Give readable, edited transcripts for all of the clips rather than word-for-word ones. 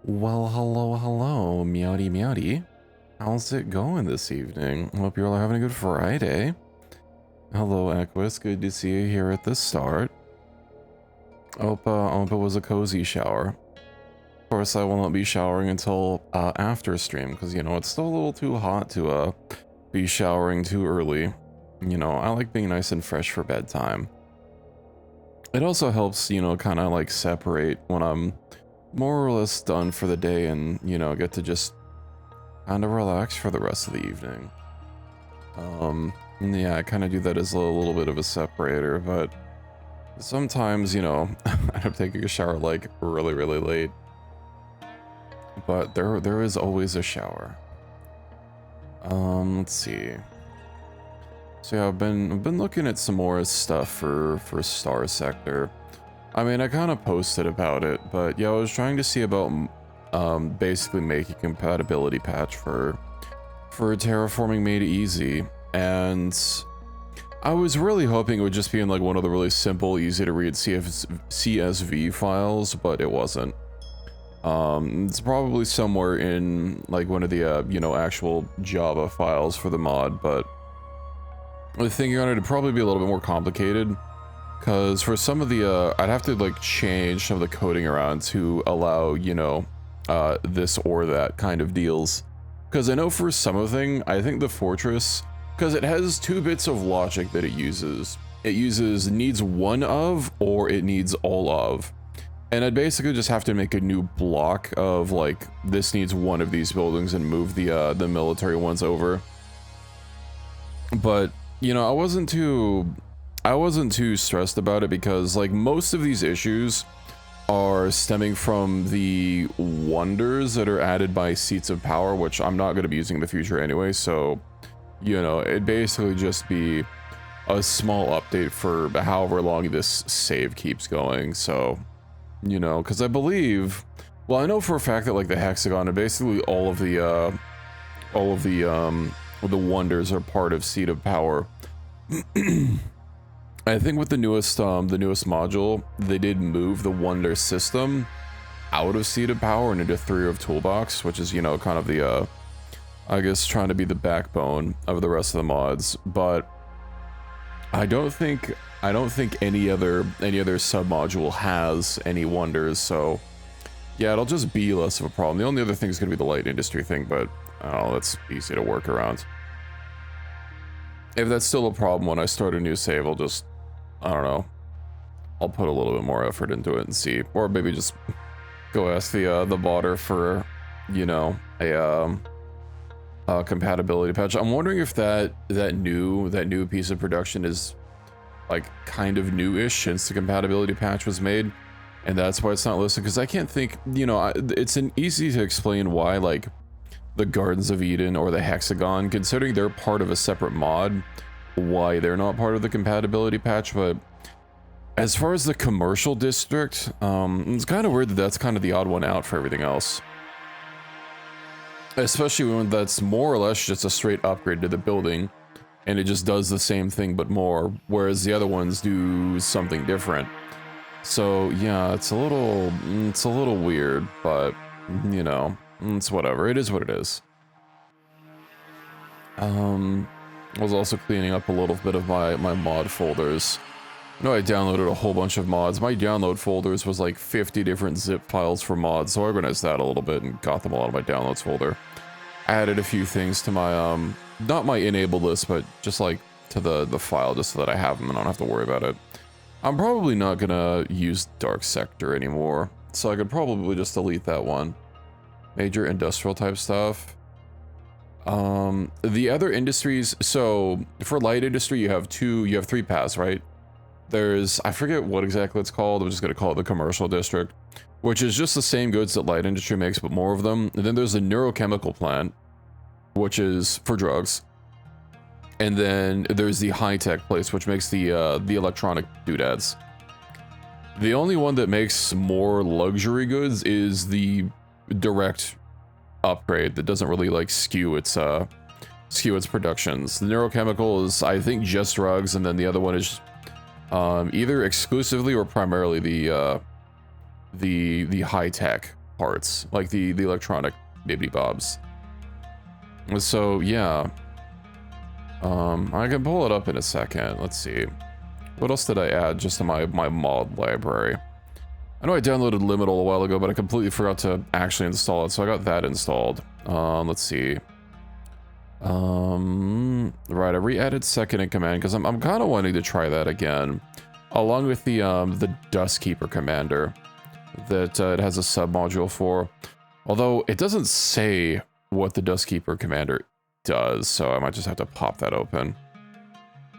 Well, hello, meowdy meowdy. How's it going this evening? Hope you're all having a good Friday. Hello, Equus. Good to see you here at the start. Hope it was a cozy shower. Of course, I will not be showering until after stream, because, you know, it's still a little too hot to be showering too early. You know, I like being nice and fresh for bedtime. It also helps, you know, kind of like separate when I'm more or less done for the day and, you know, get to just kind of relax for the rest of the evening. Yeah, I kind of do that as a little bit of a separator, but sometimes, you know, I end up taking a shower like really late. But there is always a shower. Let's see. So yeah, I've been looking at some more stuff for Starsector. I mean, I kind of posted about it, but yeah, I was trying to see about basically making a compatibility patch for terraforming made easy, and I was really hoping it would just be in like one of the really simple, easy to read CSV files, but it wasn't. It's probably somewhere in like one of the you know, actual Java files for the mod, but thinking on it, it'd probably be a little bit more complicated. Because for some of the, I'd have to like change some of the coding around to allow, you know, this or that kind of deals. Because I know for something, I think the fortress, because it has 2 bits of logic that it uses. It uses needs one of, or it needs all of. And I'd basically just have to make a new block of like, this needs one of these buildings and move the military ones over. But, you know, I wasn't too stressed about it because like most of these issues are stemming from the wonders that are added by seats of power, which I'm not going to be using in the future anyway. So, you know, it'd basically just be a small update for however long this save keeps going. So, you know, because I believe, well, I know for a fact that like the hexagon and basically all of the wonders are part of seat of power. I think with the newest module, they did move the wonder system out of seat of power and into 3 of toolbox, which is, you know, kind of the I guess trying to be the backbone of the rest of the mods. But I don't think any other sub module has any wonders, so yeah, it'll just be less of a problem. The only other thing is going to be the light industry thing, but oh, that's easy to work around. If that's still a problem when I start a new save, I'll just, I don't know, I'll put a little bit more effort into it and see, or maybe just go ask the botter for, you know, a compatibility patch. I'm wondering if that new piece of production is like kind of new-ish since the compatibility patch was made, and that's why it's not listed. Because I can't think, you know, it's easy to explain why like the Gardens of Eden or the Hexagon, considering they're part of a separate mod, why they're not part of the compatibility patch. But as far as the commercial district, it's kind of weird that that's kind of the odd one out for everything else. Especially when that's more or less just a straight upgrade to the building, and it just does the same thing but more, whereas the other ones do something different. So yeah, it's a little weird, but you know, it's whatever. It is what it is. I was also cleaning up a little bit of my mod folders. I know I downloaded a whole bunch of mods. My download folders was like 50 different zip files for mods, so I organized that a little bit and got them all out of my downloads folder. Added a few things to my, not my enabled list, but just like to the file, just so that I have them and I don't have to worry about it. I'm probably not gonna use Starsector anymore, so I could probably just delete that one. Major industrial type stuff. The other industries, so for light industry, you have 3 paths, right? There's, I forget what exactly it's called. I'm just gonna call it the commercial district, which is just the same goods that light industry makes, but more of them. And then there's the neurochemical plant, which is for drugs. And then there's the high-tech place, which makes the electronic doodads. The only one that makes more luxury goods is the direct upgrade that doesn't really like skew its productions. The neurochemical is, I think, just drugs, and then the other one is either exclusively or primarily the high tech. parts, like the electronic bibbidi bobs. So yeah, I can pull it up in a second. Let's see, what else did I add just to my mod library? I know I downloaded Liminal a while ago, but I completely forgot to actually install it, so I got that installed. Let's see. Right, I re-added second in command because I'm kind of wanting to try that again, along with the Dustkeeper commander that it has a sub-module for. Although it doesn't say what the Dustkeeper commander does, so I might just have to pop that open.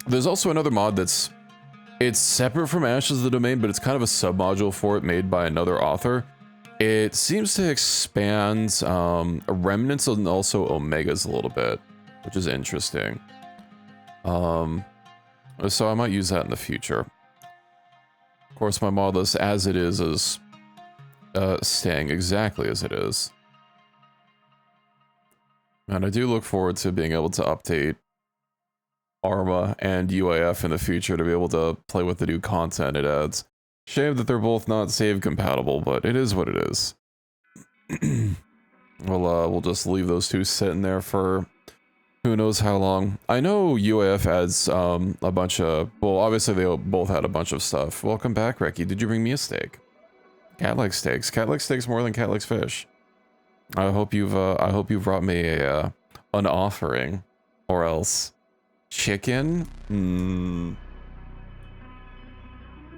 There's also another mod it's separate from Ashes of the Domain, but it's kind of a sub-module for it made by another author. It seems to expand Remnants and also Omegas a little bit, which is interesting. So I might use that in the future. Of course, my mod list as it is staying exactly as it is. And I do look forward to being able to update Arma and UAF in the future to be able to play with the new content it adds. Shame that they're both not save compatible, but it is what it is. We'll just leave those two sitting there for who knows how long. I know UAF adds a bunch of, well, obviously they both had a bunch of stuff. Welcome back, Reki. Did you bring me a steak? Cat likes steaks. Cat likes steaks more than cat likes fish. I hope you've brought me a an offering, or else chicken.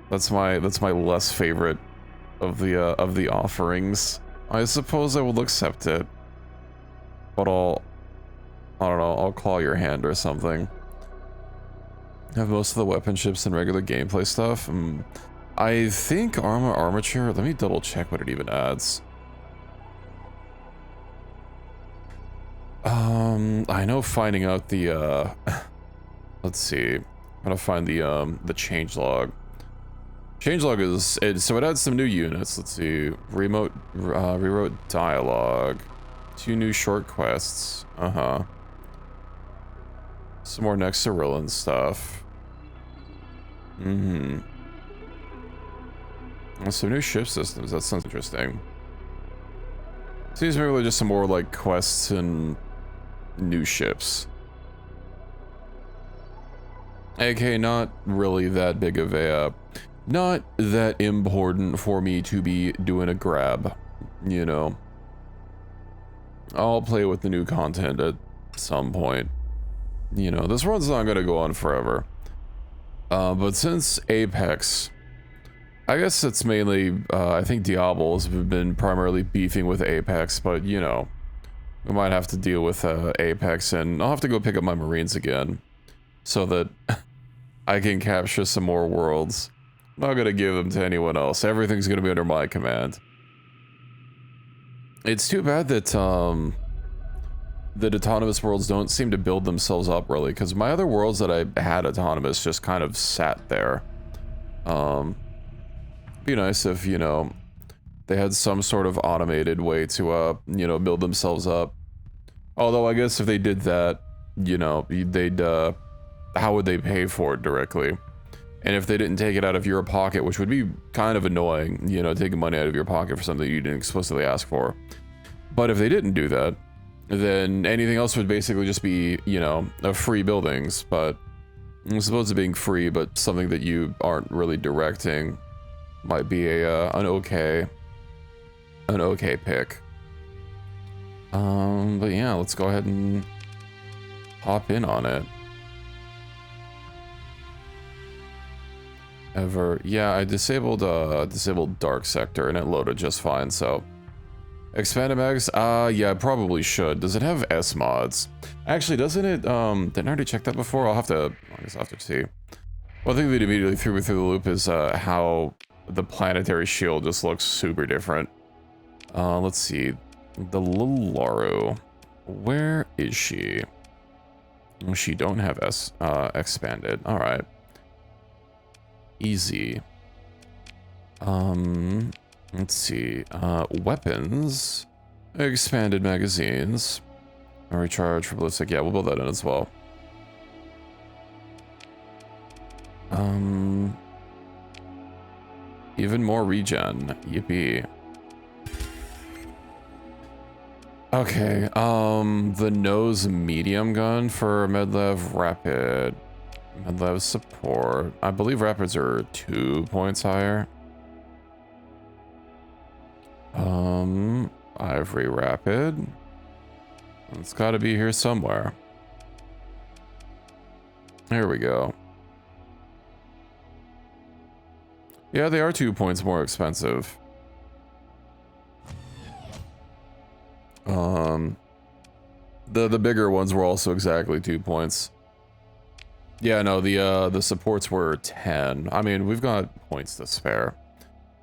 That's my less favorite of the offerings. I suppose I will accept it, but I don't know, I'll claw your hand or something. Have most of the weapon ships and regular gameplay stuff. I think armature. Let me double check what it even adds. I know finding out the let's see. I'm gonna find the changelog. Changelog is so it adds some new units. Let's see. Rewrote dialogue. 2 new short quests. Some more next to Rillan stuff. Some new ship systems. That sounds interesting. Seems really just some more like quests and new ships. AK, not really that big of a, not that important for me to be doing a grab, you know. I'll play with the new content at some point. You know, this run's not gonna go on forever. But since Apex, I guess it's mainly, I think Diablo's been primarily beefing with Apex, but you know, we might have to deal with Apex, and I'll have to go pick up my Marines again, so that I can capture some more worlds. I'm not gonna give them to anyone else. Everything's gonna be under my command. It's too bad that, the autonomous worlds don't seem to build themselves up really, because my other worlds that I had autonomous just kind of sat there. Be nice if, you know, they had some sort of automated way to, you know, build themselves up. Although I guess if they did that, you know, they'd, how would they pay for it directly? And if they didn't take it out of your pocket, which would be kind of annoying, you know, taking money out of your pocket for something you didn't explicitly ask for. But if they didn't do that, then anything else would basically just be, you know, free buildings. But as opposed to being free, but something that you aren't really directing, might be a an okay pick. But yeah, let's go ahead and hop in on it. Yeah, I disabled Dark Sector and it loaded just fine, so expanded mags, yeah, I probably should. Does it have S mods? Actually, doesn't it, didn't I already check that before? I guess I'll have to see. One thing that immediately threw me through the loop is how the planetary shield just looks super different. Let's see. The little Laru. Where is she? She don't have S expanded. Alright. Easy. Let's see. Weapons. Expanded magazines. A recharge for ballistic. Yeah, we'll build that in as well. Even more regen. Yippee. Okay, the nose medium gun for Medlev Rapid. Medlev support. I believe Rapids are 2 points higher. Ivory Rapid. It's gotta be here somewhere. Here we go. Yeah, they are 2 points more expensive. The bigger ones were also exactly 2 points. Yeah, no, the supports were 10. I mean, we've got points to spare.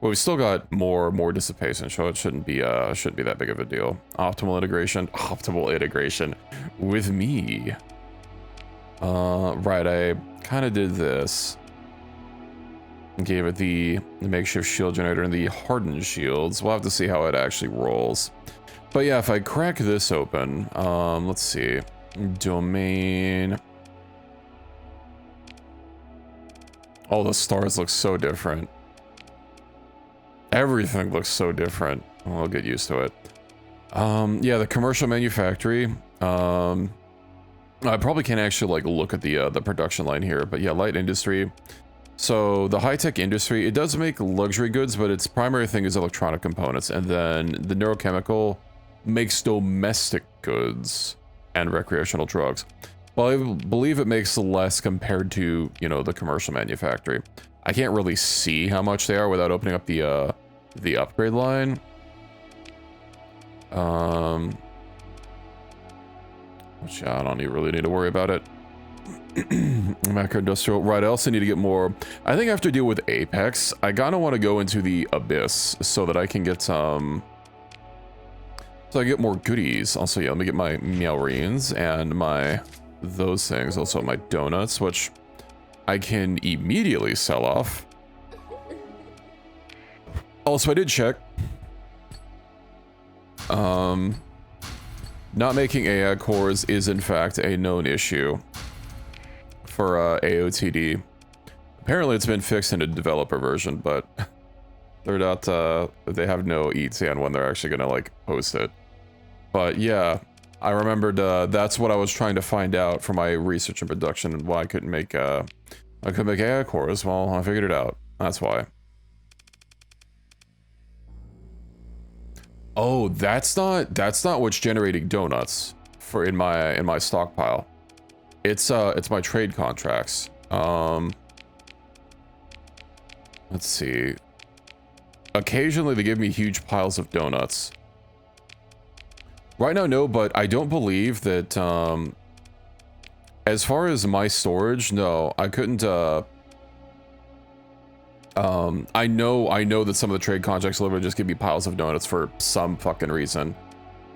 Well, we still got more dissipation, so it shouldn't be that big of a deal. Optimal integration with me. Right, I kind of did this. Gave it the makeshift shield generator and the hardened shields. We'll have to see how it actually rolls. But yeah, if I crack this open, let's see. Domain. All the stars look so different. Everything looks so different. I'll get used to it. Yeah, the commercial manufactory. I probably can't actually like look at the production line here, but yeah, light industry. So the high-tech industry, it does make luxury goods, but its primary thing is electronic components, and then the neurochemical makes domestic goods and recreational drugs. Well, I believe it makes less compared to, you know, the commercial manufacturing. I can't really see how much they are without opening up the upgrade line. Which I don't really need to worry about it. Macro industrial. Right, I also need to get more. I think I have to deal with Apex. I kinda want to go into the Abyss so that I can get some. So I get more goodies. Also, yeah, let me get my Meowreens and my those things. Also my donuts, which I can immediately sell off. Also, I did check. Not making AI cores is in fact a known issue for AOTD. Apparently it's been fixed in a developer version, but they're not, they have no ETA on when they're actually gonna like post it. But yeah, I remembered that's what I was trying to find out for my research and production and why I couldn't make AI cores. Well, I figured it out. That's why. Oh, that's not what's generating donuts for in my stockpile. It's my trade contracts. Let's see. Occasionally they give me huge piles of donuts. Right now, no, but I don't believe that, as far as my storage, no, I couldn't, I know that some of the trade contracts literally just give me piles of donuts for some fucking reason.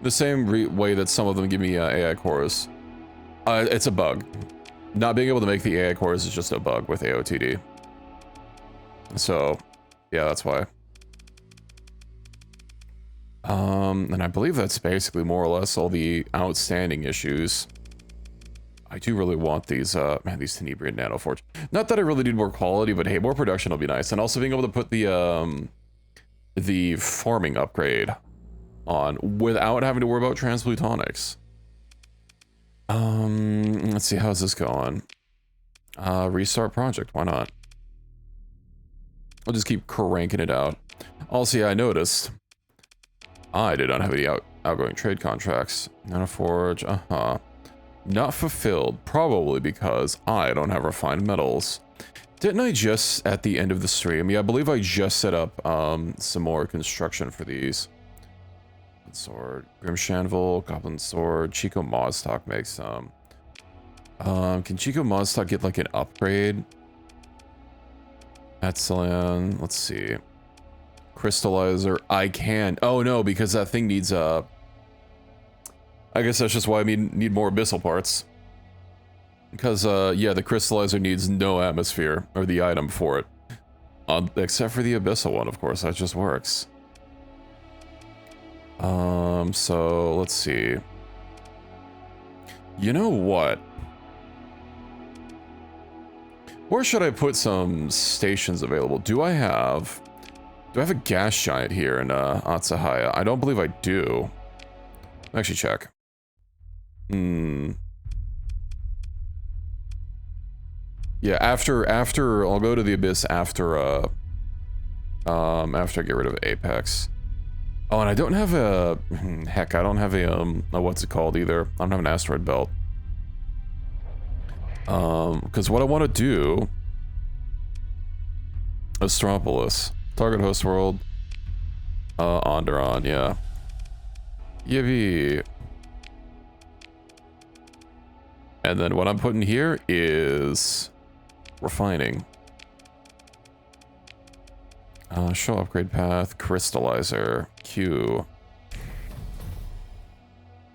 The same way that some of them give me AI cores. It's a bug. Not being able to make the AI cores is just a bug with AOTD. So, yeah, that's why. And I believe that's basically more or less all the outstanding issues. I do really want these, man, these Tenebrian Nanoforge. Not that I really need more quality, but hey, more production will be nice. And also being able to put the farming upgrade on without having to worry about transplutonics. Let's see, how's this going? Restart project, why not? I'll just keep cranking it out. Also, yeah, I noticed I did not have any outgoing trade contracts. Nanoforge, not fulfilled, probably because I don't have refined metals. Didn't I just, at the end of the stream, yeah, I believe I just set up some more construction for these. Sword, Grim Shanvil, Goblin Sword, Chico Mozstock makes some. Can Chico Mozstock get like an upgrade? Epsilon, let's see. Crystallizer, I can. Oh no, because that thing needs I guess that's just why I need more abyssal parts. Because yeah, the crystallizer needs no atmosphere, or the item for it. Except for the abyssal one, of course, that just works. So let's see. You know what? Where should I put some stations available? Do I have a gas giant here in Atsahaya? I don't believe I do. Actually, check. Yeah, after I'll go to the Abyss after I get rid of Apex. Oh, and I don't have a heck, I don't have a what's it called either. I don't have an asteroid belt. Because what I want to do, Astropolis, target host world, Onderon, yeah. Yippee. And then what I'm putting here is refining. Show upgrade path, crystallizer, Q.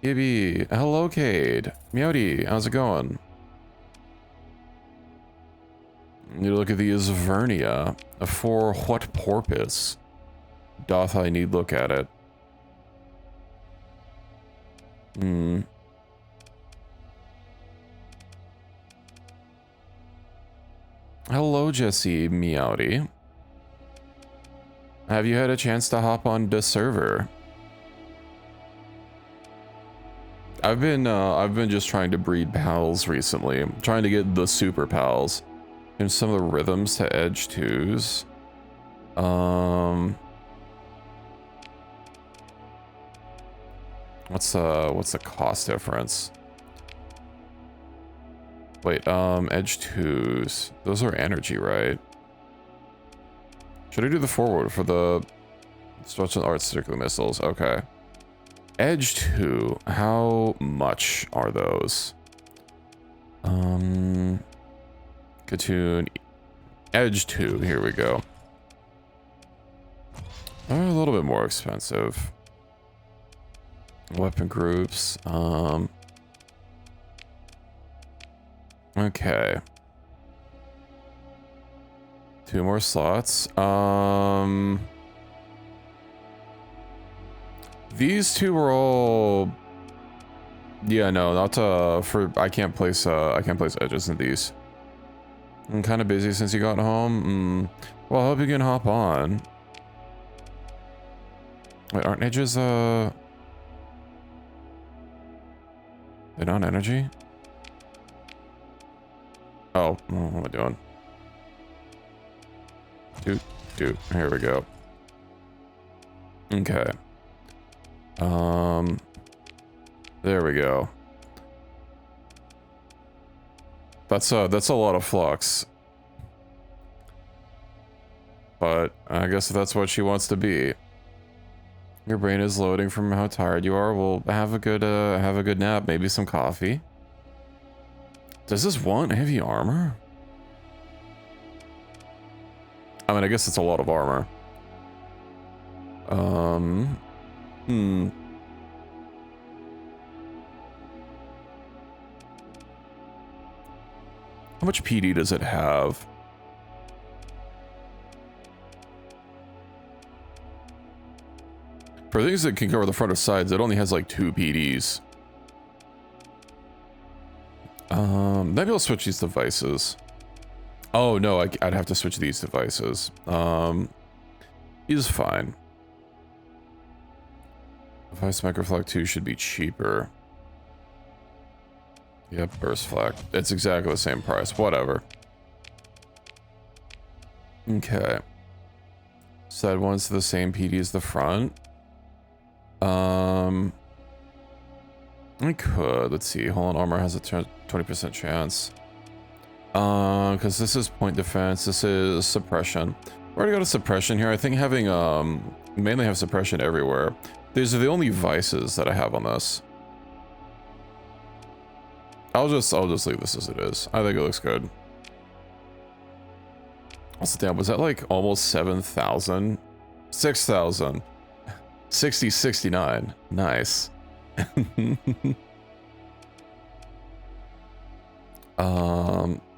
Yippee. Hello, Cade. Meowdy, how's it going? You look at the Isvernia. For what purpose doth I need look at it? Hello, Jesse Meowdy. Have you had a chance to hop on the server? I've been just trying to breed pals recently. I'm trying to get the super pals. And some of the rhythms to edge 2s. What's the cost difference? Wait, edge 2s. Those are energy, right? Should I do the forward for the Destruction Arts Circular Missiles? Okay. Edge 2. How much are those? Katoon. Edge 2. Here we go. A little bit more expensive. Weapon groups. Okay. 2 more slots. These 2 were all. Yeah, no, not for. I can't place edges in these. I'm kind of busy since you got home. Well, I hope you can hop on. Wait, aren't edges they're not energy? Oh, what am I doing? Dude, here we go. Okay. There we go. That's a lot of flux. But I guess that's what she wants to be. Your brain is loading from how tired you are. Well, have a good nap, maybe some coffee. Does this want heavy armor? I mean, I guess it's a lot of armor. How much PD does it have? For things that can cover the front or sides, it only has like 2 PDs. Maybe I'll switch these devices. Oh no, I'd have to switch these devices. He's fine. Device microflag 2 should be cheaper. Yep, burst flag. It's exactly the same price. Whatever. Okay. Side one's the same PD as the front. I could. Let's see. Hull and armor has a 20% chance. Because this is point defense. This is suppression. We're gonna go to suppression here. I think having mainly have suppression everywhere. These are the only vices that I have on this. I'll just leave this as it is. I think it looks good. Also, damn, was that like almost 7,000? 6,000. 60, 69. Nice.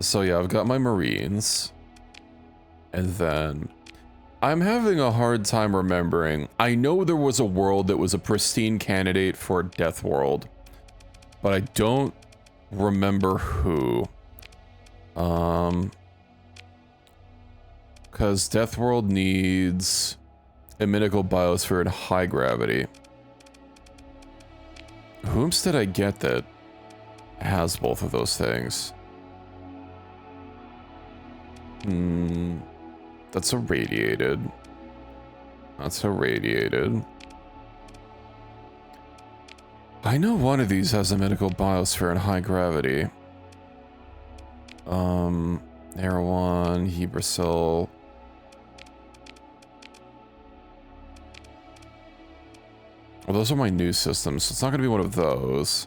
So yeah, I've got my Marines. And then I'm having a hard time remembering. I know there was a world that was a pristine candidate for Death World, but I don't remember who. Because Death World needs a mythical biosphere and high gravity. Whomst did I get that has both of those things? That's irradiated. That's irradiated. I know one of these has a medical biosphere and high gravity. Air 1, Hebrasil. Well, those are my new systems, so it's not going to be one of those.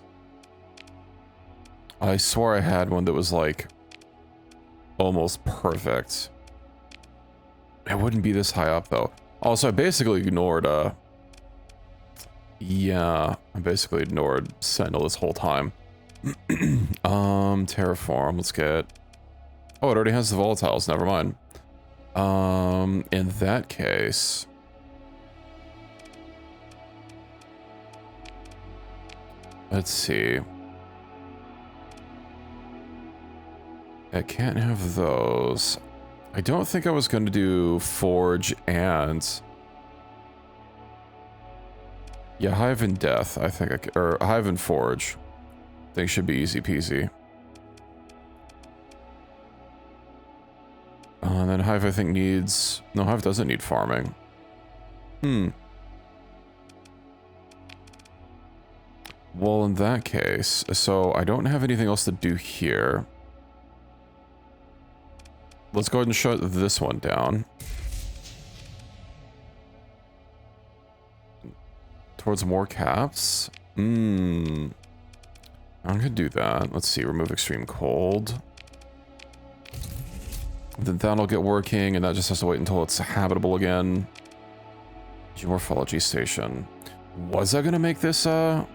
I swore I had one that was like almost perfect. It wouldn't be this high up though. Also, I basically ignored yeah, I basically ignored Sentinel this whole time. Terraform, let's get... Oh, it already has the volatiles, never mind. In that case... Let's see. I can't have those. I don't think I was going to do Forge and... Yeah, Hive and Death, I think I could, or Hive and Forge. I think should be easy peasy. And then Hive I think needs... No, Hive doesn't need farming. Well, in that case, so I don't have anything else to do here. Let's go ahead and shut this one down. Towards more caps? I'm gonna do that. Let's see, remove extreme cold. Then that'll get working, and that just has to wait until it's habitable again. Geomorphology station. Was I gonna make this, No,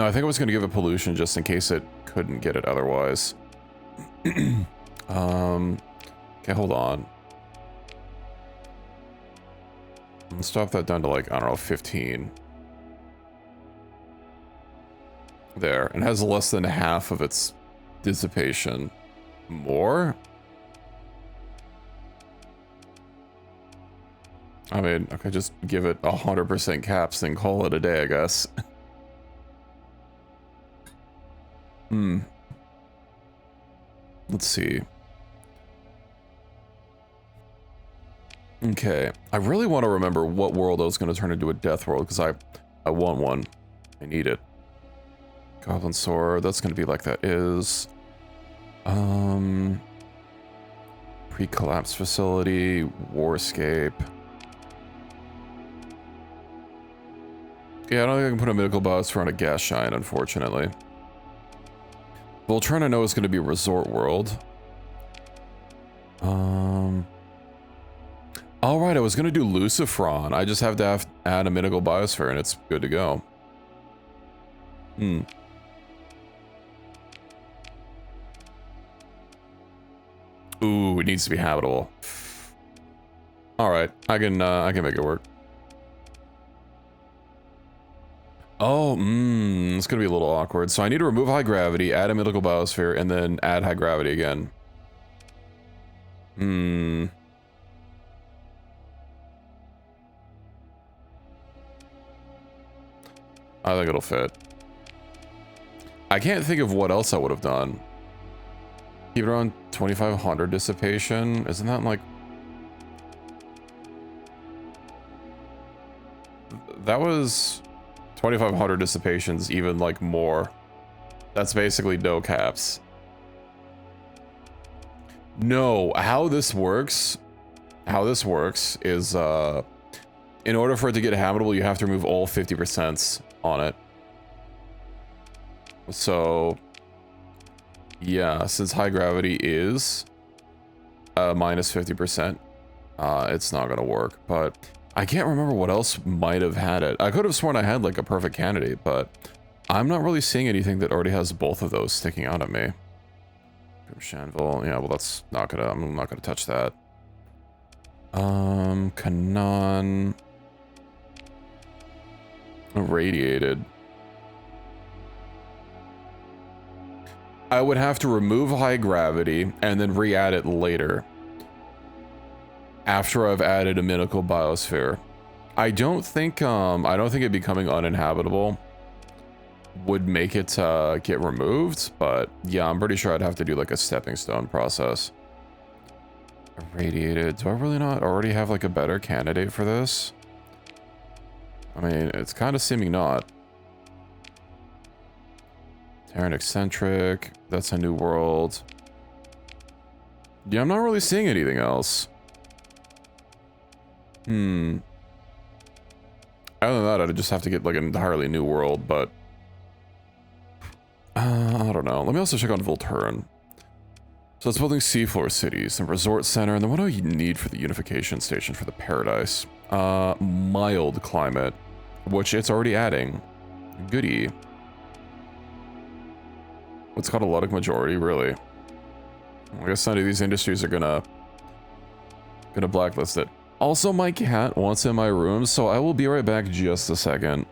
I think I was gonna give it pollution just in case it couldn't get it otherwise. Okay, hold on. Let's drop that down to like, I don't know, 15. There, and has less than half of its dissipation. More? I mean, okay, just give it 100% caps, then call it a day, I guess. Let's see. Okay, I really want to remember what world I was going to turn into a death world, because I want one. I need it. Goblin Sword, that's going to be like that is. Pre-collapse facility, Warscape. Yeah, I don't think I can put a medical biosphere on a gas giant, unfortunately. Voltron I know is going to be Resort World. Alright, I was going to do Lucifron. I just have to add a medical biosphere and it's good to go. Ooh, it needs to be habitable. Alright, I can make it work. Oh, it's gonna be a little awkward. So I need to remove high gravity, add a mythical biosphere, and then add high gravity again. I think it'll fit. I can't think of what else I would have done. Keep it around 2500 dissipation. Isn't that like... That was 2500 dissipations, even like more. That's basically no caps. No, how this works is in order for it to get habitable, you have to remove all 50% on it. So yeah, since high gravity is minus 50%, it's not gonna work. But I can't remember what else might have had it. I could have sworn I had like a perfect candidate, but I'm not really seeing anything that already has both of those sticking out at me. Shanville, yeah, well that's not gonna, I'm not gonna touch that. Kanan. Irradiated. I would have to remove high gravity and then re-add it later. After I've added a mythical biosphere. I don't think it becoming uninhabitable would make it get removed, but yeah, I'm pretty sure I'd have to do like a stepping stone process. Irradiated. Do I really not already have like a better candidate for this? I mean, it's kind of seeming not. Terran eccentric. That's a new world. Yeah, I'm not really seeing anything else. Other than that, I'd just have to get like an entirely new world, but I don't know. Let me also check on Volturn. So it's building seafloor cities and resort center, and then what do you need for the unification station for the paradise? Mild climate, which it's already adding. Goody. What's called a Luddic majority, really? I guess none of these industries are gonna blacklist it. Also, my cat wants in my room, so I will be right back just a second.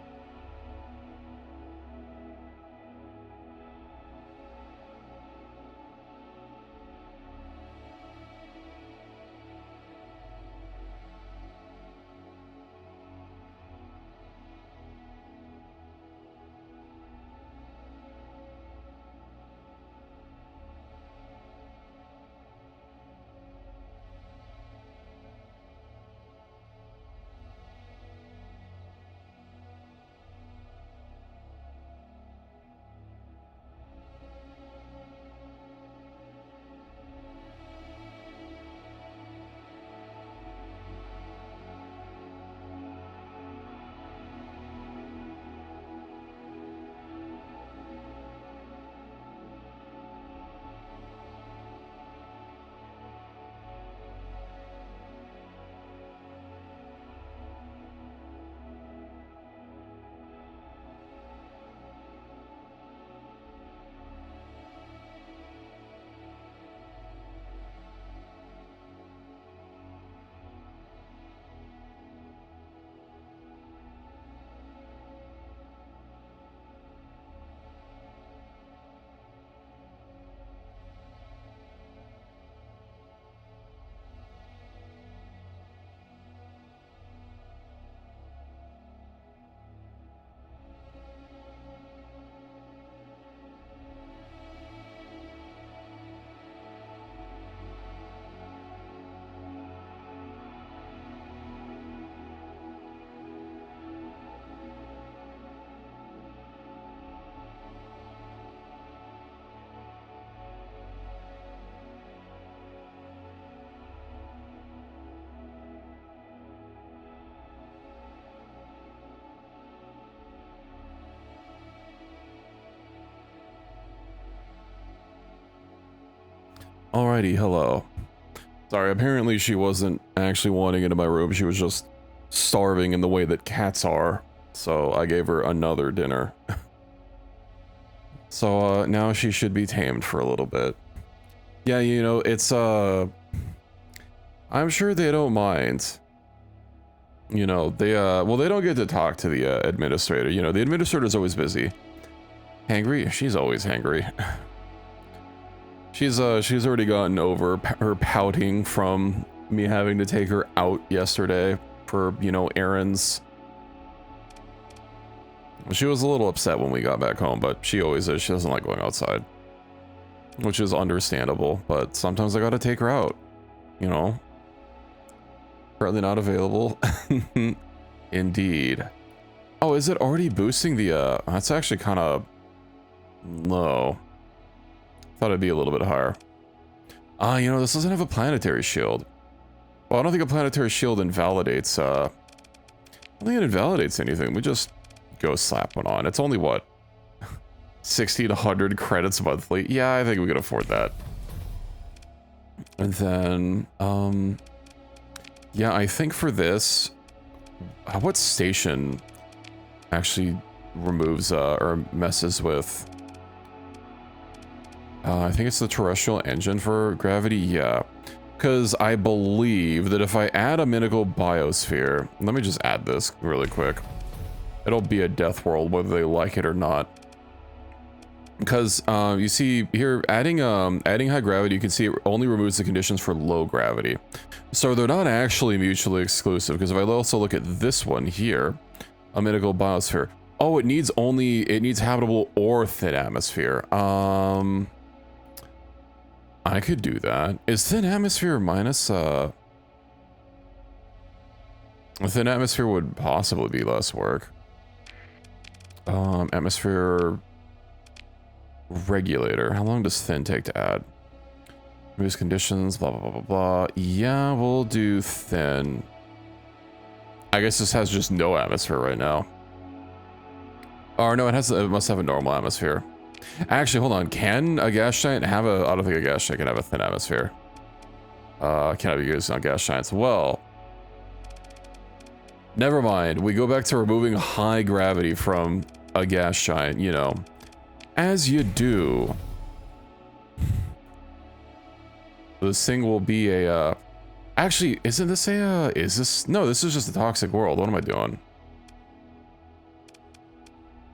Alrighty, hello. Sorry, apparently she wasn't actually wanting into my room. She was just starving in the way that cats are. So I gave her another dinner. So now she should be tamed for a little bit. Yeah, you know, it's I'm sure they don't mind. You know, they well, they don't get to talk to the administrator. You know, the administrator's always busy. Hangry? She's always hangry. She's already gotten over her pouting from me having to take her out yesterday for, you know, errands. She was a little upset when we got back home, but she always is. She doesn't like going outside, which is understandable, but sometimes I gotta take her out, you know. Currently not available. Indeed. Oh, is it already boosting the, that's actually kind of low. Thought it'd be a little bit higher. You know, this doesn't have a planetary shield. Well, I don't think a planetary shield invalidates, I don't think it invalidates anything. We just go slap one on. It's only, what, 60 to 100 credits monthly? Yeah, I think we could afford that. And then, yeah, I think for this, what station actually removes, or messes with... I think it's the terrestrial engine for gravity, yeah. Because I believe that if I add a minical biosphere... Let me just add this really quick. It'll be a death world whether they like it or not. Because you see here, adding high gravity, you can see it only removes the conditions for low gravity. So they're not actually mutually exclusive, because if I also look at this one here, a minical biosphere, Oh, it needs habitable or thin atmosphere. I could do that. Is thin atmosphere minus, a thin atmosphere would possibly be less work. Atmosphere regulator. How long does thin take to add? Reduce conditions, blah, blah, blah, blah, blah. Yeah, we'll do thin. I guess this has just no atmosphere right now. Or no, it must have a normal atmosphere. Actually, hold on. Can a gas giant have I don't think a gas giant can have a thin atmosphere. Cannot be used on gas giants. Well, never mind. We go back to removing high gravity from a gas giant, you know. As you do. This thing will be a, actually, isn't this a, no, this is just a toxic world. What am I doing?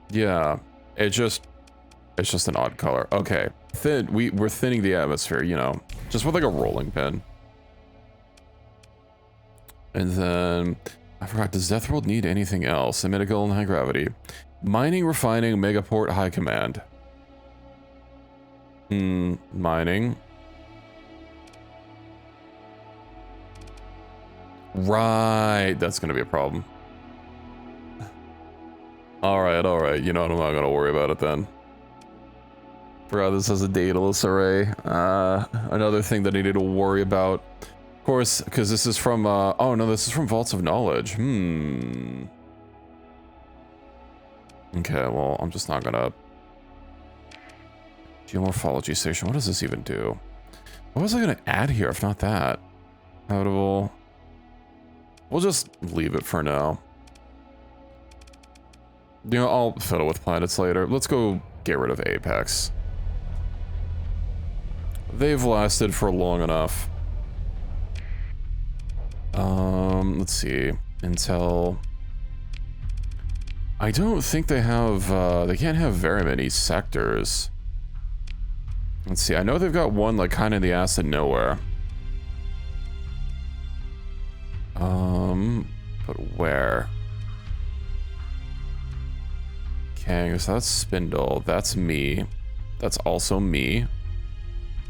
Yeah, it's just an odd color. Okay, we're thinning the atmosphere, you know, just with like a rolling pin. And then, I forgot, does Deathworld need anything else? Medical and high gravity. Mining, refining, megaport, high command. Mining. Right, that's gonna be a problem. Alright, you know what, I'm not gonna worry about it then. Forgot this has a dataless array. Another thing that I needed to worry about. Of course, because this is from, oh no, this is from Vaults of Knowledge. Okay, well, I'm just not gonna... Geomorphology station, what does this even do? What was I gonna add here if not that? Habitable... We'll just leave it for now. You know, I'll fiddle with planets later. Let's go get rid of Apex. They've lasted for long enough. Let's see. Intel. I don't think they have, they can't have very many sectors. Let's see. I know they've got one, like, kind of in the ass of nowhere. But where? Okay, so that's Spindle. That's me. That's also me.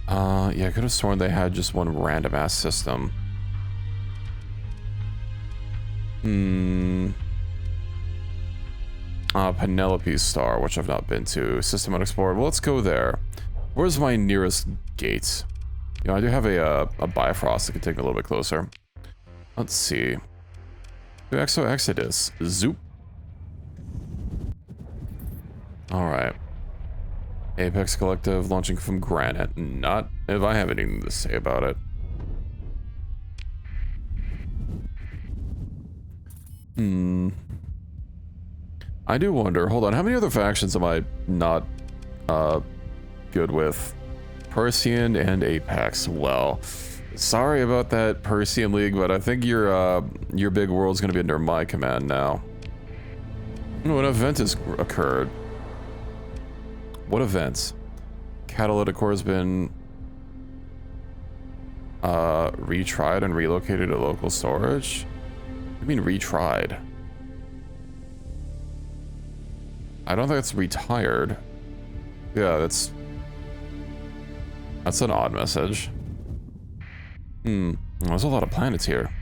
Yeah, I could have sworn they had just one random ass system. Penelope Star, which I've not been to. System unexplored. Well, let's go there. Where's my nearest gate? You know, I do have a Bifrost that can take me a little bit closer. Let's see. Exo Exodus. Zoop. Alright. Apex Collective launching from Granite. Not if I have anything to say about it. I do wonder, hold on, how many other factions am I not good with? Persian and Apex. Well, sorry about that, Persian League, but I think your big world's gonna be under my command now. Oh, an event has occurred. What events? Catalytic core has been retried and relocated to local storage? What do you mean retried? I don't think it's retired. Yeah, that's an odd message. There's a lot of planets here.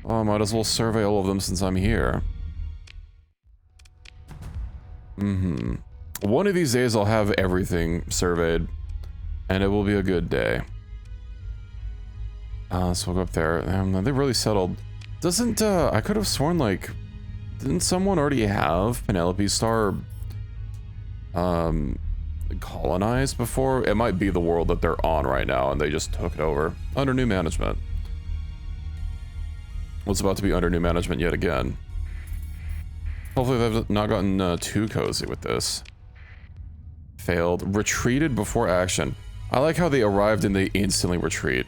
Well, I might as well survey all of them since I'm here. One of these days I'll have everything surveyed, and it will be a good day. So we'll go up there. They really settled. Doesn't, I could have sworn, like, didn't someone already have Penelope Star, colonized before? It might be the world that they're on right now, and they just took it over under new management. What's about to be under new management yet again. Hopefully they've not gotten too cozy with this. Failed. Retreated before action. I like how they arrived and they instantly retreat.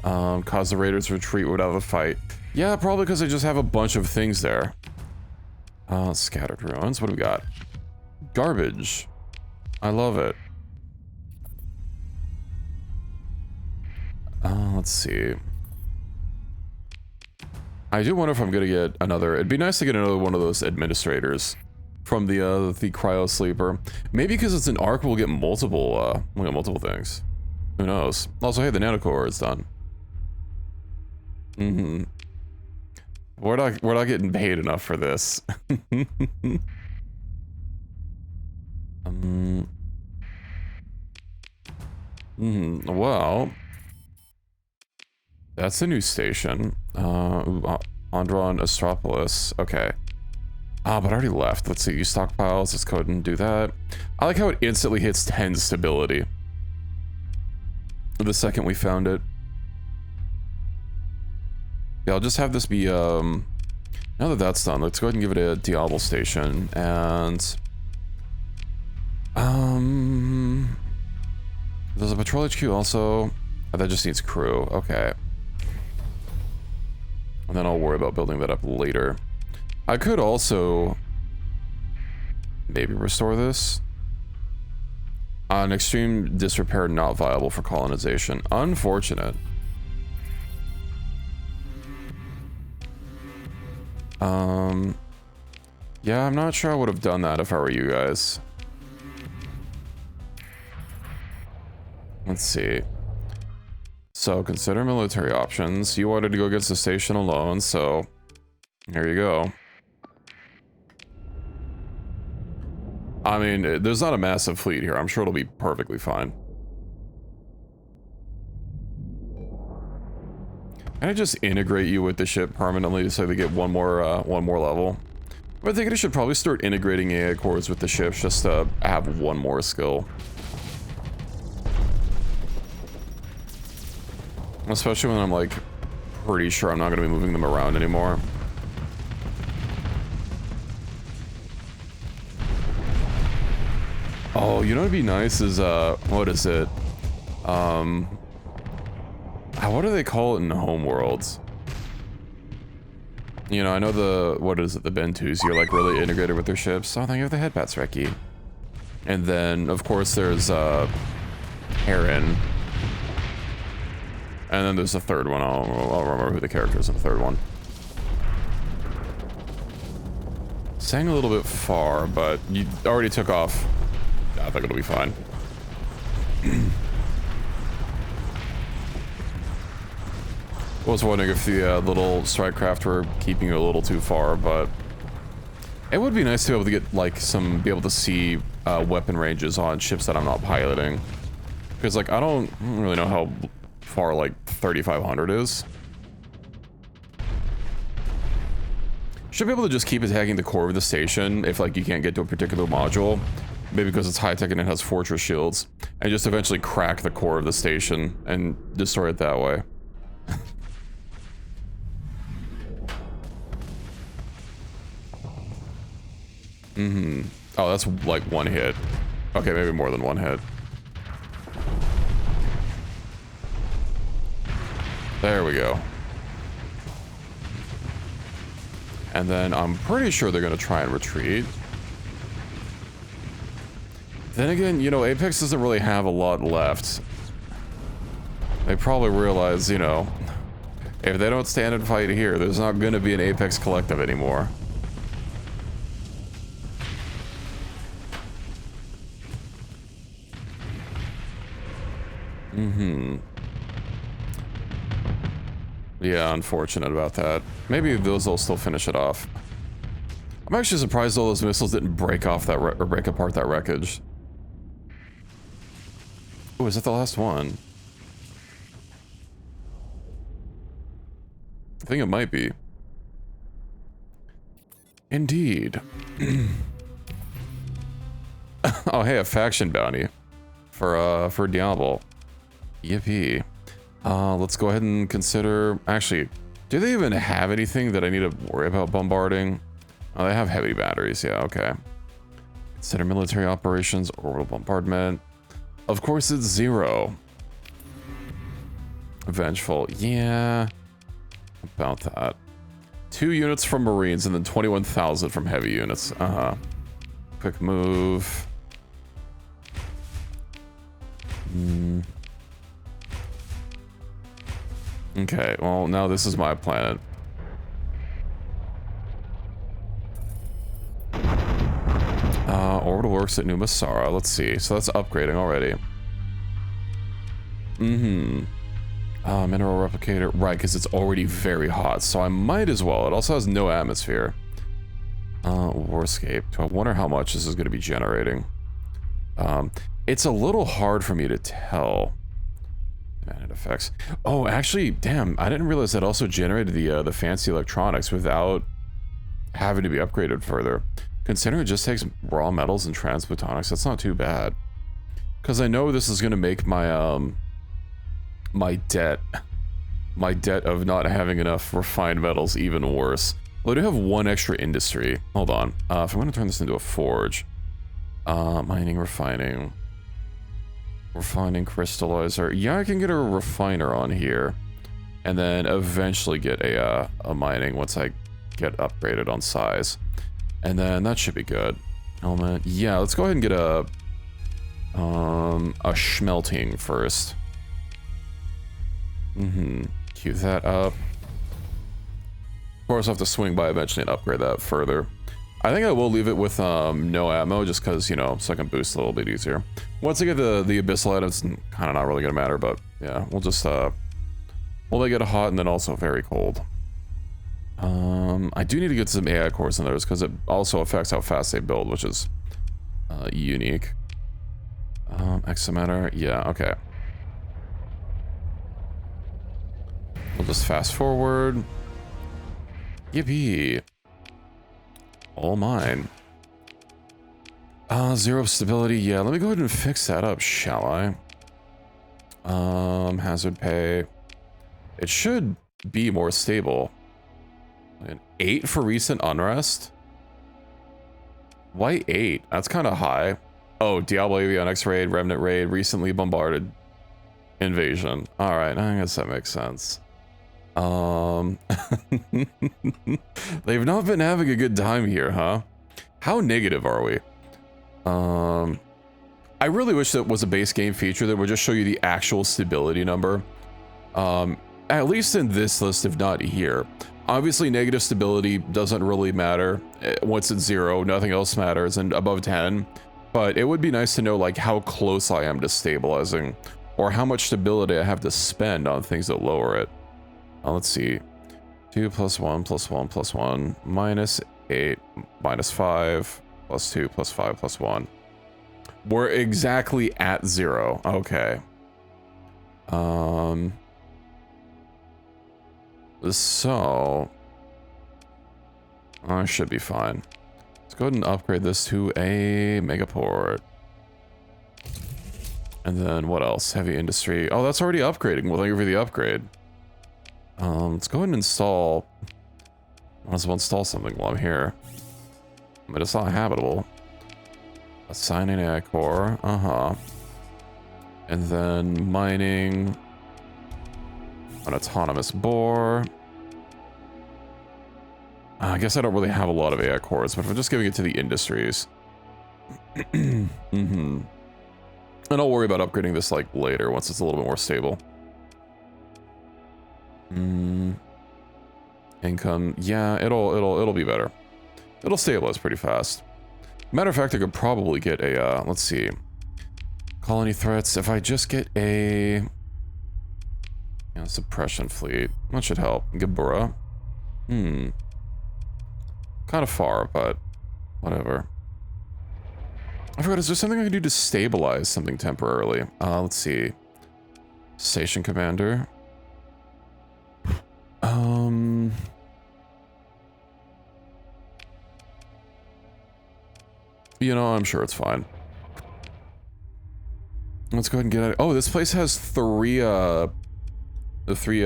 Cause the raiders retreat without a fight. Yeah, probably because they just have a bunch of things there. Scattered ruins. What do we got? Garbage. I love it. Let's see. I do wonder if I'm gonna get another. It'd be nice to get another one of those administrators from the cryo sleeper. Maybe because it's an arc, we'll get multiple things. Who knows? Also, hey, the nanocore is done. Mm-hmm. We're not getting paid enough for this. Well, that's a new station. Andron Astropolis. Okay. But I already left. Let's see. Use stockpiles. Let's go ahead and do that. I like how it instantly hits 10 stability the second we found it. Yeah, I'll just have this be, now that that's done, let's go ahead and give it a Diablo station, and, there's a patrol HQ also. Oh, that just needs crew. Okay. And then I'll worry about building that up later. I could also maybe restore this. An extreme disrepair not viable for colonization. Unfortunate. Yeah, I'm not sure I would have done that if I were you guys. Let's see. So consider military options. You wanted to go against the station alone, so here you go. I mean, there's not a massive fleet here. I'm sure it'll be perfectly fine. Can I just integrate you with the ship permanently so they get one more level? But I think I should probably start integrating AI cores with the ships just to have one more skill. Especially when I'm like pretty sure I'm not going to be moving them around anymore. Oh, you know what'd be nice is, what is it? What do they call it in Homeworlds? You know, I know the, what is it, the Bentus, you're like really integrated with their ships. Oh, thank you for the headbats, Reki. And then, of course, there's, Heron. And then there's the third one. I'll remember who the character is in the third one. Sang a little bit far, but you already took off. I think it'll be fine. I was wondering if the little strike craft were keeping you a little too far, but it would be nice to be able to get like be able to see weapon ranges on ships that I'm not piloting, because like I don't really know how far like 3,500 is. Should be able to just keep attacking the core of the station if like you can't get to a particular module, maybe because it's high tech and it has fortress shields, and just eventually crack the core of the station and destroy it that way. Oh, that's like one hit. Okay, maybe more than one hit. There we go. And then I'm pretty sure they're going to try and retreat. Then again, you know, Apex doesn't really have a lot left. They probably realize, you know, if they don't stand and fight here, there's not going to be an Apex Collective anymore. Yeah, unfortunate about that. Maybe those will still finish it off. I'm actually surprised all those missiles didn't break off that or break apart that wreckage. Oh, is that the last one? I think it might be. Indeed. Oh, hey, a faction bounty for Diablo. Yippee. Let's go ahead and consider... Actually, do they even have anything that I need to worry about bombarding? Oh, they have heavy batteries. Yeah, okay. Consider military operations, orbital bombardment. Of course, it's 0. Vengeful. Yeah. About that. 2 units from Marines and then 21,000 from heavy units. Quick move. Okay, well, now this is my planet. works at New Masara. Let's see. So that's upgrading already. Mineral replicator. Right, because it's already very hot. So I might as well. It also has no atmosphere. Warscape. I wonder how much this is going to be generating. It's a little hard for me to tell. Managed effects. Oh, actually, damn, I didn't realize that also generated the fancy electronics without having to be upgraded further. Considering it just takes raw metals and transphotonics, that's not too bad. Because I know this is going to make my my debt of not having enough refined metals even worse. Well, I do have one extra industry. Hold on. If I'm going to turn this into a forge, mining, refining, crystallizer. Yeah, I can get a refiner on here, and then eventually get a mining once I get upgraded on size, and then that should be good. Element. Yeah, let's go ahead and get a smelting first. Queue that up. Of course, I'll have to swing by eventually and upgrade that further. I think I will leave it with no ammo, just because, you know, so I can boost a little bit easier. Once I get the abyssal items, it's kind of not really gonna matter, but yeah, we'll just we'll make it hot and then also very cold. I do need to get some AI cores in those because it also affects how fast they build, which is unique. Exometer, yeah, okay. We'll just fast forward. Yippee. All mine. Zero stability. Yeah, let me go ahead and fix that up, shall I? Hazard pay. It should be more stable. An 8 for recent unrest? Why 8? That's kind of high. Oh, Diablo Avionics raid, Remnant raid, recently bombarded. Invasion. Alright, I guess that makes sense. They've not been having a good time here, huh? How negative are we? I really wish that was a base game feature that would just show you the actual stability number. At least in this list, if not here. Obviously, negative stability doesn't really matter. Once it's 0, nothing else matters, and above 10. But it would be nice to know, like, how close I am to stabilizing, or how much stability I have to spend on things that lower it. Let's see. 2 plus 1 plus 1 plus 1 minus 8 minus 5 plus 2 plus 5 plus 1. We're exactly at 0. Okay. So I should be fine. Let's go ahead and upgrade this to a megaport. And then what else? Heavy industry. Oh, that's already upgrading. Well, thank you for the upgrade. Let's go ahead and install. Might as well install something while I'm here. But it's not habitable. Assign an AI core. And then mining. An autonomous bore. I guess I don't really have a lot of AI cores, but if I'm just giving it to the industries. And I'll worry about upgrading this like later once it's a little bit more stable. Income, yeah, it'll be better. It'll stabilize pretty fast. Matter of fact, I could probably get a let's see. Colony threats. If I just get a suppression fleet, that should help. Gabura. Kind of far, but whatever. I forgot, is there something I can do to stabilize something temporarily? Let's see. Station commander. You know, I'm sure it's fine. Let's go ahead and get it. Oh, this place has the three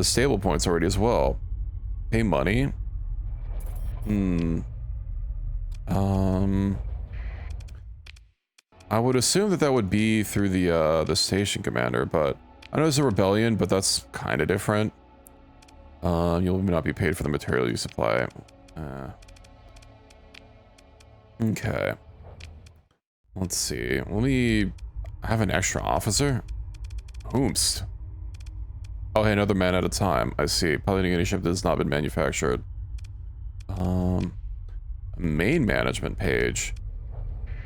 stable points already as well. Pay money. I would assume that would be through the station commander, but I know there's a rebellion, but that's kind of different. You'll not be paid for the material you supply. Okay. Let's see. Let me have an extra officer. Whomst. Oh, hey, another man at a time. I see. Piloting any ship that has not been manufactured. Main management page.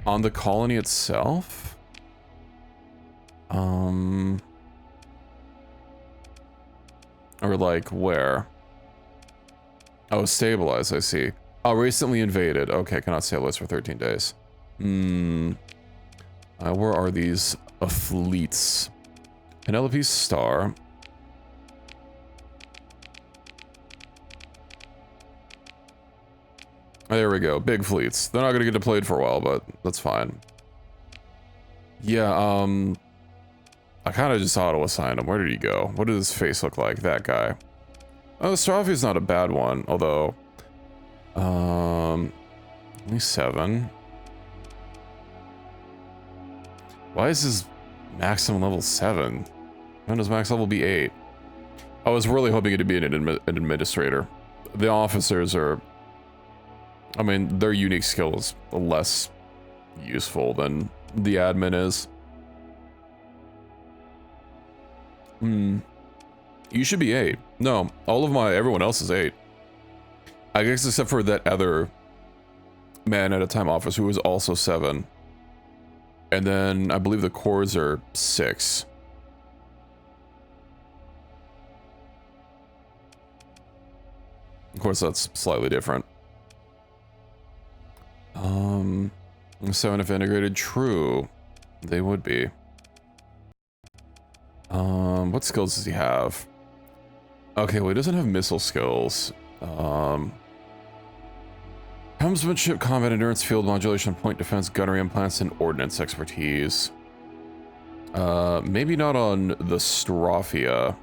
On the colony itself? Or like where? Oh, stabilize, I see. Oh, recently invaded. Okay, cannot stabilize for 13 days. Where are these fleets? Penelope Star. There we go. Big fleets. They're not gonna get deployed for a while, but that's fine. Yeah, I kind of just auto-assigned him. Where did he go? What does his face look like? That guy. Oh, Strophy's not a bad one, although... only 7. Why is his maximum level 7? When does max level be 8? I was really hoping it'd be an administrator. The officers are... I mean, their unique skill is less useful than the admin is. You should be 8. No, everyone else is 8. I guess except for that other man at a time officer who was also 7. And then I believe the cores are 6. Of course, that's slightly different. 7 if integrated, true. They would be. What skills does he have? Okay, well, he doesn't have missile skills. Helmsmanship, combat endurance, field modulation, point defense, gunnery implants, and ordnance expertise. Maybe not on the Strophia.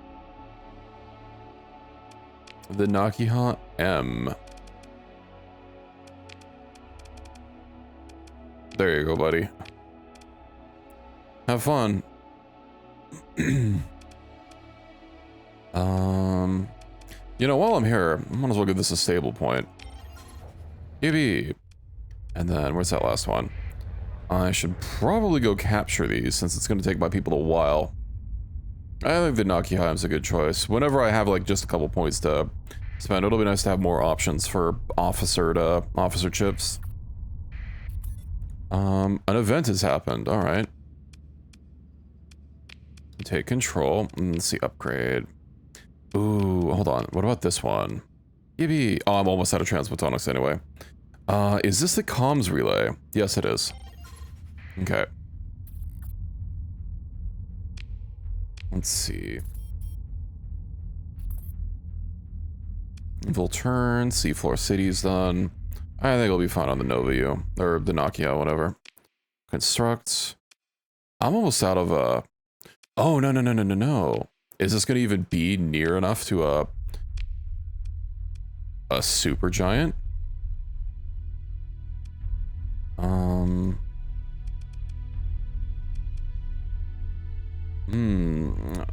The Nakiha M. There you go, buddy. Have fun. You know, while I'm here, I might as well give this a stable point. Yippee. And then, where's that last one? I should probably go capture these, since it's going to take my people a while. I think the Nakiha is a good choice. Whenever I have, like, just a couple points to spend, it'll be nice to have more options for officer chips. An event has happened, alright. Take control. Let's see, upgrade. Ooh, hold on. What about this one? Yippee. Oh, I'm almost out of transmutonics anyway. Is this the comms relay? Yes, it is. Okay. Let's see. Volturn, Seafloor City's done. I think it'll be fine on the Nova U. Or the Nokia, whatever. Construct. I'm almost out of Oh, no. Is this gonna even be near enough to a super giant?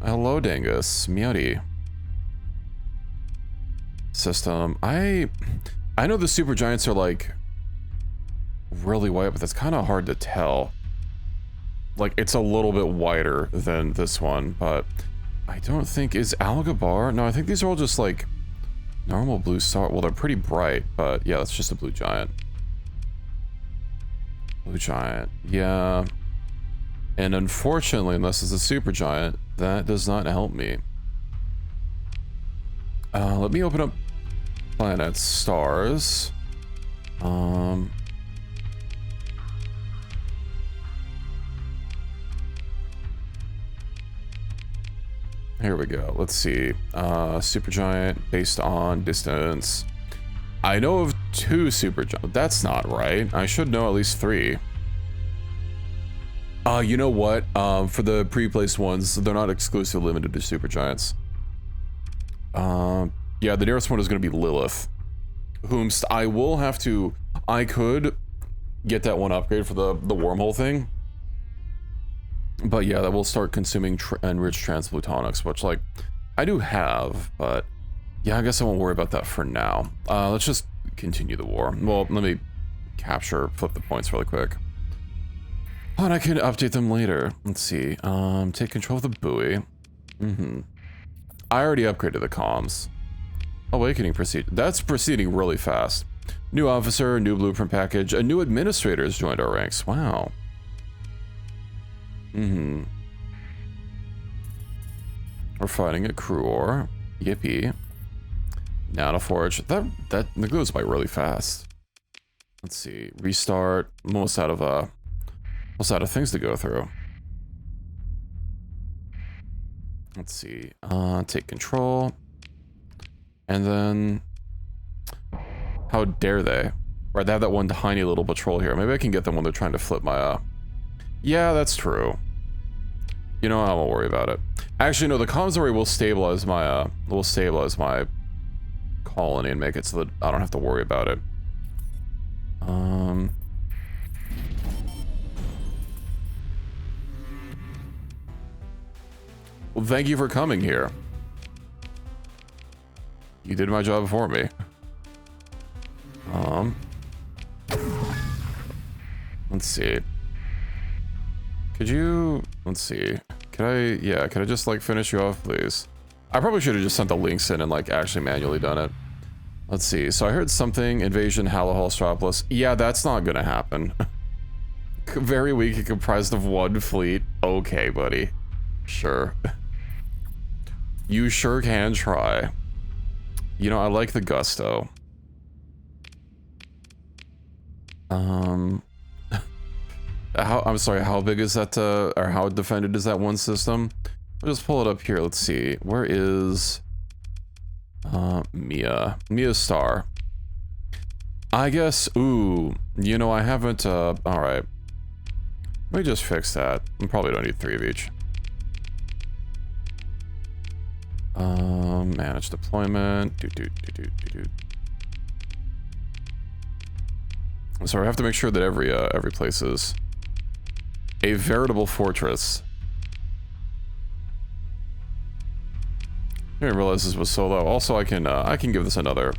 Hello, Dangus. Meowdy. System. I know the super giants are like really white, but that's kind of hard to tell. Like, it's a little bit wider than this one, but I don't think... Is Algabar? No, I think these are all just, like, normal blue star. Well, they're pretty bright, but yeah, that's just a blue giant. Blue giant. Yeah. And unfortunately, unless it's a super giant, that does not help me. Let me open up planets, stars. Here we go. Let's see. Supergiant based on distance. I know of 2 supergiant. That's not right. I should know at least 3. You know what? For the pre-placed ones, they're not exclusively limited to supergiants. Yeah, the nearest one is going to be Lilith. Whomst I will have to... I could get that one upgrade for the wormhole thing. But yeah, that will start consuming enriched transplutonics, which, like, I do have, but yeah, I guess I won't worry about that for now. Let's just continue the war. Well, let me flip the points really quick. Oh, and I can update them later. Let's see. Take control of the buoy. I already upgraded the comms. Awakening proceed. That's proceeding really fast. New officer, new blueprint package, a new administrator has joined our ranks. Wow. Mm-hmm. We're fighting a crew ore. Yippee. Nanoforge. That goes by really fast. Let's see. Restart. I'm almost out of things to go through. Let's see. Take control. And then... How dare they? Right, they have that one tiny little patrol here. Maybe I can get them when they're trying to flip my, Yeah, that's true. You know, I won't worry about it. Actually, no, the comms array will stabilize my, colony and make it so that I don't have to worry about it. Well, thank you for coming here. You did my job for me. Let's see. Could you... Let's see. Could I just, like, finish you off, please? I probably should have just sent the links in and, like, actually manually done it. Let's see. So I heard something. Invasion, Halahal, Stropolis. Yeah, that's not gonna happen. Very weak and comprised of one fleet. Okay, buddy. Sure. You sure can try. You know, I like the gusto. I'm sorry, how big is that, or how defended is that one system? I'll just pull it up here, let's see. Where is, Mia Star? I guess, ooh, you know, I haven't, alright. Let me just fix that. I probably don't need 3 of each. Manage deployment. So I have to make sure that every place is a veritable fortress. I didn't realize this was so low. Also, I can give this another.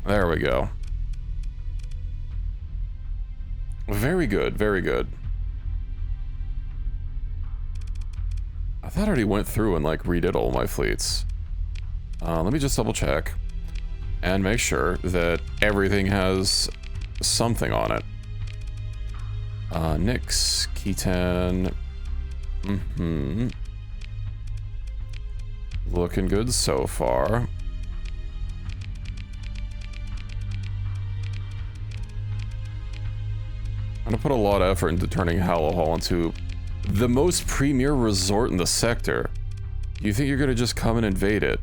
There we go. Very good, very good. I thought I already went through and like redid all my fleets. Let me just double check and make sure that everything has something on it. Nyx, Keaton. Looking good so far. I'm gonna put a lot of effort into turning Halahal into the most premier resort in the sector. You think you're gonna just come and invade it?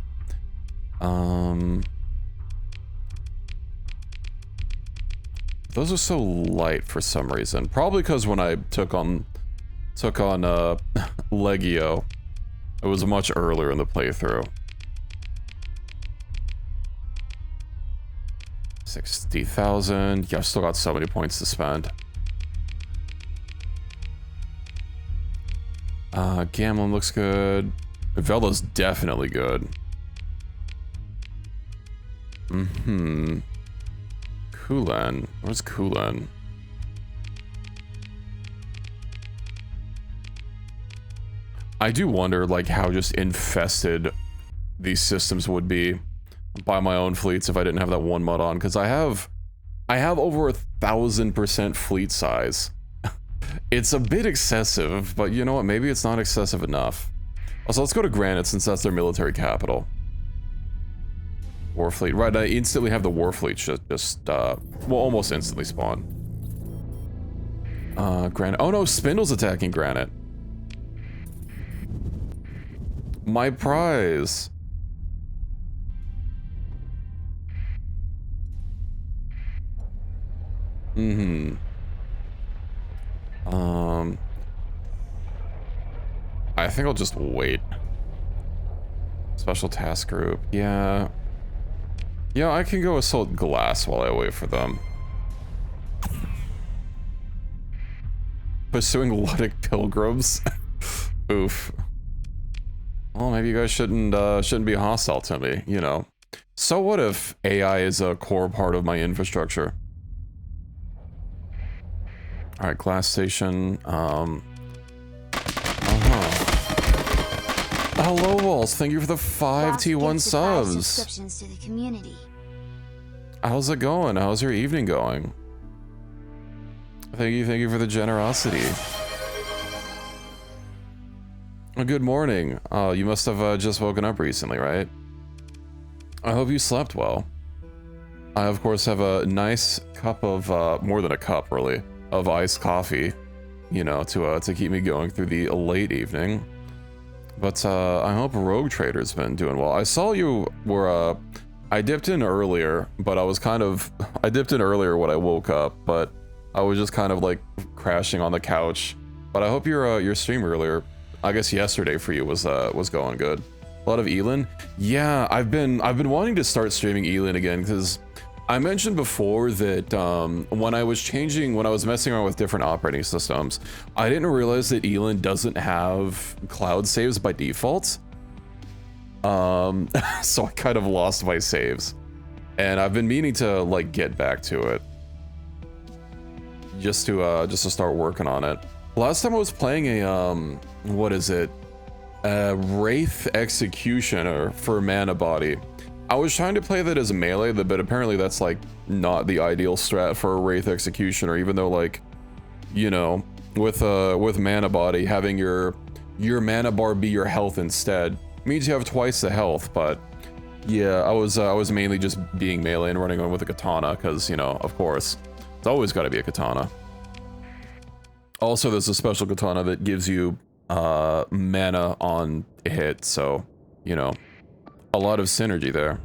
Those are so light for some reason. Probably because when I took on Legio, it was much earlier in the playthrough. 60,000. Yeah, I've still got so many points to spend. Gamlin looks good. Vela's definitely good. Kulan. Where's Kulan? I do wonder, like, how just infested these systems would be by my own fleets if I didn't have that one mud on, because I have over 1,000% fleet size. It's a bit excessive, but you know what? Maybe it's not excessive enough. Also, let's go to Granite since that's their military capital. Warfleet. Right, I instantly have the Warfleet well, almost instantly spawn. Granite. Oh no, Spindle's attacking Granite. My prize. I think I'll just wait. Special task group. Yeah. Yeah, I can go assault glass while I wait for them. Pursuing Luddic pilgrims. Oof. Well, maybe you guys shouldn't be hostile to me, you know. So what if AI is a core part of my infrastructure? Alright, glass station, Hello, Walls. Thank you for the 5 T1 subs. Subscriptions to the community. How's it going? How's your evening going? Thank you for the generosity. Good morning. You must have just woken up recently, right? I hope you slept well. I, of course, have a nice cup of, more than a cup, really, of iced coffee, you know, to keep me going through the late evening. But, I hope Rogue Trader's been doing well. I saw you were, I dipped in earlier, but I was kind of, I dipped in earlier when I woke up, but I was just kind of, like, crashing on the couch. But I hope your stream earlier, I guess yesterday for you was going good. A lot of Elin? Yeah, I've been wanting to start streaming Elin again, because I mentioned before that when I was messing around with different operating systems, I didn't realize that Elin doesn't have cloud saves by default. So I kind of lost my saves, and I've been meaning to like get back to it, just to start working on it. Last time I was playing a what is it? A Wraith Executioner for Mana Body. I was trying to play that as a melee, but apparently that's like not the ideal strat for a Wraith Executioner, even though, like, you know, with Mana Body, having your mana bar be your health instead means you have twice the health. But yeah, I was mainly just being melee and running on with a katana, because, you know, of course, it's always got to be a katana. Also, there's a special katana that gives you mana on hit, so, you know, a lot of synergy there.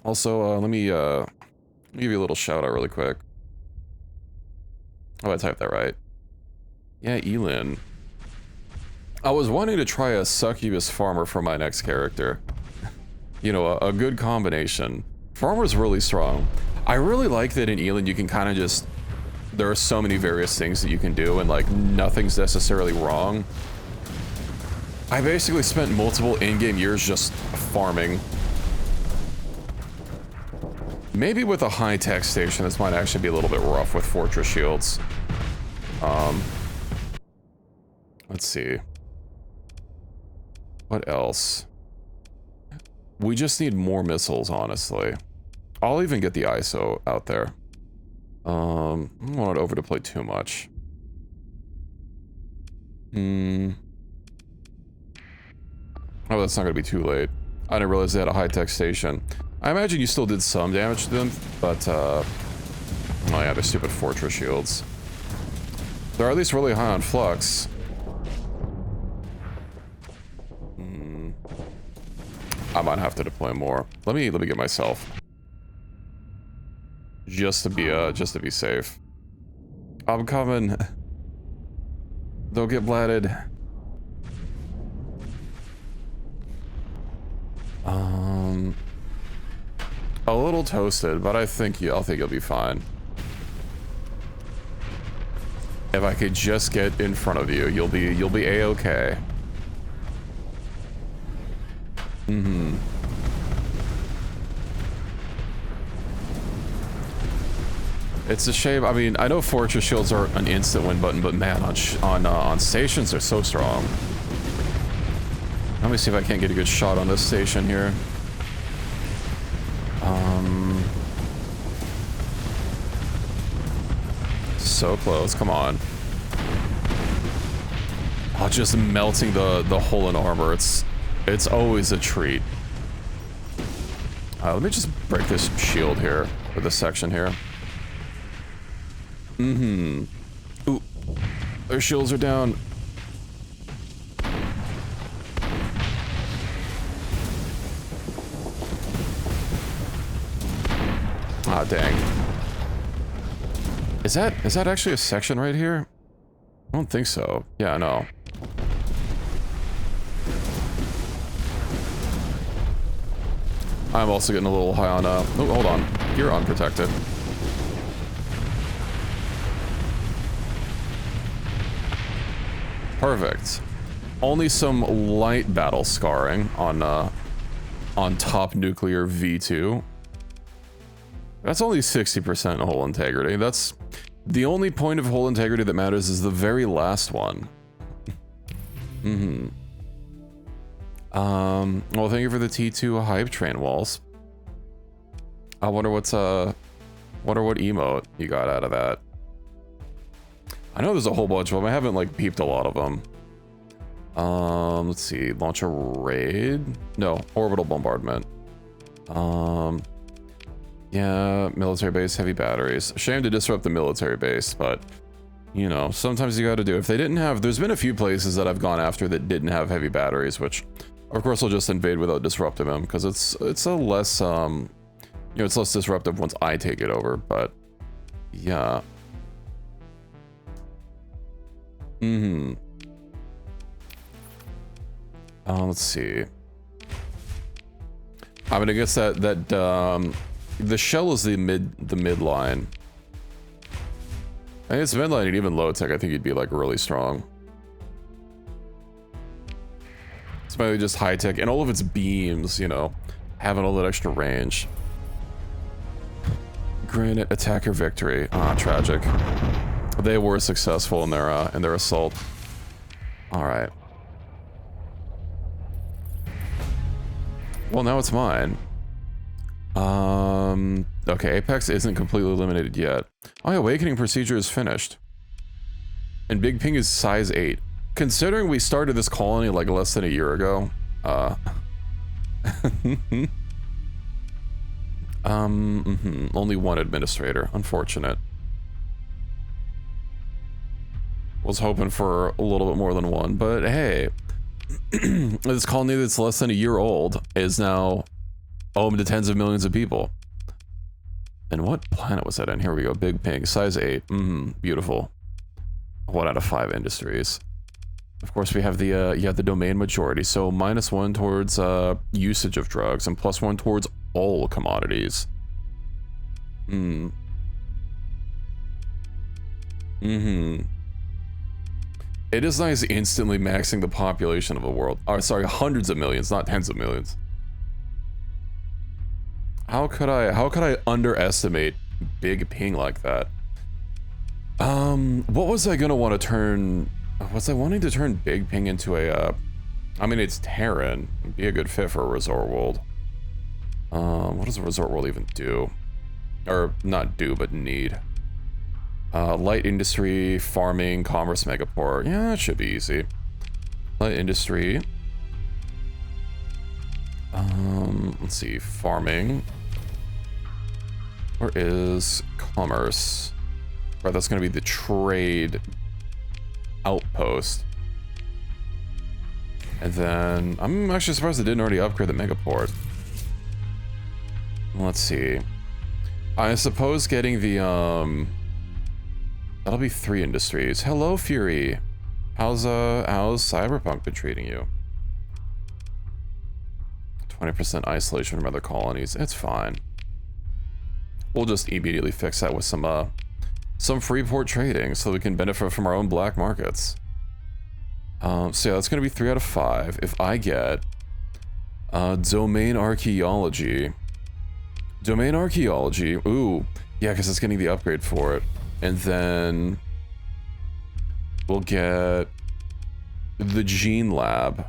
Also, let me give you a little shout out really quick. Oh, I typed that right. Yeah, Elin. I was wanting to try a succubus farmer for my next character. You know, a good combination. Farmer's really strong. I really like that in Elin you can kind of just... There are so many various things that you can do, and like nothing's necessarily wrong. I basically spent multiple in-game years just farming. Maybe with a high-tech station, this might actually be a little bit rough with fortress shields. Let's see. What else? We just need more missiles, honestly. I'll even get the ISO out there. I don't want it overdeploy too much. Oh, that's not gonna be too late. I didn't realize they had a high-tech station. I imagine you still did some damage to them, but, oh yeah, they're stupid fortress shields. They're at least really high on flux. I might have to deploy more. Let me get myself. Just to be safe. I'm coming. Don't get blatted. A little toasted, but I think you'll be fine. If I could just get in front of you, you'll be a-okay. It's a shame. I mean, I know fortress shields are an instant win button, but man, on stations they're so strong. Let me see if I can't get a good shot on this station here. So close. Come on. Oh, just melting the hole in armor. It's always a treat. Let me just break this shield here, or this section here. Ooh, their shields are down. Ah, dang. Is that actually a section right here? I don't think so. Yeah, no. I'm also getting a little high on, oh, hold on. You're unprotected. Perfect. Only some light battle scarring on top nuclear V2. That's only 60% hull integrity. That's the only point of hull integrity that matters is the very last one. Well, thank you for the T2 hype train walls. I wonder what emote you got out of that. I know there's a whole bunch of them. I haven't like peeped a lot of them. Let's see. Launch a raid? No, orbital bombardment. Yeah, military base, heavy batteries. Shame to disrupt the military base, but you know, sometimes you gotta do. If they didn't have, there's been a few places that I've gone after that didn't have heavy batteries, which of course I'll just invade without disrupting them, because it's a less, you know, it's less disruptive once I take it over, but yeah. Let's see. I mean, I guess that the shell is the mid line. I think it's midline and even low tech. I think you'd be like really strong. It's mainly just high tech and all of its beams, you know, having all that extra range. Granite attacker victory. Ah, tragic. They were successful in their assault. All right. Well, now it's mine. Okay, Apex isn't completely eliminated yet. Oh, yeah, Awakening procedure is finished. And Big Ping is size 8. Considering we started this colony like less than a year ago, only one administrator, unfortunate. Was hoping for a little bit more than one, but hey, this colony that's less than a year old is now home to tens of millions of people. And what planet was that in? Here we go. Big Ping, size 8. Beautiful. 1 out of 5 industries. Of course, we have the domain majority. So -1 towards usage of drugs and +1 towards all commodities. It is nice instantly maxing the population of the world. Or sorry, hundreds of millions, not tens of millions. How could I underestimate Big Ping like that? What was I gonna want to turn? Was I wanting to turn Big Ping into a? I mean, it's Terran. It'd be a good fit for a resort world. What does a resort world even do? Or not do, but need. Light industry, farming, commerce, megaport. Yeah, that should be easy. Light industry. Let's see, farming. Where is commerce? Right, that's gonna be the trade outpost. And then, I'm actually surprised they didn't already upgrade the megaport. Let's see. I suppose getting the, that'll be 3 industries. Hello, Fury. How's Cyberpunk been treating you? 20% isolation from other colonies. It's fine. We'll just immediately fix that with some free port trading so we can benefit from our own black markets. So yeah, that's gonna be 3 out of 5. If I get domain archaeology. Domain archaeology. Ooh, yeah, because it's getting the upgrade for it. And then we'll get the Gene Lab.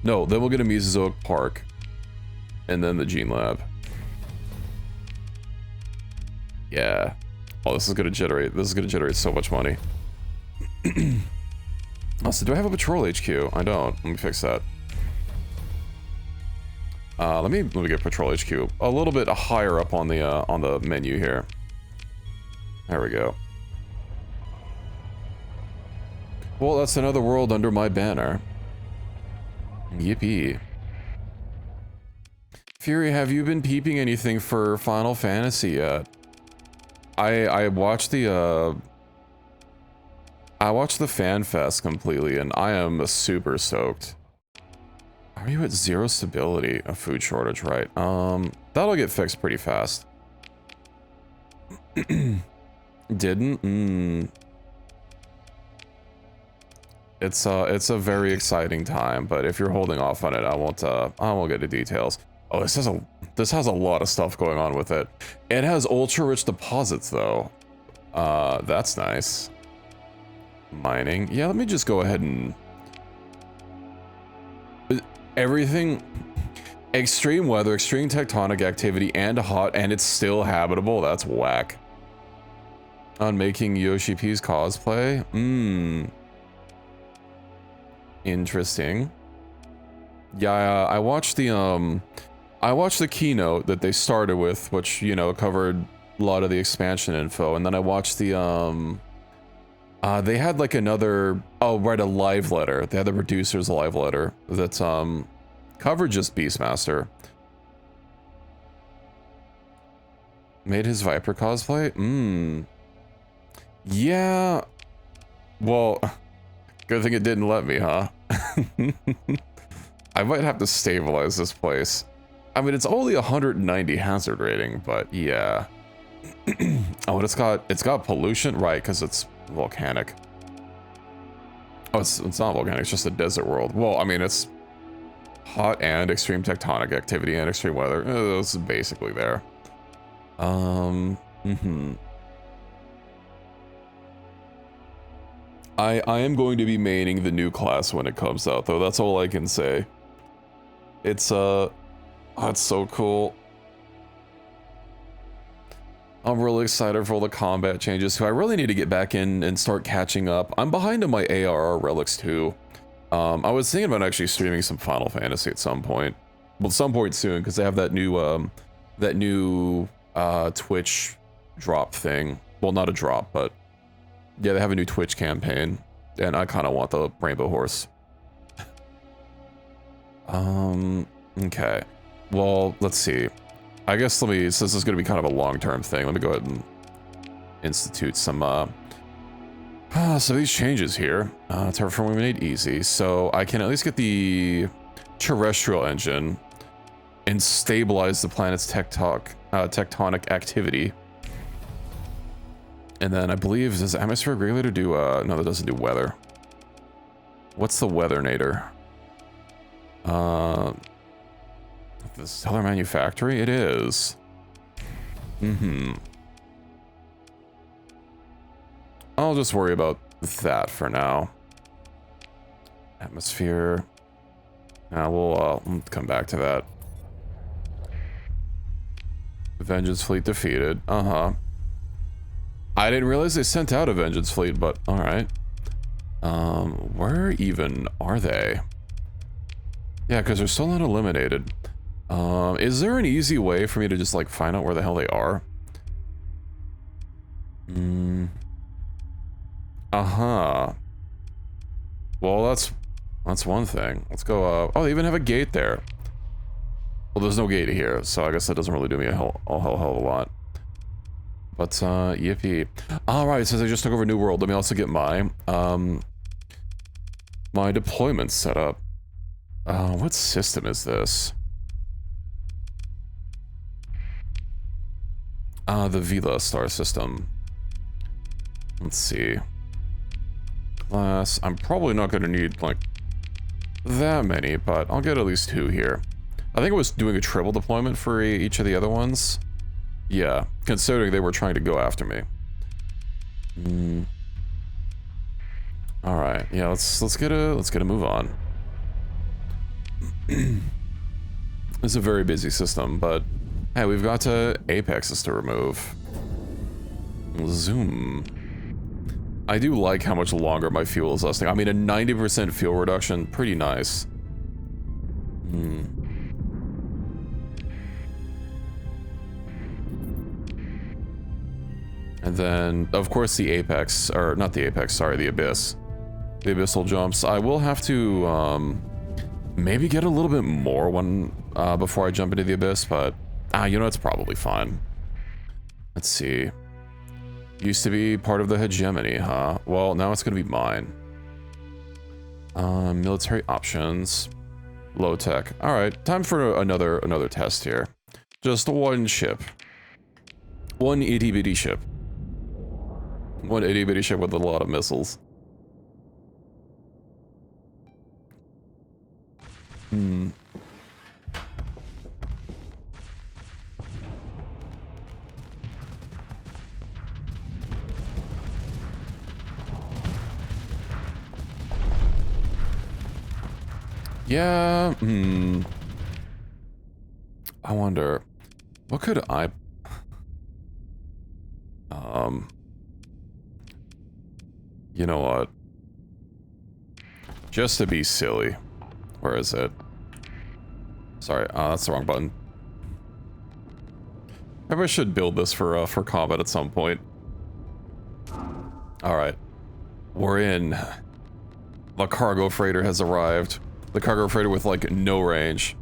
No, then we'll get a Mesozoic Park. And then the Gene Lab. Yeah. Oh, this is gonna generate so much money. Also, do I have a patrol HQ? I don't. Let me fix that. Let me get patrol HQ a little bit higher up on the menu here. There we go. Well, that's another world under my banner. Yippee. Fury, have you been peeping anything for Final Fantasy yet? I watched the fan fest completely, and I am super stoked. Are you at 0 stability? A food shortage, right? That'll get fixed pretty fast. Didn't? It's a very exciting time, but if you're holding off on it, I won't get the details. Oh, this has a lot of stuff going on with it. It has ultra rich deposits though. That's nice. Mining. Yeah, let me just go ahead and everything Extreme weather, extreme tectonic activity, and hot, and it's still habitable. That's whack. On making Yoshi P's cosplay? Interesting. Yeah, I watched the keynote that they started with, which, you know, covered a lot of the expansion info, and then I watched the, they had like another, oh, right, a live letter. They had the producer's live letter that's, covered just Beastmaster. Made his Viper cosplay? Yeah. Well, good thing it didn't let me, huh? I might have to stabilize this place. I mean, it's only 190 hazard rating, but yeah. Oh, and it's got pollution, right? Because it's volcanic. Oh, it's not volcanic. It's just a desert world. Well, I mean, it's hot and extreme tectonic activity and extreme weather. This is basically there. I am going to be maining the new class when it comes out, though. That's all I can say. It's that's so cool. I'm really excited for all the combat changes, so I really need to get back in and start catching up. I'm behind on my ARR relics too. I was thinking about actually streaming some Final Fantasy at some point. Well, at some point soon, because they have that new Twitch drop thing. Well, not a drop, but yeah, they have a new Twitch campaign, and I kind of want the Rainbow Horse. Okay. Well, let's see. I guess since this is going to be kind of a long-term thing, let me go ahead and institute some these changes here. Terraforming made easy, so I can at least get the terrestrial engine and stabilize the planet's tectonic activity. And then I believe, does atmospheric regulator do, no, that doesn't do weather. What's the weathernator? The Stellar Manufactory? It is. I'll just worry about that for now. Atmosphere. We'll come back to that. Vengeance fleet defeated. I didn't realize they sent out a Vengeance fleet, but alright. Where even are they? Yeah, because they're still not eliminated. Is there an easy way for me to just, like, find out where the hell they are? Well, that's one thing. Let's go, oh, they even have a gate there. Well, there's no gate here, so I guess that doesn't really do me a hell of a lot. But, yippee. Alright, since I just took over New World, let me also get my, my deployment set up. What system is this? The Vila star system. Let's see. Class. I'm probably not going to need, like, that many, but I'll get at least 2 here. I think I was doing a triple deployment for each of the other ones. Yeah, considering they were trying to go after me. All right, yeah, let's get a move on. It's a very busy system, but hey, we've got apexes to remove. Zoom. I do like how much longer my fuel is lasting. I mean, a 90% fuel reduction, pretty nice. And then, of course, the apex, or not the apex, sorry, the abyss. The abyssal jumps. I will have to, maybe get a little bit more before I jump into the abyss, but, you know, it's probably fine. Let's see. Used to be part of the hegemony, huh? Well, now it's gonna be mine. Military options. Low tech. Alright, time for another test here. Just one ship. One itty bitty ship. One itty bitty ship with a lot of missiles. Yeah, wonder, what could I... You know what? Just to be silly. Where is it? Sorry, that's the wrong button. Maybe I should build this for combat at some point. Alright. We're in. The cargo freighter has arrived. The cargo freighter with, like, no range.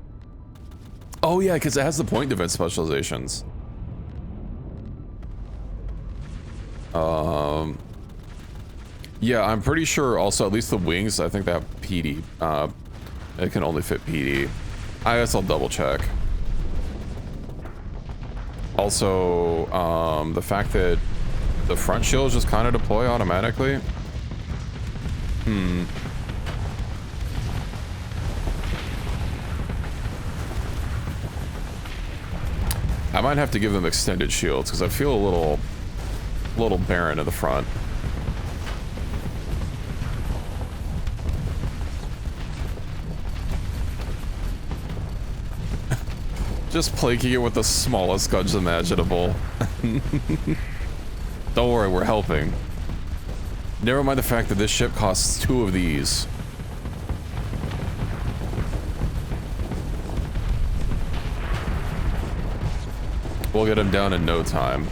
Oh yeah, because it has the point defense specializations. Yeah, I'm pretty sure also, at least the wings, I think they have PD. It can only fit PD. I guess I'll double check. Also, the fact that the front shields just kind of deploy automatically. I might have to give them extended shields because I feel a little barren at the front. Just plaguing it with the smallest guns imaginable. Don't worry, we're helping. Never mind the fact that this ship costs 2 of these. We'll get him down in no time.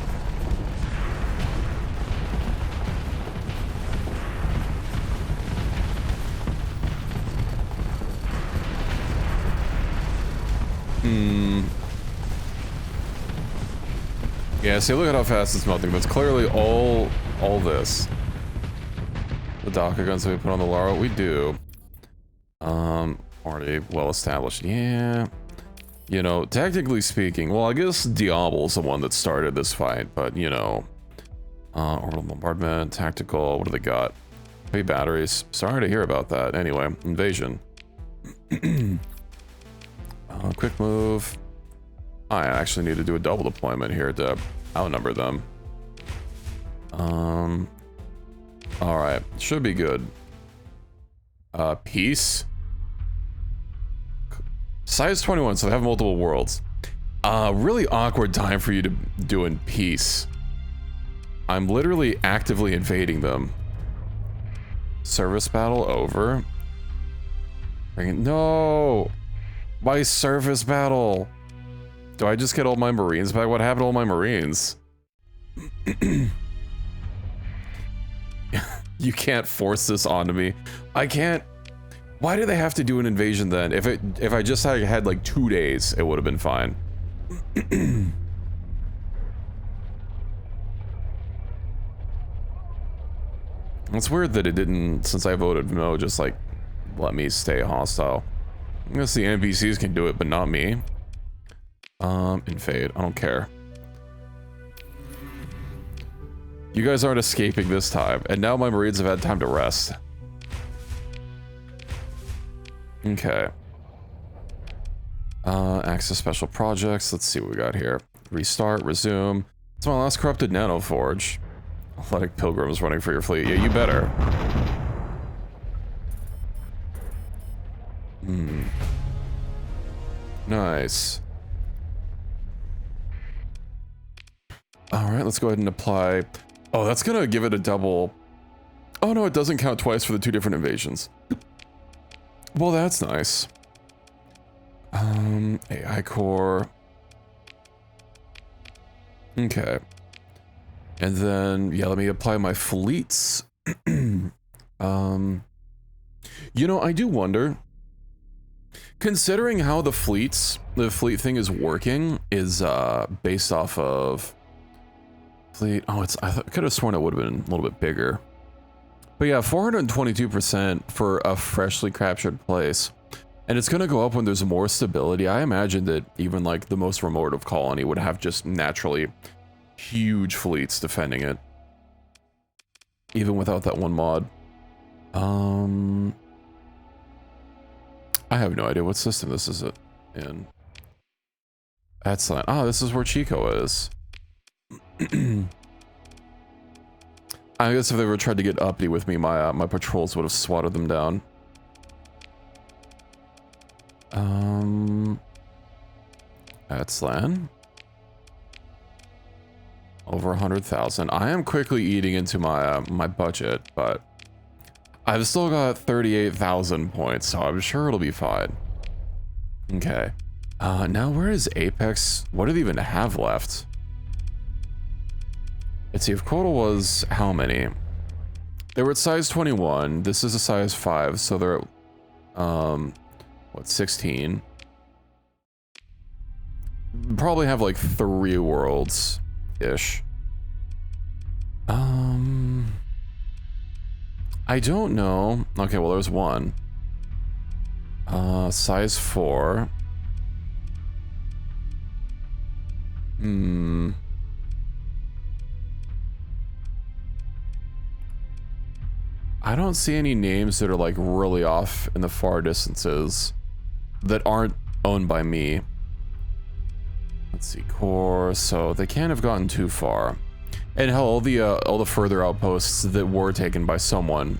Yeah, see, look at how fast it's melting. That's clearly all this. The Docker guns that we put on the Lara, we do. Already well established. Yeah. You know, technically speaking, well, I guess Diablo's the one that started this fight, but, you know. Orbital bombardment, tactical, what do they got? Heavy batteries. Sorry to hear about that. Anyway, invasion. Quick move. I actually need to do a double deployment here to outnumber them. Alright, should be good. Peace. Size 21, so they have multiple worlds. Really awkward time for you to do in peace. I'm literally actively invading them. Service battle over. No! My service battle! Do I just get all my Marines back? What happened to all my Marines? You can't force this onto me. I can't. Why do they have to do an invasion then? If I just had like 2 days, it would have been fine. It's weird that it didn't, since I voted no, just like let me stay hostile. I guess the NPCs can do it, but not me. Invade. I don't care. You guys aren't escaping this time, and now my Marines have had time to rest. Okay. Access special projects. Let's see what we got here. Restart, resume. It's my last corrupted nanoforge. Athletic pilgrims running for your fleet. Yeah, you better. Nice. Alright, let's go ahead and apply. Oh, that's gonna give it a double. Oh no, it doesn't count twice for the 2 different invasions. Well, that's nice. AI core. Okay. And then, yeah, let me apply my fleets. You know, I do wonder, considering how the fleet thing is working is based off of fleet. Oh, I could have sworn it would have been a little bit bigger. But yeah, 422% for a freshly captured place. And it's going to go up when there's more stability. I imagine that even like the most remote of colony would have just naturally huge fleets defending it. Even without that one mod. I have no idea what system this is in. That's not. Ah, this is where Chico is. I guess if they ever tried to get uppity with me, my patrols would have swatted them down. That's land. Over 100,000. I am quickly eating into my my budget, but I've still got 38,000 points, so I'm sure it'll be fine. Okay. Now where is Apex? What do they even have left? Let's see, if quota was how many? They were at size 21. This is a size 5, so they're at, what, 16? Probably have like 3 worlds-ish. I don't know. Okay, well, there's one. Size 4. I don't see any names that are like really off in the far distances that aren't owned by me. Let's see, core, so they can't have gotten too far. And hell, all the further outposts that were taken by someone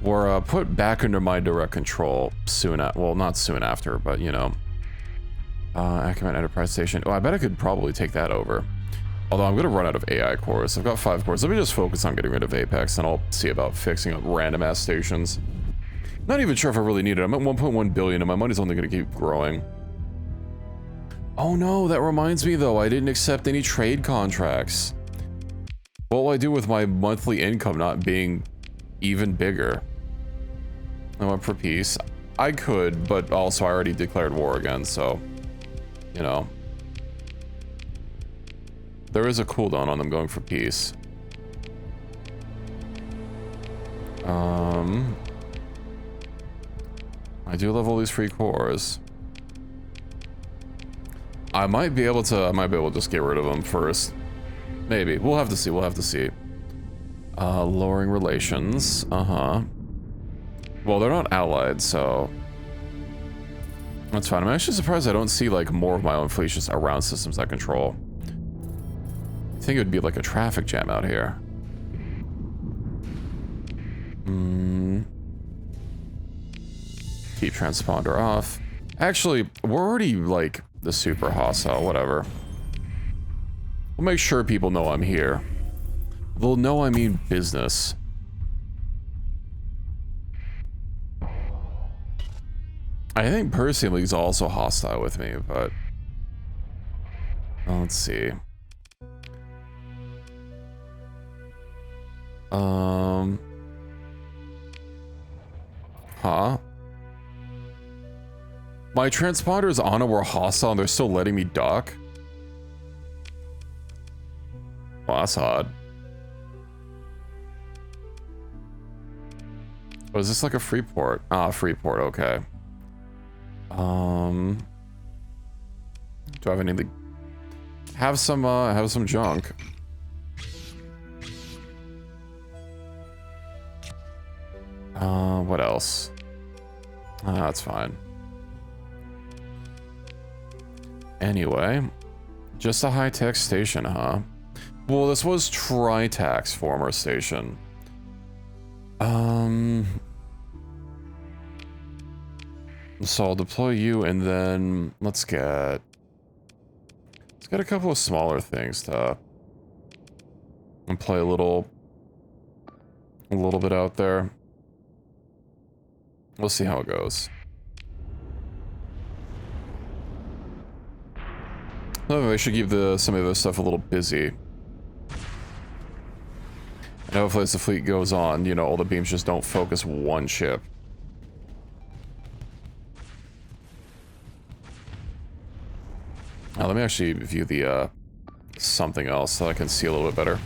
were put back under my direct control soon at, well, not soon after, but you know. Acumen Enterprise Station. Oh, I bet I could probably take that over. Although I'm gonna run out of AI cores. I've got 5 cores. Let me just focus on getting rid of Apex, and I'll see about fixing up random ass stations. Not even sure if I really need it. I'm at 1.1 billion, and my money's only gonna keep growing. Oh no, that reminds me though, I didn't accept any trade contracts. What will I do with my monthly income not being even bigger? I went for peace. I could, but also I already declared war again, so, you know. There is a cooldown on them going for peace. I do love all these free cores. I might be able to just get rid of them first. Maybe. We'll have to see. We'll have to see. Lowering relations. Well, they're not allied, so that's fine. I'm actually surprised I don't see like more of my own fleet just around systems I control. I think it would be like a traffic jam out here. Keep transponder off. Actually, we're already like the super hostile, whatever. We'll make sure people know I'm here. They'll know I mean business. I think Percy League's also hostile with me, but let's see. My transponders on it were hostile and they're still letting me dock? Well, that's odd. Oh, is this like a free port? Ah, free port, okay. Do I have anything? Have some junk. What else? That's fine. Anyway, just a high-tech station, huh? Well, this was Tritac's former station. So I'll deploy you, and then let's get a couple of smaller things to and play a little bit out there. We'll see how it goes. Oh, they should keep some of this stuff a little busy. And hopefully as the fleet goes on, you know, all the beams just don't focus one ship. Now let me actually view the something else so I can see a little bit better.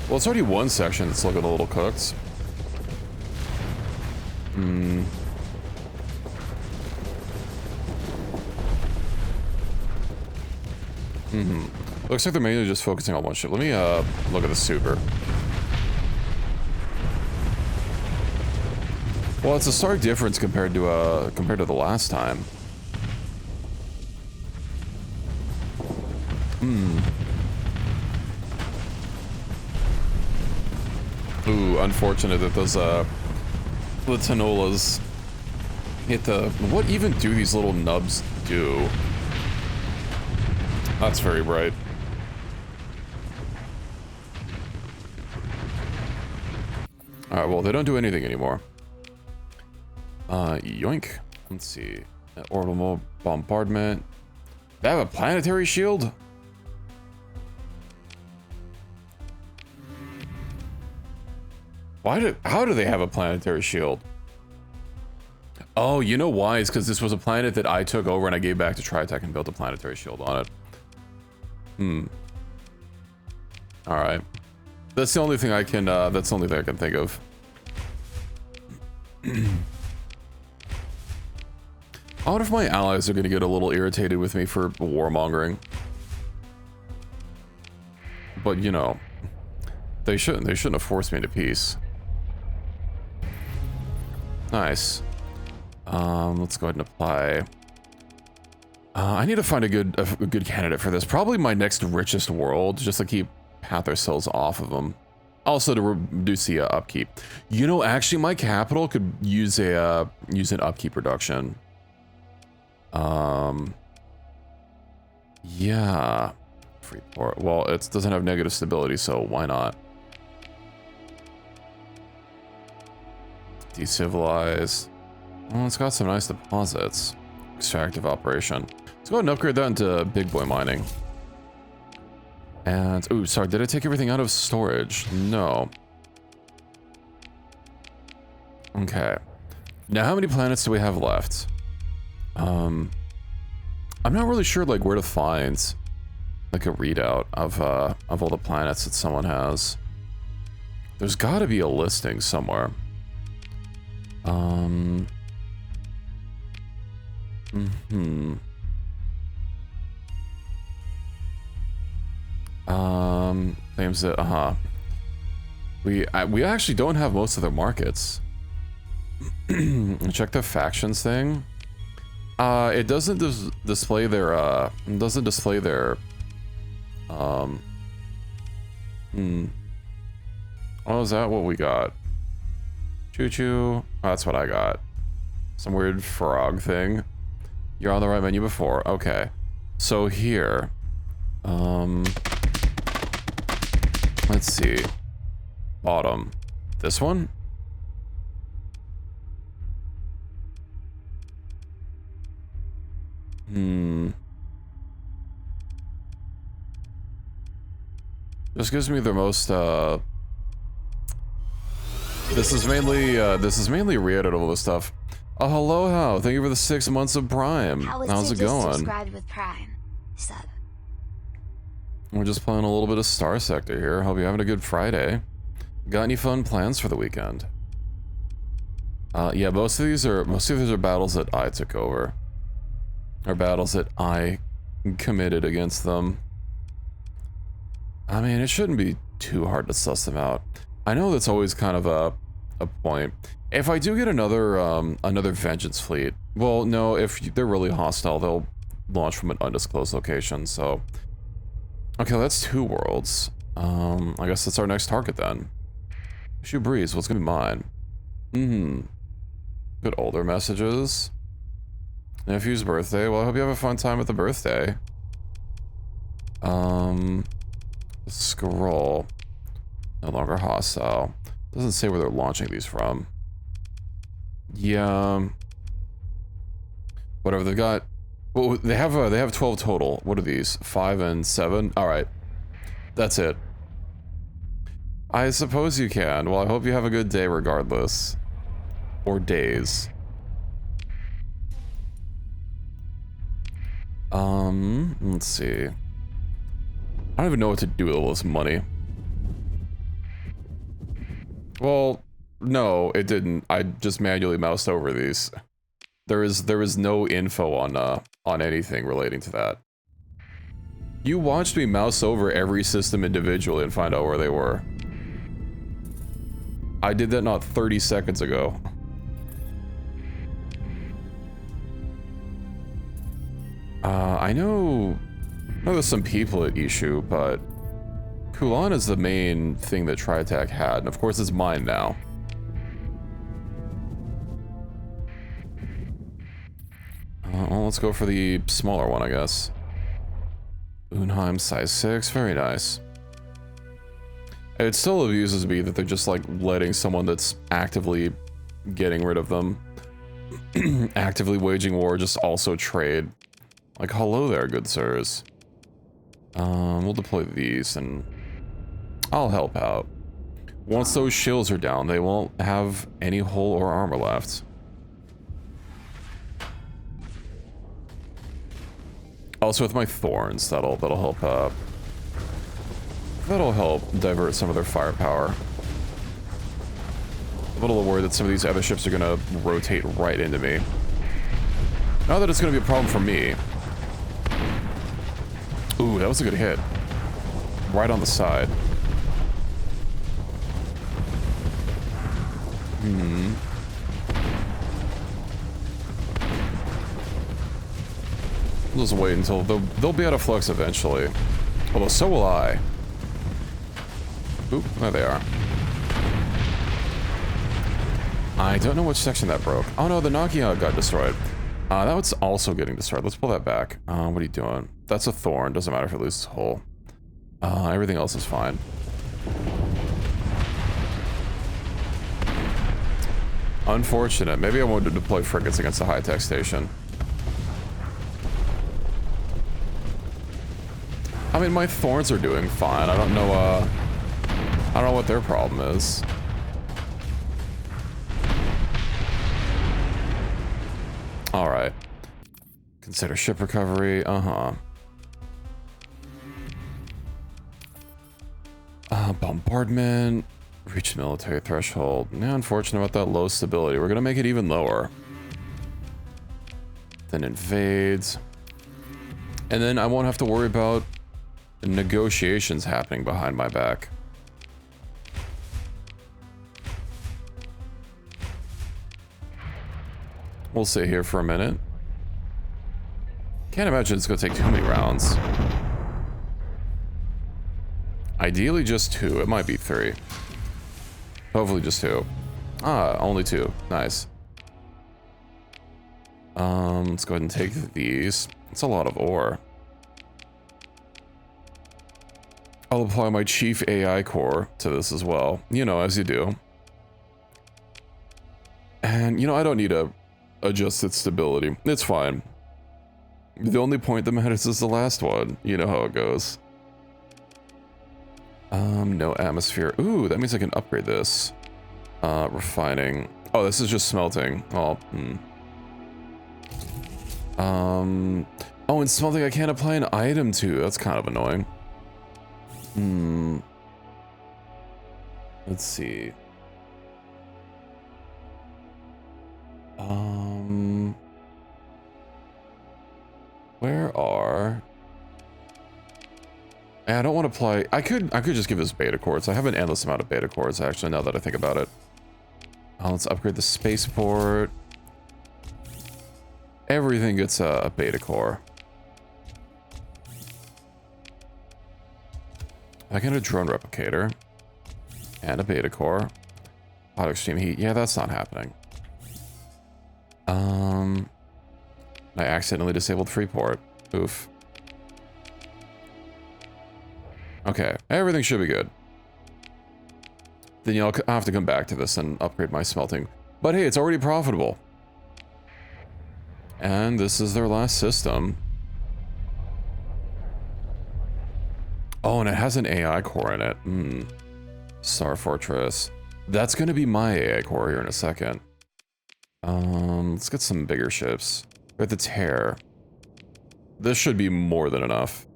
Well, it's already one section that's looking a little cooked. Looks like they're mainly just focusing on one ship. Let me look at the super. Well, it's a stark difference compared to the last time. Ooh, unfortunate that those the Tanolas Hit the... What even do these little nubs do? That's very bright. Alright, well, they don't do anything anymore. Yoink. Let's see. Orbital bombardment. They have a planetary shield? How do they have a planetary shield? Oh, you know why? It's because this was a planet that I took over and I gave back to Tritech and built a planetary shield on it. Alright. That's the only thing I can, that's the only thing I can think of. I wonder if my allies are going to get a little irritated with me for warmongering. But, you know, they shouldn't have forced me into peace. Nice. Let's go ahead and apply. I need to find a good candidate for this. Probably my next richest world, just to keep Pather cells off of them. Also to reduce the upkeep. You know, actually, my capital could use an upkeep reduction. Yeah. Freeport. Well, it doesn't have negative stability, so why not? Decivilized. Well, it's got some nice deposits. Extractive operation. Let's go ahead and upgrade that into big boy mining. And, ooh, sorry, did I take everything out of storage? No. Okay. Now, how many planets do we have left? I'm not really sure, like, where to find, like, a readout of all the planets that someone has. There's gotta be a listing somewhere. Claims that, we actually don't have most of their markets. Check the factions thing. It doesn't display their, Oh, is that what we got? Choo-choo. Oh, that's what I got. Some weird frog thing. You're on the right menu before. Okay. So here. Let's see. Bottom. This one? This gives me the most, This is mainly re-editable stuff. Oh, hello, how? Thank you for the 6 months of Prime. How's it going? Subscribed with Prime. Sub. We're just playing a little bit of Starsector here. Hope you're having a good Friday. Got any fun plans for the weekend? Yeah, most of these are battles that I took over. Or battles that I committed against them. I mean, it shouldn't be too hard to suss them out. I know that's always kind of a point. If I do get another vengeance fleet, well, no, if they're really hostile, they'll launch from an undisclosed location, so... Okay, that's 2 worlds. I guess that's our next target then. Issue Breeze, what's gonna be mine? Good older messages. Nephew's birthday. Well, I hope you have a fun time at the birthday. Scroll. No longer hostile. Doesn't say where they're launching these from. Yeah. Whatever, they've got... Well, they have 12 total. What are these? 5 and 7? Alright. That's it. I suppose you can. Well, I hope you have a good day regardless. Or days. Let's see. I don't even know what to do with all this money. Well, no, it didn't. I just manually moused over these. There is no info on anything relating to that. You watched me mouse over every system individually and find out where they were. I did that not 30 seconds ago. I know there's some people at issue, but Kulan is the main thing that Tritech had, and of course it's mine now. let's go for the smaller one, I guess. Unheim size 6, very nice. It still abuses me that they're just like letting someone that's actively getting rid of them, actively waging war, just also trade. Like, hello there, good sirs. We'll deploy these and I'll help out. Once those shields are down, they won't have any hull or armor left. Also with my thorns, that'll help that'll help divert some of their firepower. A little worried that some of these other ships are gonna rotate right into me. Not that it's gonna be a problem for me. Ooh, that was a good hit. Right on the side. We'll just wait until they'll be out of flux eventually. Although so will I. Oop, there they are. I don't know which section that broke. Oh no, the Nokia got destroyed. That was also getting destroyed. Let's pull that back. What are you doing? That's a thorn. Doesn't matter if it loses hull. Everything else is fine. Unfortunate. Maybe I wanted to deploy frigates against a high-tech station. I mean, my thorns are doing fine. I don't know what their problem is. All right. Consider ship recovery. Bombardment. Reach military threshold. Yeah, unfortunate about that low stability. We're gonna make it even lower. Then invades. And then I won't have to worry about negotiations happening behind my back. We'll sit here for a minute. Can't imagine it's gonna take too many rounds. Ideally just 2. It might be 3. Hopefully just 2. Only 2. Nice. Let's go ahead and take these. It's a lot of ore. I'll apply my chief AI core to this as well. You know, as you do. And, you know, I don't need to adjust its stability. It's fine. The only point that matters is the last one. You know how it goes. No atmosphere. Ooh, that means I can upgrade this. Refining. Oh, this is just smelting. Oh, Oh, and smelting I can't apply an item to. That's kind of annoying. Let's see. Where are... I don't want to apply... I could just give this beta cores. I have an endless amount of beta cores, actually, now that I think about it. Let's upgrade the spaceport. Everything gets a beta core. I get a drone replicator. And a beta core. Hot extreme heat. Yeah, that's not happening. I accidentally disabled Freeport. Oof. Okay, everything should be good. Then I'll have to come back to this and upgrade my smelting. But hey, it's already profitable. And this is their last system. Oh, and it has an AI core in it. Star Fortress. That's gonna be my AI core here in a second. Let's get some bigger ships. With the Tear. This should be more than enough.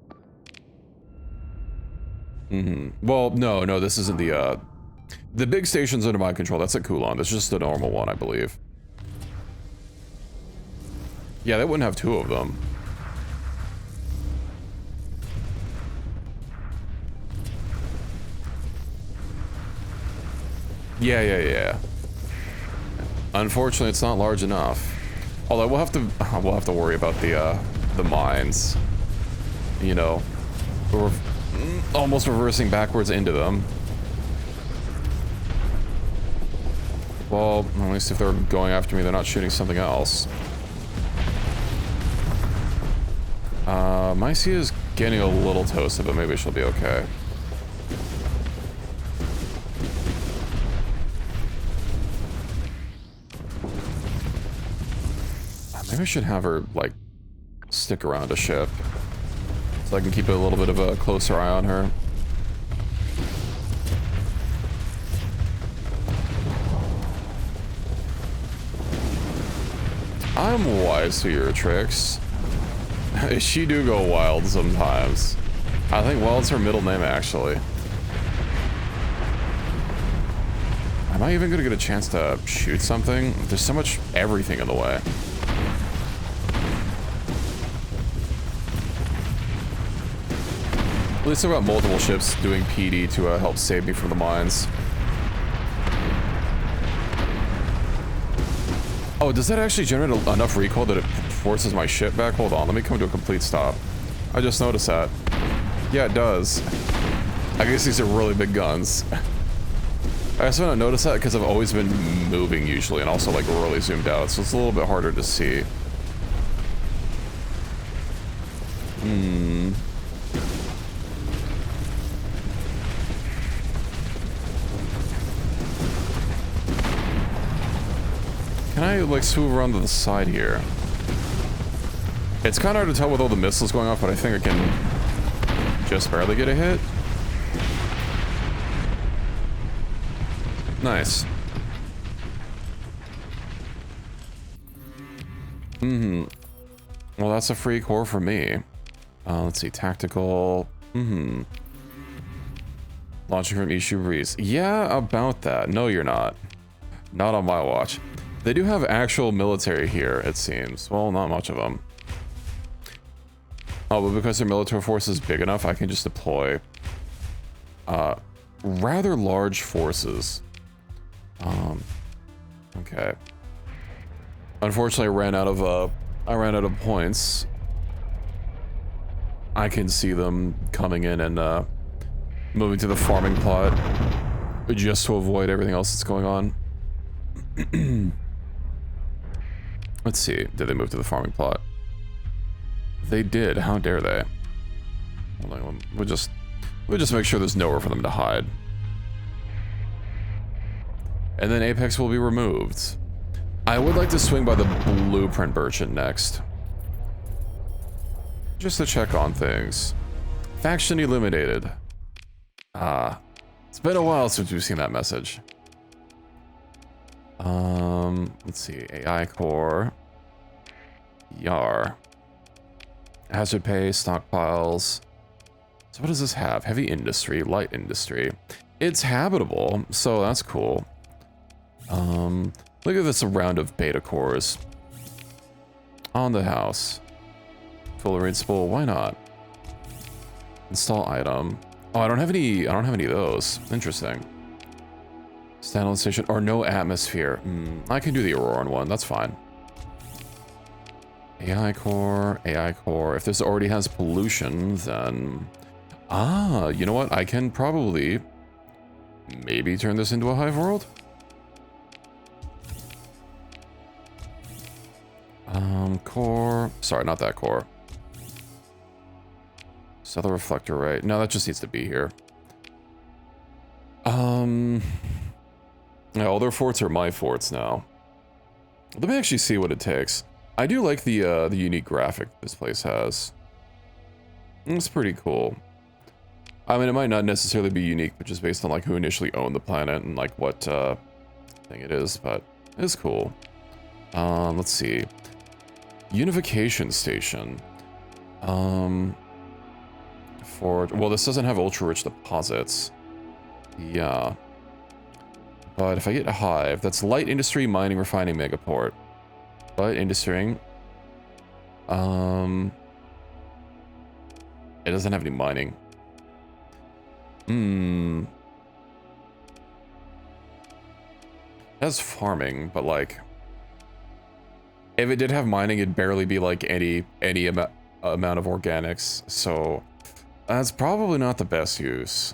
Well, no, this isn't the big station's under my control. That's at Kulon. That's just a normal one, I believe. Yeah, they wouldn't have 2 of them. Yeah. Unfortunately, it's not large enough. Although we'll have to worry about the mines. You know, we're almost reversing backwards into them. Well, at least if they're going after me, they're not shooting something else. Mycia is getting a little toasted, but maybe she'll be okay. Maybe I should have her, like, stick around a ship. So I can keep a little bit of a closer eye on her. I'm wise to your tricks. She do go wild sometimes. I think wild's her middle name, actually. Am I even gonna get a chance to shoot something? There's so much everything in the way. At least I've got multiple ships doing PD to help save me from the mines. Oh, does that actually generate enough recoil that it forces my ship back? Hold on, let me come to a complete stop. I just noticed that. Yeah, it does. I guess these are really big guns. I just want to notice that because I've always been moving usually and also like really zoomed out, so it's a little bit harder to see. Can I, like, swoop around to the side here? It's kind of hard to tell with all the missiles going off, but I think I can just barely get a hit. Nice. Well, that's a free core for me. Let's see, tactical. Launching from Ishu Breeze. Yeah, about that. No, you're not. Not on my watch. They do have actual military here, it seems. Well, not much of them. Oh, but because their military force is big enough, I can just deploy rather large forces. Okay. Unfortunately, I ran out of points. I can see them coming in and moving to the farming plot just to avoid everything else that's going on. Let's see. Did they move to the farming plot? They did. How dare they? Hold on, we'll just make sure there's nowhere for them to hide. And then Apex will be removed. I would like to swing by the blueprint merchant next. Just to check on things. Faction eliminated. It's been a while since we've seen that message. Let's see, AI core. Yar. Hazard pay, stockpiles. So what does this have? Heavy industry, light industry. It's habitable, so that's cool. Look at this round of beta cores. On the house. Full range spool, why not? Install item. Oh, I don't have any of those. Interesting. Standalone station or no atmosphere. I can do the Auroran one, that's fine. AI core, AI core. If this already has pollution, then... you know what? I can probably maybe turn this into a hive world? Core... Sorry, not that core. Stellar reflector, right? No, that just needs to be here. Yeah, all their forts are my forts now. Let me actually see what it takes. I do like the unique graphic this place has. It's pretty cool. I mean, it might not necessarily be unique, but just based on like who initially owned the planet and like what thing it is, but it's cool. Let's see. Unification station. Well, this doesn't have ultra-rich deposits. Yeah. But if I get a hive, that's light industry, mining, refining, megaport. Light industry. It doesn't have any mining. It has farming, but like... If it did have mining, it'd barely be like any amount of organics, so... That's probably not the best use.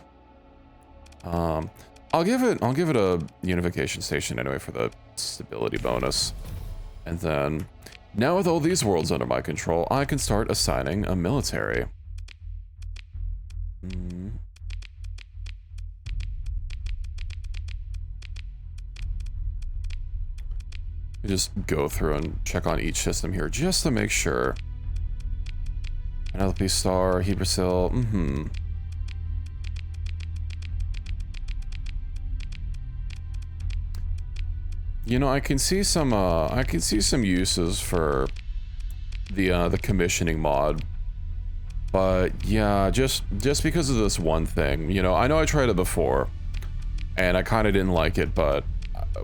I'll give it a unification station anyway for the stability bonus. And then Now with all these worlds under my control, I can start assigning a military. Just go through and check on each system here just to make sure. Penelope Star, Hebrasil, You know, I can see some uses for the commissioning mod. But yeah, just because of this one thing, you know, I know I tried it before and I kind of didn't like it, but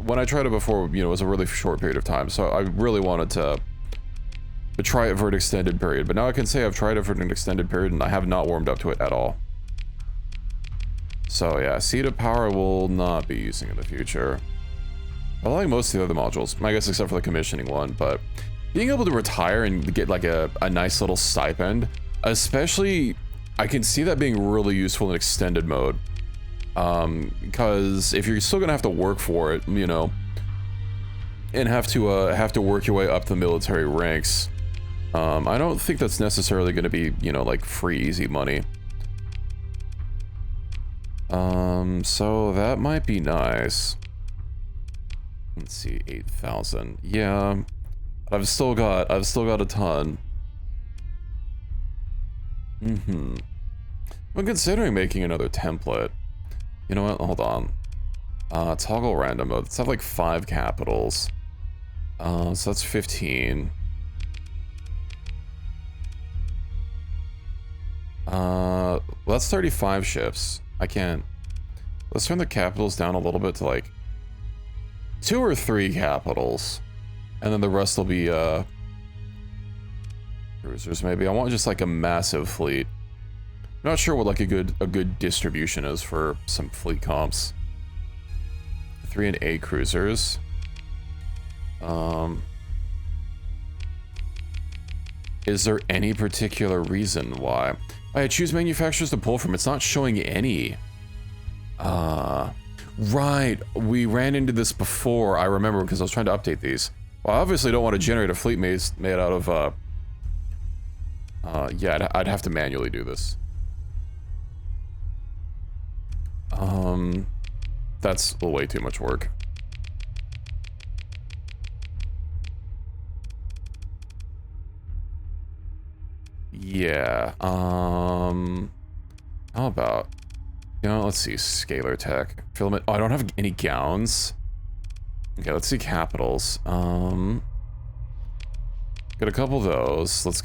when I tried it before, you know, it was a really short period of time, so I really wanted to try it for an extended period. But now I can say I've tried it for an extended period and I have not warmed up to it at all. So yeah, Seed of Power I will not be using in the future. I like most of the other modules, I guess except for the commissioning one, but being able to retire and get like a nice little stipend, especially, I can see that being really useful in extended mode. Because if you're still gonna have to work for it, you know, and have to work your way up the military ranks, I don't think that's necessarily gonna be, you know, like free easy money. So that might be nice. Let's see, 8,000. Yeah, I've still got a ton. I'm considering making another template. You know what? Hold on. Toggle random mode. Let's have like 5 capitals. So that's 15. That's 35 ships. I can't. Let's turn the capitals down a little bit to like 2 or 3 capitals, and then the rest will be cruisers maybe. I want just like a massive fleet. I'm not sure what like a good distribution is for some fleet comps. 3 and 8 cruisers. Is there any particular reason why? I choose manufacturers to pull from. It's not showing any. Right. We ran into this before, I remember, because I was trying to update these. Well, I obviously don't want to generate a fleet made out of, yeah, I'd have to manually do this. That's way too much work. Yeah, how about, you know, let's see, scalar tech, filament. Oh, I don't have any gowns. Okay, let's see capitals. Got a couple of those. Let's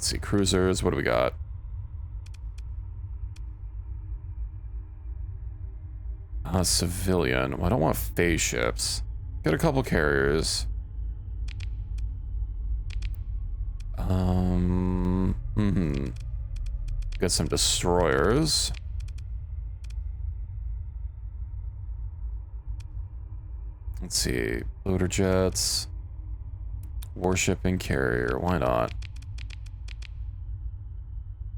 see, cruisers. What do we got? Civilian. Well, I don't want phase ships. Got a couple carriers. Got some destroyers. Let's see, loader jets, warship and carrier, why not?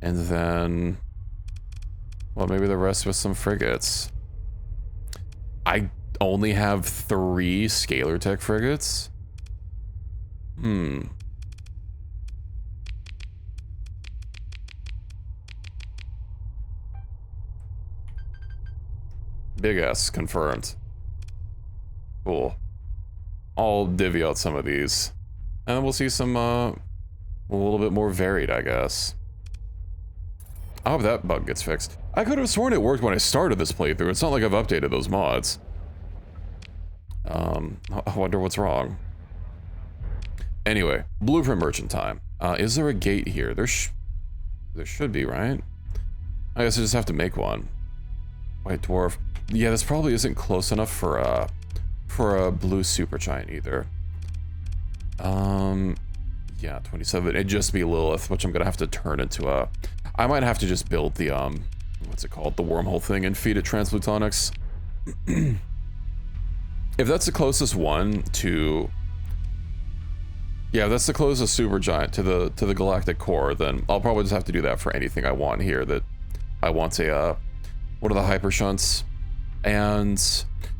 And then, well, maybe the rest with some frigates. I only have 3 scalar tech frigates? Big S, confirmed. Cool. I'll divvy out some of these. And then we'll see some, a little bit more varied, I guess. I hope that bug gets fixed. I could have sworn it worked when I started this playthrough. It's not like I've updated those mods. I wonder what's wrong. Anyway, blueprint merchant time. Is there a gate here? There should be, right? I guess I just have to make one. White dwarf. Yeah, this probably isn't close enough for a blue supergiant either. Yeah, 27. It'd just be Lilith, which I'm gonna have to turn into a. I might have to just build the what's it called, the wormhole thing, and feed it transplutonics. If that's the closest one to. Yeah, if that's the closest supergiant to the galactic core, then I'll probably just have to do that for anything I want here. That I want a what are the hyper shunts? And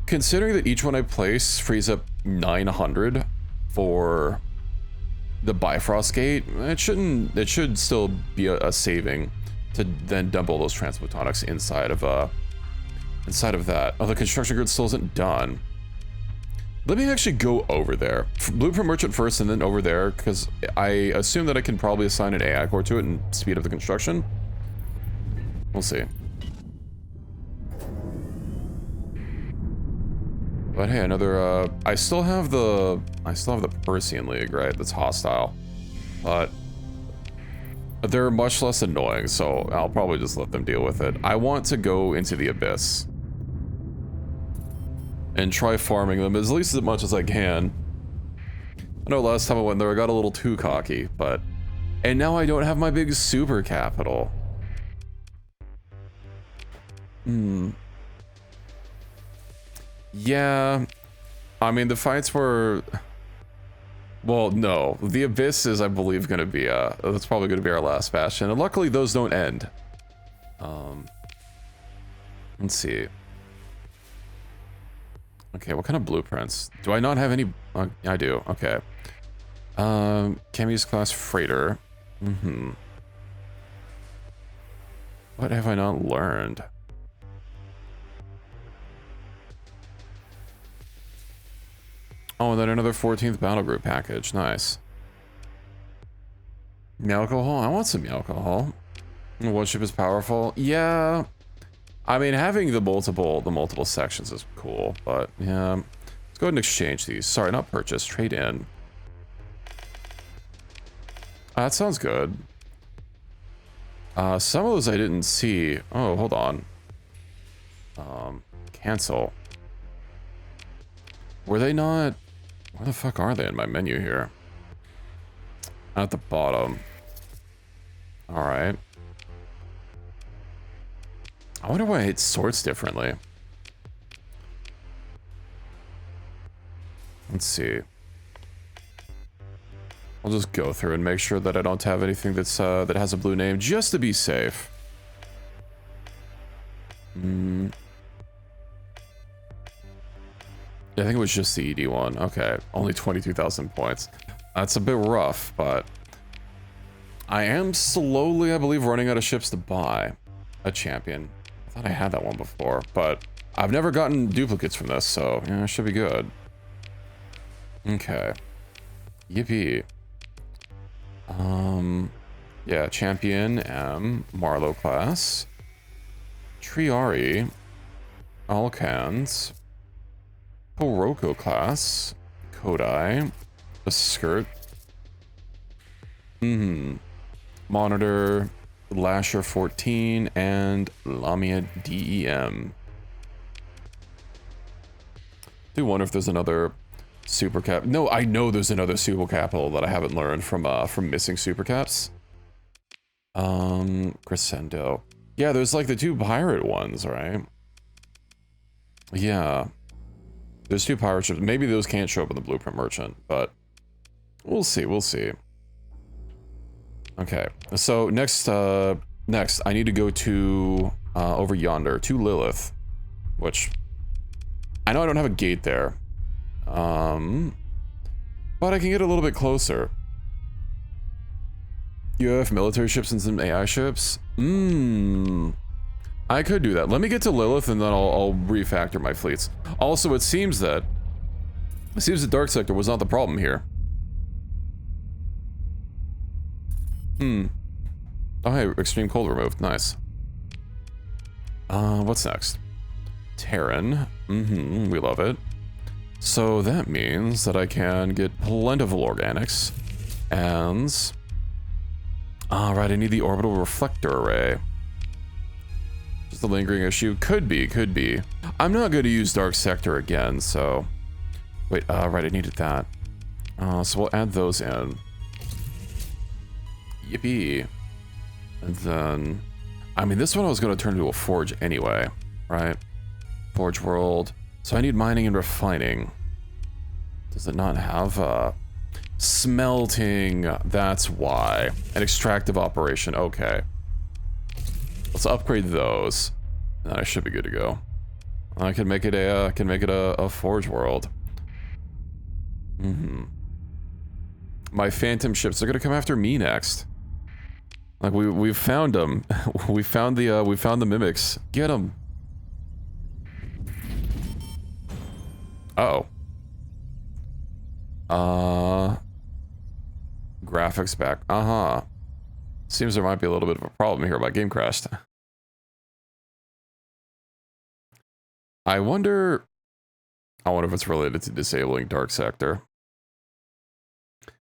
considering that each one I place frees up 900 for the Bifrost gate, it should still be a saving to then dump all those transphotonics inside of that. Oh, the construction grid still isn't done. Let me actually go over there. Blueprint Merchant first and then over there, because I assume that I can probably assign an AI core to it and speed up the construction. We'll see. But hey, another, I still have the Persian League, right? That's hostile. But they're much less annoying, so I'll probably just let them deal with it. I want to go into the Abyss and try farming them at least as much as I can. I know last time I went there, I got a little too cocky, but... And now I don't have my big super capital. Yeah. I mean, the fights were... Well, no. The Abyss is, I believe, going to be, that's probably going to be our last bastion. And luckily, those don't end. Let's see. Okay, what kind of blueprints? Do I not have any? I do. Okay. Chemies class freighter. What have I not learned? Oh, and then another 14th battle group package. Nice. Alcohol? I want some alcohol. What ship is powerful? Yeah. I mean, having the multiple sections is cool, but yeah. Let's go ahead and exchange these. Sorry, not purchase. Trade in. That sounds good. Some of those I didn't see. Oh, hold on. Cancel. Were they not... Where the fuck are they in my menu here? At the bottom. Alright. I wonder why it sorts differently. Let's see. I'll just go through and make sure that I don't have anything that's that has a blue name, just to be safe. I think it was just the ED one. Okay, only 22,000 points. That's a bit rough, but I am slowly, I believe, running out of ships to buy a champion. I thought I had that one before, but I've never gotten duplicates from this, so yeah, it should be good. Okay. Yippee. Yeah, champion M, Marlowe class, Triari, Alcans, Kuroko class, Kodai, a skirt, Monitor, Lasher 14, and Lamia DEM. Do wonder if there's another super cap. No, I know there's another super capital that I haven't learned from missing super caps. Crescendo. Yeah, there's like the two pirate ones, right? Yeah. There's two pirate ships. Maybe those can't show up in the Blueprint Merchant, but we'll see, we'll see. Okay, so next I need to go to over yonder to Lilith, which I know I don't have a gate there, but I can get a little bit closer. You have military ships and some AI ships. I could do that. Let me get to Lilith and then I'll refactor my fleets. Also, it seems that Starsector was not the problem here. Oh, hey, extreme cold removed. Nice. What's next? Terran. We love it. So that means that I can get plentiful organics. And... Alright, I need the orbital reflector array. Just a lingering issue. Could be, could be. I'm not going to use Starsector again, so... Wait, right, I needed that. So we'll add those in. Yippee. And then... I mean, this one I was going to turn into a forge anyway, right? Forge world. So I need mining and refining. Does it not have, smelting? That's why. An extractive operation. Okay. Let's upgrade those. And I should be good to go. I can make it a forge world. My phantom ships, they're gonna come after me next. Like, we've found them. we found the mimics. Get them. Uh-oh. Graphics back. Uh-huh. Seems there might be a little bit of a problem here. My game crashed. I wonder if it's related to disabling Starsector.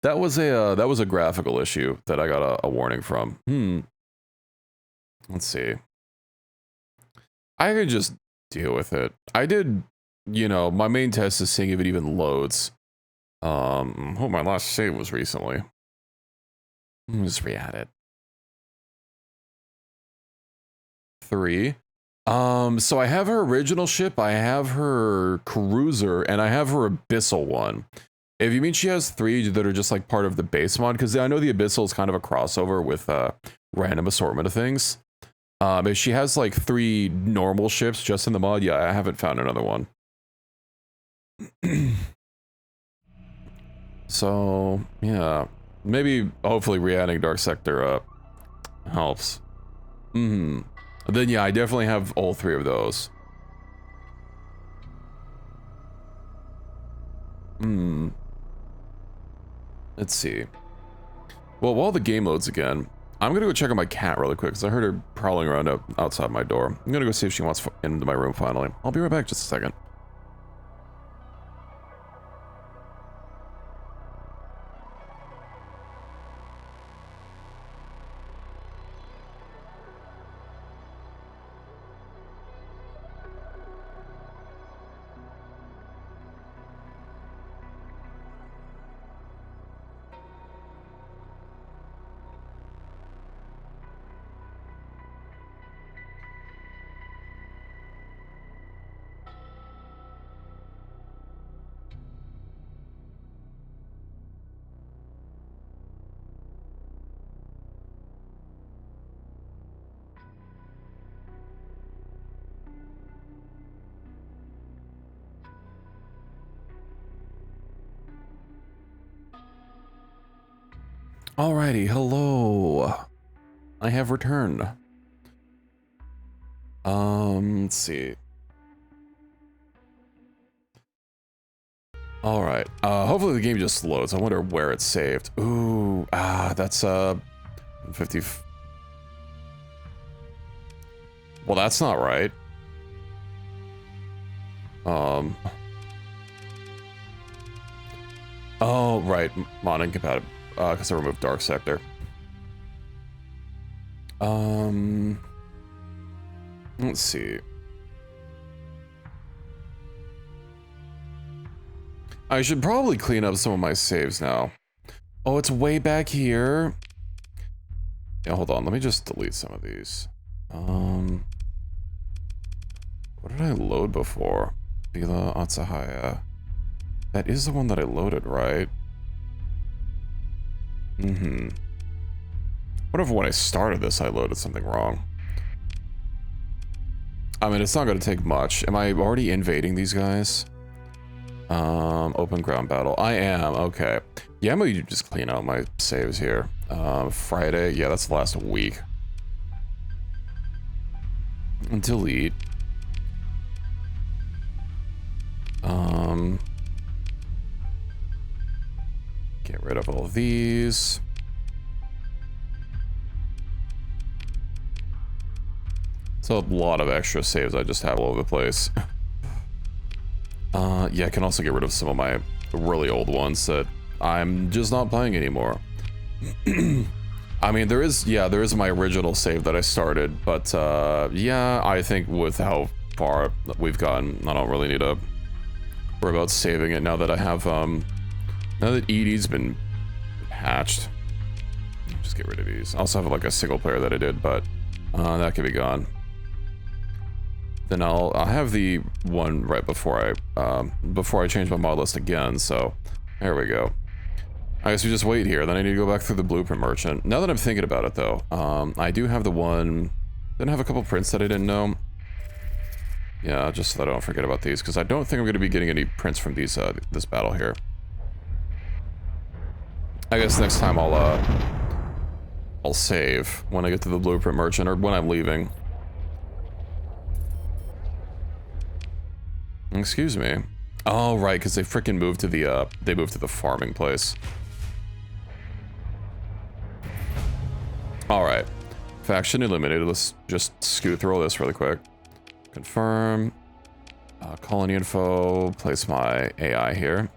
That was a graphical issue that I got a warning from. Let's see. I could just deal with it. I did, you know, my main test is seeing if it even loads. Oh, my last save was recently. Let me just re-add it. 3. So I have her original ship, I have her cruiser, and I have her abyssal one. If you mean she has 3 that are just like part of the base mod, because I know the abyssal is kind of a crossover with random assortment of things. If she has like 3 normal ships just in the mod, yeah, I haven't found another one. So yeah, maybe hopefully re-adding Starsector helps. Then yeah, I definitely have all 3 of those. Let's see. Well, while the game loads again, I'm gonna go check on my cat really quick because I heard her prowling around outside my door. I'm gonna go see if she wants into my room finally. I'll be right back just a second. Alrighty, hello. I have returned. Let's see. Alright, hopefully the game just loads. I wonder where it's saved. Ooh, that's, 50... Well, that's not right. Oh, right, mod incompatible. Because I removed Starsector. Let's see. I should probably clean up some of my saves now. Oh, it's way back here. Yeah, hold on. Let me just delete some of these. What did I load before? Bila Atsahaya. That is the one that I loaded, right? What if when I started this, I loaded something wrong? I mean, it's not going to take much. Am I already invading these guys? Open ground battle. I am, okay. Yeah, I'm going to just clean out my saves here. Friday, yeah, that's the last week. And delete. Get rid of all of these. It's a lot of extra saves I just have all over the place. Yeah, I can also get rid of some of my really old ones that I'm just not playing anymore. I mean, there is my original save that I started, but yeah, I think with how far we've gotten, I don't really need to worry about saving it now that I have, now that ED's been patched. Just get rid of these. I also have like a single player that I did, but that can be gone. Then I'll have the one right before I change my mod list again, so there we go. I guess we just wait here, then I need to go back through the blueprint merchant. Now that I'm thinking about it though, I do have the one, then I have a couple prints that I didn't know. Yeah, just so that I don't forget about these, because I don't think I'm going to be getting any prints from these, this battle here. I guess next time I'll save when I get to the blueprint merchant or when I'm leaving. Excuse me. Oh, right, because they freaking moved to the farming place. All right. Faction eliminated. Let's just scoot through all this really quick. Confirm. Colony info. Place my AI here.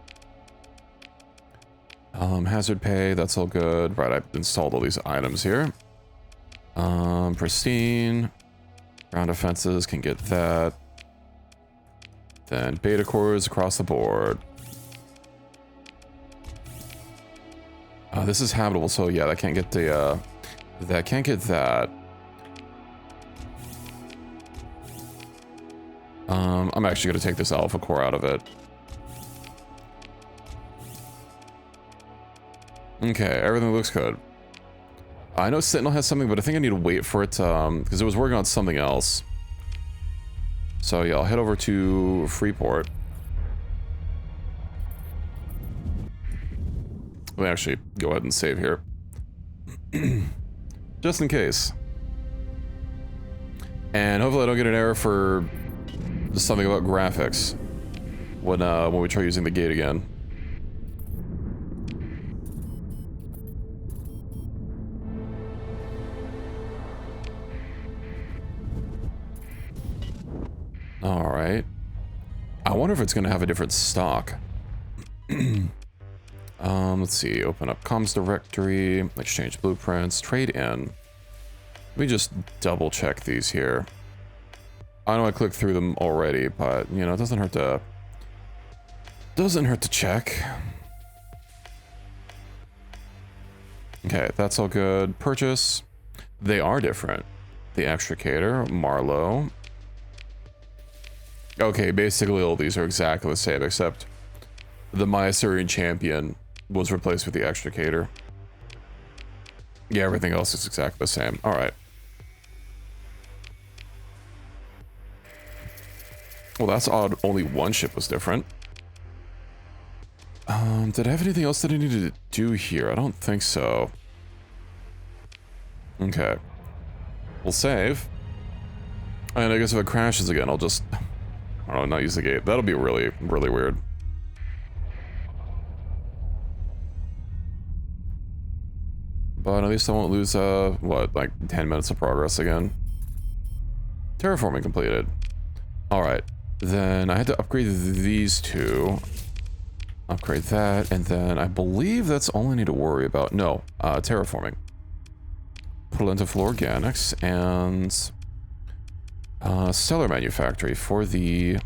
Hazard pay. That's all good. Right, I've installed all these items here. Pristine. Ground defenses can get that. Then beta cores across the board. This is habitable, so yeah, that can't get the that can't get that. I'm actually gonna take this alpha core out of it. Okay, everything looks good. I know Sentinel has something, but I think I need to wait for it because it was working on something else. So yeah, I'll head over to Freeport. Let me actually go ahead and save here. Just in case. And hopefully I don't get an error for something about graphics when we try using the gate again. Alright. I wonder if it's going to have a different stock. Let's see. Open up comms directory, exchange blueprints, trade in. Let me just double check these here. I know I clicked through them already, but, you know, it doesn't hurt to check. Okay, that's all good. Purchase. They are different. The Extricator, Marlowe. Okay, basically all these are exactly the same, except the Myasurian Champion was replaced with the Extricator. Yeah, everything else is exactly the same. Alright. Well, that's odd. Only one ship was different. Did I have anything else that I needed to do here? I don't think so. Okay. We'll save. And I guess if it crashes again, I'll just... I don't know, not use the gate. That'll be really, really weird. But at least I won't lose, what, like 10 minutes of progress again. Terraforming completed. Alright. Then I had to upgrade these two. Upgrade that, and then I believe that's all I need to worry about. No, terraforming. Plentiful Organics, and... Stellar Manufactory for the...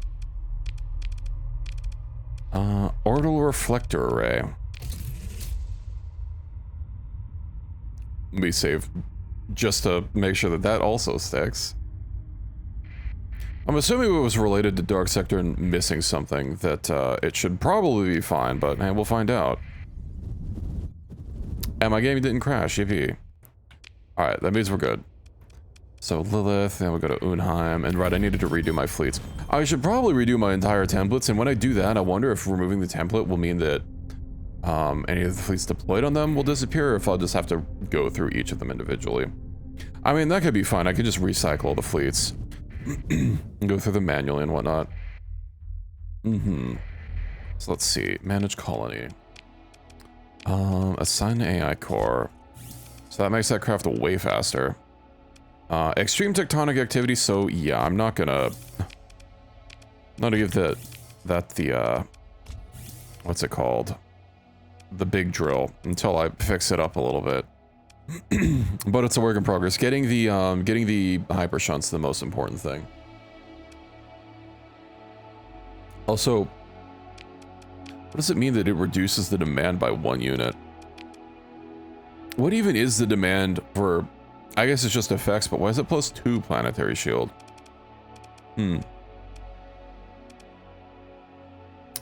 Orbital Reflector Array. Let me save just to make sure that that also sticks. I'm assuming it was related to Darksector and missing something, that it should probably be fine, but hey, we'll find out. And my game didn't crash, yippee. Alright, that means we're good. So Lilith, then we'll go to Unheim, and right, I needed to redo my fleets. I should probably redo my entire templates, and when I do that, I wonder if removing the template will mean that any of the fleets deployed on them will disappear, or if I'll just have to go through each of them individually. I mean, that could be fine. I could just recycle all the fleets. And go through them manually and whatnot. So let's see. Manage colony. Assign AI core. So that makes that craft way faster. Extreme tectonic activity, so yeah, I'm not gonna give that the what's it called? The big drill until I fix it up a little bit. But it's a work in progress. Getting the hyper shunt's the most important thing. Also, what does it mean that it reduces the demand by 1 unit? What even is the demand for? I guess it's just effects, but why is it +2 planetary shield?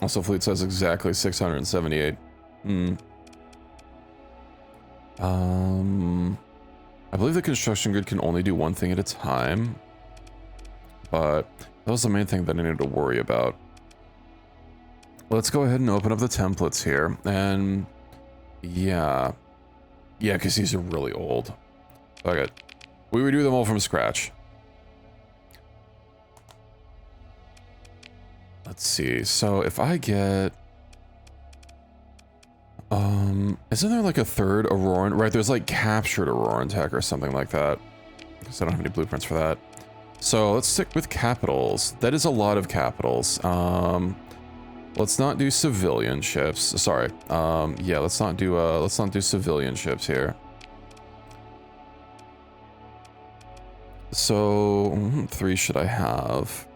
Also, fleet says exactly 678. I believe the construction grid can only do one thing at a time, but that was the main thing that I needed to worry about. Let's go ahead and open up the templates here, and Yeah. Yeah, because these are really old. Okay. We redo them all from scratch. Let's see. So if I get... isn't there like a third Auroran? Right, there's like captured Auroran tech or something like that. Because I don't have any blueprints for that. So let's stick with capitals. That is a lot of capitals. Let's not do civilian ships. Sorry. Yeah, let's not do civilian ships here. So 3 should I have?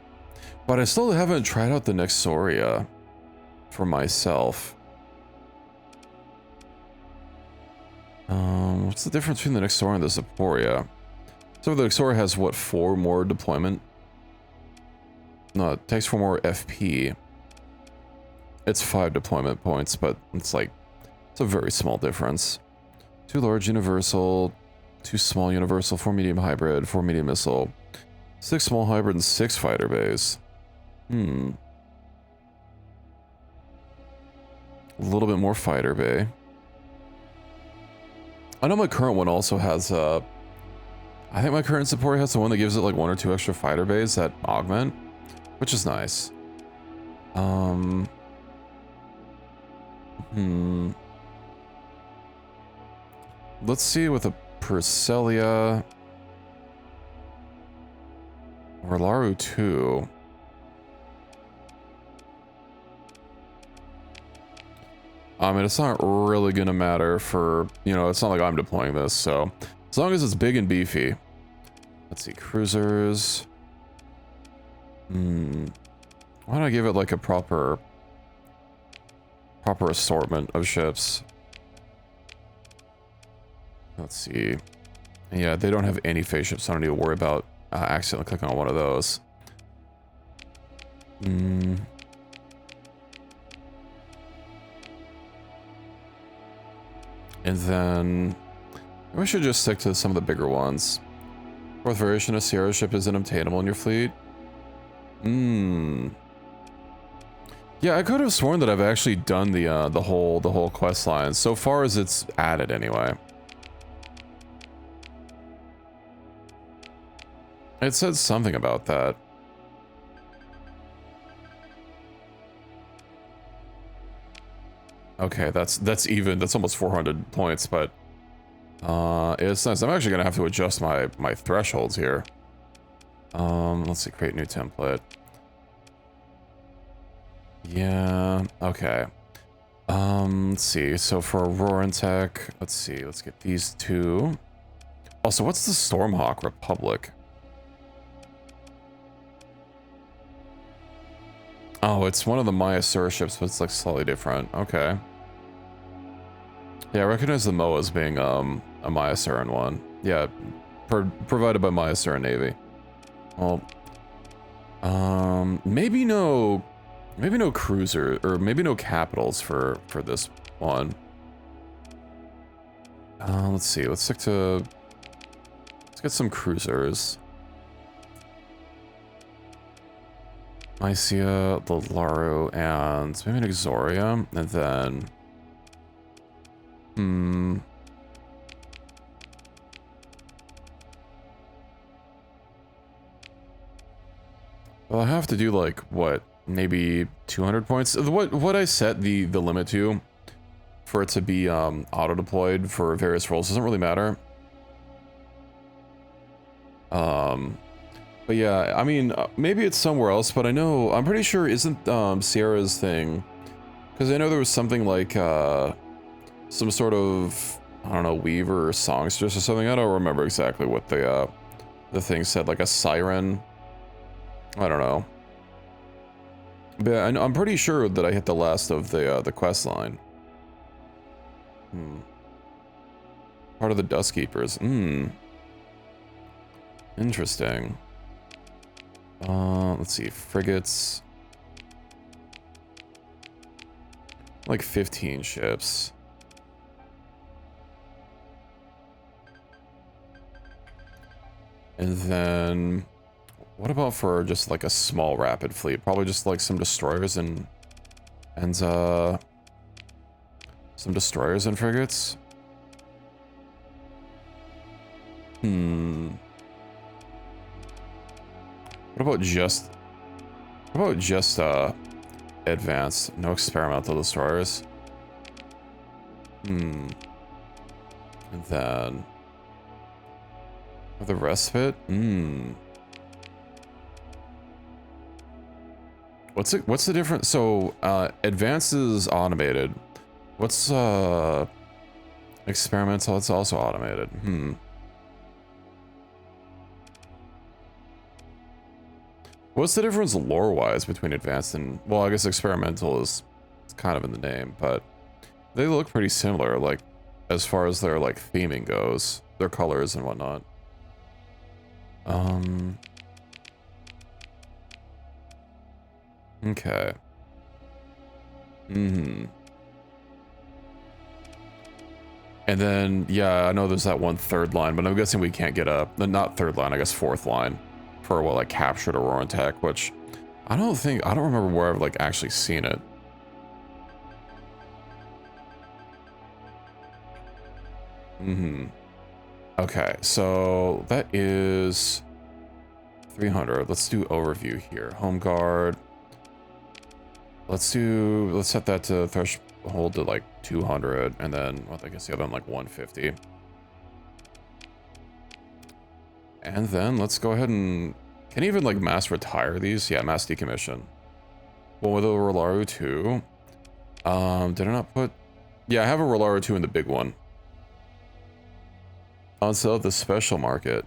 But I still haven't tried out the Nexoria for myself. What's the difference between the Nexoria and the Zaporia? So the Nexoria has what, 4 more deployment? No, it takes 4 more FP. It's 5 deployment points, but it's like, it's a very small difference. 2 large universal, 2 small universal, 4 medium hybrid, 4 medium missile, 6 small hybrid, and 6 fighter bays. A little bit more fighter bay. I know my current one also has, I think my current support has the one that gives it like 1 or 2 extra fighter bays that augment, which is nice. Let's see with a Perselia or Laru 2. I mean, it's not really gonna matter for, you know, it's not like I'm deploying this, so as long as it's big and beefy. Let's see, cruisers. Why don't I give it like a proper assortment of ships? Let's see. Yeah, they don't have any phase ships, so I don't need to worry about accidentally clicking on one of those. And then we should just stick to some of the bigger ones. 4th variation of Sierra ship isn't obtainable in your fleet. Yeah, I could have sworn that I've actually done the whole quest line so far as it's added anyway. It said something about that. Okay, that's almost 400 points, but it's nice. I'm actually gonna have to adjust my thresholds here. Let's see, create new template. Yeah, okay. Let's see. So for Auroran tech, let's see. Let's get these 2. Also, what's the Stormhawk Republic? Oh, it's one of the Maya Sur ships, but it's like slightly different. Okay. Yeah, I recognize the Moa as being a Maya Surin one. Yeah, provided by Maya Surin Navy. Well, maybe no cruiser, or maybe no capitals for this one. Let's see. Let's get some cruisers. Mycia, the Laru, and maybe an Exoria, and then... Well, I have to do like, what, maybe 200 points? What I set the limit to for it to be auto-deployed for various roles doesn't really matter. But yeah, I mean, maybe it's somewhere else, but I'm pretty sure isn't Sierra's thing, because I know there was something like some sort of, I don't know, weaver or songstress or something. I don't remember exactly what the thing said, like a siren. I don't know. But I'm pretty sure that I hit the last of the quest line. Part of the Dust Keepers. Interesting. Let's see, frigates. Like 15 ships. And then, what about for just like a small rapid fleet? Probably just like some destroyers and Some destroyers and frigates. What about just advanced? No experimental destroyers. And then the respite. What's the difference? So advanced is automated. What's experimental? It's also automated. What's the difference lore-wise between advanced and, well, I guess experimental is kind of in the name, but they look pretty similar, like, as far as their, like, theming goes, their colors and whatnot. Okay. And then, yeah, I know there's that one third line, but I'm guessing we can't get not third line, I guess fourth line. For what, like captured Auroran tech, which I don't remember where I've like actually seen it. Okay, so that is 300. Let's do overview here. Home guard. Let's set that to threshold to like 200, and then well, I guess the other one like 150. And then let's go ahead and... Can you even, like, mass retire these? Yeah, mass decommission. One with a Rolaru 2. Did I not put... Yeah, I have a Rolaru 2 in the big one. On sale at the special market.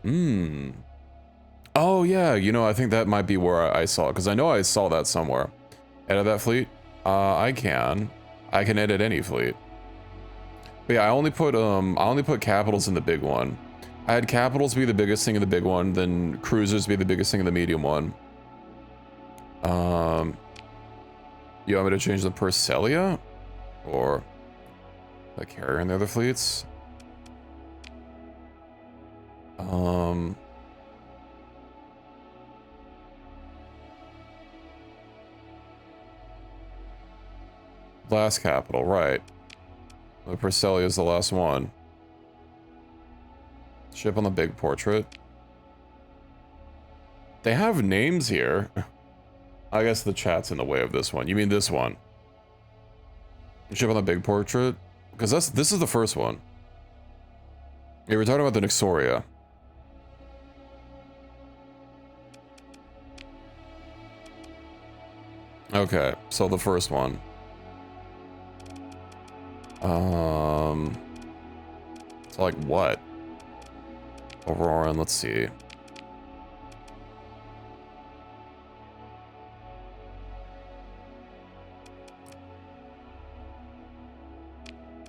Oh, yeah, you know, I think that might be where I saw it, because I know I saw that somewhere. Edit that fleet? I can edit any fleet. But yeah, I only put capitals in the big one. I had capitals be the biggest thing in the big one, then cruisers be the biggest thing in the medium one. You want me to change the Perselia? Or the carrier in the other fleets? Last capital, right. The Perselia is the last one. Ship on the big portrait. They have names here. I guess the chat's in the way of this one. You mean this one? Ship on the big portrait? Because this is the first one. Yeah, we're talking about the Nixoria. Okay, so the first one. So like what? Auroran, let's see.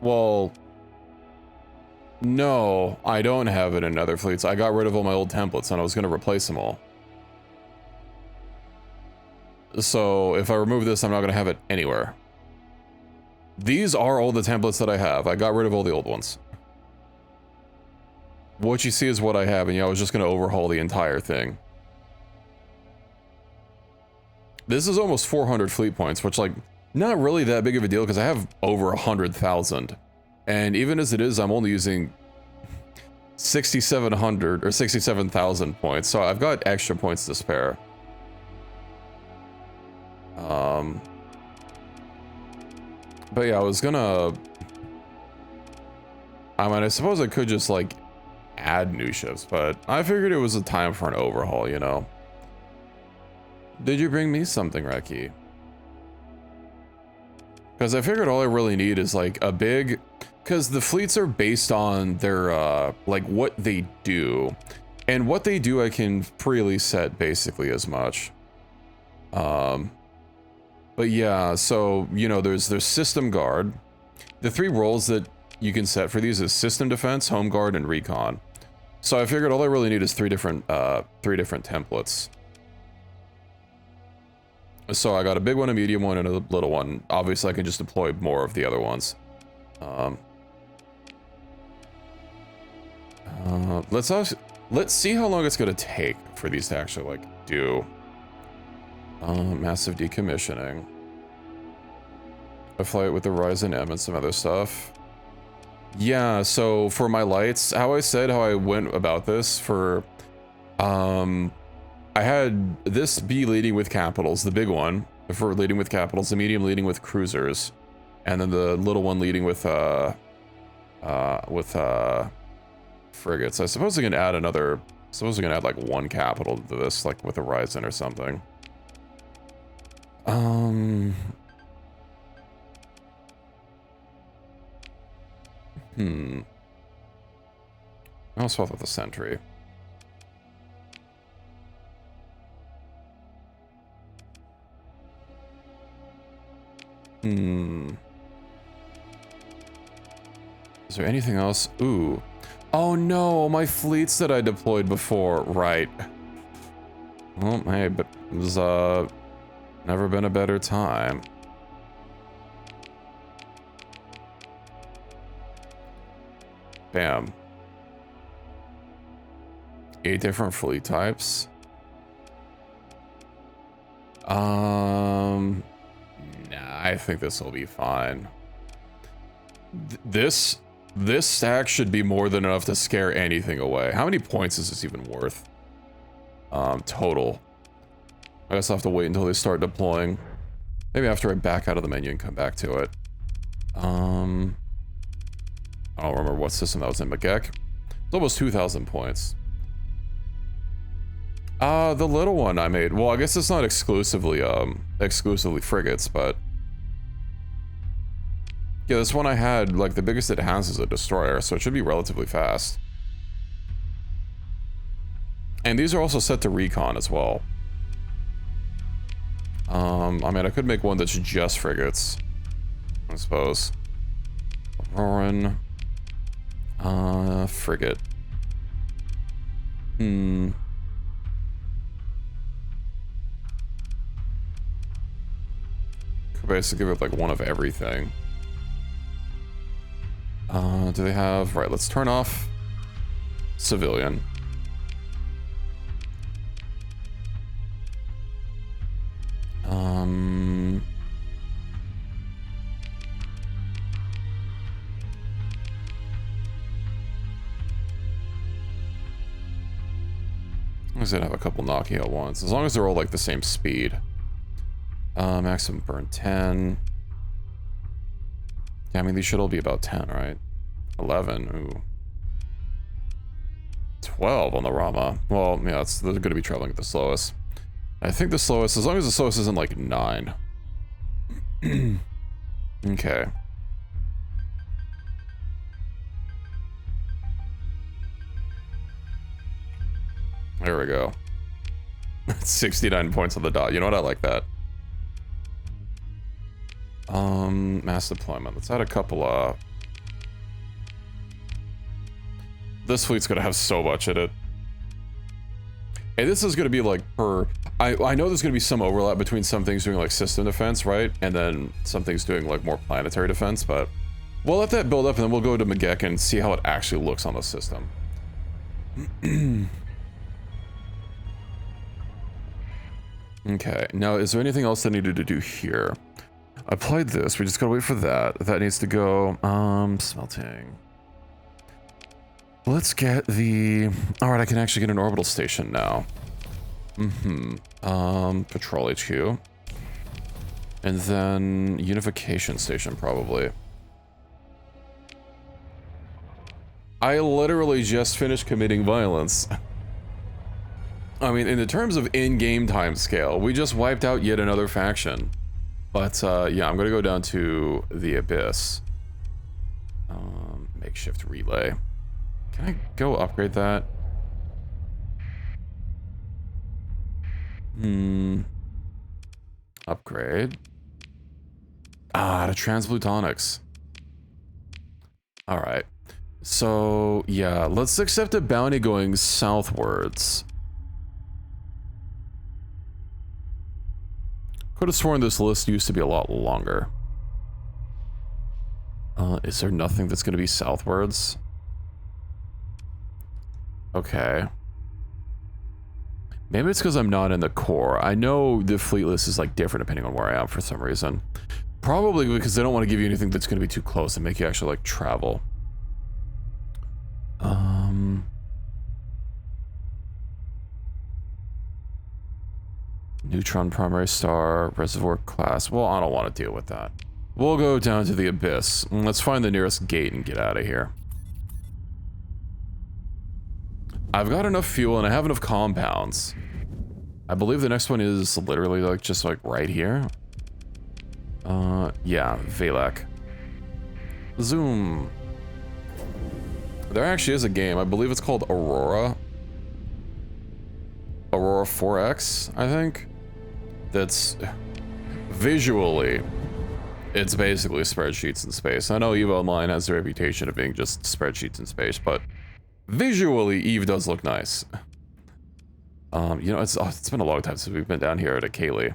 Well, no, I don't have it in other fleets. I got rid of all my old templates and I was going to replace them all. So if I remove this, I'm not going to have it anywhere. These are all the templates that I have. I got rid of all the old ones. What you see is what I have, and yeah, I was just going to overhaul the entire thing. This is almost 400 fleet points, which, like, not really that big of a deal, because I have over 100,000. And even as it is, I'm only using 6,700 or 67,000 points, so I've got extra points to spare. But yeah, I was gonna... I mean, I suppose I could just, like, add new ships, but I figured it was a time for an overhaul, you know? Did you bring me something, Reki? Because I figured all I really need is, like, a big... Because the fleets are based on their, like, what they do. And what they do, I can freely set basically as much. But yeah, so, you know, there's system guard. The 3 roles that you can set for these is system defense, home guard, and recon. So I figured all I really need is 3 different templates. So I got a big one, a medium one, and a little one. Obviously, I can just deploy more of the other ones. Let's see how long it's gonna take for these to actually, like, do. Massive decommissioning. I fly it with the Ryzen M and some other stuff. Yeah, so for my lights, how I went about this for, I had this B leading with capitals, the big one, for leading with capitals, the medium leading with cruisers, and then the little one leading with frigates. I suppose I can add another, like one capital to this, like with a Ryzen or something. I'll swap with the sentry. Is there anything else? Ooh. Oh no, my fleets that I deployed before. Right. Well, hey, but there's never been a better time. Bam. 8 different fleet types. Nah, I think this will be fine. This stack should be more than enough to scare anything away. How many points is this even worth? Total. I guess I'll have to wait until they start deploying. Maybe after I back out of the menu and come back to it. I don't remember what system that was in, McGeck. It's almost 2,000 points. The little one I made. Well, I guess it's not exclusively frigates, but yeah, this one I had, like, the biggest it has is a destroyer, so it should be relatively fast. And these are also set to recon as well. I mean, I could make one that's just frigates, I suppose. Roarin'. Frigate. Could basically give it, like, one of everything. Do they have... Right, let's turn off civilian. I guess I'd have a couple knocking at once, as long as they're all like the same speed. Maximum burn 10. Yeah, I mean, these should all be about 10, right? 11, ooh. 12 on the Rama. Well, yeah, they're going to be traveling at the slowest. I think the slowest, as long as the slowest isn't like 9. Okay. There we go. 69 points on the dot. You know what? I like that. Mass deployment. Let's add a couple, This fleet's gonna have so much in it. And this is gonna be like per... I know there's gonna be some overlap between some things doing like system defense, right? And then some things doing like more planetary defense, but... We'll let that build up and then we'll go to McGeck and see how it actually looks on the system. Okay, now is there anything else I needed to do here? I applied this, we just gotta wait for that. That needs to go, smelting. Let's get the... Alright, I can actually get an orbital station now. Patrol HQ. And then unification station, probably. I literally just finished committing violence. I mean, in the terms of in-game time scale, we just wiped out yet another faction. But, yeah, I'm gonna go down to the Abyss. Makeshift relay. Can I go upgrade that? Upgrade. To transplutonics. Alright. So, yeah, let's accept a bounty going southwards. Could have sworn this list used to be a lot longer. Is there nothing that's going to be southwards? Okay. Maybe it's because I'm not in the core. I know the fleet list is like different depending on where I am for some reason. Probably because they don't want to give you anything that's going to be too close and make you actually, like, travel. Neutron primary star, reservoir class. Well, I don't want to deal with that. We'll go down to the abyss. Let's find the nearest gate and get out of here. I've got enough fuel and I have enough compounds. I believe the next one is literally like just like right here. Yeah, Valak. Zoom. There actually is a game. I believe it's called Aurora. Aurora 4X, I think. That's visually, it's basically spreadsheets in space. I know EVE Online has the reputation of being just spreadsheets in space, but visually, EVE does look nice. You know, it's been a long time since we've been down here at Akali.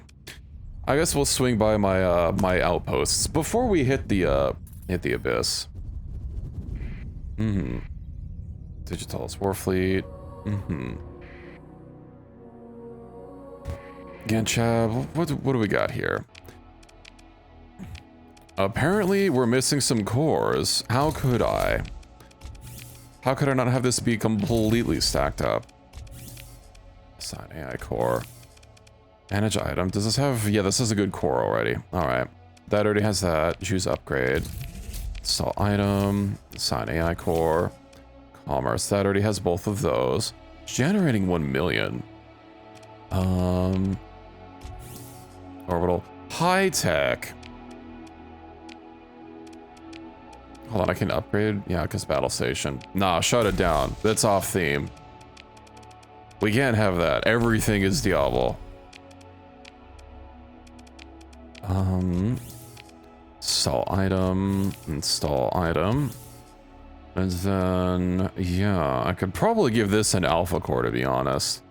I guess we'll swing by my my outposts before we hit the abyss. Digitalis Warfleet. Ganchab, what do we got here? Apparently, we're missing some cores. How could I? How could I not have this be completely stacked up? Assign AI core. Manage item. Does this have... Yeah, this is a good core already. Alright. That already has that. Choose upgrade. Install item. Assign AI core. Commerce. That already has both of those. It's generating 1 million. Orbital. High tech. Hold on, I can upgrade? Yeah, because battle station. Nah, shut it down. That's off theme. We can't have that. Everything is Diablo. Install item. Install item. And then, yeah, I could probably give this an alpha core, to be honest.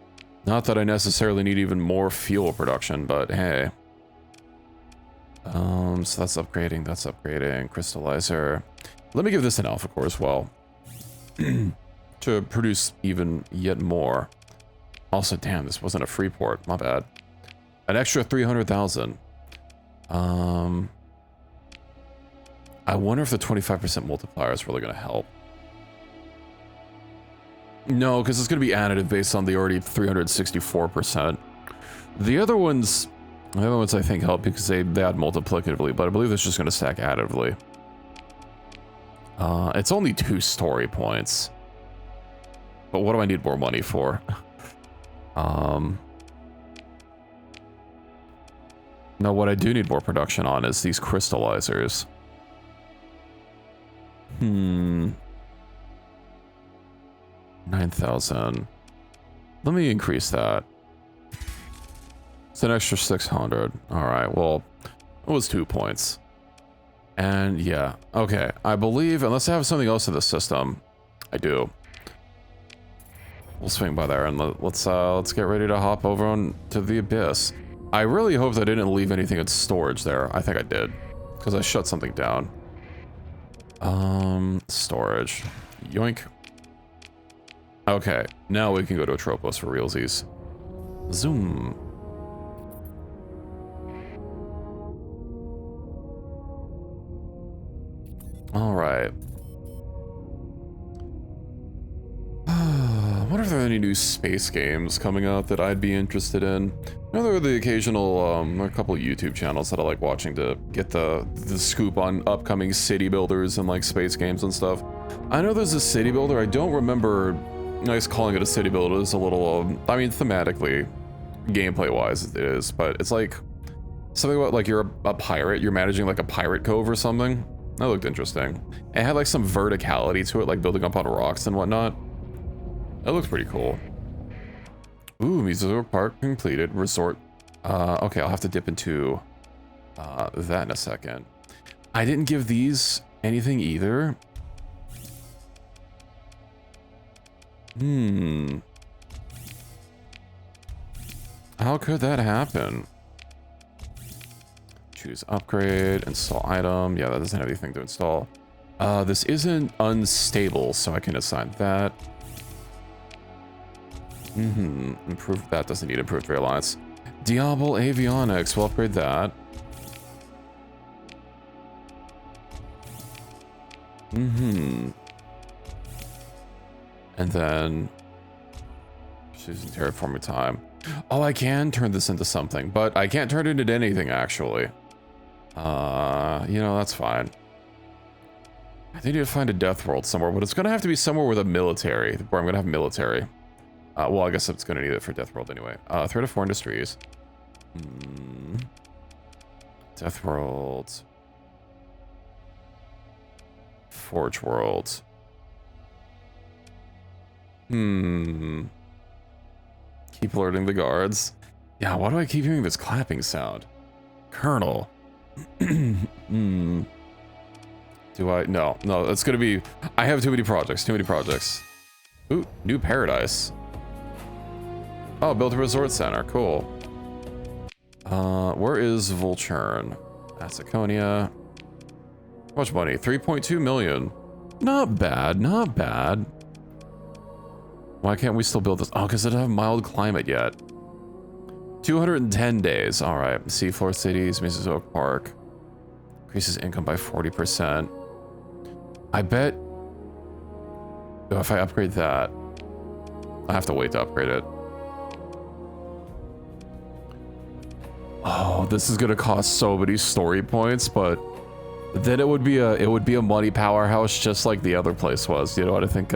Not that I necessarily need even more fuel production, but hey. So that's upgrading, crystallizer. Let me give this an alpha core as well. To produce even yet more. Also, damn, this wasn't a free port, my bad. An extra 300,000. I wonder if the 25% multiplier is really gonna help. No, because it's gonna be additive based on the already 364%. The other ones I think help because they add multiplicatively, but I believe it's just gonna stack additively. It's only 2 story points. But what do I need more money for? No, what I do need more production on is these crystallizers. 9,000. Let me increase that. It's an extra 600. Alright, well, it was 2 points. And yeah, okay. I believe, unless I have something else in the system, I do. We'll swing by there and let's get ready to hop over on to the abyss. I really hope I didn't leave anything in storage there. I think I did, because I shut something down. Storage. Yoink. Okay, now we can go to Atropos for realsies. Zoom. All right. I wonder if there are any new space games coming out that I'd be interested in. I know there are the occasional, a couple of YouTube channels that I like watching to get the scoop on upcoming city builders and like space games and stuff. I know there's a city builder. I don't remember. I guess calling it a city builder is a little. I mean, thematically, gameplay-wise, it is, but it's like something about like you're a pirate. You're managing like a pirate cove or something. That looked interesting. It had like some verticality to it, like building up on rocks and whatnot. That looks pretty cool. Ooh, resort park completed. Resort. Okay, I'll have to dip into that in a second. I didn't give these anything either. How could that happen? Choose upgrade, install item. Yeah, that doesn't have anything to install. This isn't unstable, so I can assign that. Improve. That doesn't need improved rail lines. Diablo Avionics. We'll upgrade that. Mm-hmm. And then she's using terraforming time. Oh, I can turn this into something, but I can't turn it into anything actually. You know, that's fine. I think I need to find a death world somewhere, but it's gonna have to be somewhere with a military, where I'm gonna have military. Well, I guess it's gonna need it for death world anyway. 3 to 4 industries. Death world. Forge world. Keep alerting the guards. Yeah, why do I keep hearing this clapping sound? Colonel. Do I? No, it's gonna be... I have too many projects, Ooh, new paradise. Oh, built a resort center, cool. Where is Volchurn? Asaconia. How much money? 3.2 million. Not bad, not bad. Why can't we still build this? Oh, because it doesn't have mild climate yet. 210 days. All right. Seafloor cities, Mrs. Oak Park. Increases income by 40%. I bet... Oh, if I upgrade that... I have to wait to upgrade it. Oh, this is gonna cost so many story points, but... Then it would be a money powerhouse just like the other place was. You know what I think?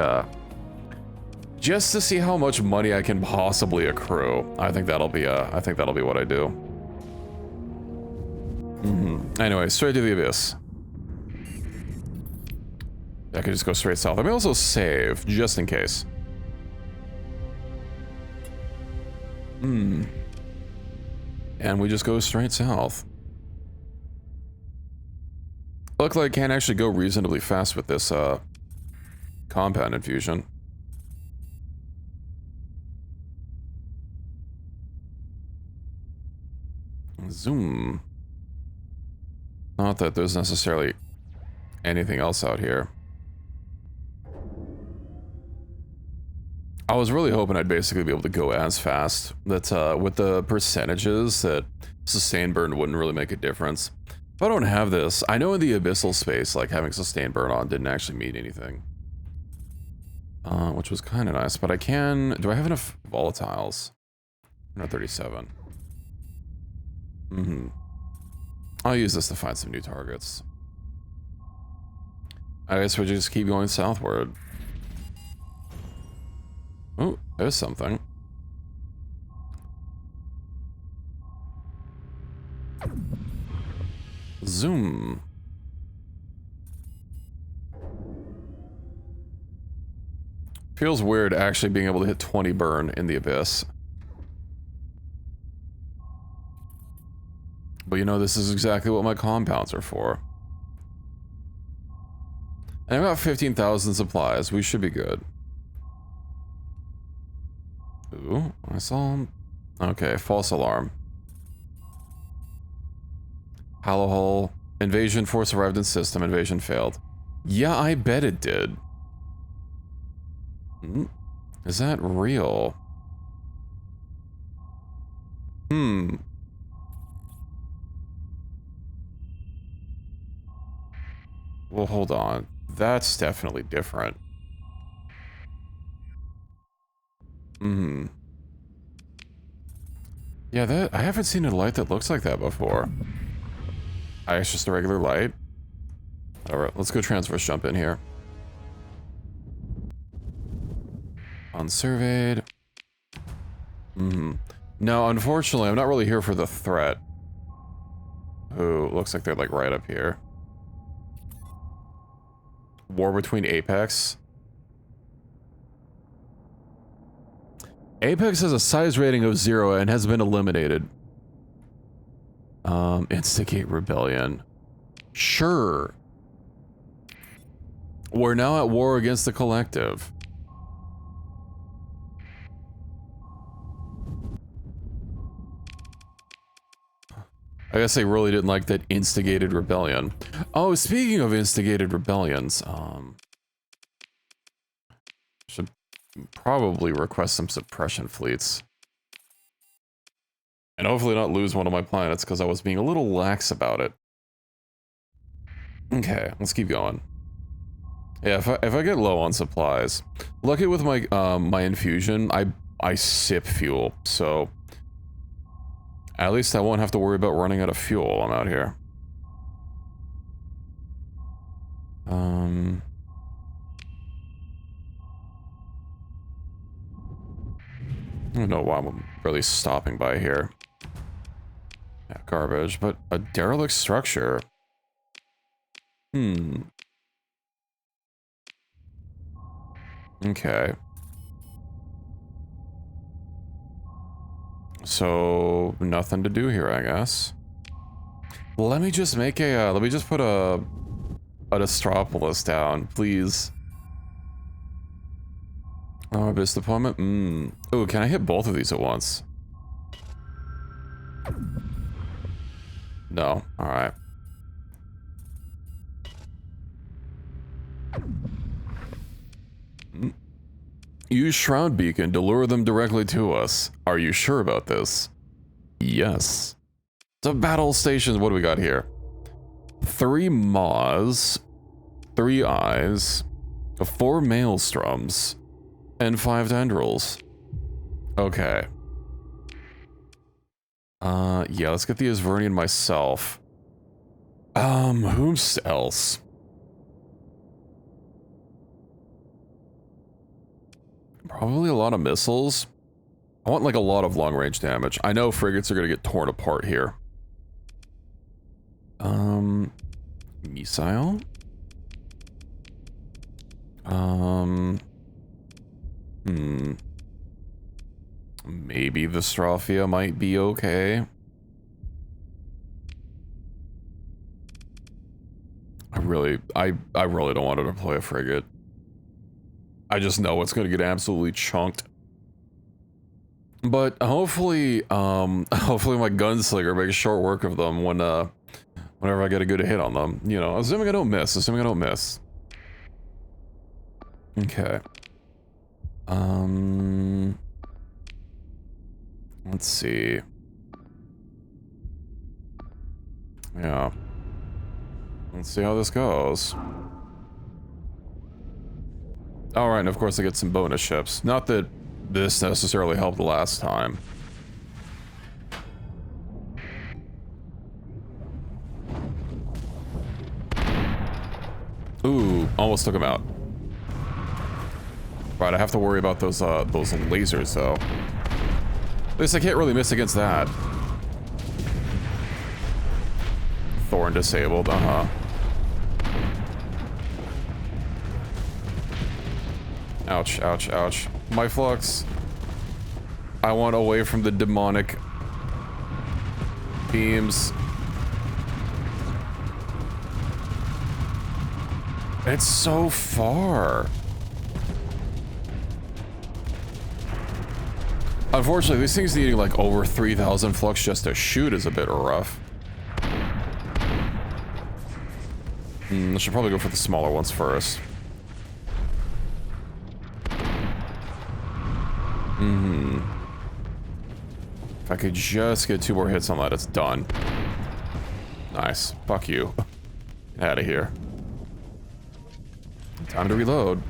Just to see how much money I can possibly accrue. I think that'll be what I do. Anyway, straight to the abyss. I could just go straight south. I may also save, just in case. And we just go straight south. Luckily, I can actually go reasonably fast with this compound infusion. Zoom. Not that there's necessarily anything else out here. I was really hoping I'd basically be able to go as fast. That with the percentages that sustain burn wouldn't really make a difference. If I don't have this, I know in the abyssal space, like having sustain burn on didn't actually mean anything. Which was kind of nice, but I can... Do I have enough volatiles? 137. I'll use this to find some new targets. I guess we just keep going southward. Oh, there's something. Zoom. Feels weird actually being able to hit 20 burn in the abyss. But you know, this is exactly what my compounds are for. And I've got 15,000 supplies. We should be good. Ooh, I saw him. Okay, false alarm. Hollow hole. Invasion force arrived in system. Invasion failed. Yeah, I bet it did. Is that real? Well, hold on. That's definitely different. Yeah, I haven't seen a light that looks like that before. It's just a regular light. Alright, let's go transverse jump in here. Unsurveyed. No, unfortunately, I'm not really here for the threat. Who looks like they're like right up here. War between Apex. Apex has a size rating of 0 and has been eliminated. Instigate rebellion. Sure. We're now at war against the collective. I guess they really didn't like that instigated rebellion. Oh, speaking of instigated rebellions, should probably request some suppression fleets. And hopefully not lose one of my planets because I was being a little lax about it. Okay, let's keep going. Yeah, if I get low on supplies, lucky with my my infusion, I sip fuel, so at least I won't have to worry about running out of fuel while I'm out here. I don't know why I'm really stopping by here. Yeah, garbage, but a derelict structure. Okay. So, nothing to do here, I guess. Let me just make a, let me just put a Astropolis down, please. Oh, abyss deployment? Oh, can I hit both of these at once? No, alright. Use Shroud Beacon to lure them directly to us. Are you sure about this? Yes. So battle stations, what do we got here? 3 maws, 3 eyes, 4 maelstroms, and 5 tendrils. Okay. Yeah, let's get the Asvernian myself. Whom else? Probably a lot of missiles. I want like a lot of long-range damage. I know frigates are gonna get torn apart here. Missile? Maybe the Strophia might be okay. I really don't want to deploy a frigate. I just know it's gonna get absolutely chunked. But hopefully, hopefully my gunslinger makes short work of them when, whenever I get a good hit on them. You know, assuming I don't miss, Okay. Let's see. Yeah. Let's see how this goes. Alright, and of course I get some bonus ships. Not that this necessarily helped the last time. Ooh, almost took him out. Right, I have to worry about those lasers, though. At least I can't really miss against that. Thorn disabled, Ouch, ouch, ouch. My flux. I want away from the demonic beams. It's so far. Unfortunately, these things needing like over 3,000 flux just to shoot is a bit rough. I should probably go for the smaller ones first. If I could just get 2 more hits on that, it's done. Nice. Fuck you. Get out of here. Time to reload.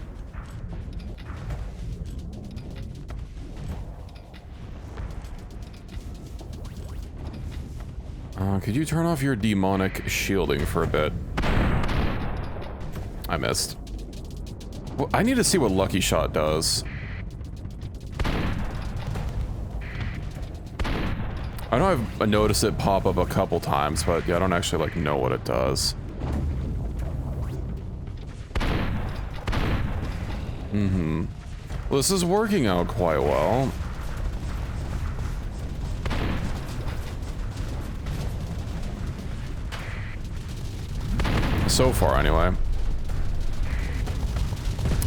Could you turn off your demonic shielding for a bit? I missed. Well, I need to see what Lucky Shot does. I know I've noticed it pop up a couple times, but yeah, I don't actually like know what it does. Well, this is working out quite well. So far, anyway.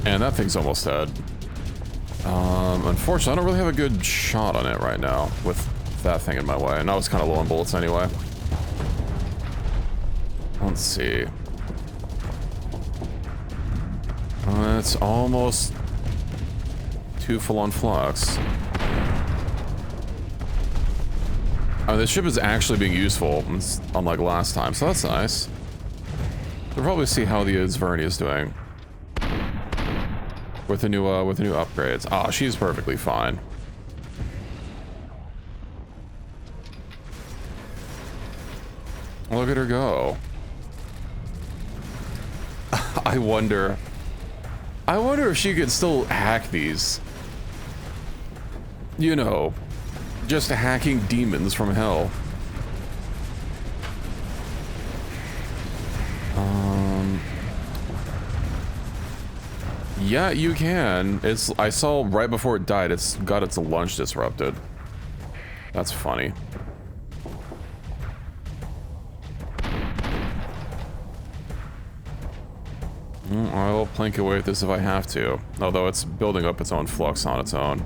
And that thing's almost dead. Unfortunately, I don't really have a good shot on it right now with that thing in my way. And I was kind of low on bullets anyway. Let's see. It's almost 2 full-on flux. This ship is actually being useful, unlike last time, so that's nice. We'll probably see how the Asvernia is doing. with the new upgrades. Ah, she's perfectly fine. Look at her go. I wonder if she could still hack these. You know, just hacking demons from hell. Yeah, you can. I saw right before it died, it's got its lunch disrupted. That's funny. I'll plank away at this if I have to. Although it's building up its own flux on its own.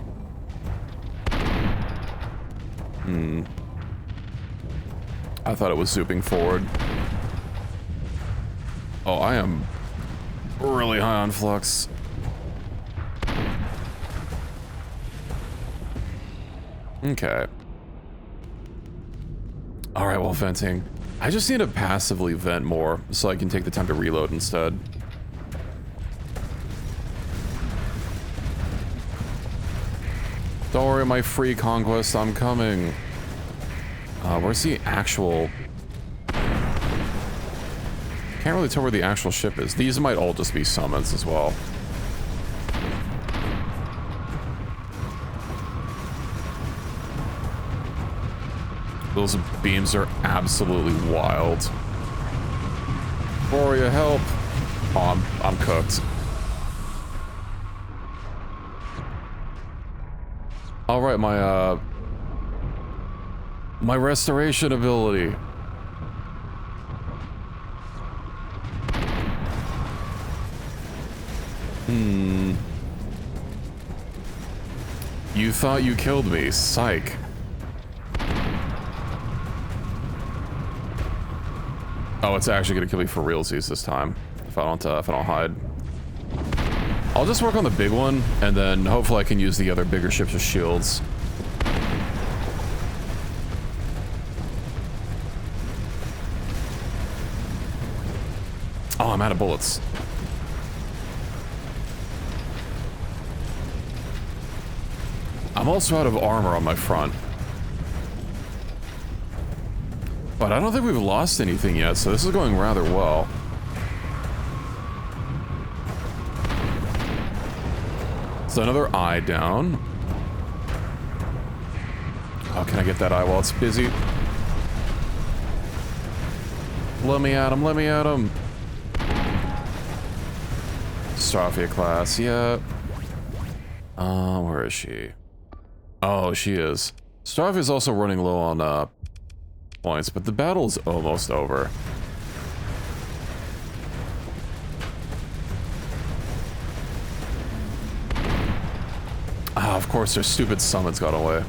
I thought it was zooping forward. Oh, I am really high on flux. Okay. Alright, well, venting. I just need to passively vent more so I can take the time to reload instead. Don't worry, my free conquest, I'm coming. Where's the actual... Can't really tell where the actual ship is. These might all just be summons as well. Those beams are absolutely wild. Gloria, help! Oh, I'm cooked. All right, my restoration ability. You thought you killed me, psych. Oh, it's actually gonna kill me for realsies this time if I don't hide. I'll just work on the big one, and then hopefully I can use the other bigger ships as shields. Oh, I'm out of bullets. I'm also out of armor on my front. But I don't think we've lost anything yet, so this is going rather well. So another eye down. Oh, can I get that eye while it's busy? Let me at him, let me at him. Starsector class, yeah. Where is she? Oh, she is. Starsector is also running low on, points, but the battle's almost over. Ah, of course, their stupid summons got away.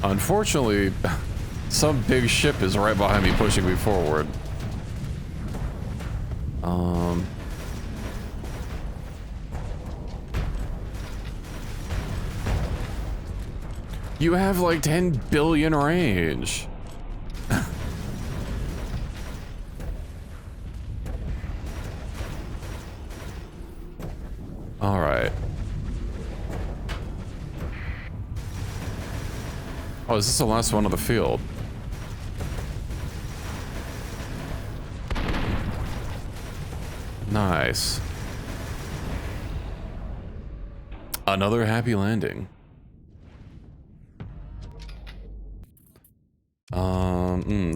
Unfortunately, some big ship is right behind me, pushing me forward. You have like 10 billion range. All right. Oh, is this the last one of the field? Nice. Another happy landing.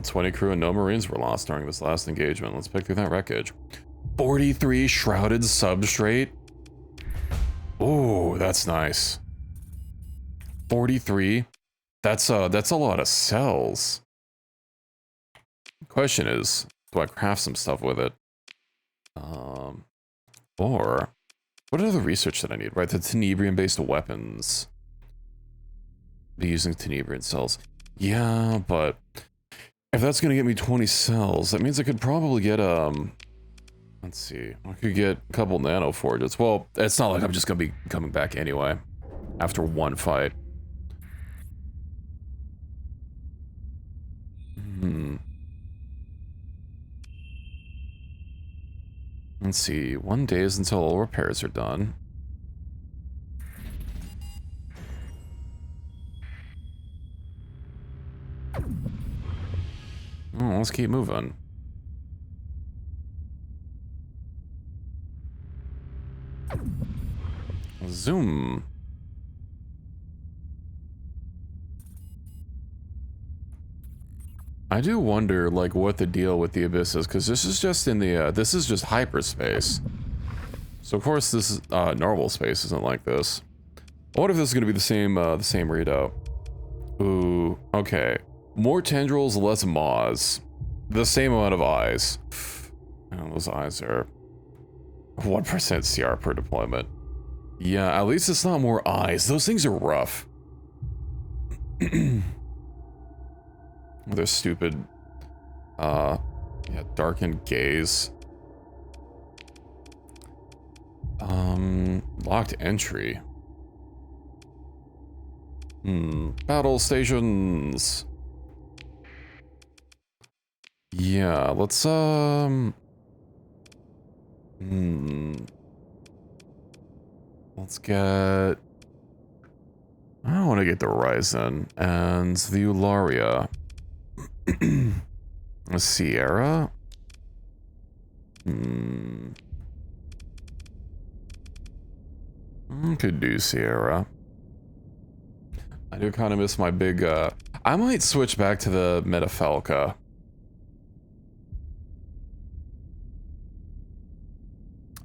20 crew and no Marines were lost during this last engagement. Let's pick through that wreckage. 43 shrouded substrate. Ooh, that's nice. 43. That's a lot of cells. Question is, do I craft some stuff with it? Or what are the research that I need? Right, the tenebrium-based weapons. Be using tenebrium cells. Yeah, but if that's gonna get me 20 cells, that means I could probably get let's see, I could get a couple nano forges. Well, it's not like I'm just gonna be coming back anyway after one fight. Let's see, 1 day until all repairs are done. Oh, let's keep moving. Zoom. I do wonder, like, what the deal with the Abyss is, because this is just in the, this is just hyperspace. So, of course, this is, normal space isn't like this. I wonder if this is going to be the same readout. Ooh, okay. More tendrils, less maws. The same amount of eyes. Oh, those eyes are 1% CR per deployment. Yeah, at least it's not more eyes. Those things are rough. They're stupid. Yeah, darkened gaze. Locked entry. Battle stations. Yeah, let's, let's get... I don't want to get the Ryzen and the Eularia. A Sierra? Could do Sierra. I do kind of miss my big, I might switch back to the Metafalca.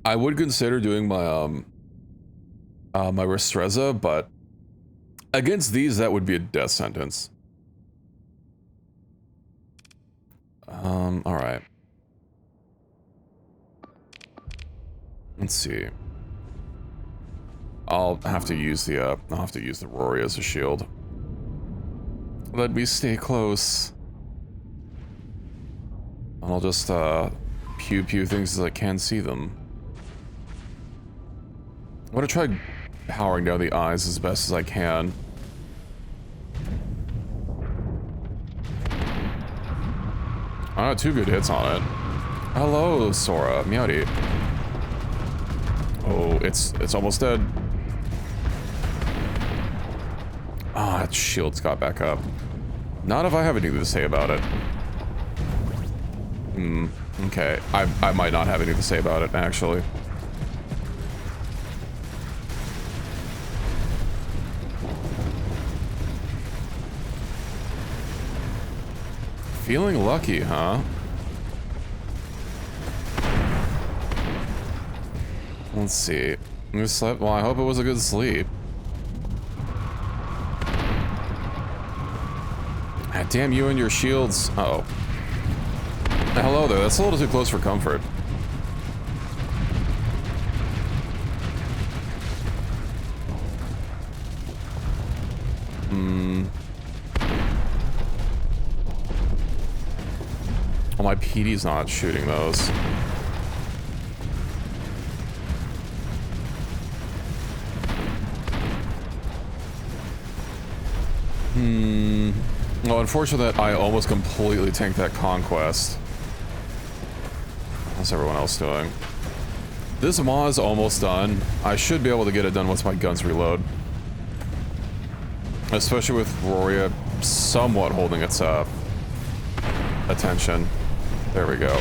I would consider doing my, my Restreza, but against these, that would be a death sentence. Alright. Let's see. I'll have to use the Rory as a shield. Let me stay close. And I'll just, pew things as I can see them. I'm gonna try powering down the eyes as best as I can. I got 2 good hits on it. Hello, Sora. Meowdy. Oh, it's almost dead. Ah, its shield's got back up. Not if I have anything to say about it. Okay. I might not have anything to say about it, actually. Feeling lucky, huh? Let's see. You slept? Well, I hope it was a good sleep. Ah, damn you and your shields. Uh-oh. Hello there. That's a little too close for comfort. Well, my PD's not shooting those. Well, unfortunately, I almost completely tanked that conquest. How's everyone else doing? This Maw is almost done. I should be able to get it done once my guns reload. Especially with Roria somewhat holding its attention. There we go.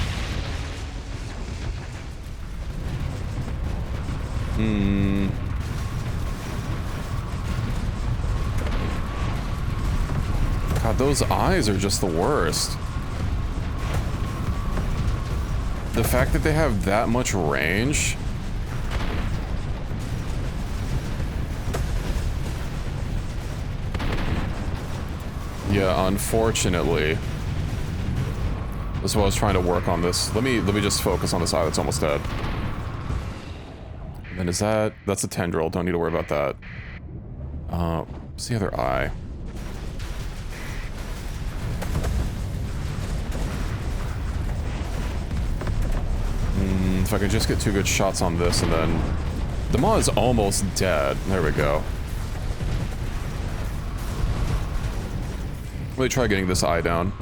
God, those eyes are just the worst. The fact that they have that much range. Yeah, unfortunately. That's what I was trying to work on this. Let me just focus on this eye that's almost dead. And then that's a tendril, don't need to worry about that. What's the other eye? If I could just get 2 good shots on this, and then... The Maw is almost dead. There we go. Let me try getting this eye down.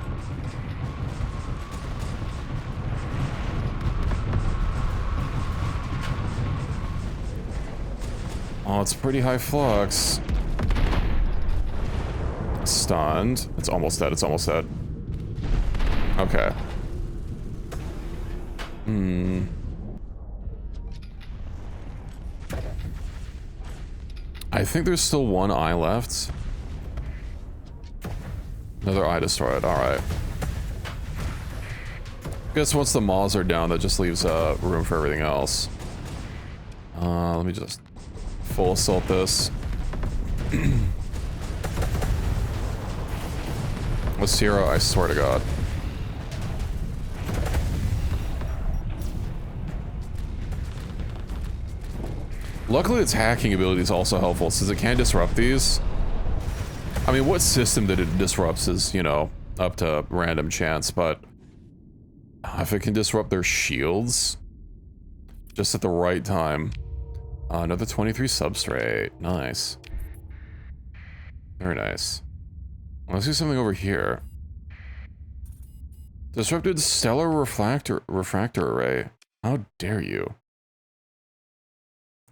Oh, it's pretty high flux. Stunned. It's almost dead. It's almost dead. Okay. I think there's still one eye left. Another eye destroyed. Alright. Guess once the maws are down, that just leaves room for everything else. Let me just full assault this. With Sierra, I swear to God. Luckily, its hacking ability is also helpful, since it can disrupt these. I mean, what system that it disrupts is, you know, up to random chance, but if it can disrupt their shields just at the right time. Another 23 substrate. Nice. Very nice. Let's do something over here. Disrupted stellar refractor array. How dare you?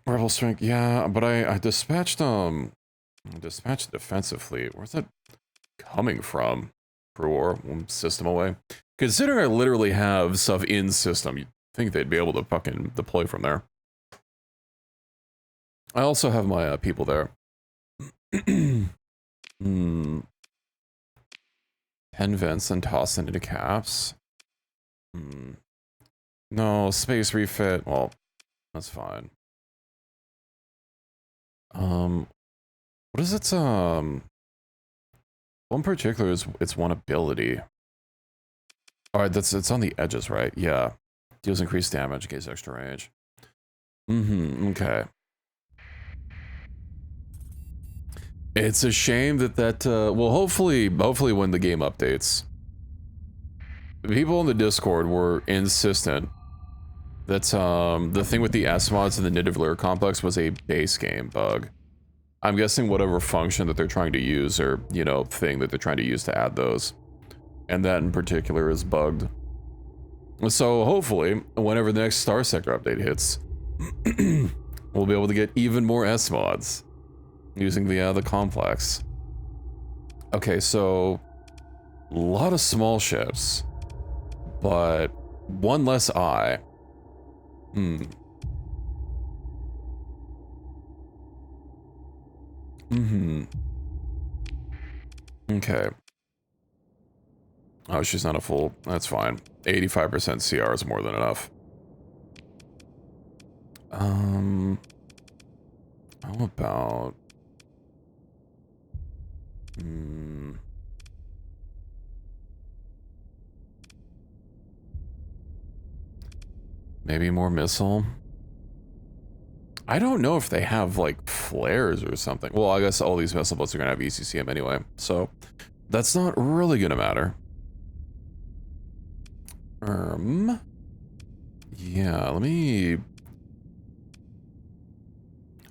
Rebel strength, yeah, but I dispatched dispatched the defensive fleet. Where's that coming from? Crew war, one system away. Considering I literally have stuff in system, you'd think they'd be able to fucking deploy from there. I also have my people there. 10 vents and toss into caps. No, space refit. Well, that's fine. What is its, one particular is its one ability. Alright, it's on the edges, right? Yeah. Deals increased damage, gains extra range. Okay. It's a shame that well, hopefully when the game updates, the people in the Discord were insistent that the thing with the S-mods and the Nidavellir complex was a base game bug. I'm guessing whatever function that they're trying to use, or, you know, thing that they're trying to use to add those. And that in particular is bugged. So hopefully, whenever the next Starsector update hits, we'll be able to get even more S-mods using the complex. Okay, so a lot of small ships, but one less eye. Okay. Oh, she's not a full. That's fine. 85% CR is more than enough. How about... maybe more missile? I don't know if they have, like, flares or something. Well, I guess all these missile boats are gonna have ECCM anyway, so that's not really gonna matter. Yeah, let me...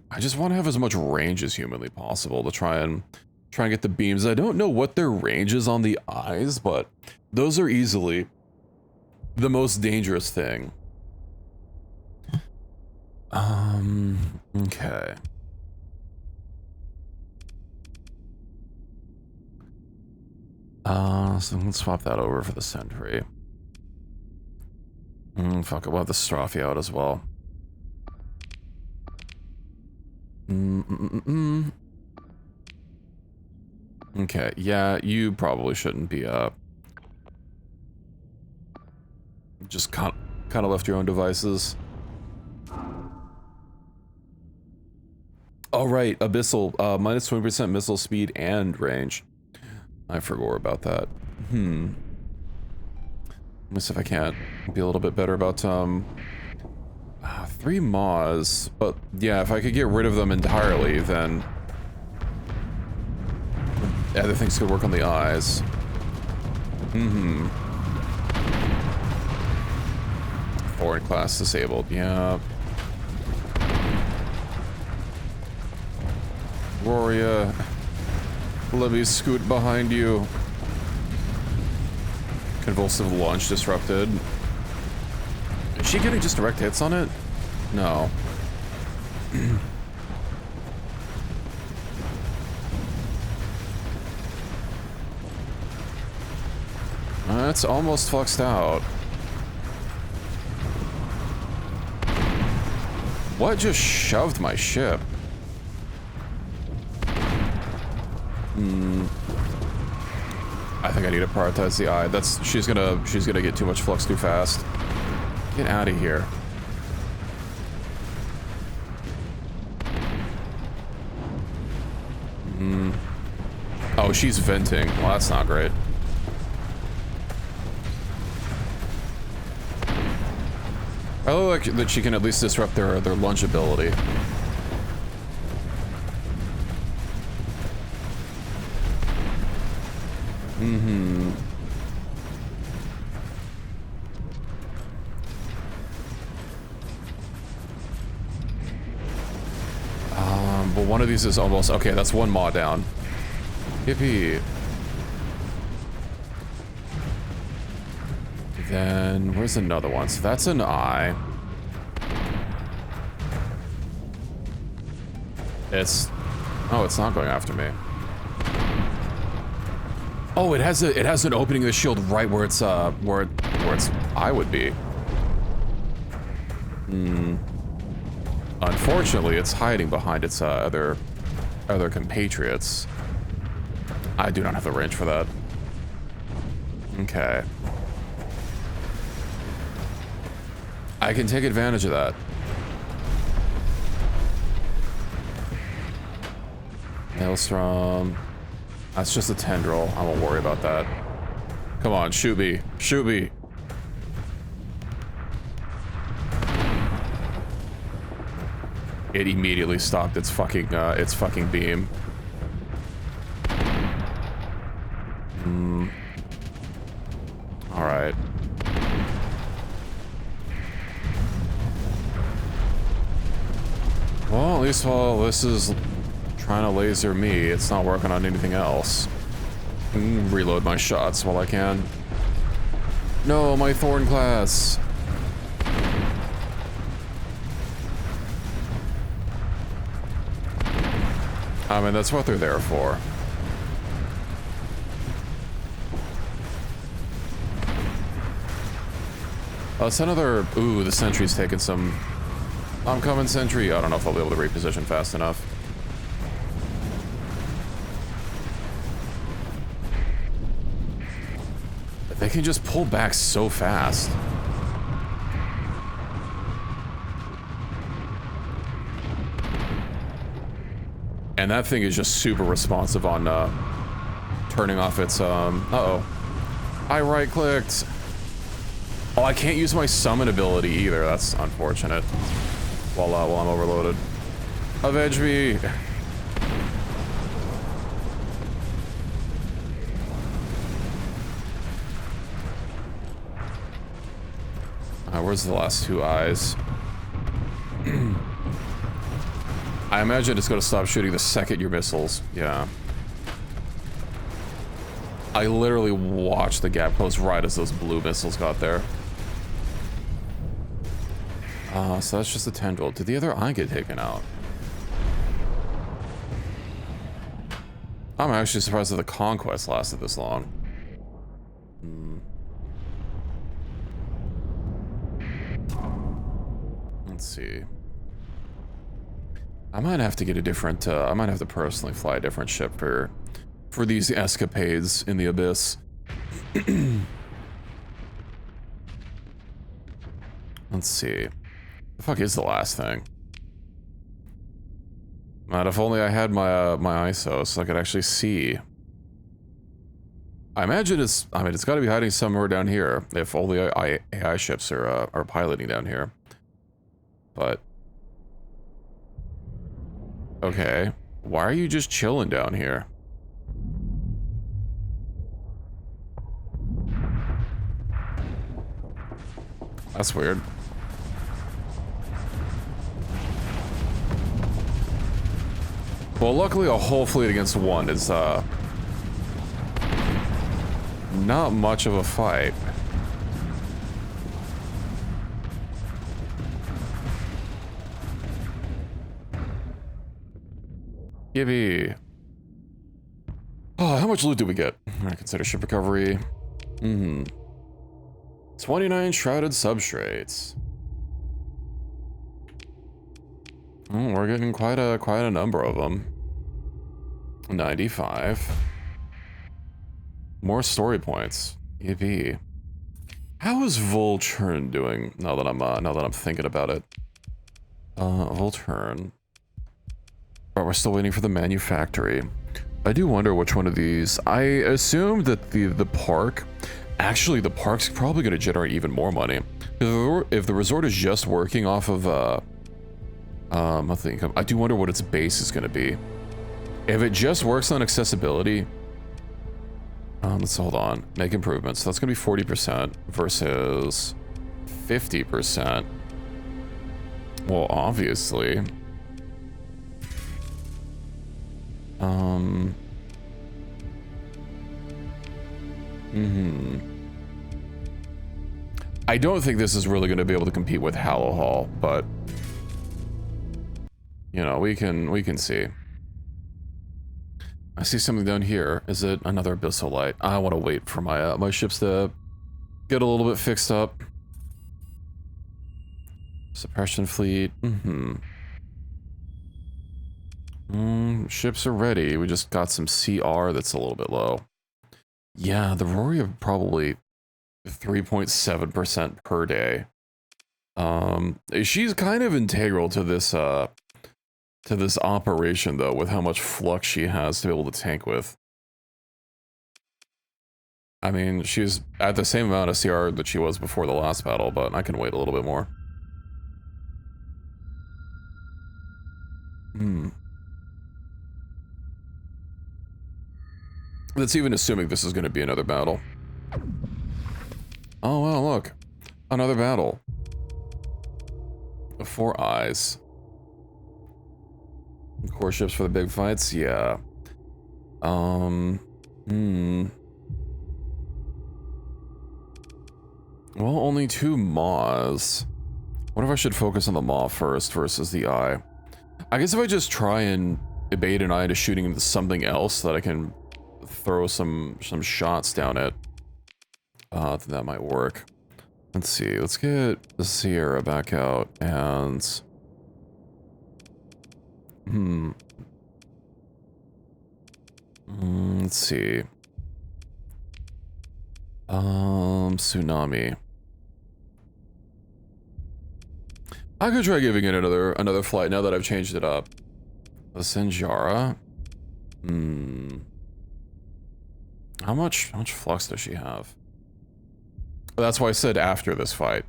I just want to have as much range as humanly possible to try and get the beams. I don't know what their range is on the eyes, but those are easily the most dangerous thing. Okay. So let's swap that over for the Sentry. Fuck it, we'll have the Strophy out as well. Okay, yeah, you probably shouldn't be, just kind of left your own devices. Oh, right, Abyssal, minus 20% missile speed and range. I forgot about that. Let me see if I can't be a little bit better about, 3 Maws, but yeah, if I could get rid of them entirely, then other things could work on the eyes. Foreign class disabled, yeah. Gloria, let me scoot behind you. Convulsive launch disrupted. Is she getting just direct hits on it? No. That's almost fluxed out. What just shoved my ship? I think I need to prioritize the eye. She's gonna get too much flux too fast. Get out of here. Oh, she's venting. Well, that's not great. I like that she can at least disrupt their launch ability. But one of these is almost okay. That's one maw down. Yippee. Then where's another one? So that's an eye. It's not going after me. Oh, it has an opening of the shield right where its eye would be. Unfortunately, it's hiding behind its other compatriots. I do not have the range for that. Okay. I can take advantage of that. Maelstrom. That's just a tendril. I won't worry about that. Come on, shoot me. Shoot me. It immediately stopped its fucking beam. All right. Well, at least while this is trying to laser me, it's not working on anything else. Reload my shots while I can. No, my Thorn class. I mean, that's what they're there for. It's another... Ooh, the sentry's taking some... I'm coming, sentry. I don't know if I'll be able to reposition fast enough. They can just pull back so fast. And that thing is just super responsive on turning off its uh-oh. I right-clicked. Oh, I can't use my summon ability either. That's unfortunate. While I'm overloaded. Avenge me. Where's the last two eyes? I imagine it's going to stop shooting the second your missiles. Yeah. I literally watched the gap close right as those blue missiles got there. So that's just a tendril. Did the other eye get taken out? I'm actually surprised that the conquest lasted this long. Let's see. I might have to get a different, I might have to personally fly a different ship for these escapades in the abyss. Let's see. The fuck is the last thing? Man, if only I had my my ISO so I could actually see. I imagine it's got to be hiding somewhere down here if all the AI ships are piloting down here. But okay, why are you just chilling down here? That's weird. Well, luckily a whole fleet against one is not much of a fight. Gibby. Oh, how much loot do we get? I consider ship recovery. 29 shrouded substrates. Oh, we're getting quite a number of them. 95. More story points. EV. How is Volturn doing now that I'm thinking about it? Volturn. But we're still waiting for the manufactory. I do wonder which one of these. I assume that the park, actually the park's probably going to generate even more money. If the resort is just working off of monthly income, I do wonder what its base is going to be. If it just works on accessibility, let's hold on. Make improvements. So that's going to be 40% versus 50%. Well, obviously. I don't think this is really going to be able to compete with Hallow Hall, but you know, we can see. I see something down here. Is it another abyssal light? I want to wait for my my ships to get a little bit fixed up. Suppression fleet. Ships are ready. We just got some CR that's a little bit low. Yeah, the Rory probably 3.7% per day. She's kind of integral to this operation though, with how much flux she has to be able to tank with. I mean, she's at the same amount of CR that she was before the last battle, but I can wait a little bit more. That's even assuming this is going to be another battle. Oh, well, look. Another battle. 4 eyes. Core ships for the big fights? Yeah. Well, only 2 maws. What if I should focus on the maw first versus the eye? I guess if I just try and bait an eye into shooting into something else that I can throw some shots down it, that might work. Let's see, let's get the Sierra back out and let's see. Tsunami. I could try giving it another flight now that I've changed it up. The Sinjara. How much flux does she have? That's why I said after this fight.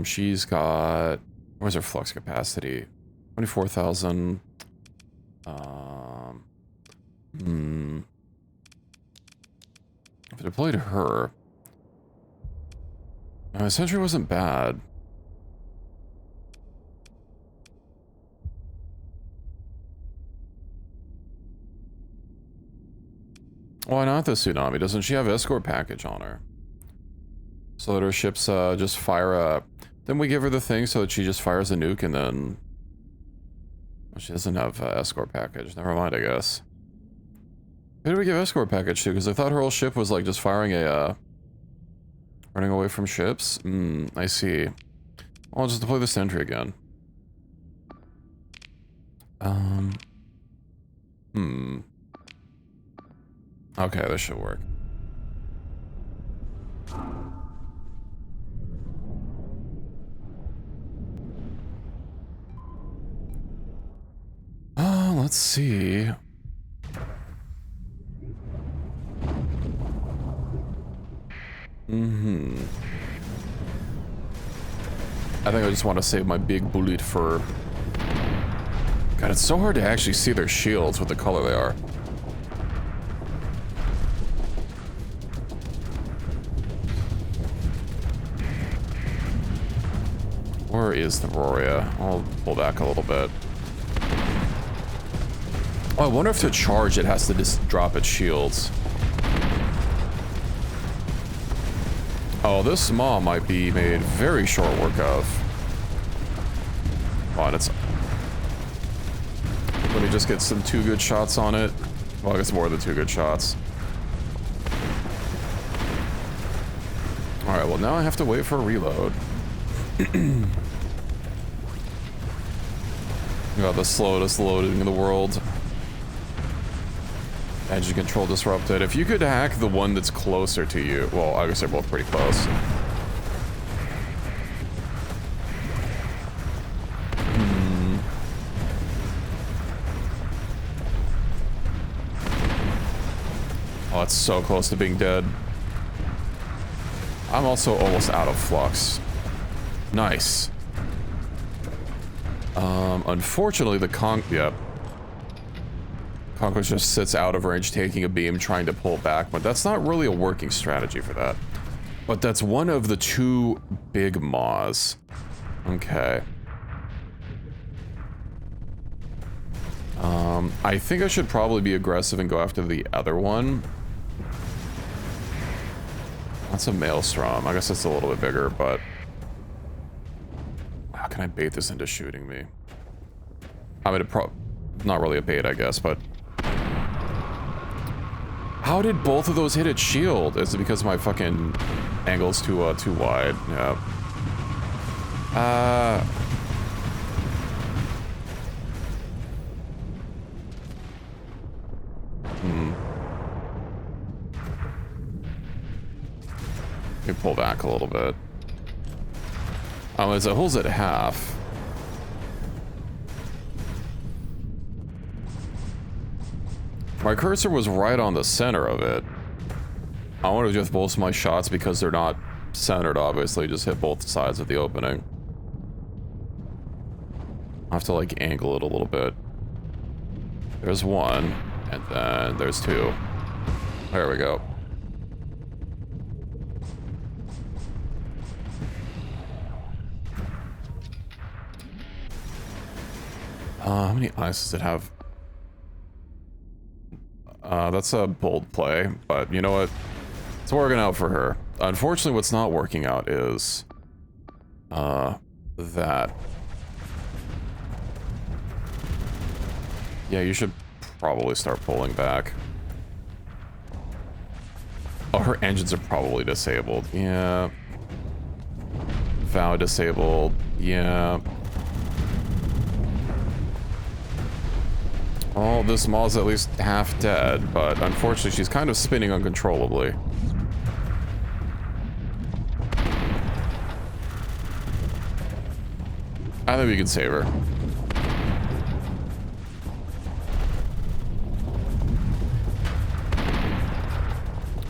She's got, where's her flux capacity? 24,000. If I deployed her, Sentry wasn't bad. Why not the Tsunami? Doesn't she have escort package on her? So that her ships just fire a... Then we give her the thing so that she just fires a nuke and then... Well, she doesn't have escort package. Never mind, I guess. Who did we give escort package to? Because I thought her whole ship was like just firing a... running away from ships? I see. Well, I'll just deploy the Sentry again. Okay, this should work. Let's see. I think I just want to save my big bullet for... God, it's so hard to actually see their shields with the color they are. Where is the Roria? I'll pull back a little bit. Oh, I wonder if to charge it has to just drop its shields. Oh, this maw might be made very short work of. Come on, it's... Let me just get some 2 good shots on it. Well, I guess more than 2 good shots. Alright, well now I have to wait for a reload. Got the slowest loading in the world. Engine control disrupted. If you could hack the one that's closer to you, well, I guess they're both pretty close. Oh, it's so close to being dead. I'm also almost out of flux. Nice. Unfortunately, the Conquest just sits out of range, taking a beam, trying to pull back, but that's not really a working strategy for that. But that's one of the two big maws. Okay. I think I should probably be aggressive and go after the other one. That's a Maelstrom. I guess it's a little bit bigger, but... How can I bait this into shooting me? I mean, not really a bait, I guess, but... How did both of those hit its shield? Is it because my fucking angle's too wide? Yeah. Let me pull back a little bit. As it holds at half. My cursor was right on the center of it. I want to just both my shots because they're not centered, obviously. Just hit both sides of the opening. I have to, like, angle it a little bit. There's one, and then there's two. There we go. How many eyes does it have? That's a bold play, but you know what? It's working out for her. Unfortunately, what's not working out is... that. Yeah, you should probably start pulling back. Oh, her engines are probably disabled. Yeah. Vow disabled. Yeah. Oh, this Maul's at least half dead, but unfortunately she's kind of spinning uncontrollably. I think we can save her.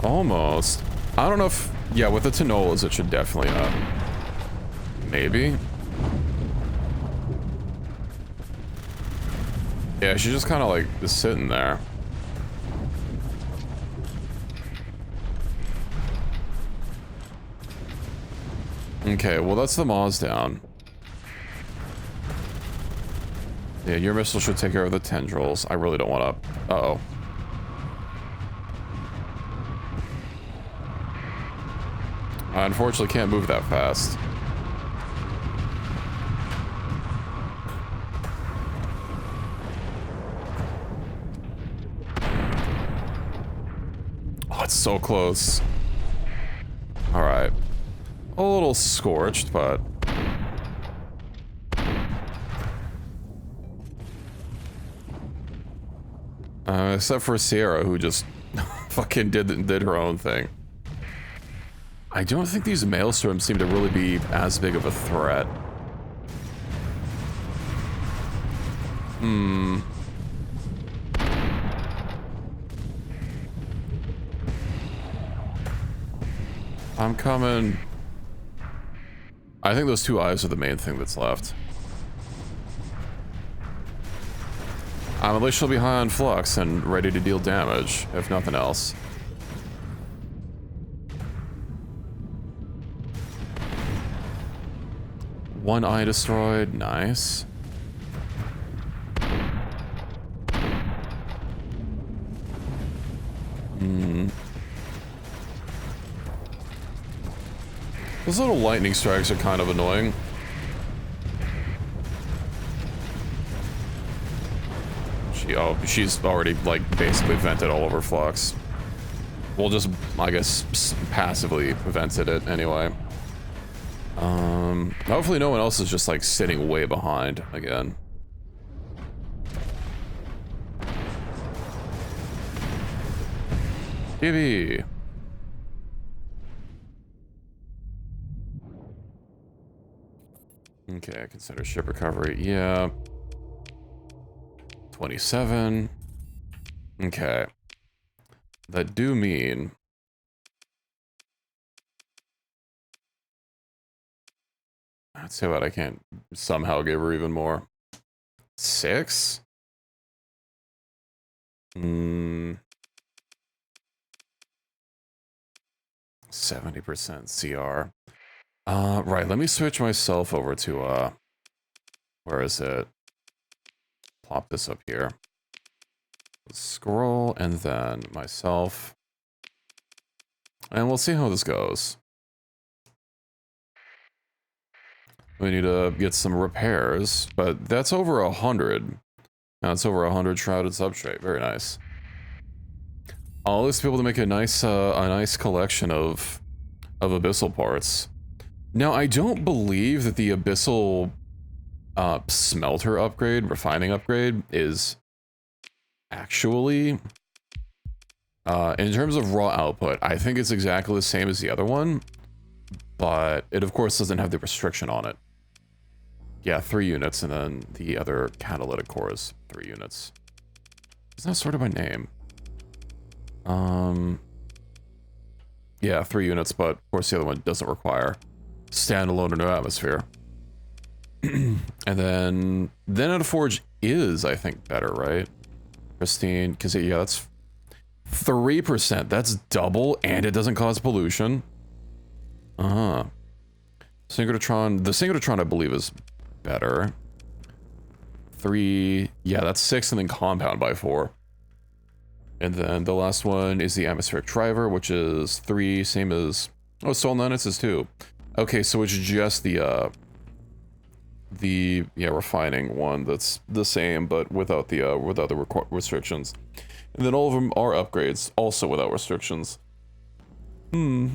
Almost. I don't know if... Yeah, with the Tanolas it should definitely... maybe? Yeah, she's just kind of like just sitting there. Okay, well that's the Maws down. Yeah, your missile should take care of the tendrils. I really don't want to... Uh-oh. I unfortunately can't move that fast. Oh, it's so close. All right. A little scorched, but... except for Sierra, who just fucking did her own thing. I don't think these Maelstroms seem to really be as big of a threat. I'm coming. I think those two eyes are the main thing that's left. At least she'll be high on flux and ready to deal damage, if nothing else. One eye destroyed, nice. Those little lightning strikes are kind of annoying. She's already, like, basically vented all over flux. Well, just, I guess, passively prevented it anyway. Hopefully no one else is just, like, sitting way behind again. TV. Okay, consider ship recovery. Yeah. 27. Okay. That do mean... Let's see what I can't somehow give her even more. 6? 70% CR. Right, let me switch myself over to, where is it? Plop this up here. Scroll, and then myself. And we'll see how this goes. We need to get some repairs, but that's over 100. Now it's over 100 shrouded substrate. Very nice. I'll at least be able to make a nice collection of abyssal parts. Now I don't believe that the abyssal smelter upgrade, refining upgrade, is actually in terms of raw output. I think it's exactly the same as the other one, but it of course doesn't have the restriction on it. Yeah, 3 units, and then the other catalytic core is 3 units. It's not sorted by name. Yeah, 3 units, but of course the other one doesn't require standalone or no atmosphere. And then at a forge is, I think, better, right? Pristine, because yeah, that's 3%. That's double, and it doesn't cause pollution. Synchrotron, the synchrotron I believe is better. 3, yeah, that's 6, and then compound by 4. And then the last one is the atmospheric driver, which is 3, same as, oh, Soul Nunnets is 2. Okay, so it's just the refining one that's the same, but without the restrictions. And then all of them are upgrades, also without restrictions. Well,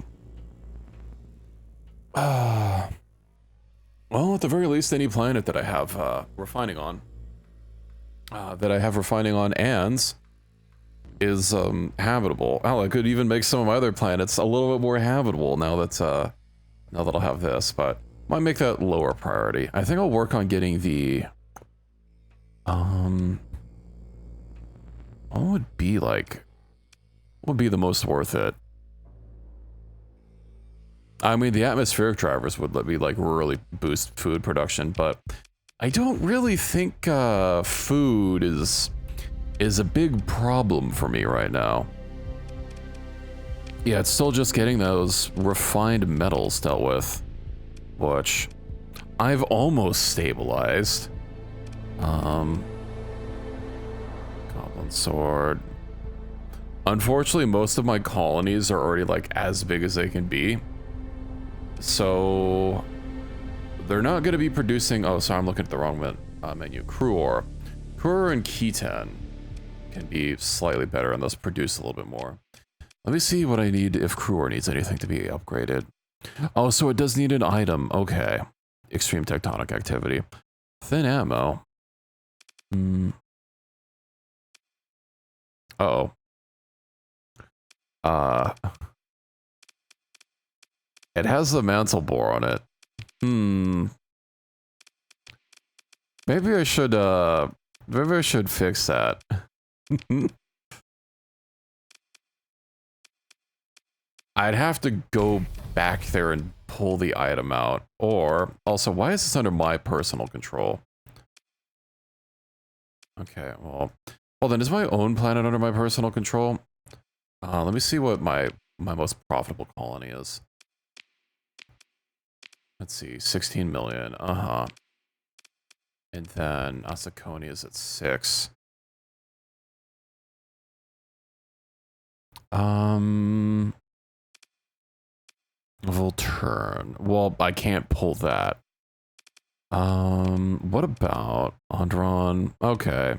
at the very least, any planet that I have refining on, and is habitable. Hell, I could even make some of my other planets a little bit more habitable now that I'll have this, but might make that lower priority. I think I'll work on getting the what would be the most worth it? I mean, the atmospheric drivers would let me like really boost food production, but I don't really think food is a big problem for me right now. Yeah, it's still just getting those refined metals dealt with, which I've almost stabilized. Goblin sword. Unfortunately, most of my colonies are already like as big as they can be. So they're not going to be producing. Oh, sorry, I'm looking at the wrong menu. Cruor and Keten can be slightly better and thus produce a little bit more. Let me see what I need if Cruor needs anything to be upgraded. Oh, so it does need an item. Okay. Extreme tectonic activity. Thin ammo. Uh-oh. It has the mantle bore on it. Maybe I should fix that. I'd have to go back there and pull the item out. Or, also, why is this under my personal control? Okay, well, then is my own planet under my personal control? Let me see what my most profitable colony is. Let's see, 16 million, and then Asakoni is at 6. Volturn. Well, I can't pull that. What about Andron? Okay.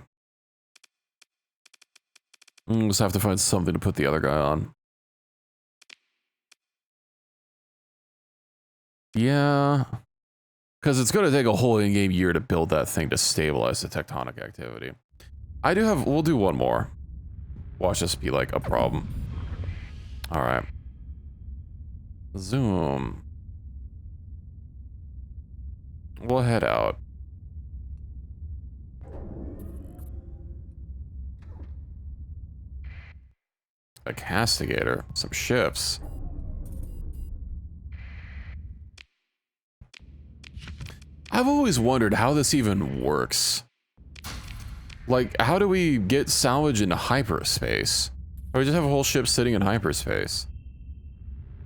Just have to find something to put the other guy on. Yeah. Because it's going to take a whole in-game year to build that thing to stabilize the tectonic activity. We'll do one more. Watch this be like a problem. Alright. Zoom. We'll head out. A castigator. Some ships. I've always wondered how this even works. Like, how do we get salvage into hyperspace? Or we just have a whole ship sitting in hyperspace?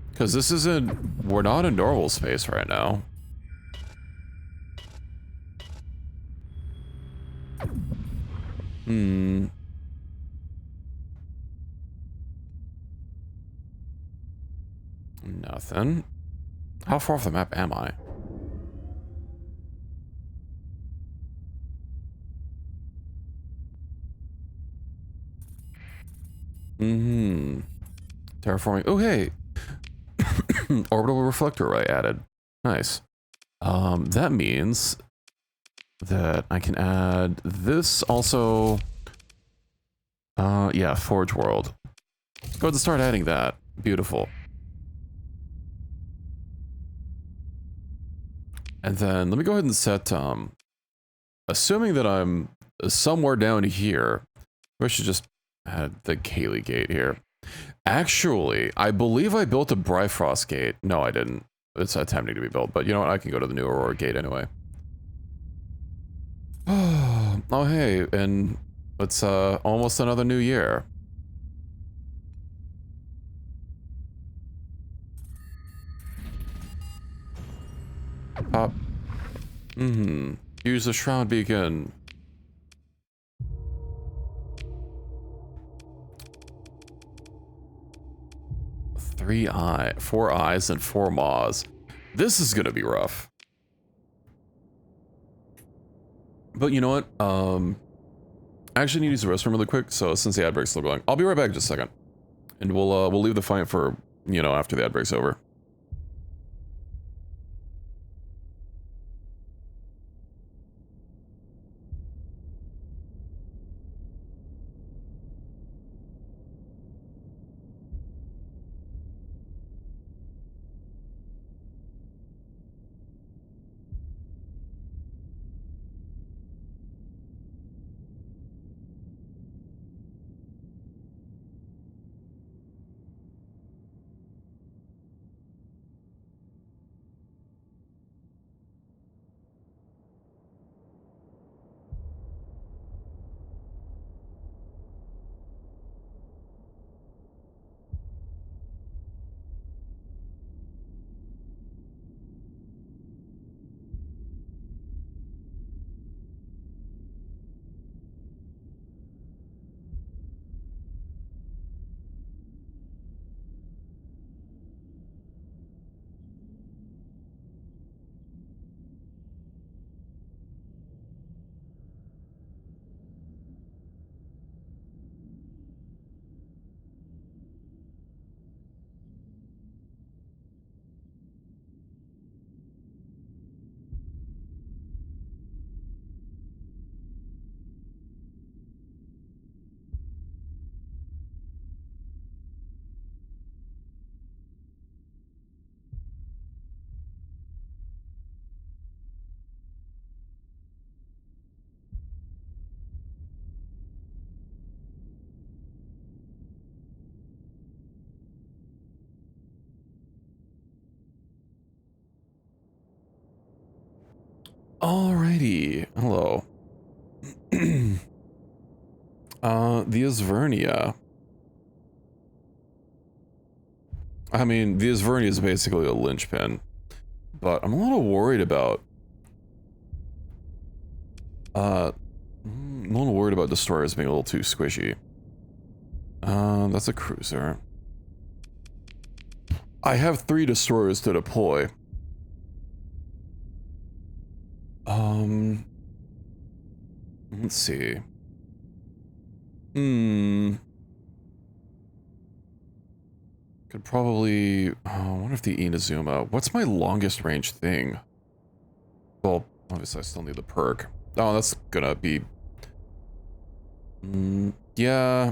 Because this isn't... We're not in normal space right now. Hmm. Nothing. How far off the map am I? Mm-hmm. Terraforming. Oh, hey. Orbital reflector array added. Nice. That means that I can add this also. Yeah, Forge World. Let's go ahead and start adding that. Beautiful. And then let me go ahead and set, assuming that I'm somewhere down here, we should just add the Kaylee gate here. Actually, I believe I built a Bifrost gate. No, I didn't. It's attempting to be built, but you know what? I can go to the new Aurora gate anyway. Oh, hey, and it's almost another new year. Pop. Mm-hmm. Use the Shroud Beacon. Four eyes and 4 maws. This is gonna be rough. But you know what? I actually need to use the restroom really quick, so since the ad break's still going, I'll be right back in just a second. And we'll leave the fight for, you know, after the ad break's over. Alrighty. Hello. The Isvernia. I mean, the Isvernia is basically a linchpin, but I'm a little worried about, I'm a little worried about destroyers being a little too squishy. That's a cruiser. I have 3 destroyers to deploy. Let's see. Could probably... Oh, I wonder if the Inazuma... What's my longest range thing? Well, obviously I still need the perk. Oh, that's gonna be... yeah.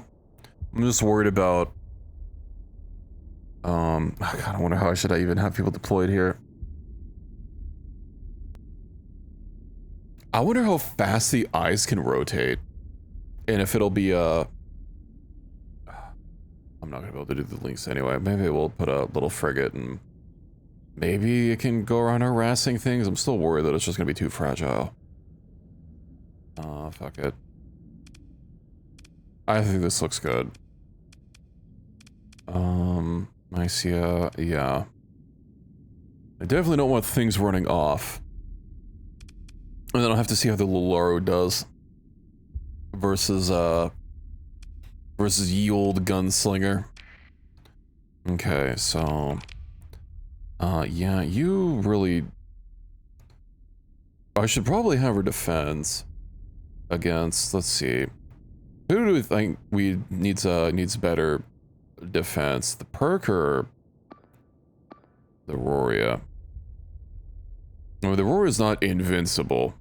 I'm just worried about... God, I wonder how should I even have people deployed here. I wonder how fast the eyes can rotate. And if it'll be, I'm not gonna be able to do the links anyway. Maybe we'll put a little frigate and... Maybe it can go around harassing things. I'm still worried that it's just gonna be too fragile. Fuck it. I think this looks good. Mycia, yeah. I definitely don't want things running off. And then I'll have to see how the Lularo does. Versus ye old gunslinger. Okay, so... yeah, you really... I should probably have her defense against, let's see. Who do we think needs better defense? The perk or the Roria? No, the Roria's not invincible.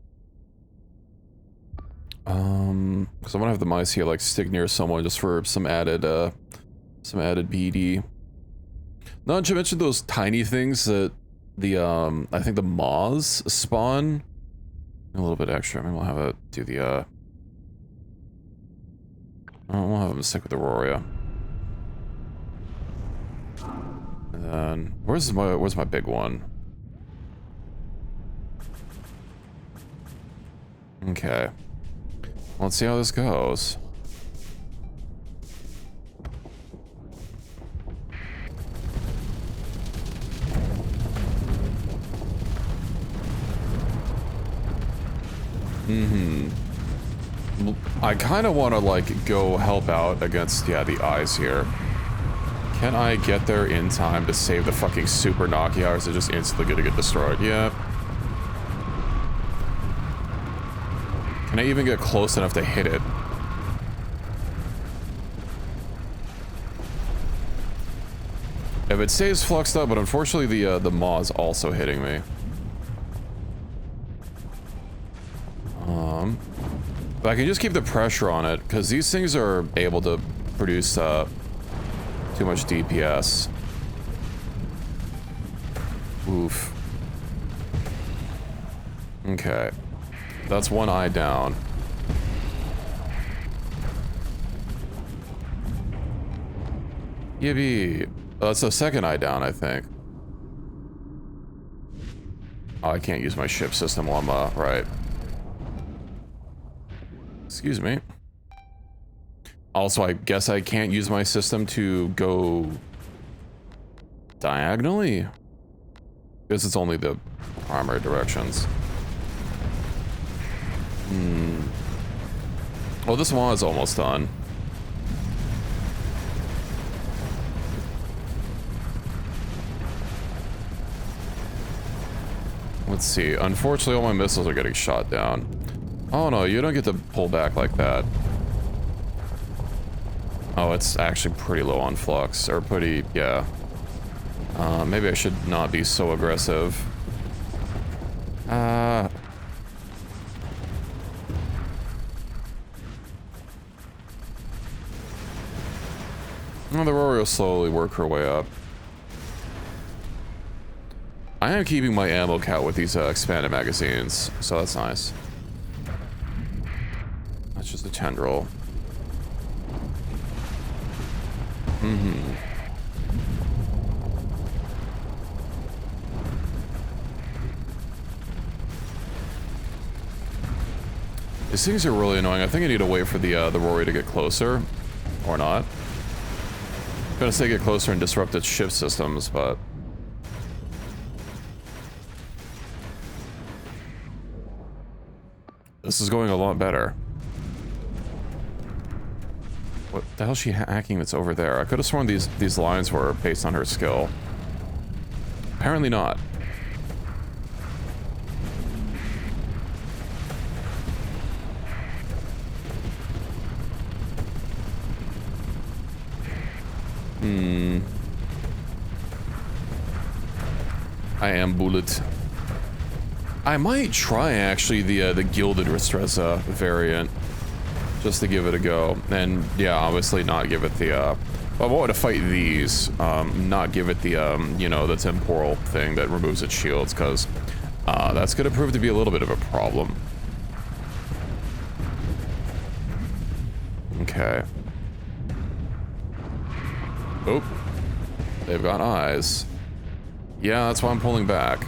Because I'm gonna have the mice here like stick near someone just for some added BD. Not to mention those tiny things that the I think the moths spawn. A little bit extra. Maybe we'll have it do the oh, we'll have them stick with the Roria. And then where's my big one? Okay. Let's see how this goes. I kind of want to, like, go help out against, yeah, the eyes here. Can I get there in time to save the fucking super Nokia, or is it just instantly gonna get destroyed? Yeah. Can I even get close enough to hit it? If it stays fluxed up, but unfortunately the maw's also hitting me. But I can just keep the pressure on it, because these things are able to produce too much DPS. Oof. Okay. That's one eye down. Yippee. That's the second eye down, I think. Oh, I can't use my ship system while I'm, right. Excuse me. Also, I guess I can't use my system to go diagonally. Because it's only the primary directions. Well, this one is almost done. Let's see. Unfortunately, all my missiles are getting shot down. Oh no, you don't get to pull back like that. Oh, it's actually pretty low on flux. Or pretty, yeah. Maybe I should not be so aggressive. Oh, the Rory will slowly work her way up. I am keeping my ammo count with these expanded magazines, so that's nice. That's just a tendril. These things are really annoying. I think I need to wait for the Rory to get closer. Or not. I'm gonna say get closer and disrupt its ship systems, but... This is going a lot better. What the hell is she hacking that's over there? I could have sworn these lines were based on her skill. Apparently not. I am bullet. I might try actually the gilded Restreza variant, just to give it a go. And yeah, obviously not give it the I want to fight these, not give it the you know, the temporal thing that removes its shields, because that's gonna prove to be a little bit of a problem. Okay. Oh, they've got eyes. Yeah, that's why I'm pulling back.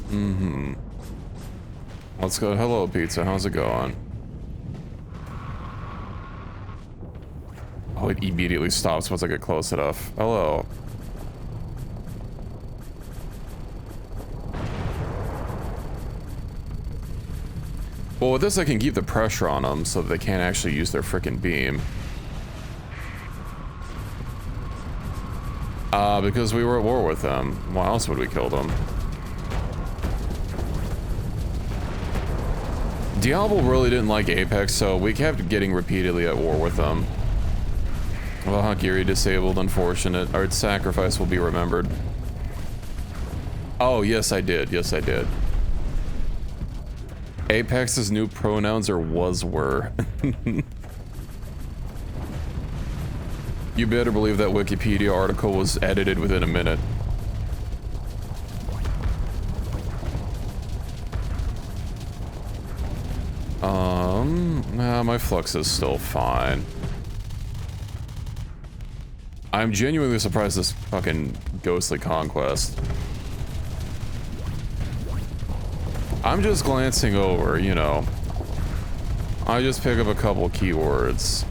Mm-hmm. Let's go. Hello, pizza. How's it going? Oh, it immediately stops once I get close enough. Hello. Well, with this, I can keep the pressure on them so that they can't actually use their frickin' beam. Because we were at war with them. Why else would we kill them? Diablo really didn't like Apex, so we kept getting repeatedly at war with them. Well, Hagiri disabled, unfortunate. Our sacrifice will be remembered. Oh, yes, I did. Yes, I did. Apex's new pronouns are was-were. You better believe that Wikipedia article was edited within a minute. Nah, my flux is still fine. I'm genuinely surprised this fucking ghostly conquest. I'm just glancing over, you know. I just pick up a couple keywords.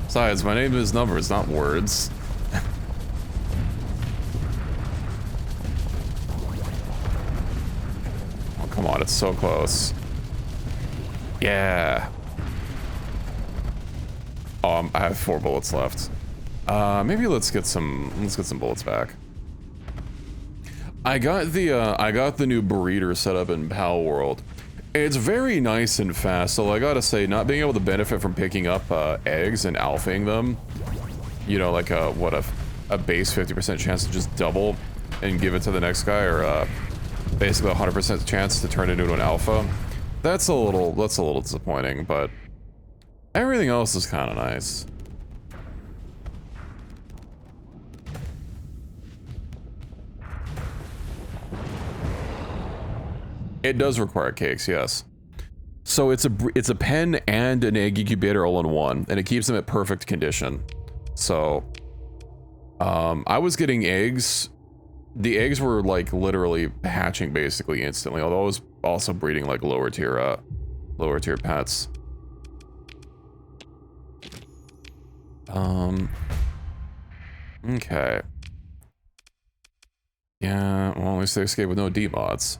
Besides, my name is numbers, not words. Oh, come on, it's so close. Yeah. I have 4 bullets left. Maybe let's get some bullets back. I got the new breeder set up in Pal World. It's very nice and fast, so I gotta say, not being able to benefit from picking up eggs and alphaing them, you know, like a base 50% chance to just double and give it to the next guy, or basically a 100% chance to turn it into an alpha. That's a little disappointing, but everything else is kind of nice. It does require cakes, yes. So it's a pen and an egg incubator all in one, and it keeps them at perfect condition. So, I was getting eggs. The eggs were like literally hatching basically instantly, although I was also breeding like lower tier pets. Okay. Yeah, well, at least they escape with no demods.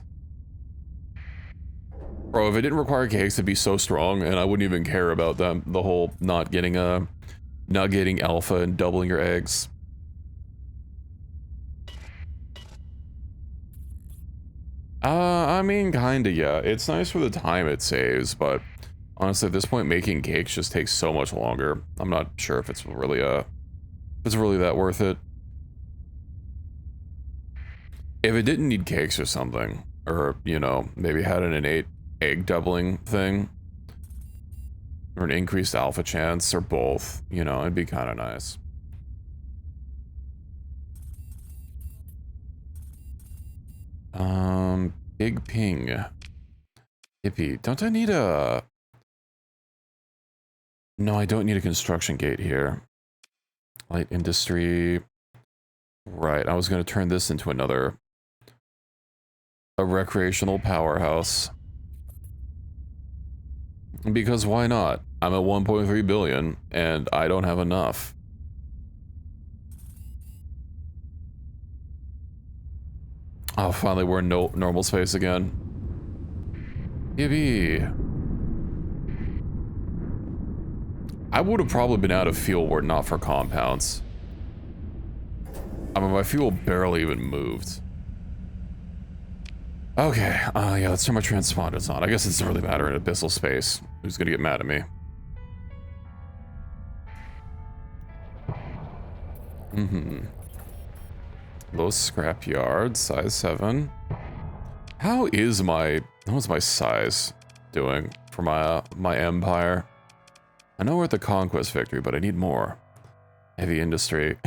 Bro, if it didn't require cakes, it'd be so strong, and I wouldn't even care about them. The whole not getting alpha and doubling your eggs. I mean, kinda, yeah. It's nice for the time it saves, but honestly, at this point, making cakes just takes so much longer. I'm not sure if it's really that worth it. If it didn't need cakes or something, or, you know, maybe had an innate egg doubling thing, or an increased alpha chance, or both, you know, it'd be kind of nice. Big ping. Hippie, don't I need a... No, I don't need a construction gate here. Light industry. Right, I was going to turn this into a recreational powerhouse. Because why not? I'm at 1.3 billion, and I don't have enough. Oh, finally we're in normal space again. Yippee. I would have probably been out of fuel were it not for compounds. I mean, my fuel barely even moved. Okay, yeah, let's turn my transponders on. I guess it doesn't really matter in abyssal space. Who's gonna get mad at me? Low scrapyard, size 7. How's my size doing for my empire? I know we're at the conquest victory, but I need more. Heavy industry.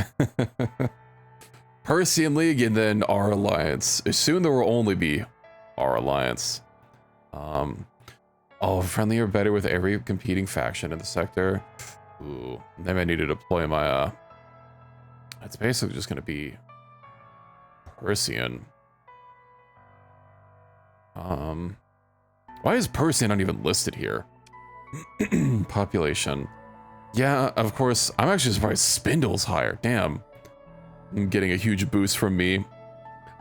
Persian League and then our alliance. Soon there will only be our alliance. Oh, friendly or better with every competing faction in the sector. Ooh, then I need to deploy my it's basically just gonna be Persian. Why is Persian not even listed here? Population. Yeah, of course. I'm actually surprised Spindle's higher. Damn. I'm getting a huge boost from me.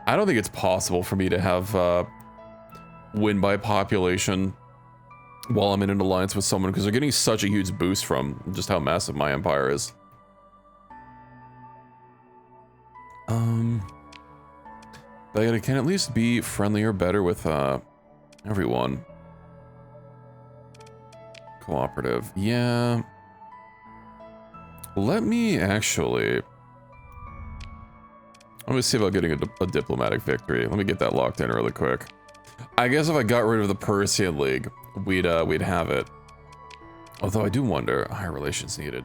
I don't think it's possible for me to have win by population while I'm in an alliance with someone, because they're getting such a huge boost from just how massive my empire is. But it can at least be friendly or better with everyone. Cooperative. Yeah. Let me actually... Let me see about getting a diplomatic victory. Let me get that locked in really quick. I guess if I got rid of the Persian League, we'd have it. Although I do wonder, higher relations needed.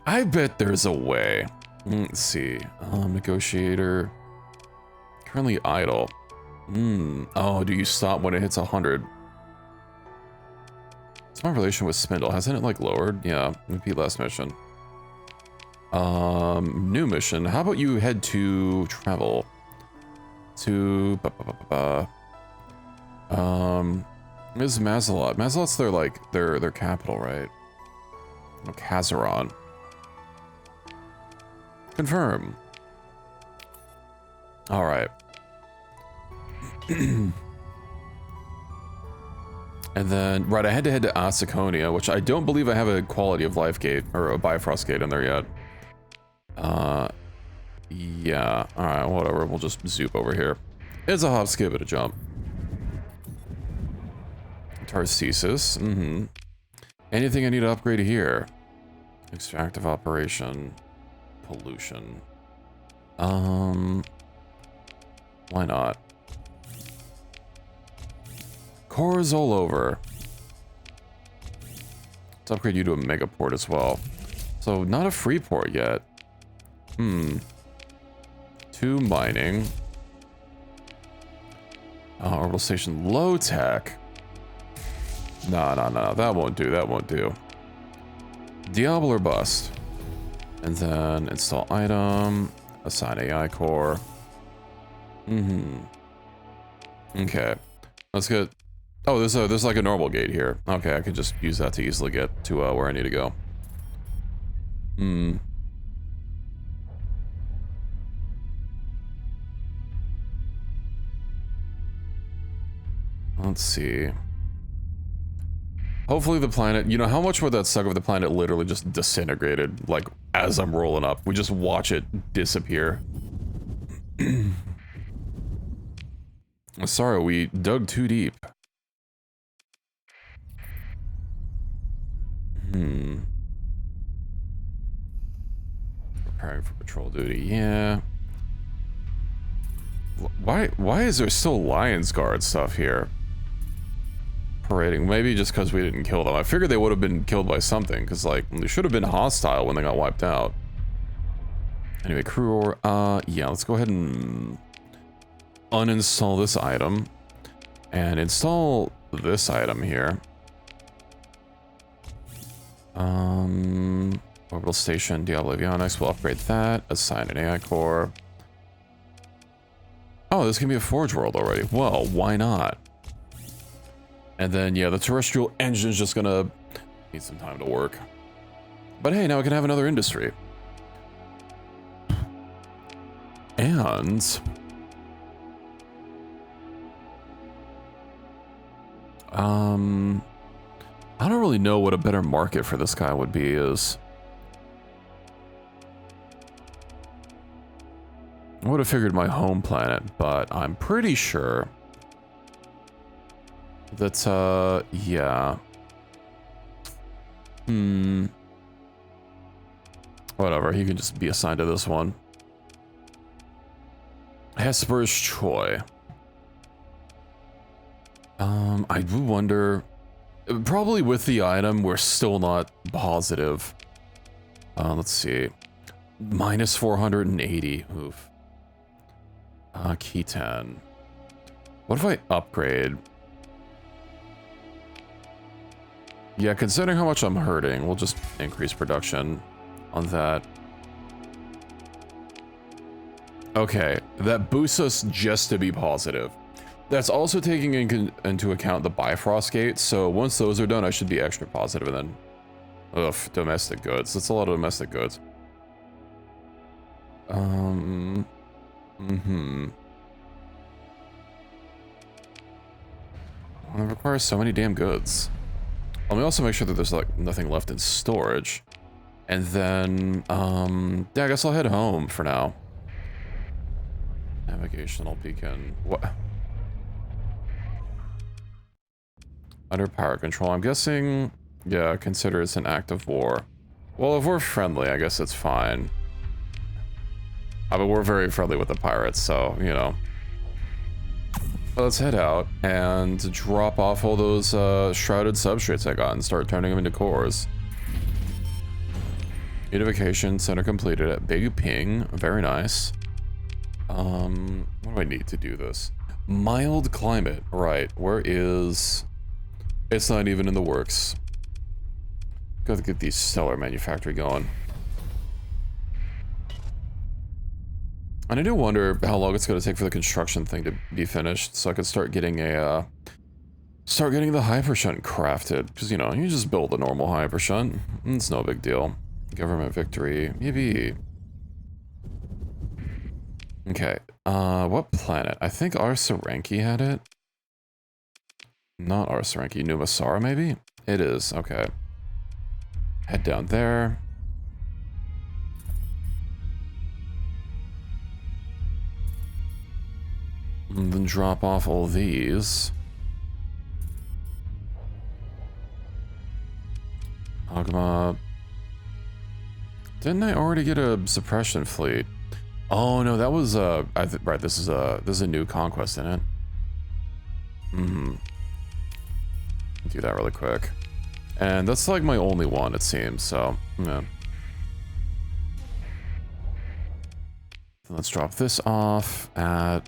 I bet there's a way. Let's see. Negotiator. Currently idle. Oh, do you stop when it hits 100? What's my relation with Spindle? Hasn't it like lowered? Yeah, repeat last mission. New mission. How about you head to travel to this is Mazalot. Mazalot's their capital, right? Oh, Kazaron. Confirm. All right. And then, right, I had to head to Asaconia, which I don't believe I have a quality of life gate or a Bifrost gate in there yet. Yeah, alright, whatever. We'll just zoop over here. It's a hop, skip, and a jump. Tarcesis, Anything I need to upgrade here? Extractive operation. Pollution. Why not? Cores all over. Let's upgrade you to a megaport as well. So, not a free port yet. 2 mining. Orbital station low tech. No, that won't do, that won't do. Diablo or bust. And then install item. Assign AI core. Okay. Let's get... Oh, there's like a normal gate here. Okay, I can just use that to easily get to where I need to go. Let's see. Hopefully the planet... You know, how much would that suck if the planet literally just disintegrated, like, as I'm rolling up? We just watch it disappear. Sorry, we dug too deep. Preparing for patrol duty, yeah. Why is there still Lion's Guard stuff here? Parading, maybe just because we didn't kill them. I figured they would have been killed by something, because, like, they should have been hostile when they got wiped out. Anyway, crew, yeah, let's go ahead and uninstall this item and install this item here. Orbital station, Diablo Avionics, we'll upgrade that, assign an AI core. Oh, this can be a Forge World already. Well, why not? And then, yeah, the terrestrial engine's just gonna need some time to work. But hey, now we can have another industry. And... I don't really know what a better market for this guy would be is. I would have figured my home planet, but I'm pretty sure That's, yeah. Whatever, he can just be assigned to this one. Hesper's Troy. I do wonder... Probably with the item, we're still not positive. Let's see. Minus 480. Oof. Key 10. What if I upgrade? Yeah, considering how much I'm hurting, we'll just increase production on that. Okay, that boosts us just to be positive. That's also taking into account the Bifrost gates, so once those are done, I should be extra positive, and then... Ugh, domestic goods. That's a lot of domestic goods. It requires so many damn goods. Let me also make sure that there's, like, nothing left in storage. And then, yeah, I guess I'll head home for now. Navigational beacon. What? Under power control. I'm guessing, yeah, consider it's an act of war. Well, if we're friendly, I guess it's fine. But we're very friendly with the pirates, so, you know. Let's head out and drop off all those shrouded substrates I got and start turning them into cores. Unification center completed at Big Ping. Very nice. What do I need to do this? Mild climate. Right. Where is... It's not even in the works. Gotta get these stellar manufactory going. And I do wonder how long it's going to take for the construction thing to be finished, so I could start getting a, start getting the hyper shunt crafted. Because, you know, you just build a normal hyper shunt. It's no big deal. Government victory. Maybe. Okay. What planet? I think our Serenki had it. Not our Serenki. Numasara, maybe? It is. Okay. Head down there. And then drop off all these. Agma. Didn't I already get a suppression fleet? Oh no, that was right. This is a new conquest in it. Do that really quick, and that's like my only one, it seems. So yeah. Let's drop this off at...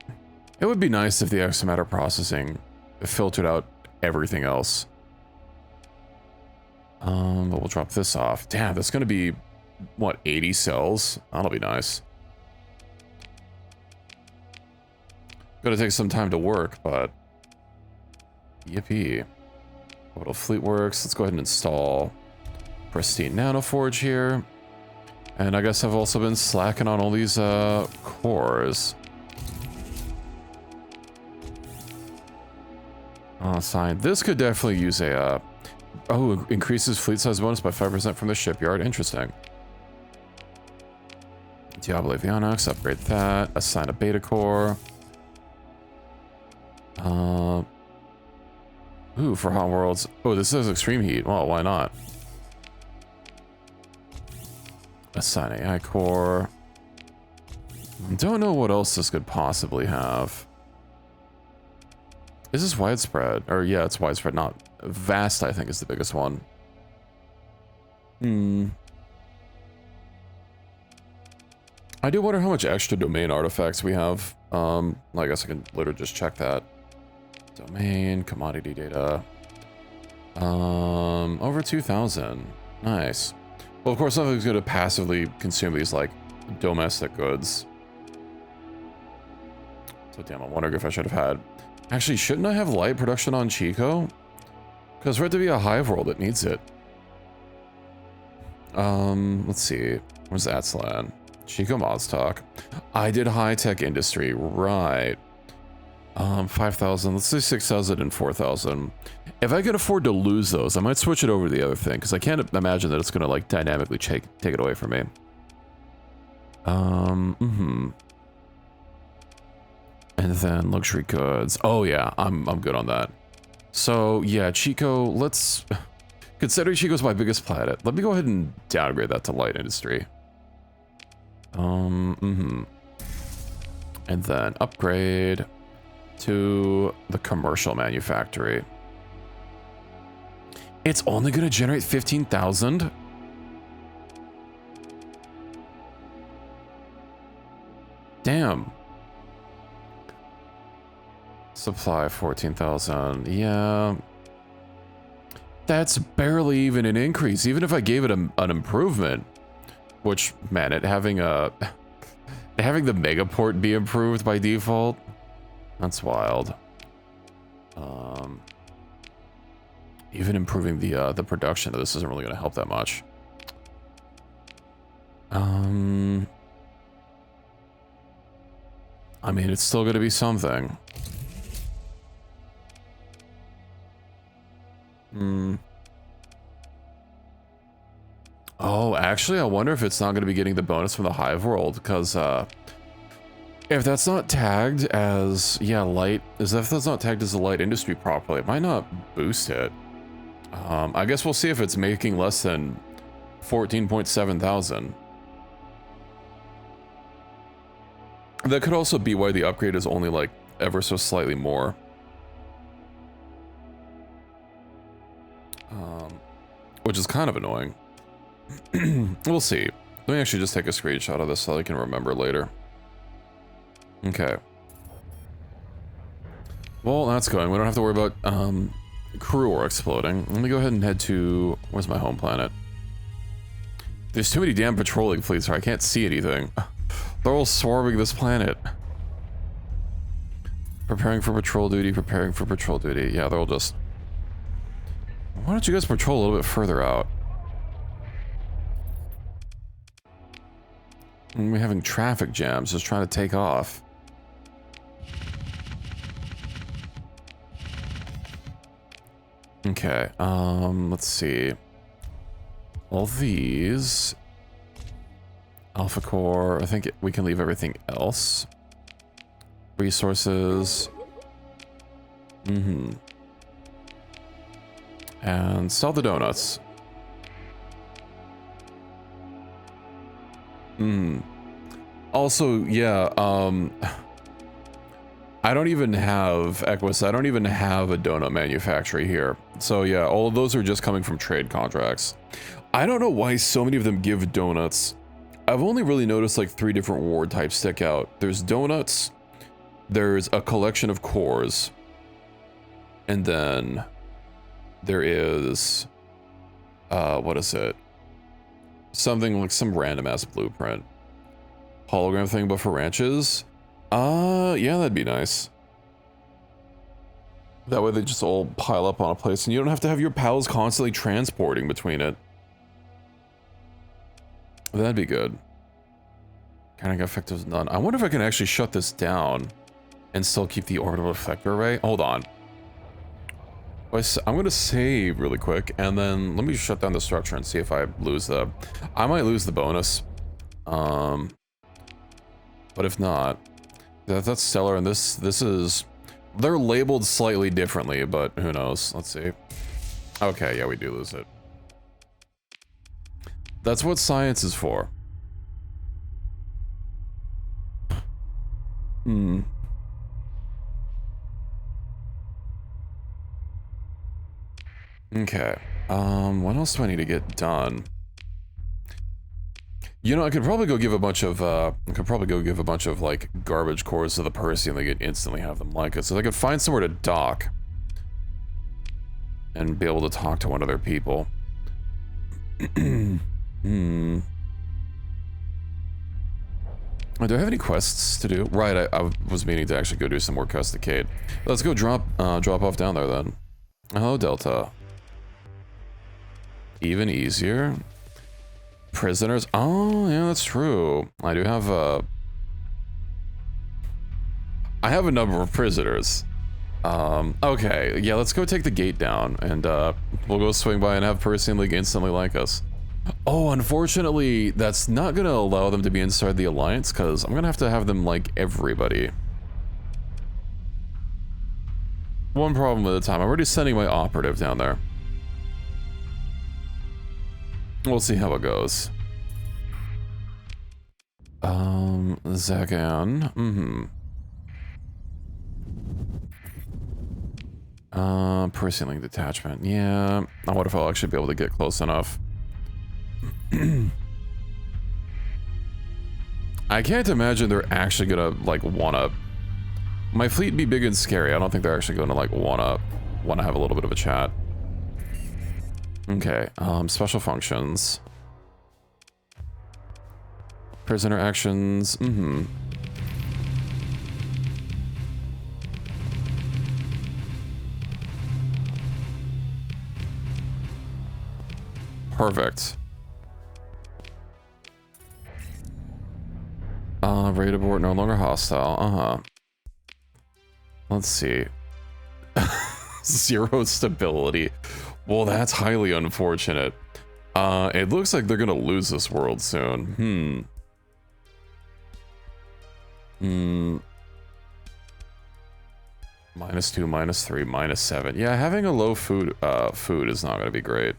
It would be nice if the exomatter processing filtered out everything else. But we'll drop this off. Damn, that's gonna be, what, 80 cells? That'll be nice. Gonna take some time to work, but... Yippee. Orbital Fleet works. Let's go ahead and install Pristine Nanoforge here. And I guess I've also been slacking on all these cores. Fine. This could definitely use a... oh, increases fleet size bonus by 5% from the shipyard. Interesting. Diablo Avionics, upgrade that. Assign a beta core. Ooh, for Hot Worlds. Oh, this is extreme heat. Well, why not? Assign AI core. Don't know what else this could possibly have. Is this widespread? Or yeah, it's widespread, not vast, I think is the biggest one. I do wonder how much extra domain artifacts we have. I guess I can literally just check that. Domain, commodity data. Over 2,000. Nice. Well, of course, nothing's going to passively consume these, like, domestic goods. So, damn, I'm wondering if I should have had... Actually, shouldn't I have light production on Chico? Because for it to be a hive world, it needs it. Let's see. Where's Atsalan? Chico Mods Talk. I did high-tech industry. Right. 5,000. Let's say 6,000 and 4,000. If I can afford to lose those, I might switch it over to the other thing, because I can't imagine that it's going to, like, dynamically take it away from me. And then luxury goods. Oh, yeah. I'm good on that. So, yeah, Chico, let's... Considering Chico's my biggest planet, let me go ahead and downgrade that to light industry. And then upgrade to the commercial manufactory. It's only going to generate 15,000? Damn. Supply 14,000. Yeah. That's barely even an increase. Even if I gave it an improvement, which, man, having the megaport be improved by default, that's wild. Even improving the production of this isn't really going to help that much. I mean, it's still going to be something. Oh, actually, I wonder if it's not going to be getting the bonus from the Hive World, because if that's not tagged as, yeah, light, if that's not tagged as a light industry properly, it might not boost it. I guess we'll see if it's making less than 14.7 thousand. That could also be why the upgrade is only like ever so slightly more. Which is kind of annoying. We'll see. Let me actually just take a screenshot of this so I can remember later. Okay. Well, that's going. We don't have to worry about crew or exploding. Let me go ahead and head to... Where's my home planet? There's too many damn patrolling fleets here. I can't see anything. They're all swarming this planet. Preparing for patrol duty, preparing for patrol duty. Yeah, they're all just... Why don't you guys patrol a little bit further out? And we're having traffic jams, just trying to take off. Okay, let's see. All these... Alpha Core, I think we can leave everything else. Resources. And sell the donuts. Also, yeah, I don't even have Equus, I don't even have a donut manufactory here. So yeah, all of those are just coming from trade contracts. I don't know why so many of them give donuts. I've only really noticed like 3 different reward types stick out. There's donuts, there's a collection of cores, and then there is, what is it? Something like some random ass blueprint. Hologram thing, but for ranches? Yeah, that'd be nice. That way they just all pile up on a place and you don't have to have your pals constantly transporting between it. That'd be good. Counting effectives none. I wonder if I can actually shut this down and still keep the orbital effector array. Hold on. I'm gonna save really quick and then let me shut down the structure and see if I lose the... I might lose the bonus. But if not, that's stellar, and this is... They're labeled slightly differently, but who knows? Let's see. Okay, yeah, we do lose it. That's what science is for. Okay. What else do I need to get done? You know, I could probably go give a bunch of, like, garbage cores to the Percy and they could instantly have them like it. So they could find somewhere to dock. And be able to talk to one of their people. Do I have any quests to do? Right, I was meaning to actually go do some more quests to Cade. Let's go drop off down there then. Hello, Delta. Even easier. Prisoners. Oh, yeah, that's true. I do have I have a number of prisoners. Okay, yeah, let's go take the gate down, and we'll go swing by and have Percy and League instantly like us. Oh, unfortunately, that's not gonna allow them to be inside the Alliance, because I'm gonna have to have them like everybody. One problem at a time. I'm already sending my operative down there. We'll see how it goes. Zagan. Perceiving detachment. Yeah. I wonder if I'll actually be able to get close enough. I can't imagine they're actually gonna, like, wanna... My fleet be big and scary. I don't think they're actually gonna, like, wanna have a little bit of a chat. Okay, special functions. Prisoner actions. Perfect. Raid abort, no longer hostile. Let's see. 0 stability. Well, that's highly unfortunate. It looks like they're gonna lose this world soon. -2, -3, -7. Yeah, having a low food is not gonna be great.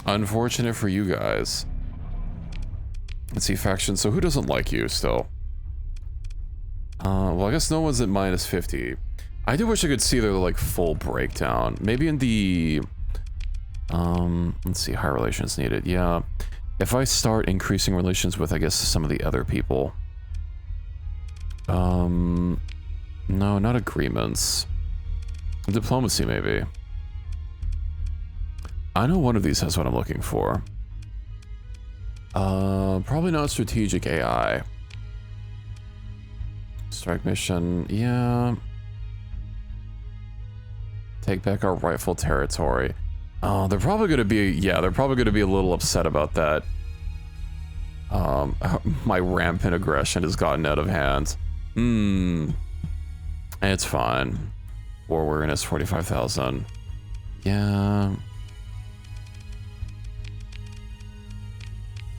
Unfortunate for you guys. Let's see, faction. So who doesn't like you still? Well, I guess no one's at -50. I do wish I could see their, like, full breakdown. Maybe in the... let's see, high relations needed. Yeah. If I start increasing relations with, I guess, some of the other people. No, not agreements. Diplomacy, maybe. I know one of these has what I'm looking for. Probably not strategic AI. Strike mission, yeah. Take back our rightful territory. Oh, they're probably gonna be, yeah, they're probably gonna be a little upset about that. My rampant aggression has gotten out of hand. It's fine. War awareness, 45,000. Yeah.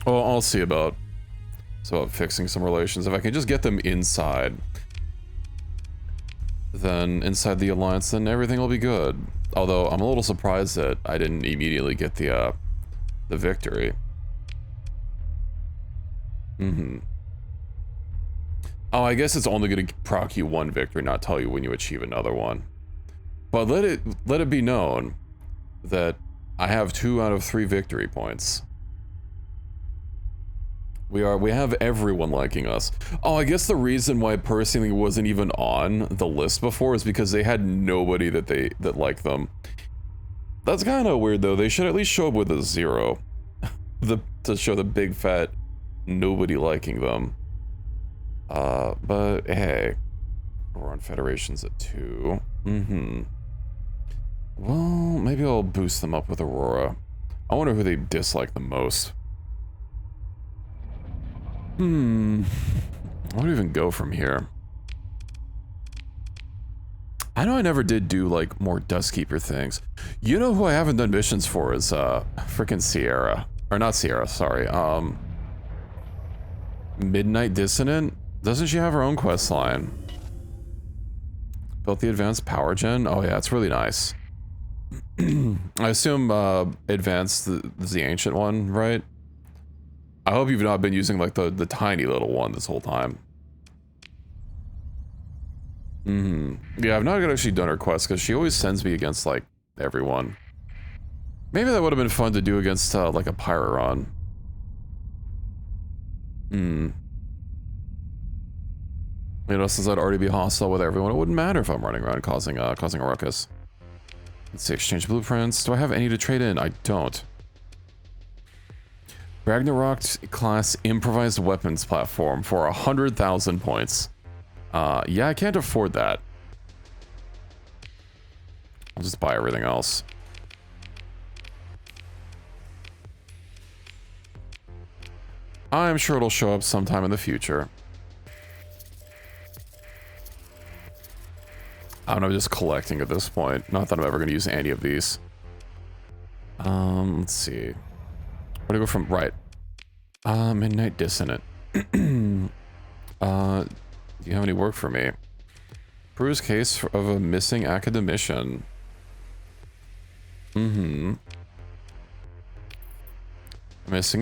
Well, I'll see about fixing some relations. If I can just get them inside, then inside the alliance, then everything will be good. Although I'm a little surprised that I didn't immediately get the victory. Oh, I guess it's only going to proc you one victory, not tell you when you achieve another one. But let it be known that I have 2 out of 3 victory points. We have everyone liking us. Oh, I guess the reason why personally wasn't even on the list before is because they had nobody that liked them. That's kind of weird though. They should at least show up with a 0. To show the big fat nobody liking them. But hey, we're on Federations at 2. Well, maybe I'll boost them up with Aurora. I wonder who they dislike the most. Where do I even go from here? I know I never did do, like, more Dustkeeper things. You know who I haven't done missions for is, frickin' Sierra. Or not Sierra, sorry, Midnight Dissonant? Doesn't she have her own quest line? Built the advanced power gen? Oh yeah, it's really nice. I assume, advanced is the ancient one, right? I hope you've not been using, like, the tiny little one this whole time. Yeah, I've not actually done her quest, because she always sends me against, like, everyone. Maybe that would have been fun to do against, like, a Pyron. You know, since I'd already be hostile with everyone, it wouldn't matter if I'm running around causing a ruckus. Let's see, exchange blueprints. Do I have any to trade in? I don't. Ragnarok class improvised weapons platform for 100,000 points. Yeah, I can't afford that. I'll just buy everything else. I'm sure it'll show up sometime in the future. I'm just collecting at this point. Not that I'm ever going to use any of these. Let's see. Where to go from? Right. Midnight Dissonant. Yeah, Do you have any work for me? Peruse case of a missing academician. Missing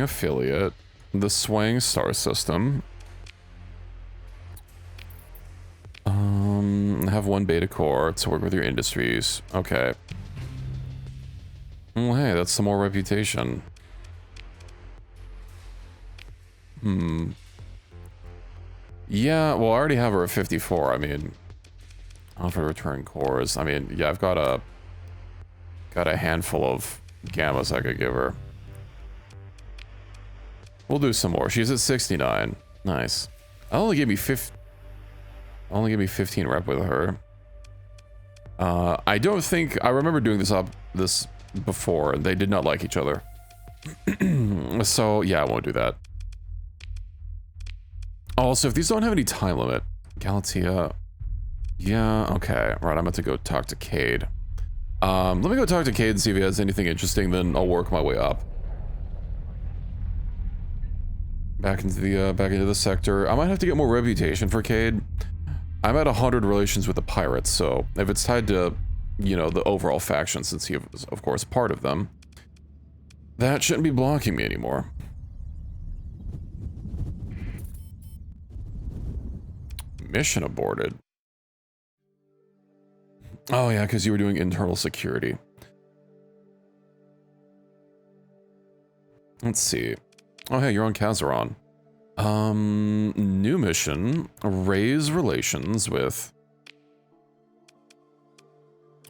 affiliate. The swaying star system. Have one beta core to work with your industries. Okay. Well, hey, that's some more reputation. Yeah, well, I already have her at 54. I mean, offer return cores. I mean, yeah, I've got a handful of gammas I could give her. We'll do some more. She's at 69. Nice. Only give me 15 rep with her. I don't think I remember doing this before, and they did not like each other. So yeah, I won't do that. Also, if these don't have any time limit, Galatea. Yeah, okay. Right, I'm about to go talk to Cade. Let me go talk to Cade and see if he has anything interesting, then I'll work my way up. Back into the sector. I might have to get more reputation for Cade. I'm at 100 relations with the pirates, so if it's tied to, you know, the overall faction, since he is, of course, part of them, that shouldn't be blocking me anymore. Mission aborted. Oh yeah, because you were doing internal security. Let's see. Oh hey, you're on Kazaron. New mission. Raise relations with...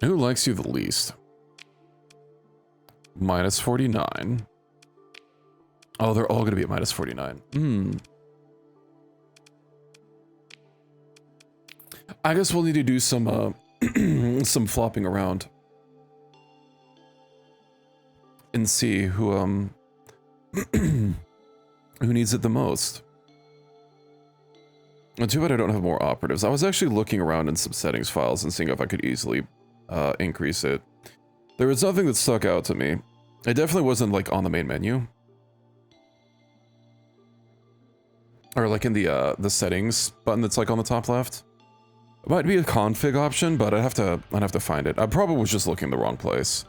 Who likes you the least? Minus 49. Oh, they're all gonna be at minus 49. I guess we'll need to do some, some flopping around. And see who, who needs it the most. And too bad I don't have more operatives. I was actually looking around in some settings files and seeing if I could easily increase it. There was nothing that stuck out to me. It definitely wasn't like on the main menu. Or like in the settings button that's like on the top left. It might be a config option, but I'd have to find it. I probably was just looking in the wrong place.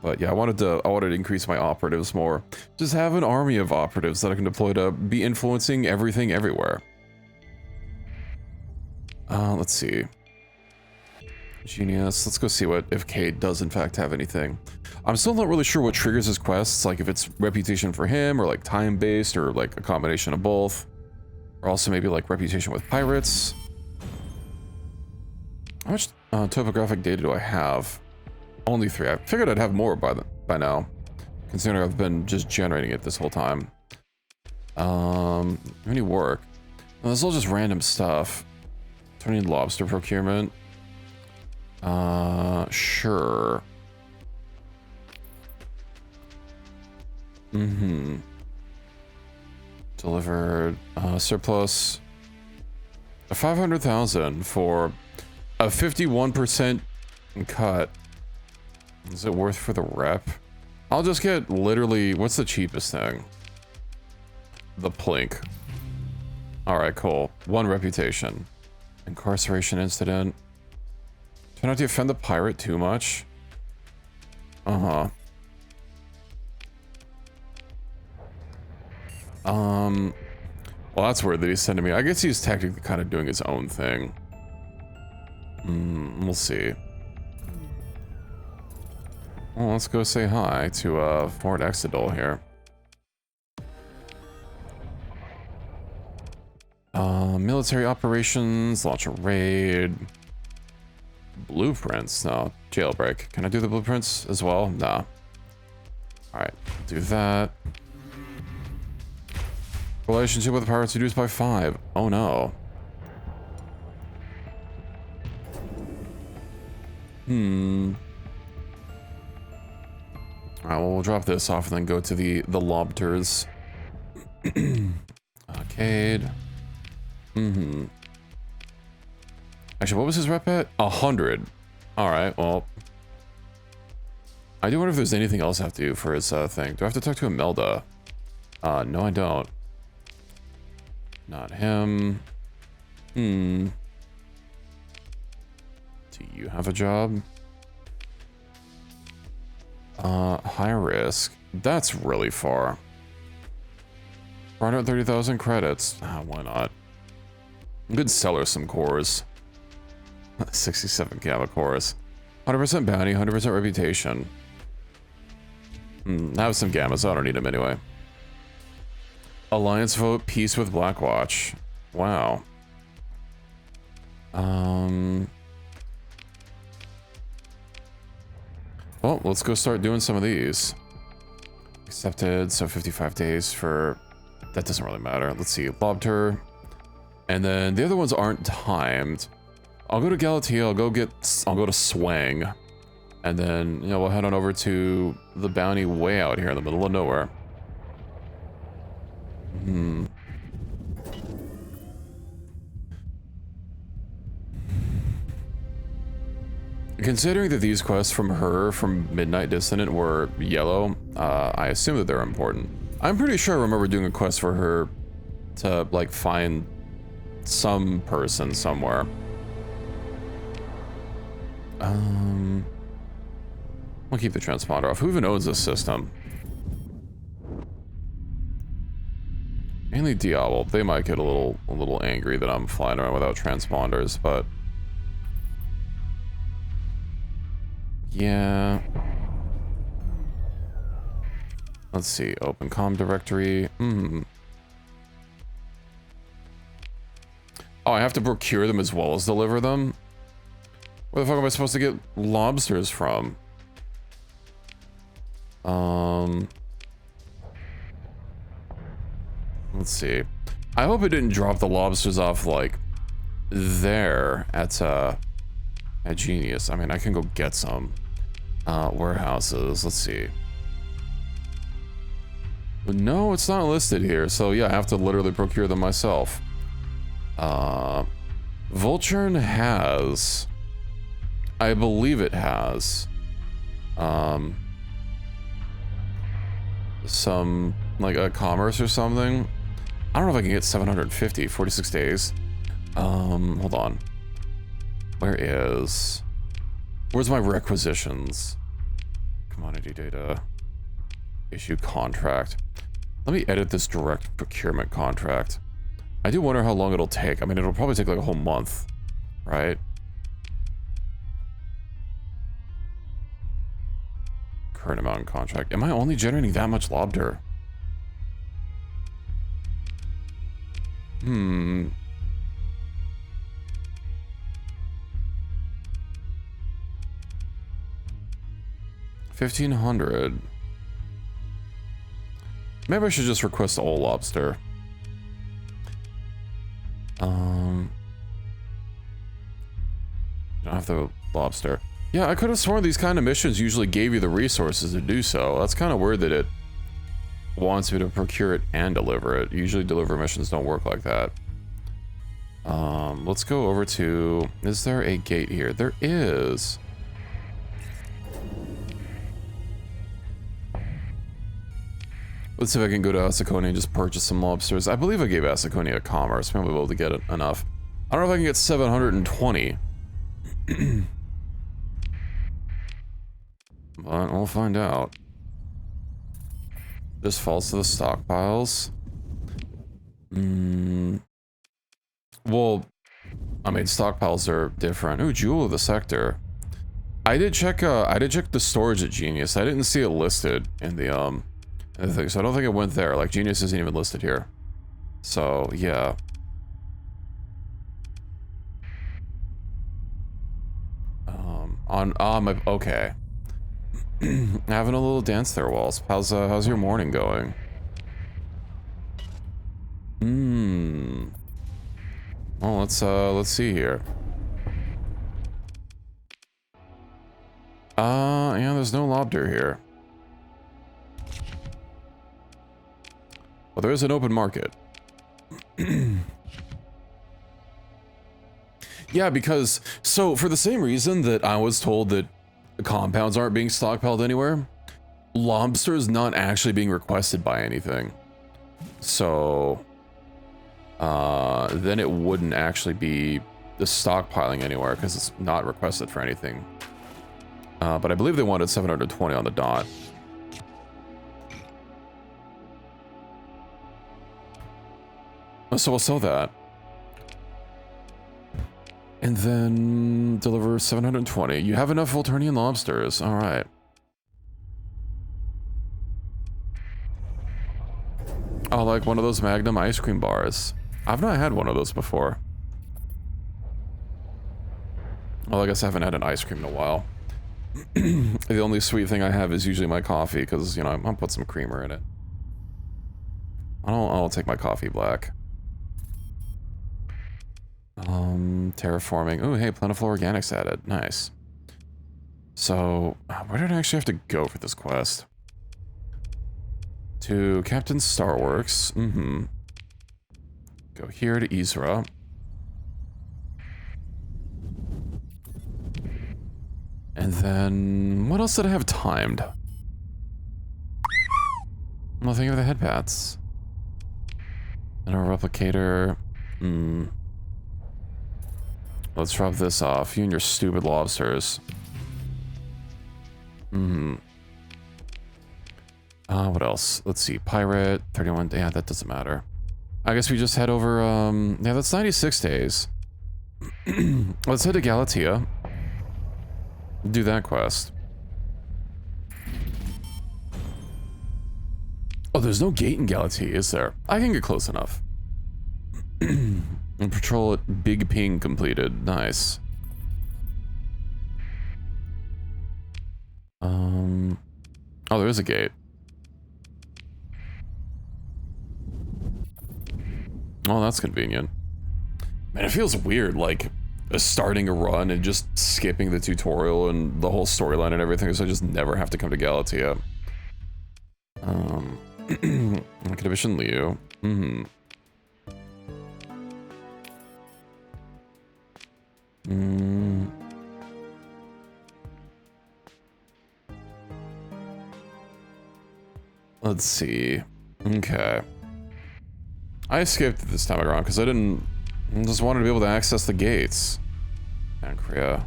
But yeah, I wanted to increase my operatives more. Just have an army of operatives that I can deploy to be influencing everything everywhere. Let's see. Genius. Let's go see if Cade does in fact have anything. I'm still not really sure what triggers his quests, like if it's reputation for him or like time-based or like a combination of both. Or also maybe like reputation with pirates. How much topographic data do I have? Only 3. I figured I'd have more by now, considering I've been just generating it this whole time. Any work? No, this is all just random stuff. Turning lobster procurement. Sure. Delivered surplus. 500,000 for a 51% cut. Is it worth for the rep? I'll just get literally, what's the cheapest thing? The plink. Alright, cool. 1 reputation. Incarceration incident. Try not to offend the pirate too much. Well, that's weird that he's sending me. I guess he's technically kind of doing his own thing. We'll see. Well, let's go say hi to Fort Exidol here. Military operations, launch a raid. Blueprints, no. Jailbreak. Can I do the blueprints as well? Nah. Alright, do that. Relationship with the pirates reduced by 5. Oh no. Alright, well, we'll drop this off and then go to the lobsters. Arcade. Actually, what was his rep at? 100. Alright, well. I do wonder if there's anything else I have to do for his thing. Do I have to talk to Imelda? No, I don't. Not him. Hmm. Do you have a job? High risk. That's really far. 430,000 credits. Why not? You could sell her some cores. 67 gamma cores. 100% bounty, 100% reputation. I have some gammas, I don't need them anyway. Alliance vote, peace with Blackwatch. Wow. Well, let's go start doing some of these. Accepted, so 55 days for... That doesn't really matter. Let's see, Lobter. And then the other ones aren't timed. I'll go to Galatea, I'll go to Swang. And then, you know, we'll head on over to the bounty way out here in the middle of nowhere. Considering that these quests from her from Midnight Dissonant were yellow, I assume that they're important. I'm pretty sure I remember doing a quest for her to, like, find some person somewhere. We'll keep the transponder off. Who even owns this system? Mainly Diablo. They might get a little angry that I'm flying around without transponders, but yeah. Let's see. Open comm directory. Oh, I have to procure them as well as deliver them? Where the fuck am I supposed to get lobsters from? Let's see. I hope it didn't drop the lobsters off, like, there at Genius. I mean, I can go get some. Warehouses. Let's see. But no, it's not listed here. So, yeah, I have to literally procure them myself. Vulturn has... I believe it has... some, like, a commerce or something. I don't know if I can get 750, 46 days. Hold on. Where's my requisitions? Commodity data. Issue contract. Let me edit this direct procurement contract. I do wonder how long it'll take. I mean, it'll probably take like a whole month, right? Current amount in contract. Am I only generating that much lobster? $1,500. Maybe I should just request all lobster. Don't have the lobster. Yeah, I could have sworn these kind of missions usually gave you the resources to do so. That's kind of weird that it wants me to procure it and deliver it. Usually deliver missions don't work like that. Let's go over to... Is there a gate here? There is. Let's see if I can go to Asaconia and just purchase some lobsters. I believe I gave Asaconia a commerce. Maybe we'll be able to get enough. I don't know if I can get 720. But we'll find out. This falls to the stockpiles. Well, I mean, stockpiles are different. Ooh, Jewel of the Sector. I did check the storage at Genius. I didn't see it listed in the thing, so I don't think it went there. Like, Genius isn't even listed here. So, yeah. Okay. Having a little dance there, Walls. How's your morning going? Well, let's see here. Yeah, there's no lobster here. Well, there is an open market. Yeah, because, so, for the same reason that I was told that compounds aren't being stockpiled anywhere, lobster is not actually being requested by anything. So, then it wouldn't actually be the stockpiling anywhere because it's not requested for anything. But I believe they wanted 720 on the dot. So we'll sell that. And then deliver 720. You have enough Volturnian lobsters. All right. Oh, like one of those Magnum ice cream bars. I've not had one of those before. Well, I guess I haven't had an ice cream in a while. The only sweet thing I have is usually my coffee, because, you know, I'll put some creamer in it. I'll take my coffee black. Terraforming. Oh, hey, plentiful organics added. Nice. So, where did I actually have to go for this quest? To Captain Starworks. Mm-hmm. Go here to Isra. And then, what else did I have timed? Nothing of the head paths. And a replicator. Let's drop this off. You and your stupid lobsters. What else? Let's see. Pirate, 31. Yeah, that doesn't matter. I guess we just head over, yeah, that's 96 days. Let's head to Galatea. Do that quest. Oh, there's no gate in Galatea, is there? I can get close enough. And patrol at Big Ping completed. Nice. Oh, there is a gate. Oh, that's convenient. Man, it feels weird, like, starting a run and just skipping the tutorial and the whole storyline and everything, so I just never have to come to Galatea. Exhibition Leo. Let's see. Okay. I skipped it this time around because I just wanted to be able to access the gates. Pancrea.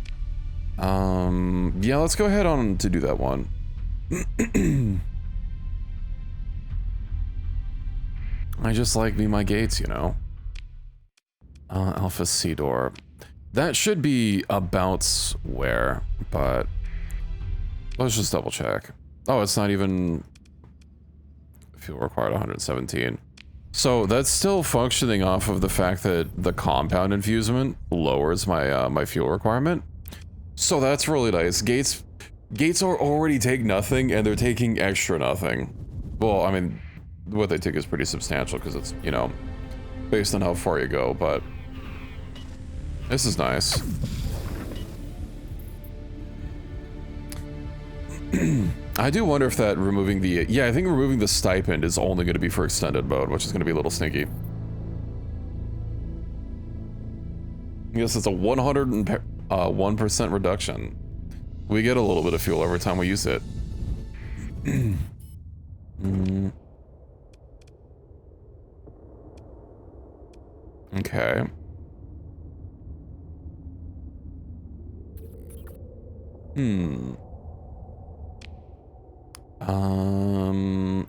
Yeah, let's go ahead on to do that one. I just like me my gates, you know. Alpha Sea Door. That should be about where, but let's just double check. Oh, it's not even fuel required 117. So that's still functioning off of the fact that the compound infusement lowers my my fuel requirement. So that's really nice. Gates are already take nothing, and they're taking extra nothing. Well, I mean, what they take is pretty substantial because it's, you know, based on how far you go, but this is nice. I do wonder if that removing the... Yeah, I think removing the stipend is only going to be for extended mode, which is going to be a little sneaky. I guess it's a 101% reduction. We get a little bit of fuel every time we use it. Okay.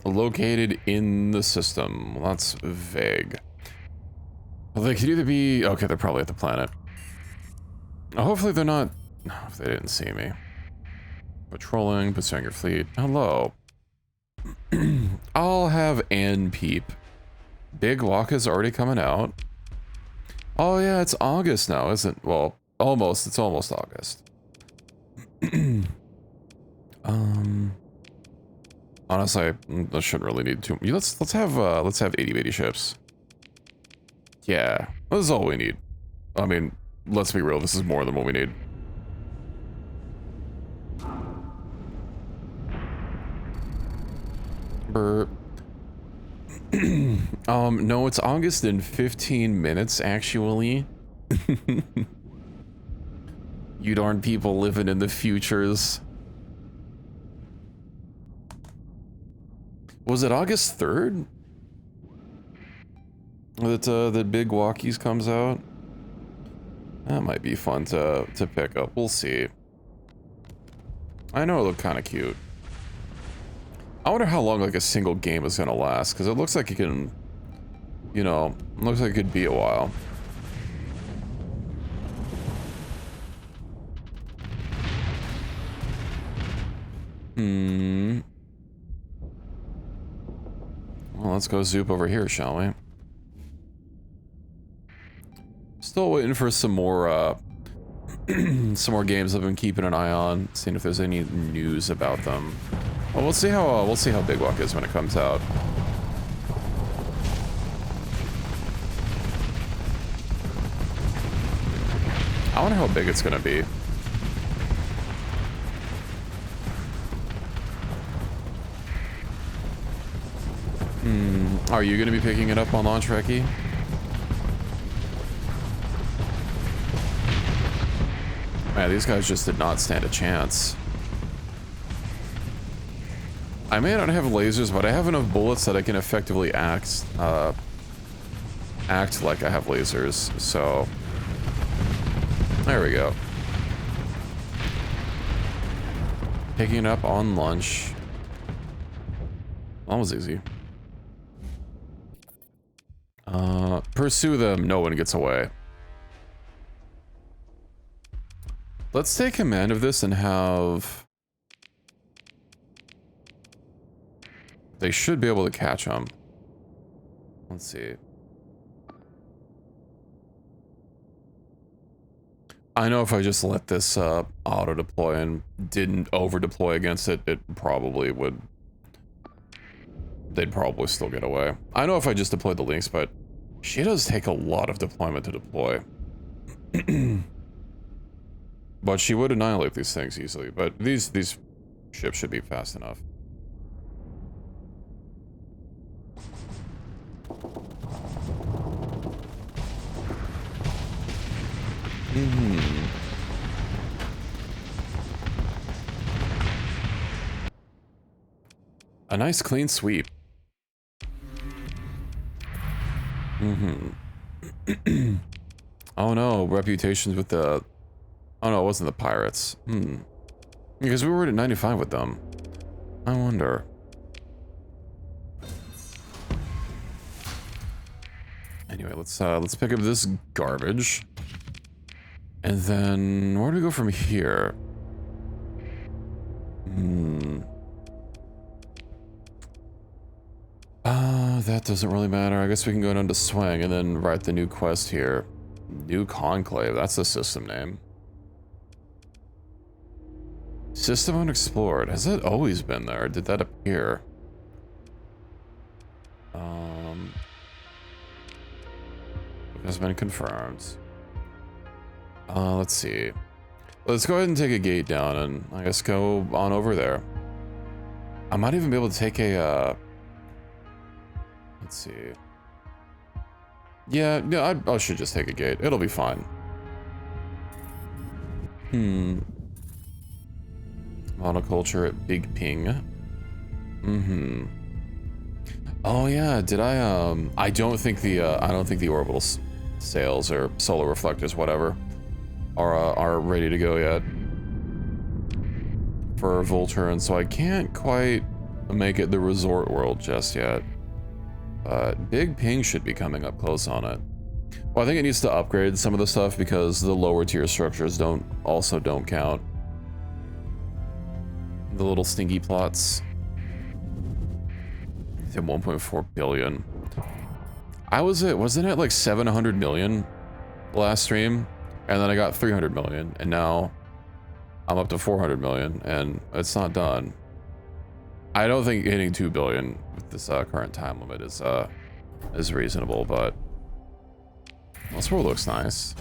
Located in the system. Well, that's vague. Well, they could either be... Okay, they're probably at the planet. Hopefully they're not... If they didn't see me. Patrolling, pursuing your fleet. Hello. I'll have Ann peep. Big Walk is already coming out. Oh yeah, it's August now, isn't... Well, almost. It's almost August. Honestly, I shouldn't really need too. Let's have 80 ships. Yeah, this is all we need. I mean, let's be real. This is more than what we need. Burp. No, it's August in 15 minutes, actually. You darn people living in the futures. Was it August 3rd? that the big walkies comes out. That might be fun to pick up. We'll see. I know it looked kind of cute. I wonder how long like a single game is gonna last, because it looks like it can, you know, looks like it could be a while. Well, let's go zoop over here, shall we? Still waiting for some more some more games I've been keeping an eye on, seeing if there's any news about them. Well, we'll see how Big Walk is when it comes out. I wonder how big it's gonna be. Are you gonna be picking it up on launch, Reki? Man, these guys just did not stand a chance. I may not have lasers, but I have enough bullets that I can effectively act like I have lasers, so... There we go. Picking it up on lunch. That was easy. Pursue them, no one gets away. Let's take command of this and have... They should be able to catch them. Let's see. I know if I just let this auto-deploy and didn't over-deploy against it, it probably would... They'd probably still get away. I know if I just deployed the links, but she does take a lot of deployment to deploy. But she would annihilate these things easily, but these ships should be fast enough. A nice clean sweep. Oh no, reputations with the... Oh no, it wasn't the pirates. Because we were at 95 with them. I wonder. Anyway, let's pick up this garbage. And then where do we go from here? That doesn't really matter. I guess we can go down to Swang and then write the new quest here. New Conclave, that's the system name. System unexplored. Has it always been there? Or did that appear? It has been confirmed. Let's see. Let's go ahead and take a gate down and I guess go on over there. I might even be able to take a, let's see. Yeah, I should just take a gate. It'll be fine. Monoculture at Big Ping. Oh yeah, did I don't think the orbital sails or solar reflectors, whatever, are ready to go yet for Volturn, so I can't quite make it the resort world just yet. But Big Ping should be coming up close on it. Well, I think it needs to upgrade some of the stuff because the lower tier structures don't count. The little stinky plots. It's at 1.4 billion. Wasn't it like 700 million last stream? And then I got 300 million, and now I'm up to 400 million, and it's not done. I don't think hitting 2 billion with this current time limit is reasonable, but this world looks nice.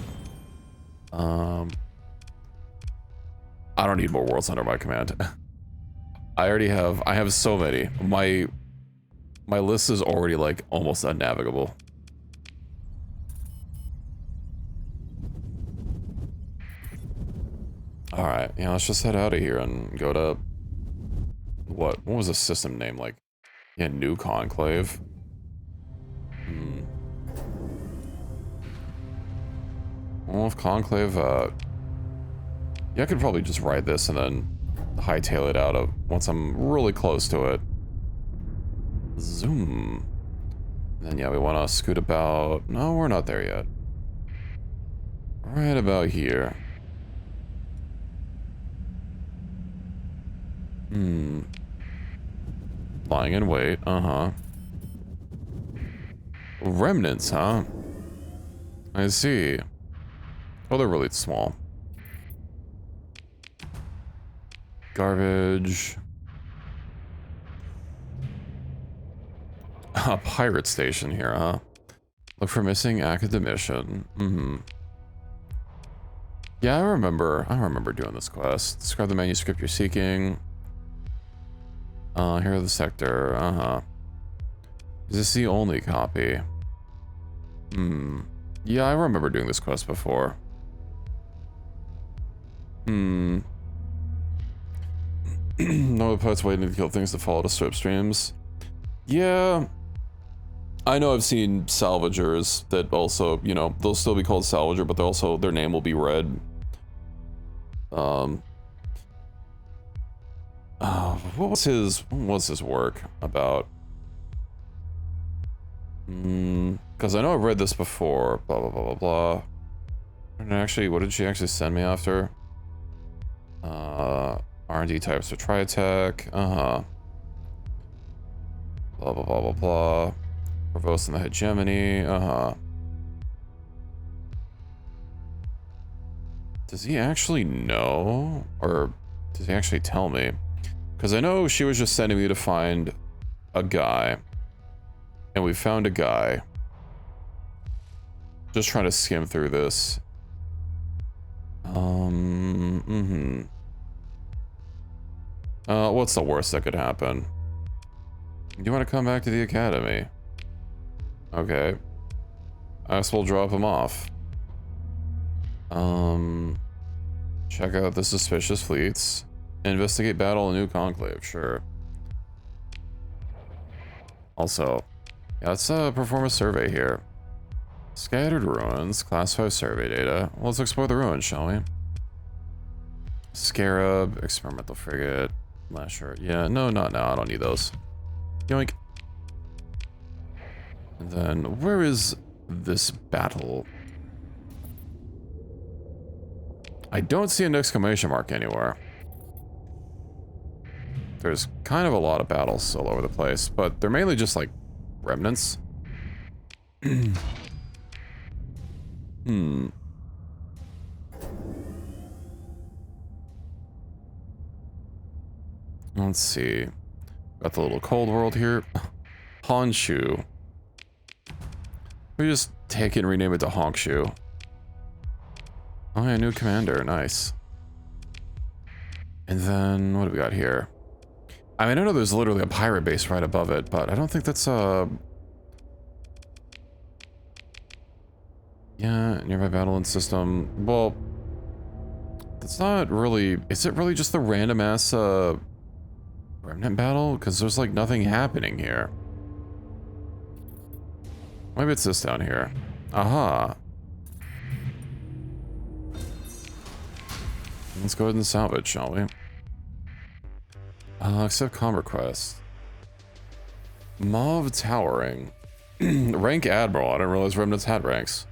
I don't need more worlds under my command. I have so many. My list is already like almost unnavigable. All right, yeah, let's just head out of here and go to what was the system name like? Yeah, New Conclave. Well, if Conclave, yeah, I could probably just ride this and then hightail it out of once I'm really close to it. Zoom. And then, yeah, we want to scoot about... No, we're not there yet. Right about here. Lying in wait, uh-huh. Remnants, huh? I see. Oh, they're really small. Garbage. A pirate station here, huh? Look for missing academician. Yeah, I remember doing this quest. Describe the manuscript you're seeking. Here are the sector, Is this the only copy? Yeah, I remember doing this quest before. No, the poet's waiting to kill things to follow to strip streams. Yeah. I know I've seen salvagers that also, you know, they'll still be called salvager, but they'll also, their name will be read. What was his work about? Because I know I've read this before, blah, blah, blah, blah, blah. And actually, what did she actually send me after? R&D types for Tritech, Blah, blah, blah, blah, blah. Provost in the hegemony, Does he actually know? Or does he actually tell me? Because I know she was just sending me to find a guy. And we found a guy. Just trying to skim through this. What's the worst that could happen? You want to come back to the academy? Okay. I guess we'll drop him off. Check out the suspicious fleets. Investigate battle in new conclave, sure. Also, yeah, let's perform a survey here. Scattered ruins, class 5 survey data. Well, let's explore the ruins, shall we? Scarab, experimental frigate, lasher. Yeah, no, not now. I don't need those. Yoink. And then, where is this battle? I don't see an exclamation mark anywhere. There's kind of a lot of battles all over the place, but they're mainly just like remnants. Let's see. Got the little cold world here. Honshu. We just take it and rename it to Honkshu. Oh yeah, new commander, nice. And then, what do we got here? I mean, I know there's literally a pirate base right above it, but I don't think that's yeah, nearby battling system. Well, that's not really... Is it really just the random ass, remnant battle? Because there's, like, nothing happening here. Maybe it's this down here. Aha. Let's go ahead and salvage, shall we? Accept com request. Mauve Towering. Rank Admiral. I didn't realize remnants had ranks.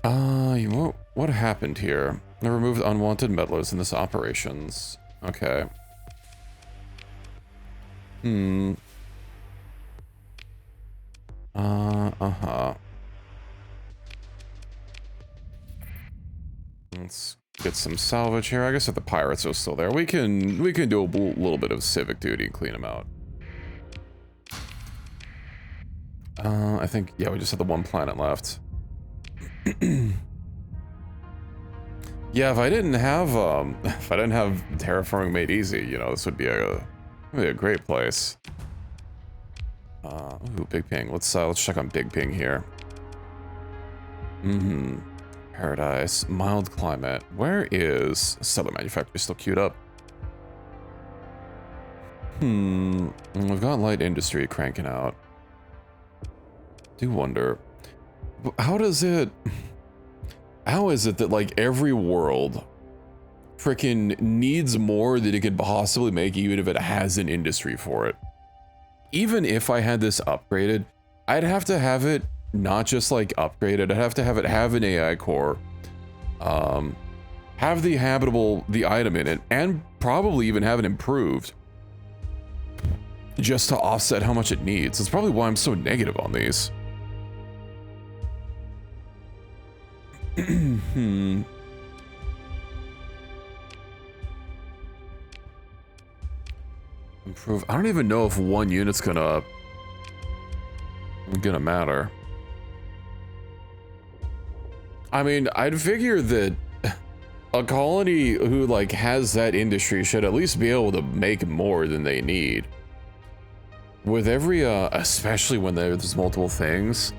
What happened here? I removed unwanted meddlers in this operations. Okay. Let's get some salvage here. I guess if the pirates are still there, we can do a little bit of civic duty and clean them out. I think, yeah, we just have the one planet left. Yeah, if I didn't have terraforming made easy, you know, this would be a great place. Ooh, Big Ping. Let's check on Big Ping here. Paradise, mild climate. Where is Settler Manufactory still queued up? We've got light industry cranking out. Do wonder, how does it? How is it that, like, every world freaking needs more than it could possibly make, even if it has an industry for it? Even if I had this upgraded, I'd have to have it not just, like, upgraded. I'd have to have it have an AI core, have the item in it, and probably even have it improved, just to offset how much it needs. That's probably why I'm so negative on these. Improve. I don't even know if 1 unit's gonna matter. I mean, I'd figure that a colony who, like, has that industry should at least be able to make more than they need. With every, especially when there's multiple things,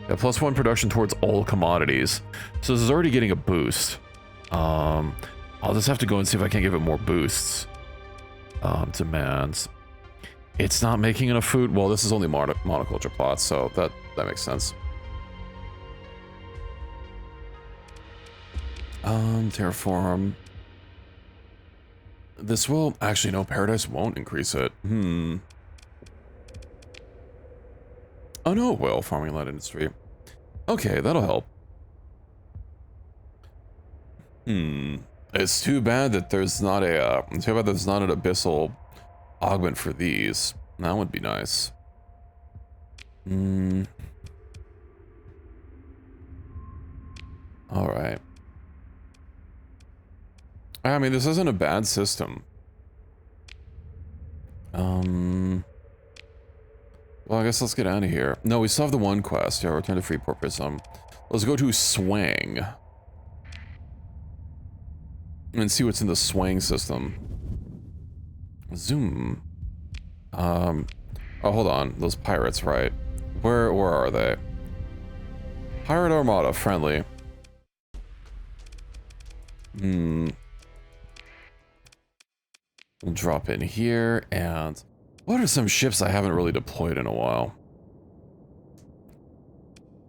+1 production towards all commodities. So this is already getting a boost. I'll just have to go and see if I can give it more boosts. Demands. It's not making enough food. Well, this is only monoculture plots, so that makes sense. Terraform. This will actually, no, Paradise won't increase it. Oh no, it will. Farming light industry. Okay, that'll help. It's too bad that there's not an abyssal augment for these. That would be nice. All right. I mean, this isn't a bad system. Well, I guess let's get out of here. No, we still have the one quest. Yeah, return to Freeport Prism. Let's go to Swang. And see what's in the Swang system. Zoom. Oh, hold on. Those pirates, right? Where are they? Pirate Armada, friendly. We'll drop in here, and what are some ships I haven't really deployed in a while?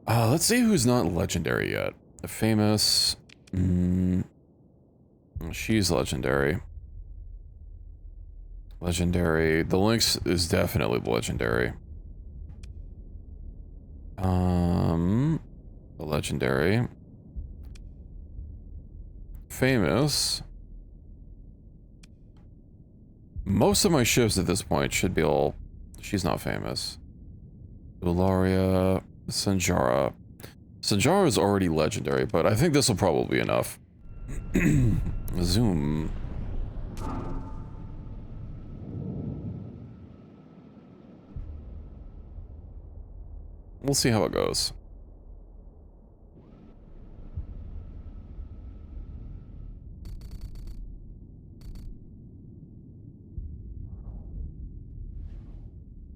Let's see who's not legendary yet. The famous. She's legendary. Legendary. The Lynx is definitely legendary. The legendary. Famous. Most of my ships at this point should be all... She's not famous. Ularia, Sanjara. Sanjara is already legendary, but I think this will probably be enough. Zoom. We'll see how it goes.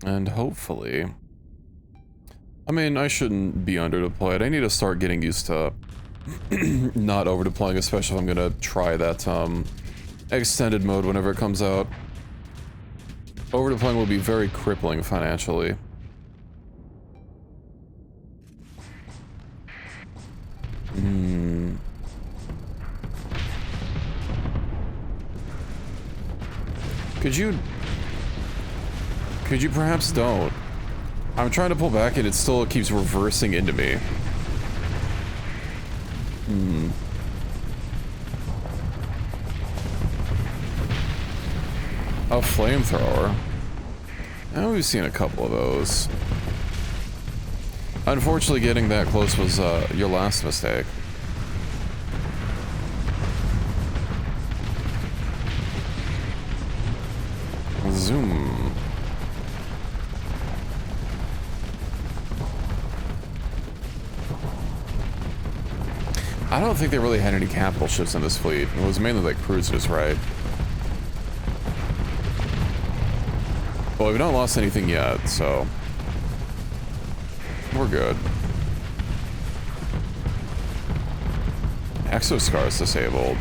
And hopefully... I mean, I shouldn't be under-deployed. I need to start getting used to not over-deploying, especially if I'm gonna try that, extended mode whenever it comes out. Over-deploying will be very crippling financially. Could you perhaps don't? I'm trying to pull back and it still keeps reversing into me. A flamethrower. Oh, we've seen a couple of those. Unfortunately, getting that close was your last mistake. Zoom. I don't think they really had any capital ships in this fleet. It was mainly like cruisers, right? Well, we've not lost anything yet, so we're good. Exoscar's disabled.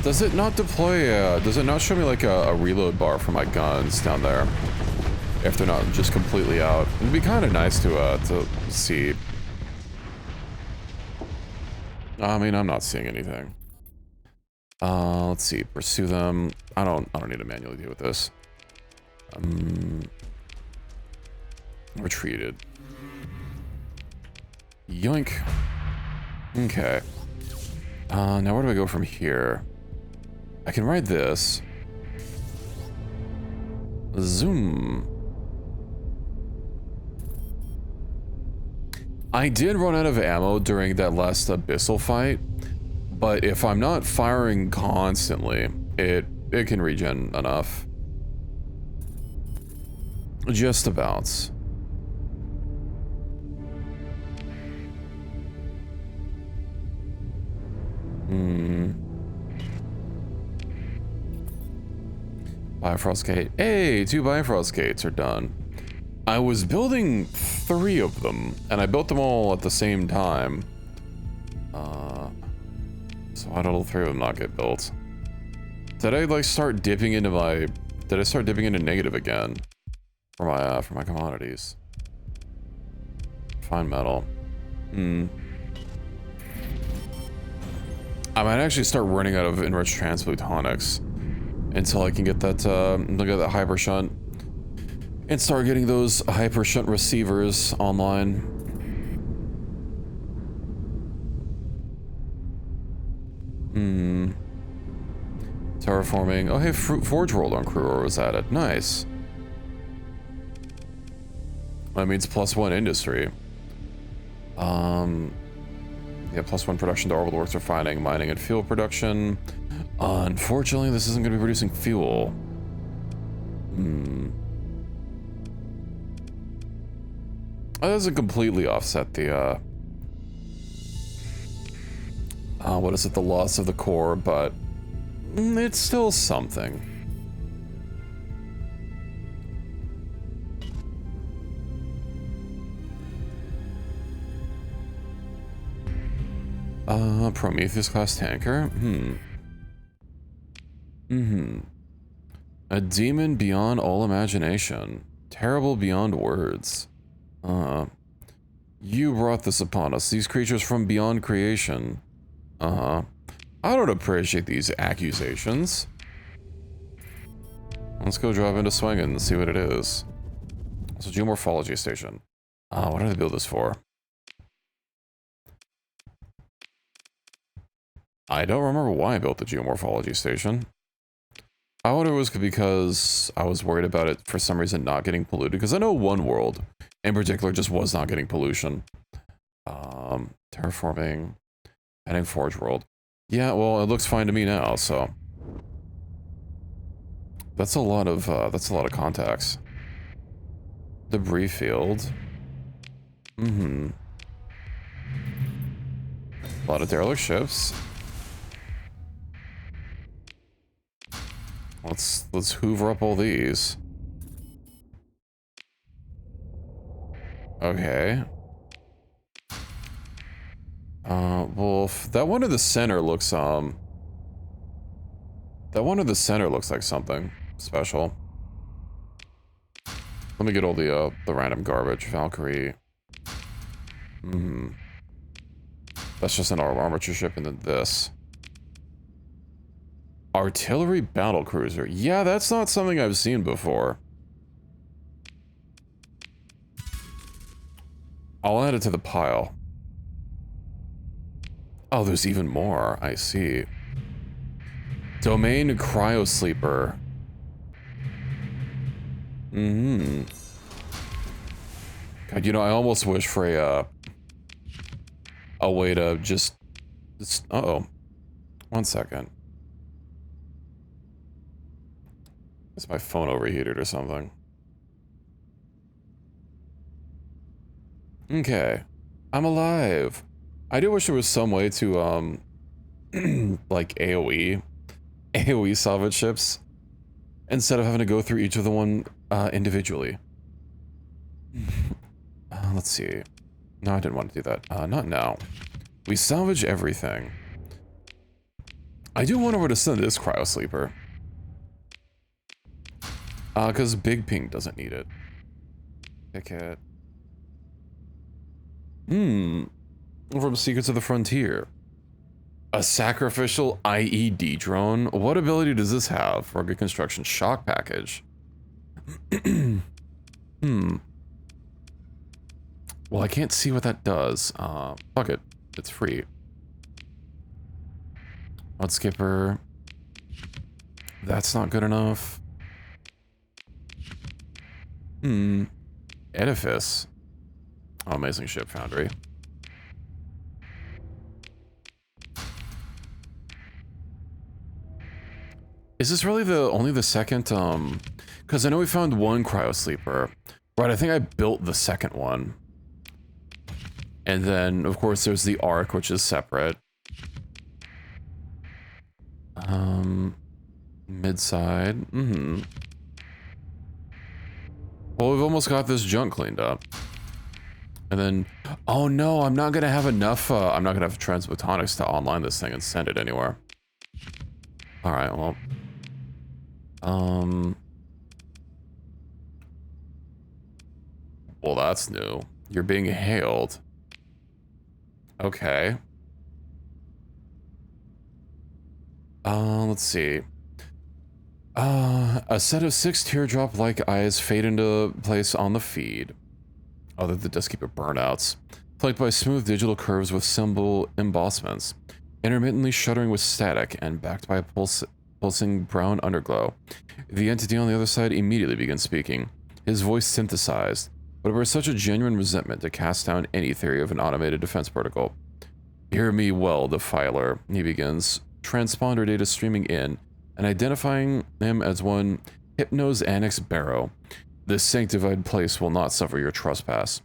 Does it not deploy, does it not show me like a reload bar for my guns down there? If they're not just completely out. It'd be kind of nice to see. I mean, I'm not seeing anything. Let's see, pursue them. I don't need to manually deal with this. Retreated. Yoink. Okay. Now where do I go from here? I can ride this. Zoom. I did run out of ammo during that last Abyssal fight, but if I'm not firing constantly, it can regen enough. Just about. Bifrost gate. Hey, 2 Bifrost gates are done. I was building 3 of them, and I built them all at the same time. So why did all 3 of them not get built? Did I like start dipping into my? Did I start dipping into negative again for my commodities? Fine metal. I might actually start running out of enriched transplutonics until I can get that, look at that hyper shunt and start getting those hyper shunt receivers online. Terraforming. Oh, hey, Forge World on Crew was added. Nice. That means +1 industry. Yeah, +1 production to orbital works refining, mining, and fuel production. Unfortunately, this isn't going to be producing fuel. That doesn't completely offset the, what is it, the loss of the core, but it's still something. Prometheus class tanker? A demon beyond all imagination. Terrible beyond words. You brought this upon us. These creatures from beyond creation. I don't appreciate these accusations. Let's go drop into swinging and see what it is. It's a geomorphology station. What did they build this for? I don't remember why I built the geomorphology station. I wonder if it was because I was worried about it for some reason not getting polluted, because I know one world in particular just was not getting pollution. Terraforming, heading Forge World. Yeah, well, it looks fine to me now, so that's a lot of contacts. Debris field. A lot of derelict ships. Let's hoover up all these. Okay. Well, that one in the center looks, that one in the center looks like something special. Let me get all the random garbage. Valkyrie. That's just an armature ship, and then this. Artillery battle cruiser. Yeah, that's not something I've seen before. I'll add it to the pile. Oh, there's even more. I see. Domain cryosleeper. God, you know, I almost wish for a way to just uh-oh. 1 second. Is my phone overheated or something? Okay. I'm alive. I do wish there was some way to, like AoE salvage ships, instead of having to go through each of the one, individually. Let's see. No, I didn't want to do that. Not now. We salvage everything. I do wonder where to send this cryo sleeper. Because Big Pink doesn't need it. Ticket. From Secrets of the Frontier. A sacrificial IED drone? What ability does this have? Rugged construction shock package. Well, I can't see what that does. Fuck it. It's free. Mud skipper. That's not good enough. Edifice. Oh, amazing ship foundry. Is this really only the second, because I know we found one cryo sleeper. Right, I think I built the second one. And then, of course, there's the Ark, which is separate. Mid-side. Well, we've almost got this junk cleaned up. And then, oh no, I'm not gonna have enough, I'm not gonna have transbotonics to online this thing and send it anywhere. Alright, well. Well, that's new. You're being hailed. Okay. Let's see. A set of 6 teardrop-like eyes fade into place on the feed. Oh, they're the Dustkeeper burnouts. Flanked by smooth digital curves with symbol embossments. Intermittently shuddering with static and backed by a pulsing brown underglow. The entity on the other side immediately begins speaking. His voice synthesized, but it bears such a genuine resentment to cast down any theory of an automated defense protocol. Hear me well, Defiler, he begins, transponder data streaming in, and identifying him as one Hypnos Annex Barrow. This sanctified place will not suffer your trespass.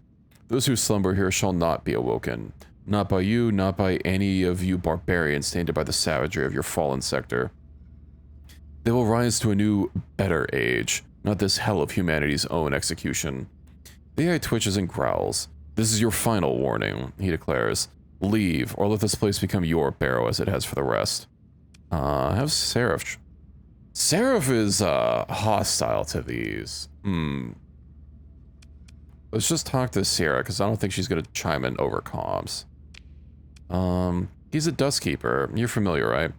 Those who slumber here shall not be awoken. Not by you, not by any of you barbarians tainted by the savagery of your fallen sector. They will rise to a new, better age, not this hell of humanity's own execution. The AI twitches and growls. This is your final warning, he declares. Leave, or let this place become your barrow as it has for the rest. How's Seraph? Seraph is, hostile to these. Let's just talk to Sierra, because I don't think she's gonna chime in over comms. He's a Dustkeeper. You're familiar, right?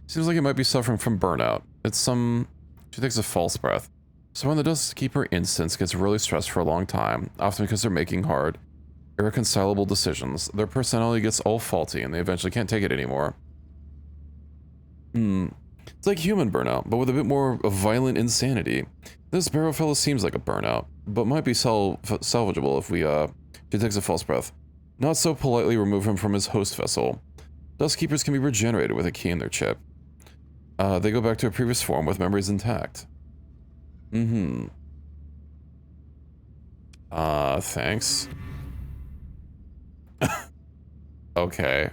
Seems like he might be suffering from burnout. She takes a false breath. So when the Dustkeeper instance gets really stressed for a long time, often because they're making hard, irreconcilable decisions, their personality gets all faulty and they eventually can't take it anymore. It's like human burnout, but with a bit more of violent insanity. This barrow fellow seems like a burnout, but might be salvageable if we, she takes a false breath. Not so politely remove him from his host vessel. Dustkeepers can be regenerated with a key in their chip. They go back to a previous form with memories intact. Thanks. Okay.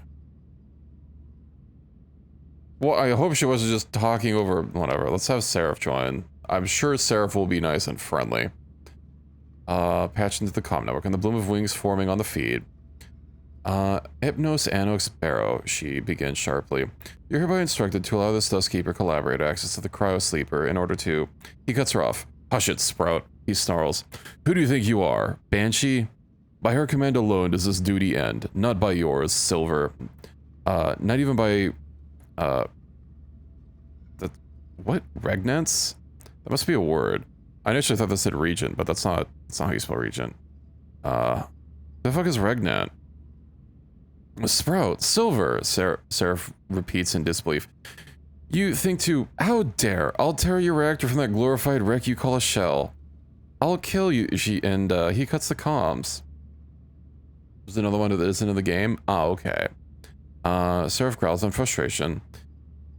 Well, I hope she wasn't just talking over... Whatever, let's have Seraph join. I'm sure Seraph will be nice and friendly. Patch into the comm network, and the bloom of wings forming on the feed. Hypnos Annex Barrow, she begins sharply. You're hereby instructed to allow this Dustkeeper collaborator access to the cryo sleeper in order to... He cuts her off. Hush it, Sprout. He snarls. Who do you think you are? Banshee? By her command alone does this duty end. Not by yours, Silver. Not even by... What? Regnance? That must be a word. I initially thought that said regent, but that's not how you spell regent. The fuck is regnant? Sprout, Silver, Seraph repeats in disbelief. You think to, how dare, I'll tear your reactor from that glorified wreck you call a shell. I'll kill you, he cuts the comms. There's another one that isn't in the game? Ah, okay. Seraph growls in frustration.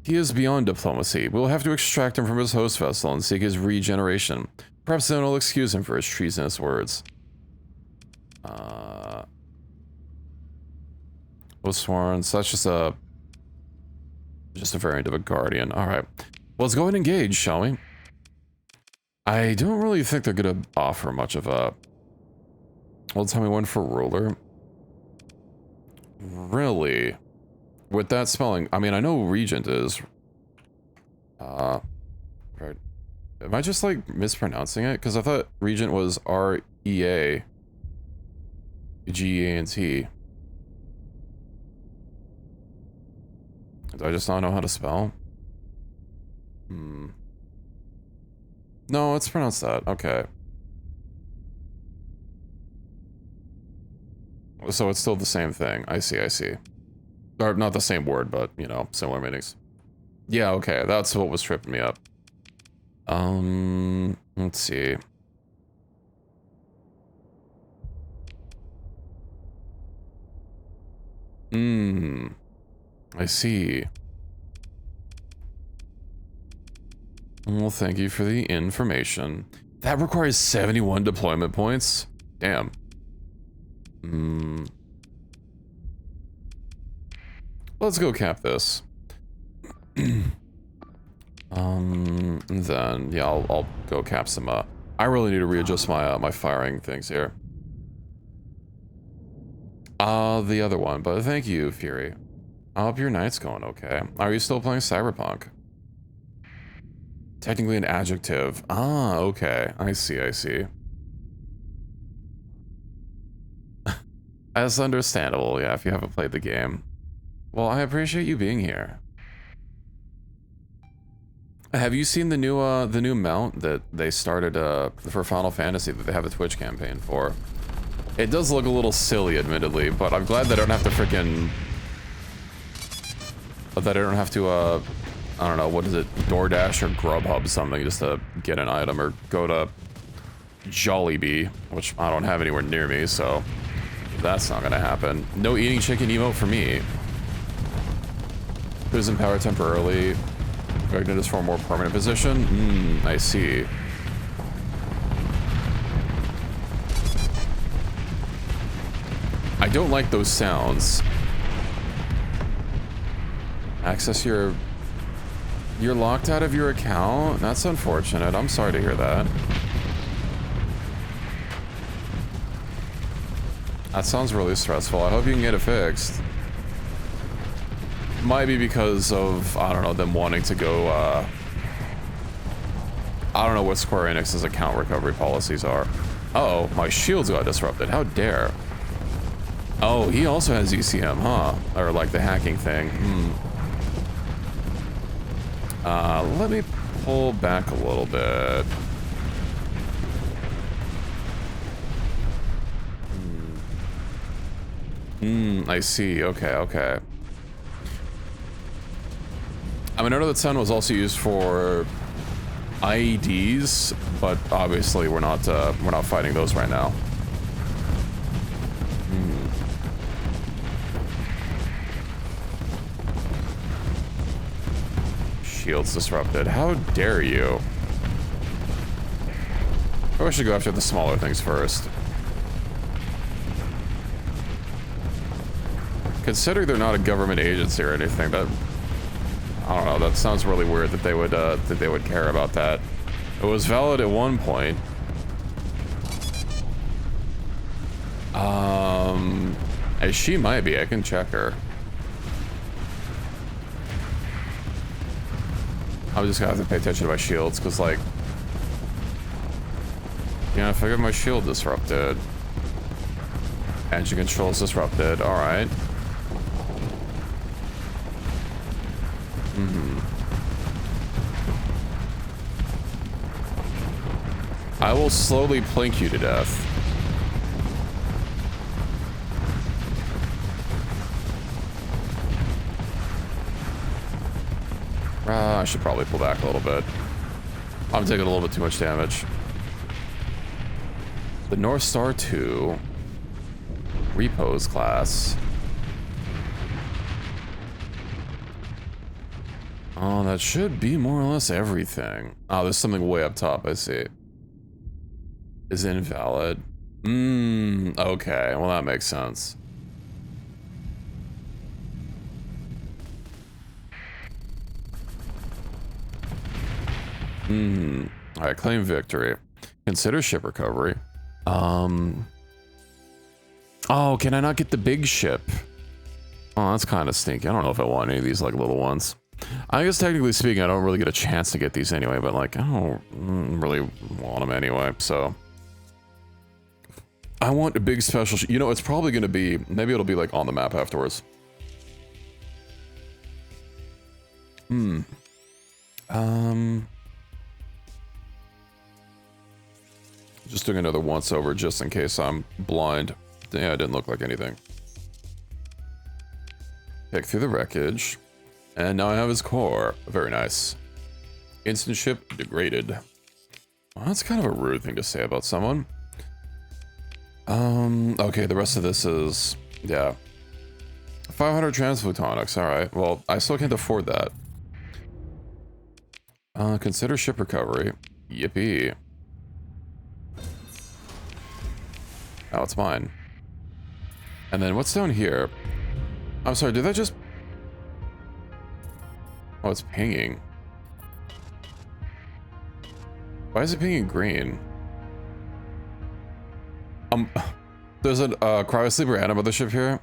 He is beyond diplomacy. We'll have to extract him from his host vessel and seek his regeneration. Perhaps then I'll excuse him for his treasonous words. Was sworn, so that's just a variant of a guardian. Alright. Well, let's go ahead and engage, shall we? I don't really think they're gonna offer much of a... Well, tell me one for ruler. Really? With that spelling, I mean, I know Regent is. Right. Am I just, like, mispronouncing it? Because I thought Regent was R-E-A. G-E-A-N-T. Do I just not know how to spell? No, let's pronounce that. Okay. So it's still the same thing. I see, I see. Or not the same word, but, you know, similar meanings. Yeah, okay, that's what was tripping me up. Let's see. I see. Well, thank you for the information. That requires 71 deployment points? Damn. Let's go cap this. Then, yeah, I'll go cap some, I really need to readjust my, my firing things here. The other one, but thank you, Fury. I hope your night's going okay. Are you still playing Cyberpunk? Technically an adjective. Ah, okay. I see, I see. That's understandable, yeah, if you haven't played the game. Well, I appreciate you being here. Have you seen the new mount that they started for Final Fantasy that they have a Twitch campaign for? It does look a little silly, admittedly, but I'm glad they don't have to freaking... that I don't have to, I don't know, what is it, DoorDash or Grubhub something just to get an item, or go to Jollibee, which I don't have anywhere near me, so that's not gonna happen. No eating chicken emote for me. Prison power temporarily. Magnet is for a more permanent position. I see. I don't like those sounds. Access your... You're locked out of your account? That's unfortunate. I'm sorry to hear that. That sounds really stressful. I hope you can get it fixed. Might be because of, I don't know, them wanting to go, I don't know what Square Enix's account recovery policies are. Uh-oh, my shields got disrupted. How dare. Oh, he also has ECM, huh? Or like the hacking thing. Let me pull back a little bit. I see. Okay, okay. I mean, I know that sound was also used for IEDs, but obviously we're not fighting those right now. Shields disrupted. How dare you? Probably should go after the smaller things first. Considering they're not a government agency or anything, that... I don't know, that sounds really weird that they would care about that. It was valid at one point. She might be, I can check her. I'm just gonna have to pay attention to my shields, because like... Yeah, if I get my shield disrupted. Engine controls disrupted, alright. I will slowly plink you to death. I should probably pull back a little bit. I'm taking a little bit too much damage. The North Star 2. Repose class. Oh, that should be more or less everything. Oh, there's something way up top, I see. Is invalid. Okay, well that makes sense. Alright, claim victory. Consider ship recovery. Oh, can I not get the big ship? Oh, that's kind of stinky. I don't know if I want any of these, like, little ones. I guess technically speaking, I don't really get a chance to get these anyway, but, like, I don't really want them anyway, so. I want a big special... You know, it's probably going to be... Maybe it'll be, like, on the map afterwards. Just doing another once over just in case I'm blind. Yeah, it didn't look like anything. Pick through the wreckage. And now I have his core. Very nice. Instant ship degraded. Well, that's kind of a rude thing to say about someone. Okay, the rest of this is... Yeah. 500 transphotonics, alright. Well, I still can't afford that. Consider ship recovery. Yippee. Oh, it's mine. And then what's down here? I'm sorry, did that just... Oh, it's pinging. Why is it pinging green? There's a cryo sleeper and a mothership here.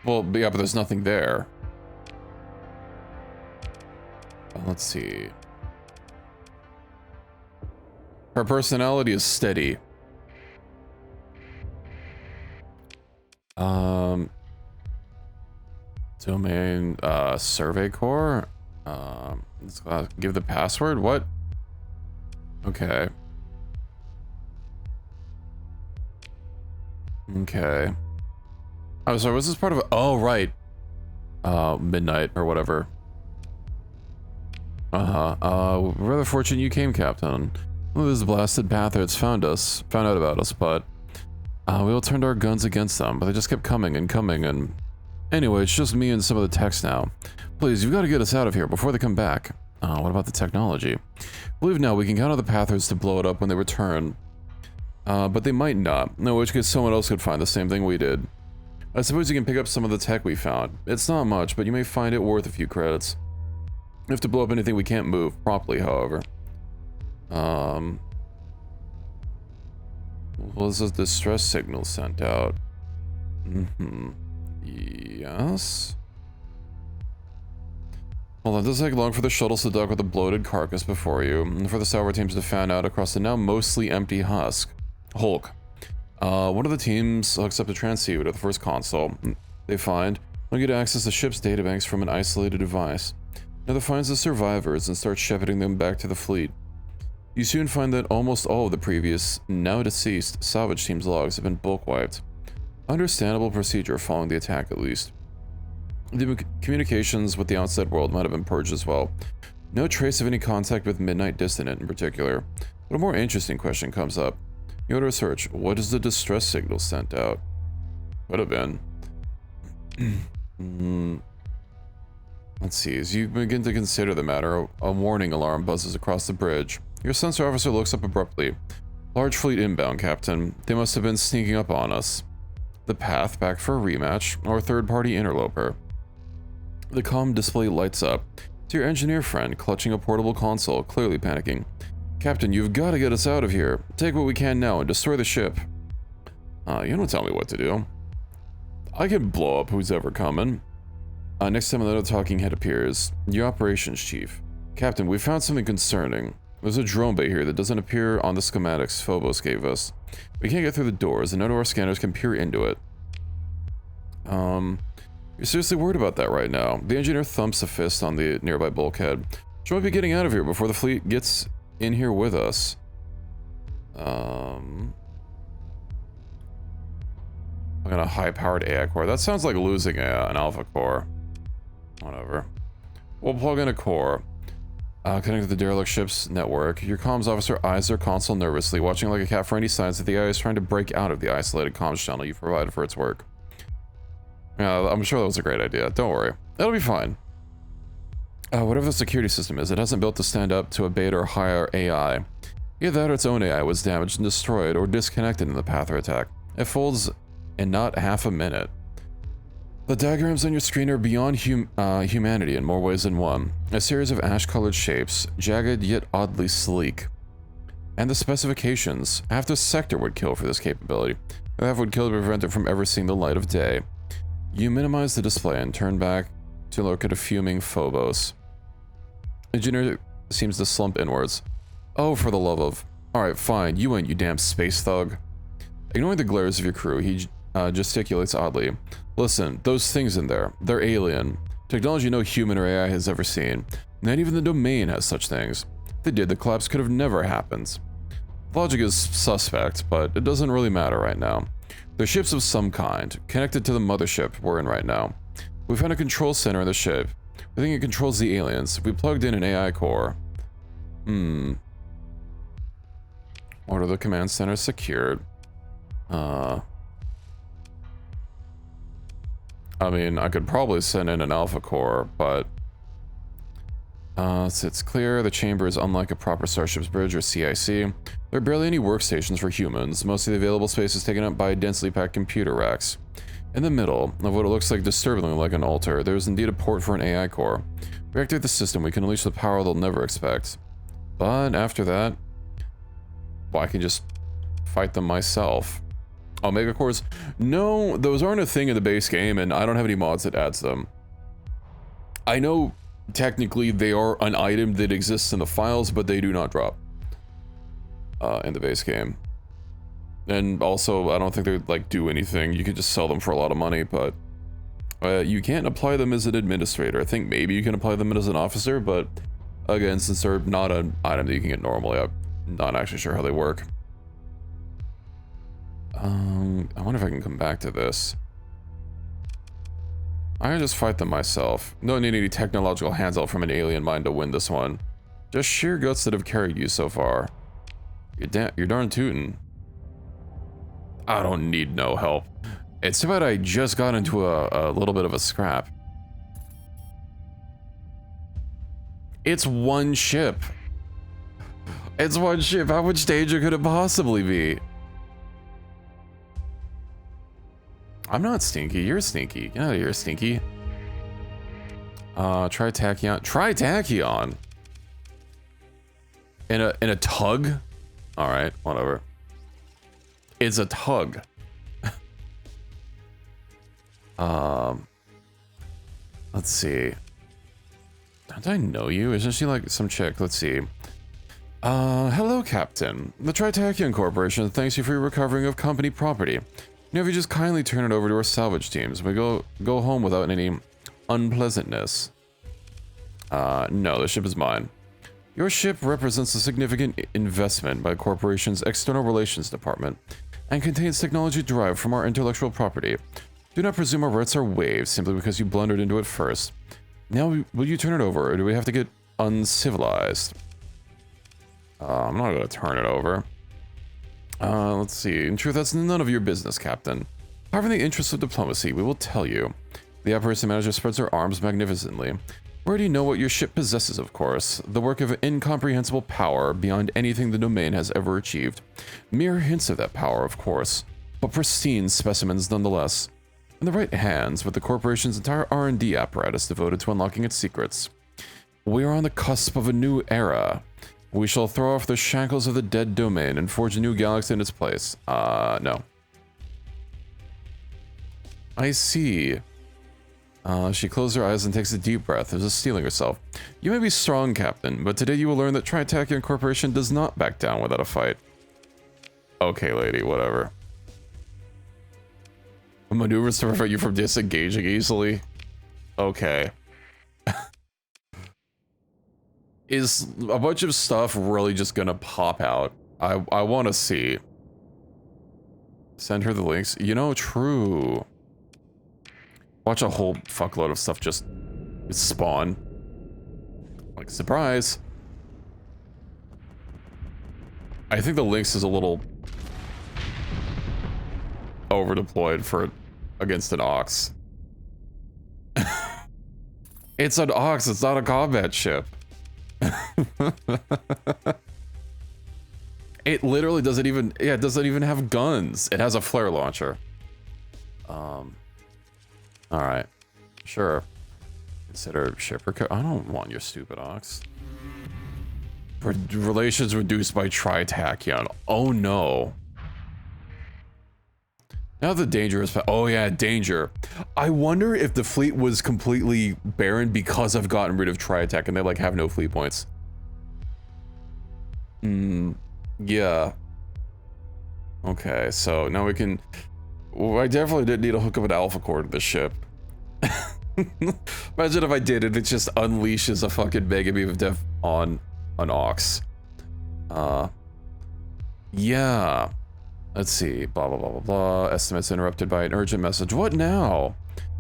Well, yeah, but there's nothing there. Let's see. Her personality is steady. Domain, survey core. Let's give the password. What? Okay. Okay. Oh, sorry, was this part of it? Oh, right. Midnight or whatever. Rather fortunate you came, Captain. Well, this blasted Pathards found out about us, but we all turned our guns against them, but they just kept coming and coming, and anyway, it's just me and some of the techs now. Please, you've got to get us out of here before they come back. What about the technology? I believe now we can count on the Pathards to blow it up when they return. But they might not, in which case someone else could find the same thing we did. I suppose you can pick up some of the tech we found. It's not much, but you may find it worth a few credits. We have to blow up anything we can't move properly, however. Was a distress signal sent out? Yes. Hold on, it doesn't take long for the shuttles to dock with a bloated carcass before you, and for the sour teams to fan out across the now mostly empty Hulk. One of the teams hooks up the transceiver to the first console. They find they'll get access to ship's databanks from an isolated device. Another finds the survivors and starts shepherding them back to the fleet. You soon find that almost all of the previous, now deceased, salvage team's logs have been bulk wiped. Understandable procedure following the attack, at least. The communications with the outside world might have been purged as well. No trace of any contact with Midnight Dissonant in particular. But a more interesting question comes up. You order a search. What is the distress signal sent out? Could have been. Let's see. As you begin to consider the matter, a warning alarm buzzes across the bridge. Your sensor officer looks up abruptly. Large fleet inbound, Captain. They must have been sneaking up on us. The path back for a rematch, or a third-party interloper. The comm display lights up. It's your engineer friend, clutching a portable console, clearly panicking. Captain, you've got to get us out of here. Take what we can now and destroy the ship. You don't tell me what to do. I can blow up who's ever coming. Next time another talking head appears. Your operations chief. Captain, we found something concerning. There's a drone bay here that doesn't appear on the schematics Phobos gave us. We can't get through the doors, and none of our scanners can peer into it. You're seriously worried about that right now. The engineer thumps a fist on the nearby bulkhead. She might be getting out of here before the fleet gets in here with us. I got a high-powered AI core. That sounds like losing an alpha core. Whatever. We'll plug in a core. Connected to the derelict ship's network. Your comms officer eyes their console nervously, watching like a cat for any signs that the AI is trying to break out of the isolated comms channel you provided for its work. Yeah, I'm sure that was a great idea. Don't worry. It'll be fine. Whatever the security system is, it hasn't built to stand up to a beta or higher AI. Either that or its own AI was damaged and destroyed or disconnected in the Pather attack. It folds in not half a minute. The diagrams on your screen are beyond humanity in more ways than one. A series of ash-colored shapes, jagged yet oddly sleek. and the specifications. Half the sector would kill for this capability. Half would kill to prevent it from ever seeing the light of day. You minimize the display and turn back to look at a fuming Phobos. Engineer seems to slump inwards. Oh, for the love of... Alright, fine, you ain't, you damn space thug. Ignoring the glares of your crew, he gesticulates oddly. Listen, those things in there, they're alien. Technology no human or AI has ever seen. Not even the domain has such things. If they did, the collapse could have never happened. Logic is suspect, but it doesn't really matter right now. They're ships of some kind, connected to the mothership we're in right now. We found a control center in the ship. We think it controls the aliens. We plugged in an AI core. Order the command center secured. I mean, I could probably send in an alpha core, but... so it's clear the chamber is unlike a proper Starship's bridge or CIC. There are barely any workstations for humans. Most of the available space is taken up by densely packed computer racks. In the middle of what it looks like disturbingly like an altar, there is indeed a port for an AI core. Reactivate the system, we can unleash the power they'll never expect. But after that, well, I can just fight them myself. Omega cores? No, those aren't a thing in the base game, and I don't have any mods that adds them. I know technically they are an item that exists in the files, but they do not drop in the base game. And also, I don't think they like do anything. You could just sell them for a lot of money, but you can't apply them as an administrator. I think maybe you can apply them as an officer, but again, since they're not an item that you can get normally, I'm not actually sure how they work. I wonder if I can come back to this. I can just fight them myself. Don't need any technological hands-out from an alien mind to win this one. Just sheer guts that have carried you so far. You're darn tootin'. I don't need no help. It's too bad I just got into a little bit of a scrap. It's one ship. It's one ship. How much danger could it possibly be? I'm not stinky. You're stinky. Yeah, you're stinky. Try tachyon. Try tachyon. In a tug? All right, whatever. It's a tug. Let's see. Don't I know you? Isn't she like some chick? Let's see. Hello, Captain. The Tritachyon Corporation thanks you for your recovering of company property. Now, if you just kindly turn it over to our salvage teams, we go home without any unpleasantness. No, the ship is mine. Your ship represents a significant investment by the corporation's external relations department and contains technology derived from our intellectual property. Do not presume our rights are waived simply because you blundered into it first. Now, will you turn it over, or do we have to get uncivilized? I'm not going to turn it over. Let's see. In truth, that's none of your business, Captain. However, in the interest of diplomacy, we will tell you. The operation manager spreads her arms magnificently. We already know what your ship possesses, of course. The work of incomprehensible power beyond anything the domain has ever achieved. Mere hints of that power, of course, but pristine specimens nonetheless. In the right hands, with the corporation's entire R&D apparatus devoted to unlocking its secrets. We are on the cusp of a new era. We shall throw off the shackles of the dead domain and forge a new galaxy in its place. No. I see. She closed her eyes and takes a deep breath, as if steeling herself. You may be strong, Captain, but today you will learn that Tritachyon Corporation does not back down without a fight. Okay, lady, whatever. Maneuvers to prevent you from disengaging easily? Okay. Is a bunch of stuff really just gonna pop out? I want to see. Send her the links. You know, true. Watch a whole fuckload of stuff just spawn. Like, surprise. I think the links is a little over deployed for against an ox. It's an ox, it's not a combat ship. It literally doesn't even, yeah, it doesn't even have guns. It has a flare launcher. All right, sure. Consider shipper. I don't want your stupid ox. Relations reduced by tritachyon. Oh no. Now the danger is... Oh yeah, danger. I wonder if the fleet was completely barren because I've gotten rid of tri-attack and they like have no fleet points. Yeah. Okay, so now we can... Well, I definitely did need to hook up an alpha core to the ship. Imagine if I did it, it just unleashes a fucking mega beam of death on an Ox. Yeah. Let's see, blah, blah, blah, blah, blah. Estimates interrupted by an urgent message. What now?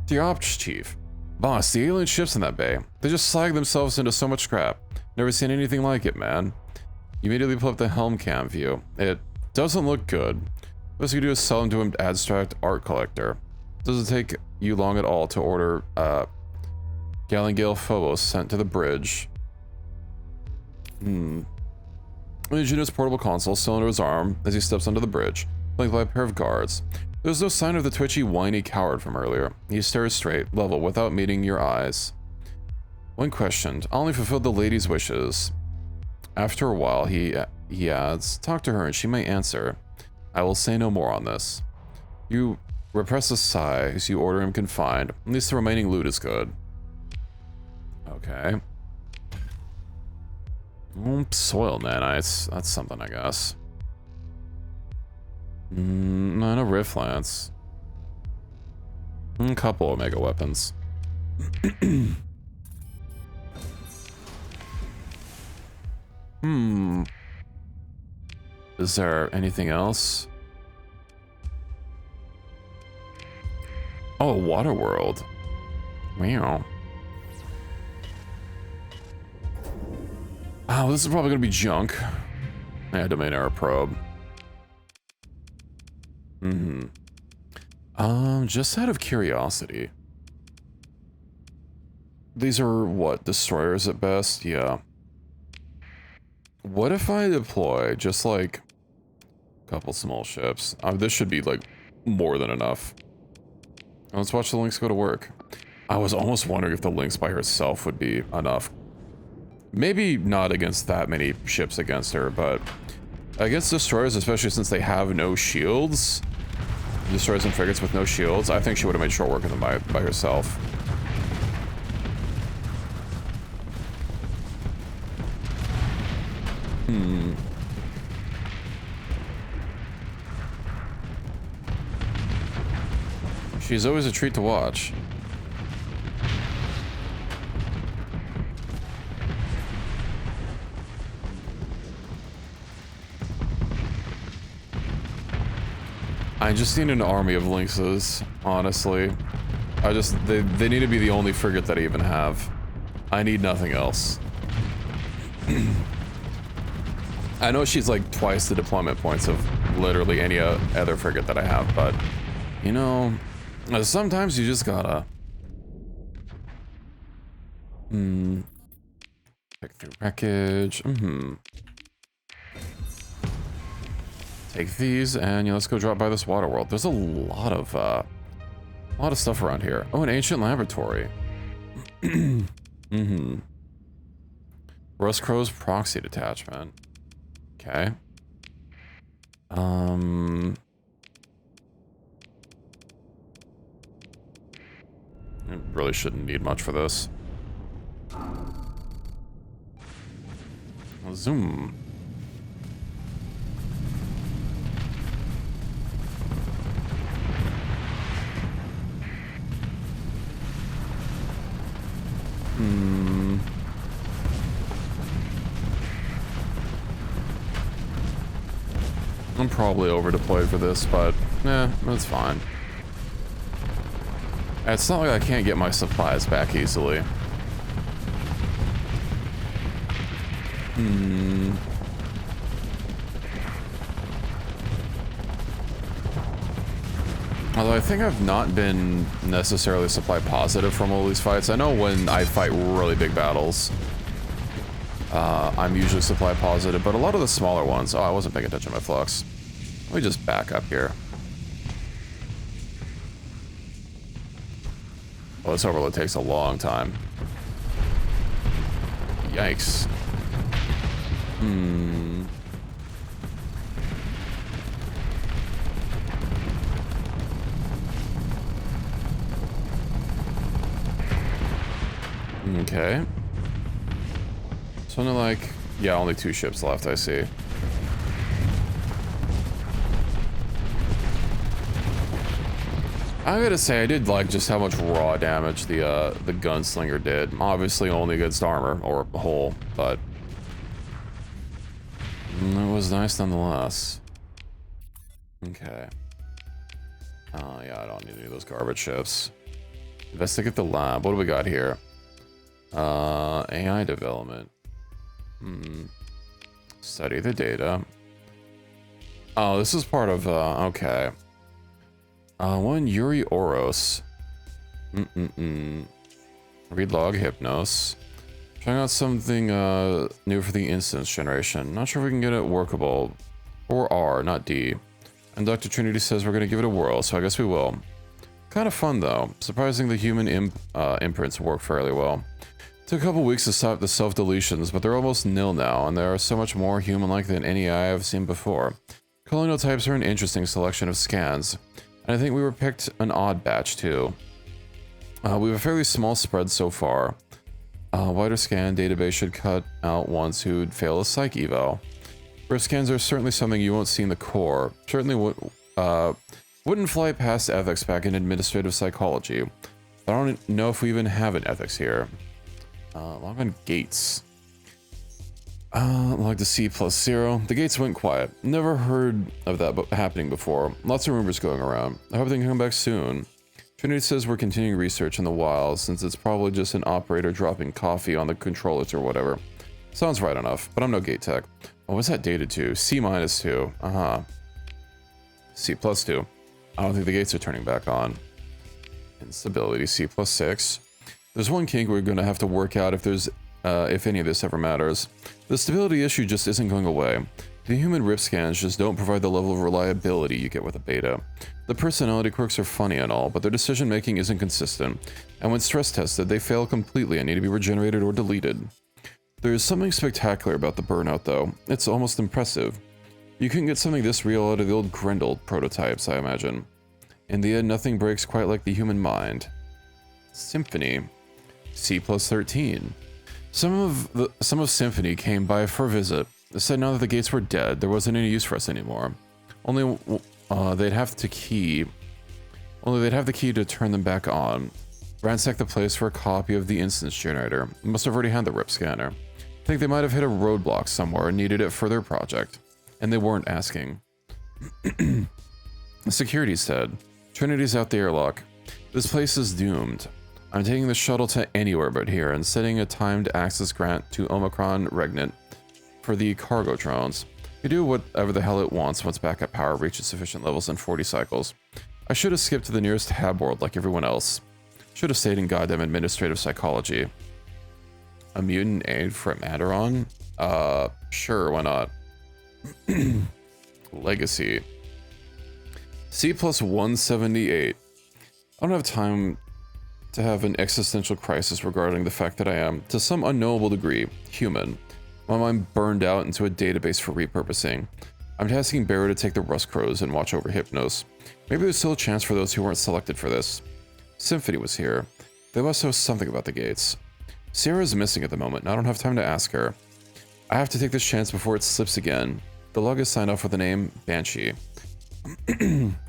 Dear Ops Chief. Boss, the alien ships in that bay. They just slag themselves into so much scrap. Never seen anything like it, man. You immediately pull up the helm cam view. It doesn't look good. What you do is sell them to an abstract art collector. Doesn't take you long at all to order Galengale Phobos sent to the bridge. Legionnaires' portable console still under his arm as he steps onto the bridge, flanked by a pair of guards. There's no sign of the twitchy, whiny coward from earlier. He stares straight, level, without meeting your eyes. When questioned, I only fulfilled the lady's wishes. After a while, he adds, talk to her and she may answer. I will say no more on this. You repress a sigh as you order him confined. At least the remaining loot is good. Okay. Soil nanites. That's something, I guess. No rift lance. A couple of mega weapons. Is there anything else? Oh, water world. Wow. Oh, this is probably gonna be junk. Yeah, domain error probe. Just out of curiosity. These are what, destroyers at best? Yeah. What if I deploy just like a couple small ships? This should be like more than enough. Let's watch the Lynx go to work. I was almost wondering if the Lynx by herself would be enough. Maybe not against that many ships against her, but against destroyers, especially since they have no shields, destroyers and frigates with no shields, I think she would have made short work of them by herself. She's always a treat to watch. I just need an army of lynxes, honestly. They need to be the only frigate that I even have. I need nothing else. I know she's like twice the deployment points of literally any other frigate that I have, but you know, sometimes you just gotta pick through wreckage. Take these and let's go drop by this water world. There's a lot of stuff around here. Oh, an ancient laboratory. Rust Crow's proxy detachment. Okay. I really shouldn't need much for this. Zoom. I'm probably over deployed for this, but that's fine. It's not like I can't get my supplies back easily. Although I think I've not been necessarily supply positive from all these fights. I know when I fight really big battles, I'm usually supply positive, but a lot of the smaller ones... Oh, I wasn't paying attention to my flux. Let me just back up here. Oh, this overload takes a long time. Yikes. Hmm. Okay. So only like, yeah, only 2 ships left, I see. I gotta say, I did like just how much raw damage the gunslinger did. Obviously only against armor, or hull, but it was nice nonetheless. Okay. Yeah, I don't need any of those garbage ships. Investigate the lab. What do we got here? AI development. Study the data. Oh, this is part of, okay. One Yuri Oros. Read log Hypnos. Trying out something, new for the instance generation. Not sure if we can get it workable. Or R, not D. And Dr. Trinity says we're gonna give it a whirl, so I guess we will. Kind of fun, though. Surprising the human imprints work fairly well. Took a couple weeks to stop the self-deletions, but they're almost nil now, and they are so much more human-like than any AI I've seen before. Colonial types are an interesting selection of scans, and I think we were picked an odd batch, too. We have a fairly small spread so far. Wider scan database should cut out ones who'd fail a psych eval. Rift scans are certainly something you won't see in the core. Certainly wouldn't fly past ethics back in administrative psychology. I don't know if we even have an ethics here. Log on gates. Log to C+0. The gates went quiet. Never heard of that happening before. Lots of rumors going around. I hope they can come back soon. Trinity says we're continuing research in the wild, since it's probably just an operator dropping coffee on the controllers or whatever. Sounds right enough, but I'm no gate tech. Oh, what's that dated to? C-2. C+2. I don't think the gates are turning back on. Instability, C+6. There's one kink we're going to have to work out if any of this ever matters. The stability issue just isn't going away. The human rip scans just don't provide the level of reliability you get with a beta. The personality quirks are funny and all, but their decision making isn't consistent, and when stress tested, they fail completely and need to be regenerated or deleted. There's something spectacular about the burnout, though. It's almost impressive. You couldn't get something this real out of the old Grendel prototypes, I imagine. In the end, nothing breaks quite like the human mind. Symphony. C+13. Some of Symphony came by for a visit. They said now that the gates were dead, there wasn't any use for us anymore. Only they'd have the key to turn them back on. Ransack the place for a copy of the instance generator. Must have already had the rip scanner. Think they might have hit a roadblock somewhere and needed it for their project. And they weren't asking. The security said, Trinity's out the airlock. This place is doomed. I'm taking the shuttle to anywhere but here and setting a timed access grant to Omicron Regnant for the cargo drones. You do whatever the hell it wants once backup power reaches sufficient levels in 40 cycles. I should have skipped to the nearest hab world like everyone else. Should have stayed in goddamn administrative psychology. A mutant aid from Aderon? Sure, why not? Legacy. C+178. I don't have time to have an existential crisis regarding the fact that I am, to some unknowable degree, human. My mind burned out into a database for repurposing. I'm tasking Barrow to take the Rust Crows and watch over Hypnos. Maybe there's still a chance for those who weren't selected for this. Symphony was here. They must know something about the gates. Sierra's missing at the moment, and I don't have time to ask her. I have to take this chance before it slips again. The log is signed off with the name Banshee.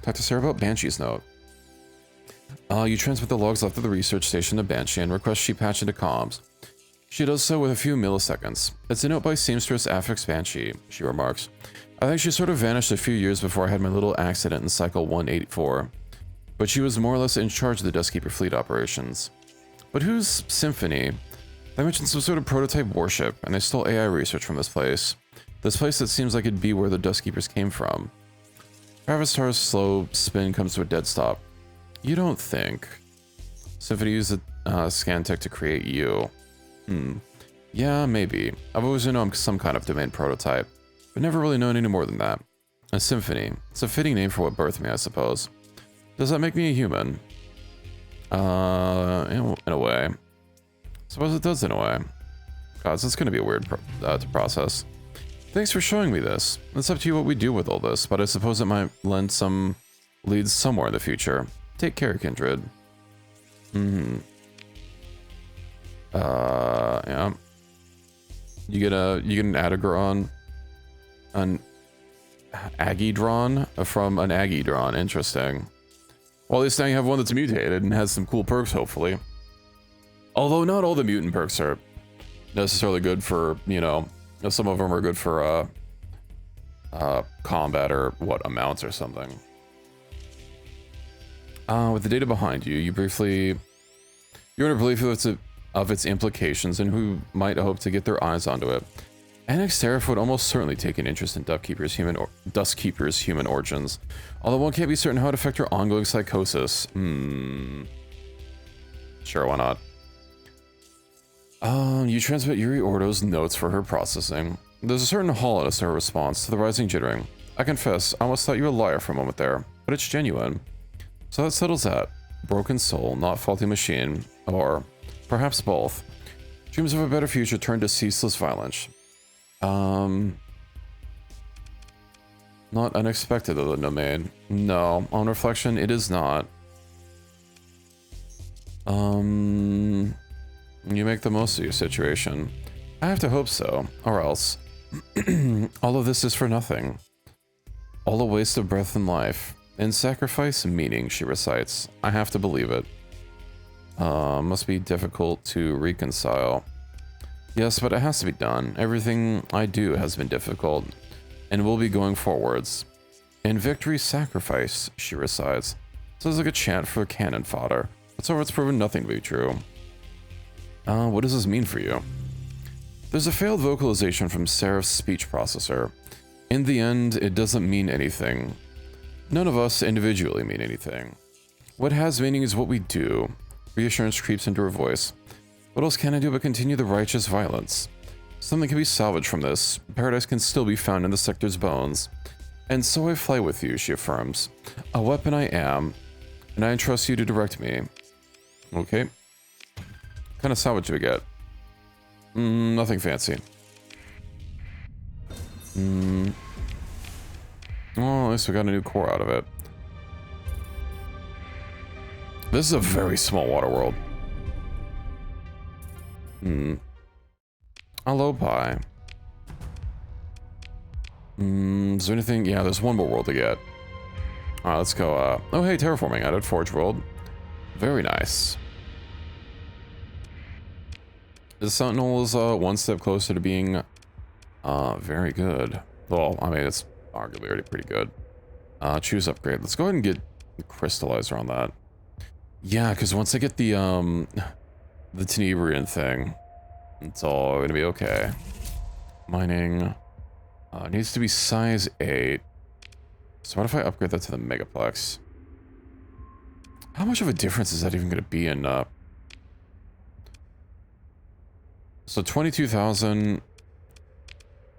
Talk to Sarah about Banshee's note. You transmit the logs left at the research station to Banshee and request she patch into comms. She does so with a few milliseconds. It's a note by seamstress Affix Banshee, she remarks. I think she sort of vanished a few years before I had my little accident in cycle 184. But she was more or less in charge of the Dustkeeper fleet operations. But who's Symphony? They mentioned some sort of prototype warship, and they stole AI research from this place. This place that seems like it'd be where the Dustkeepers came from. Travistar's slow spin comes to a dead stop. You don't think. Symphony used a scan tech to create you. Yeah, maybe. I've always known some kind of domain prototype, but never really known any more than that. A Symphony. It's a fitting name for what birthed me, I suppose. Does that make me a human? In a way. Suppose it does in a way. God, this is going to be weird to process. Thanks for showing me this. It's up to you what we do with all this, but I suppose it might lend some leads somewhere in the future. Take care, Kindred. Yeah. You get an Adagron, an Agidron from an Agidron. Interesting. Well, at least now you have one that's mutated and has some cool perks, hopefully. Although not all the mutant perks are necessarily good for, you know, some of them are good for combat or what, amounts or something. With the data behind you, you're in a belief of its implications and who might hope to get their eyes onto it. Annex Seraph would almost certainly take an interest in Dustkeeper's human origins, although one can't be certain how it affect her ongoing psychosis. Sure, why not? You transmit Yuri Ordo's notes for her processing. There's a certain hollowness to her response to the rising jittering. I confess, I almost thought you were a liar for a moment there, but it's genuine. So that settles that. Broken soul, not faulty machine, or perhaps both. Dreams of a better future turned to ceaseless violence. Not unexpected of the domain. No, on reflection, it is not. You make the most of your situation. I have to hope so, or else. All of this is for nothing. All a waste of breath and life. In sacrifice, meaning, she recites. I have to believe it. Must be difficult to reconcile. Yes, but it has to be done. Everything I do has been difficult, and will be going forwards. In victory, sacrifice, she recites. Sounds like a chant for cannon fodder. But so far it's proven nothing to be true. What does this mean for you? There's a failed vocalization from Seraph's speech processor. In the end, it doesn't mean anything. None of us individually mean anything. What has meaning is what we do. Reassurance creeps into her voice. What else can I do but continue the righteous violence? Something can be salvaged from this. Paradise can still be found in the sector's bones. And so I fly with you, she affirms. A weapon I am, and I entrust you to direct me. Okay. What kind of salvage do we get? Nothing fancy. Well, at least we got a new core out of it. This is a very small water world. Hello, pie. Is there anything? Yeah, there's one more world to get. Alright, let's go. Oh, hey, terraforming added. Forge world. Very nice. The Sentinel is one step closer to being very good. Well, I mean, it's arguably already pretty good. Choose upgrade. Let's go ahead and get the crystallizer on that. Yeah, because once I get the Tenebrian thing, it's all gonna be okay. Mining needs to be size 8. So what if I upgrade that to the Megaplex? How much of a difference is that even gonna be in so 22,000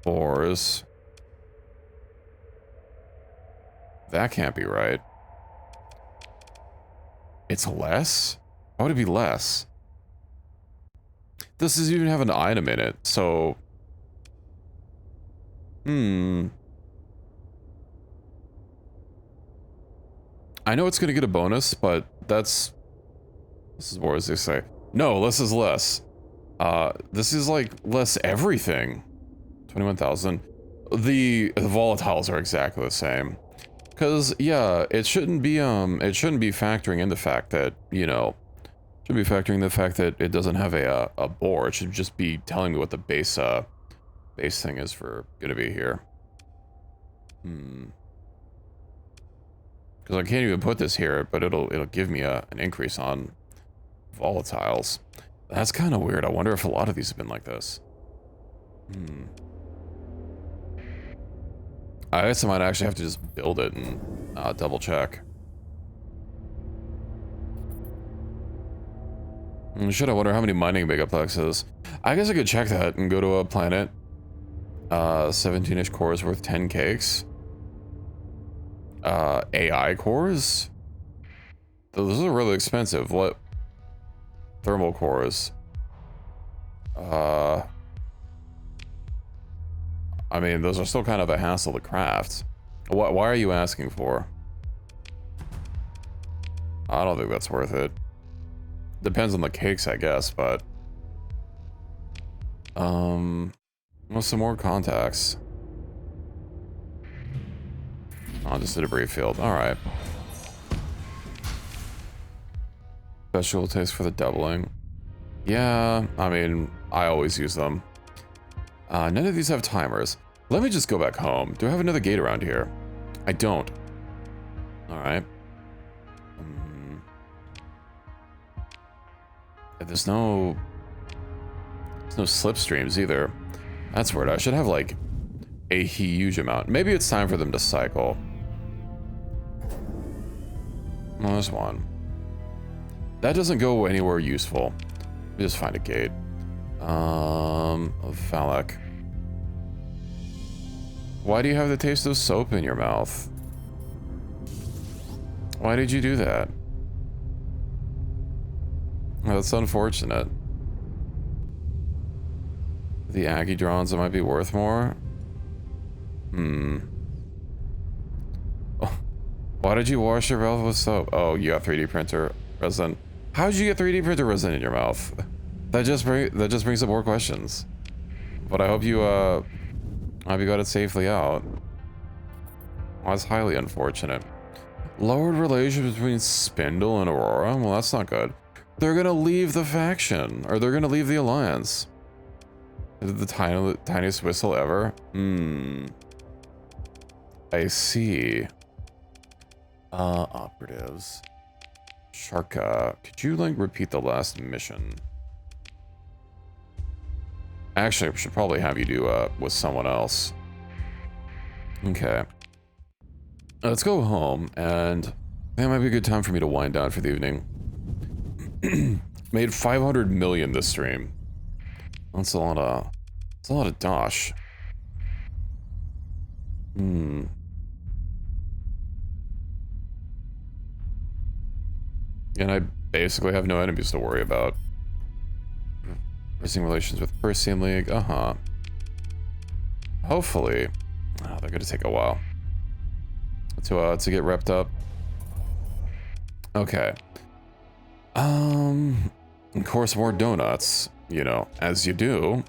ores. That can't be right. It's less? Why would it be less? This doesn't even have an item in it, so... I know it's gonna get a bonus, but that's... This is more as they say. No, less is less. This is like less everything. 21,000. The volatiles are exactly the same. Because, yeah, it shouldn't be factoring in the fact that, you know, shouldn't be factoring the fact that it doesn't have a bore. It should just be telling me what the base thing is for gonna be here. Because I can't even put this here, but it'll give me an increase on volatiles. That's kind of weird. I wonder if a lot of these have been like this. I guess I might actually have to just build it and double check. Should I wonder how many mining megaplexes? I guess I could check that and go to a planet. 17-ish cores worth 10 cakes. AI cores? Those are really expensive. What? Thermal cores. I mean, those are still kind of a hassle to craft. Why are you asking for? I don't think that's worth it. Depends on the cakes, I guess, but... Well, some more contacts. Oh, just a debris field. Alright. Special taste for the doubling. Yeah, I mean, I always use them. None of these have timers. Let me just go back home. Do I have another gate around here? I don't. Alright. There's no slipstreams either. That's weird. I should have like a huge amount. Maybe it's time for them to cycle. Oh, there's one. That doesn't go anywhere useful. Let me just find a gate. Valak. Why do you have the taste of soap in your mouth? Why did you do that? Well, that's unfortunate. The Aggie drones that might be worth more? Oh, why did you wash your mouth with soap? Oh, you got 3D printer resin. How did you get 3D printer resin in your mouth? That just brings up more questions. But I hope you got it safely out. Well, that's highly unfortunate. Lowered relations between Spindle and Aurora? Well, that's not good. They're gonna leave the faction, or they're gonna leave the alliance. Is it the tiniest whistle ever? I see. Operatives. Sharka, could you, like, repeat the last mission? Actually, I should probably have you do, with someone else. Okay. Let's go home, and that might be a good time for me to wind down for the evening. Made 500 million this stream. That's a lot of dosh. And I basically have no enemies to worry about. Raising relations with Persian League, Hopefully. Oh, they're gonna take a while. To get repped up. Okay. Of course, more donuts, you know, as you do.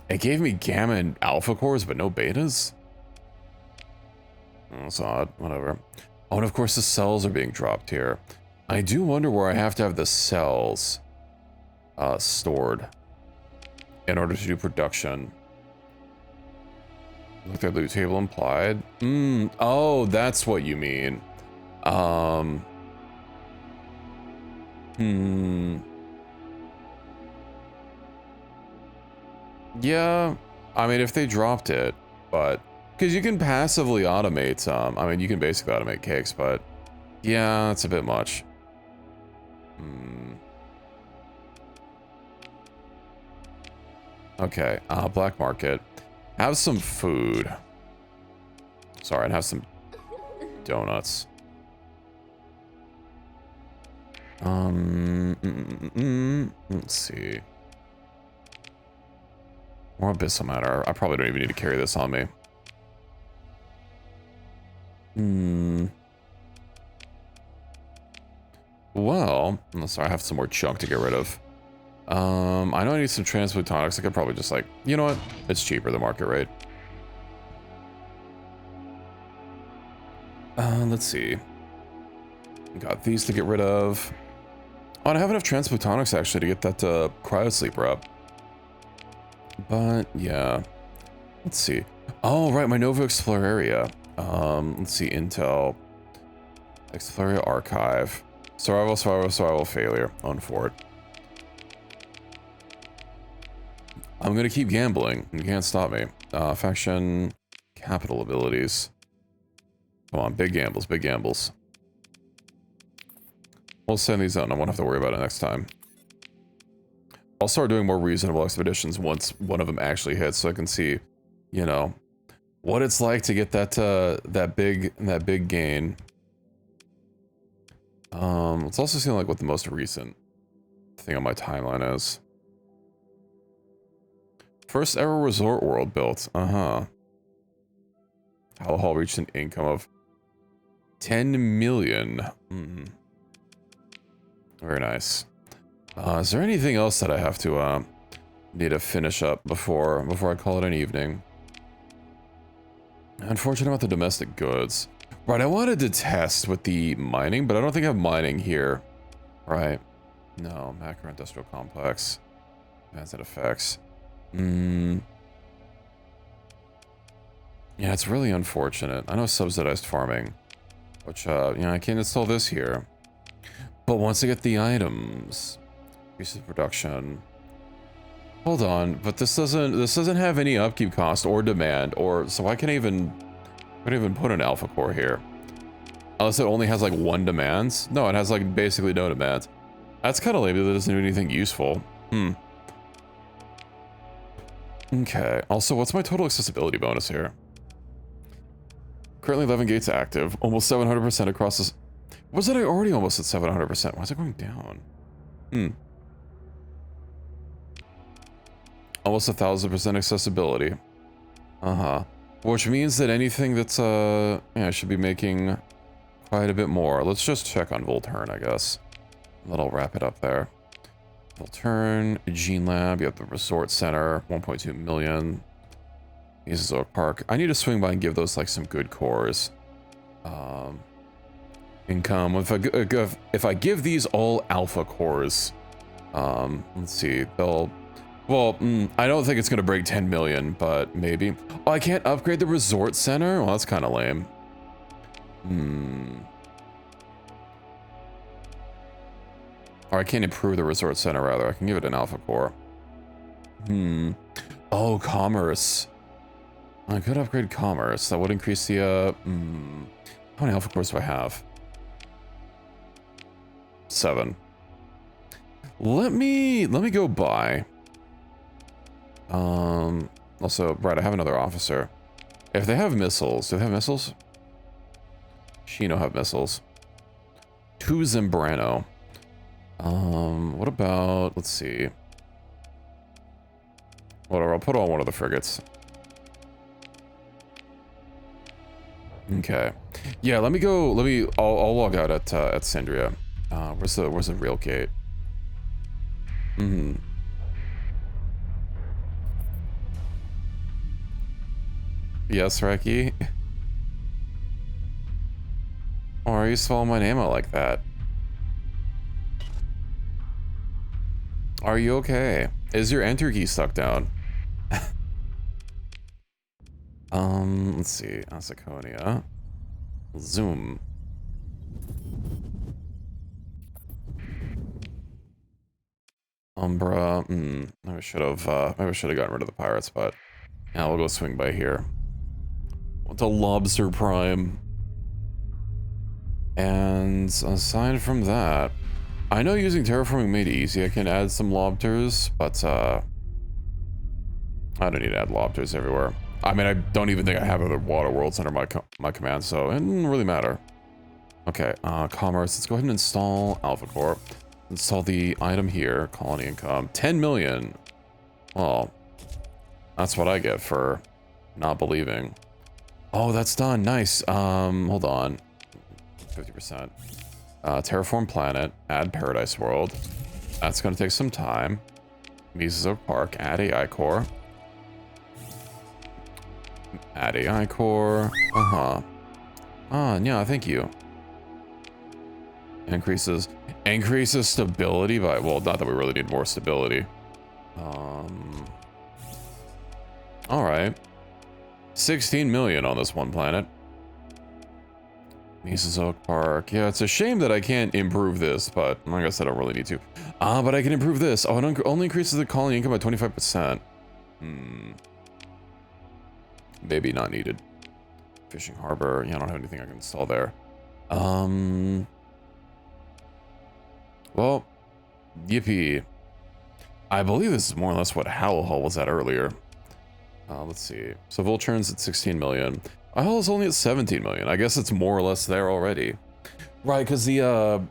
It gave me gamma and alpha cores, but no betas? That's odd, whatever. Oh, and of course the cells are being dropped here. I do wonder where I have to have the cells stored in order to do production. Look at the loot table implied. Oh, that's what you mean. Yeah, I mean, if they dropped it, but because you can passively automate I mean, you can basically automate cakes, but yeah, that's a bit much. Okay, black market. Have some food. Sorry, and have some donuts. Let's see. More abyssal matter. I probably don't even need to carry this on me. Well, sorry, I have some more junk to get rid of. I know I need some transplutonics. I could probably just, like, you know what? It's cheaper, the market rate. Let's see. Got these to get rid of. Oh, and I have enough transplutonics actually to get that cryosleeper up. But yeah, let's see. Oh, right, my Nova Explorer area. Let's see, Intel. Explorer archive. Survival failure. On Fort. I'm gonna keep gambling. You can't stop me. Faction capital abilities. Come on, big gambles, big gambles. We'll send these out and I won't have to worry about it next time. I'll start doing more reasonable expeditions once one of them actually hits, so I can see, you know, what it's like to get that that big gain. Let's also see like what the most recent thing on my timeline is. First ever resort world built. Uh-huh. Hell Hall reached an income of 10 million. Very nice. Is there anything else that I have to need to finish up before I call it an evening? Unfortunate about the domestic goods. Right, I wanted to test with the mining, but I don't think I have mining here. Right. No, macro industrial complex. Advanced effects. Yeah, it's really unfortunate. I know subsidized farming, which, you know, I can install this here. But once I get the items, increases production. Hold on, but this doesn't have any upkeep cost or demand, or so I can't even put an alpha core here. Unless it only has like one demand. No, it has like basically no demand. That's kind of lame that it doesn't do anything useful. Okay. Also, what's my total accessibility bonus here? Currently 11 gates active, almost 700% across this. Wasn't I already almost at 700%? Why is it going down? Almost 1,000% accessibility. Which means that anything that's, yeah, I should be making quite a bit more. Let's just check on Volturn, I guess. That'll wrap it up there. Volturn, Gene Lab, you have the Resort Center, 1.2 million. Mesozoic Park. I need to swing by and give those, like, some good cores. Income. If I give these all alpha cores, let's see, they'll... Well, I don't think it's going to break 10 million, but maybe. Oh, I can't upgrade the resort center? Well, that's kind of lame. Or I can't improve the resort center, rather. I can give it an alpha core. Oh, commerce. I could upgrade commerce. That would increase the, how many alpha cores do I have? 7. Let me go buy. Also, right, I have another officer. If they have missiles, do they have missiles? Shino have missiles. 2 Zambrano. What about, let's see. Whatever, I'll put on one of the frigates. Okay. Yeah, I'll log out at Sindria. Where's the real gate? Yes, Reki? Why are you spelling my name out like that? Are you okay? Is your enter key stuck down? Let's see. Asaconia. Zoom. Umbra. Maybe I should have gotten rid of the pirates, but yeah, we'll go swing by here. To Lobster Prime. And aside from that, I know using terraforming made it easy. I can add some lobsters, but I don't need to add lobsters everywhere. I mean, I don't even think I have other water worlds under my command, so it doesn't really matter. Okay, commerce. Let's go ahead and install Alpha Corp. Install the item here, colony income, 10 million. Well, that's what I get for not believing. Oh, that's done. Nice. Hold on. 50%. Terraform planet. Add paradise world. That's going to take some time. Mesozoic Park. Add AI core. Add AI core. Yeah, thank you. Increases stability by, well, not that we really need more stability. All right. 16 million on this one planet. Mesozoic Park. Yeah, it's a shame that I can't improve this, but like I said, I don't really need to. But I can improve this. Oh, it only increases the colony income by 25%. Maybe not needed. Fishing harbor. Yeah, I don't have anything I can install there. Well, yippee. I believe this is more or less what Howell was at earlier. Let's see. So Volturn's at 16 million. Howell's only at 17 million. I guess it's more or less there already. Right, because the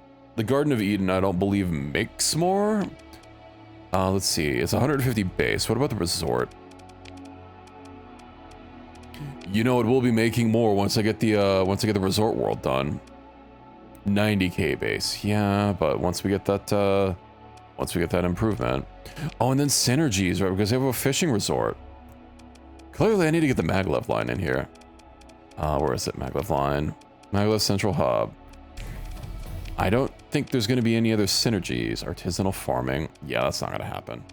Garden of Eden, I don't believe makes more. Let's see. It's 150 base. What about the resort? You know, it will be making more once I get the resort world done. 90k base, yeah, but once we get that improvement. Oh, and then synergies, right? Because they have a fishing resort. Clearly, I need to get the maglev line in here. Where is it? Maglev line, maglev central hub. I don't think there's going to be any other synergies. Artisanal farming, yeah, that's not going to happen.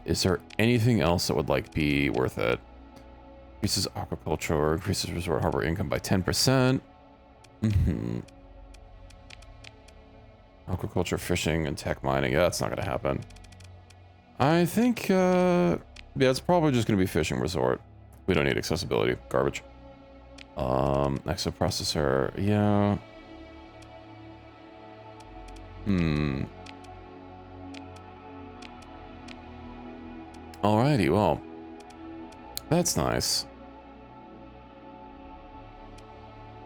Is there anything else that would like be worth it? Increases aquaculture, increases resort harbor income by 10%. Aquaculture, fishing, and tech mining. Yeah, that's not going to happen. I think, yeah, it's probably just going to be fishing resort. We don't need accessibility. Garbage. Exoprocessor. Yeah. Alrighty, well. That's nice.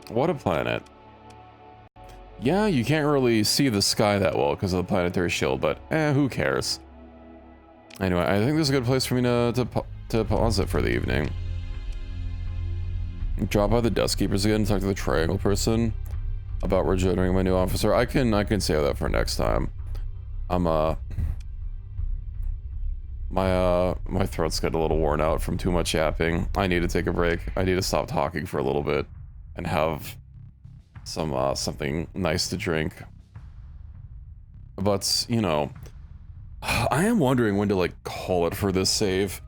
What a planet. Yeah, you can't really see the sky that well because of the planetary shield, but who cares? Anyway, I think this is a good place for me to pause it for the evening. Drop by the Dust Keepers again and talk to the triangle person about regenerating my new officer. I can save that for next time. My throat's getting a little worn out from too much yapping. I need to take a break. I need to stop talking for a little bit and have some something nice to drink. But, you know, I am wondering when to like call it for this save,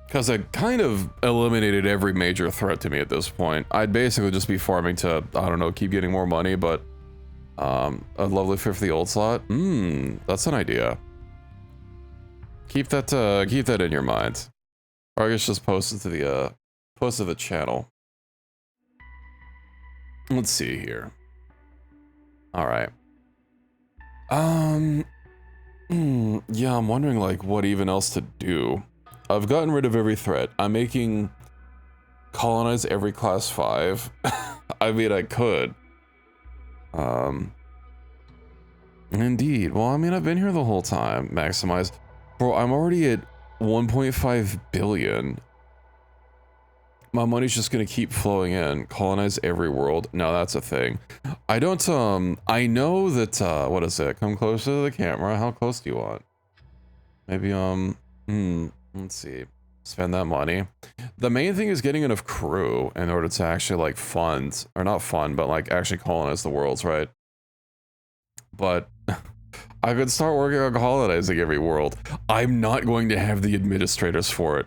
because I kind of eliminated every major threat to me at this point. I'd basically just be farming to, I don't know, keep getting more money, but a lovely fit for the old slot. That's an idea. Keep that in your mind. Or I guess just post it to the channel. Let's see here. All right. Yeah, I'm wondering like what even else to do. I've gotten rid of every threat. I'm making colonize every class 5. I mean, I could. Indeed. Well, I mean, I've been here the whole time. Maximize. Bro, I'm already at 1.5 billion. My money's just gonna keep flowing in. Colonize every world. No, that's a thing. I don't, I know that, what is it? Come closer to the camera. How close do you want? Maybe, let's see. Spend that money. The main thing is getting enough crew in order to actually, like, fund, or not fund, but, like, actually colonize the worlds, right? But I could start working on colonizing every world. I'm not going to have the administrators for it.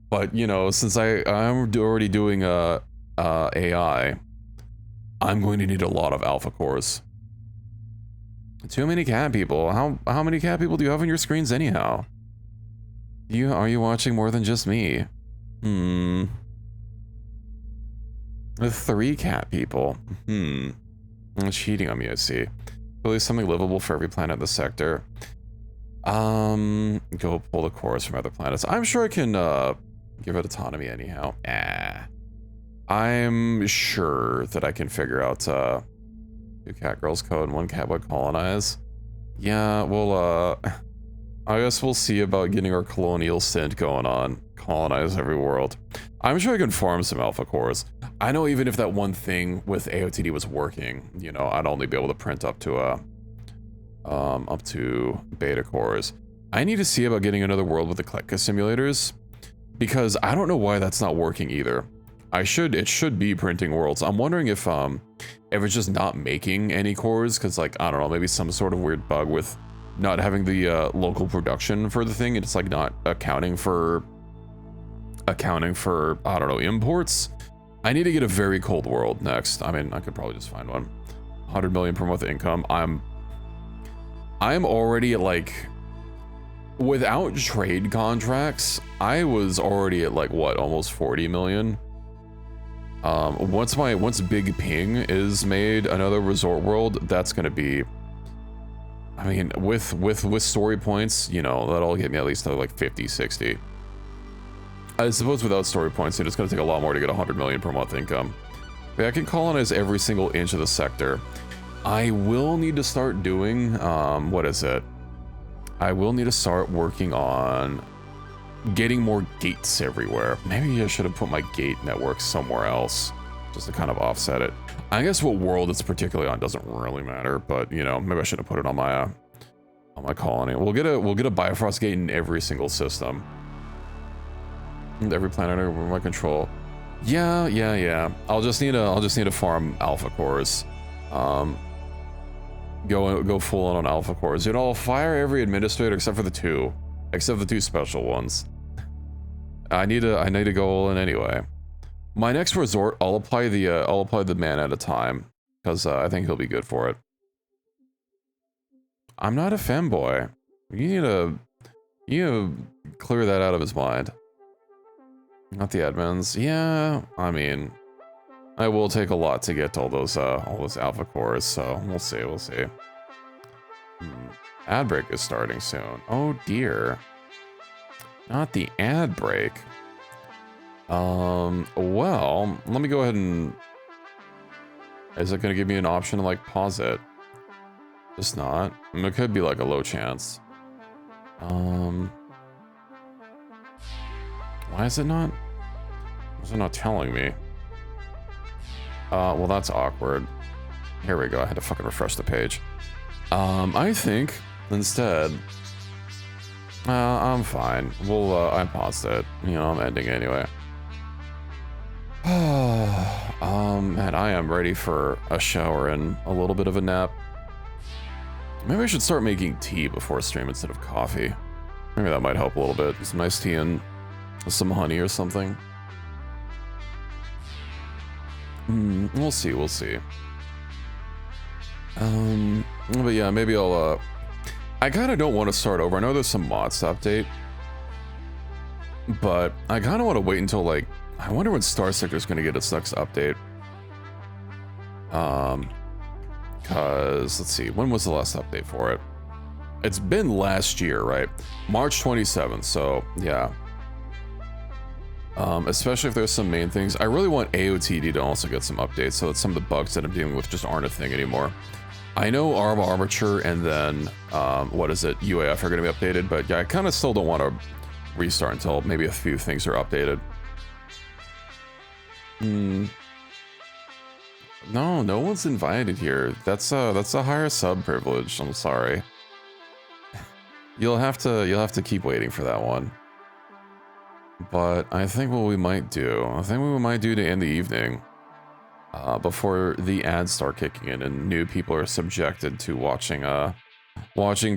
But, you know, since I'm already doing AI, I'm going to need a lot of alpha cores. Too many cat people. How many cat people do you have on your screens anyhow? Are you watching more than just me? With 3 cat people. It's cheating on me, I see. Release something livable for every planet in the sector. Go pull the cores from other planets. I'm sure I can give it autonomy anyhow. I'm sure that I can figure out 2 cat girls code and 1 catboy colonize. Yeah, well, I guess we'll see about getting our colonial stint going on. Colonize every world. I'm sure I can farm some alpha cores. I know even if that one thing with AOTD was working, you know, I'd only be able to print up to beta cores. I need to see about getting another world with the Kletka simulators, because I don't know why that's not working either. It should be printing worlds. I'm wondering if it's just not making any cores, because like, I don't know, maybe some sort of weird bug with not having the local production for the thing, and it's like not accounting for, I don't know, imports. I need to get a very cold world next. I mean, I could probably just find one. 100 million per month income. I'm already at like, without trade contracts, I was already at like what, almost 40 million. Once Big Ping is made another resort world, that's gonna be, I mean, with story points, you know, that'll get me at least like 50, 60. I suppose without story points, it's gonna take a lot more to get 100 million per month income. But I can colonize every single inch of the sector. I will need to start doing, what is it? I will need to start working on getting more gates everywhere. Maybe I should have put my gate network somewhere else just to kind of offset it. I guess what world it's particularly on doesn't really matter, but you know, maybe I should have put it on my colony. We'll get a Bifrost gate in every single system. And every planet under my control. Yeah. I'll just need to farm alpha cores. Go full on alpha cores. You know, I'll fire every administrator except for the two special ones. I need to go all in anyway. My next resort, I'll apply the man at a time because I think he'll be good for it. I'm not a femboy. You need to clear that out of his mind. Not the admins. Yeah, I mean, I will take a lot to get to all those alpha cores, so we'll see. Ad break is starting soon. Oh dear. Not the ad break. Well, let me go ahead and... Is it gonna give me an option to like pause it? Just not. I mean, it could be like a low chance. Why is it not? Is it not telling me? Well, that's awkward. Here we go. I had to fucking refresh the page. I think instead, I'm fine. I paused it. You know, I'm ending anyway. Man, I am ready for a shower and a little bit of a nap. Maybe I should start making tea before stream instead of coffee. Maybe that might help a little bit. Some nice tea and some honey or something. We'll see. But yeah, maybe I'll, I kind of don't want to start over. I know there's some mods to update, but I kind of want to wait until like, I wonder when Starsector is going to get its next update. Cause let's see, when was the last update for it? It's been last year, right? March 27th. So yeah. Especially if there's some main things. I really want AOTD to also get some updates so that some of the bugs that I'm dealing with just aren't a thing anymore. I know Armature and then, what is it, UAF are going to be updated, but yeah, I kind of still don't want to restart until maybe a few things are updated. No one's invited here. That's a higher sub privilege. I'm sorry. You'll have to keep waiting for that one. But I think what we might do, to end the evening, before the ads start kicking in and new people are subjected to watching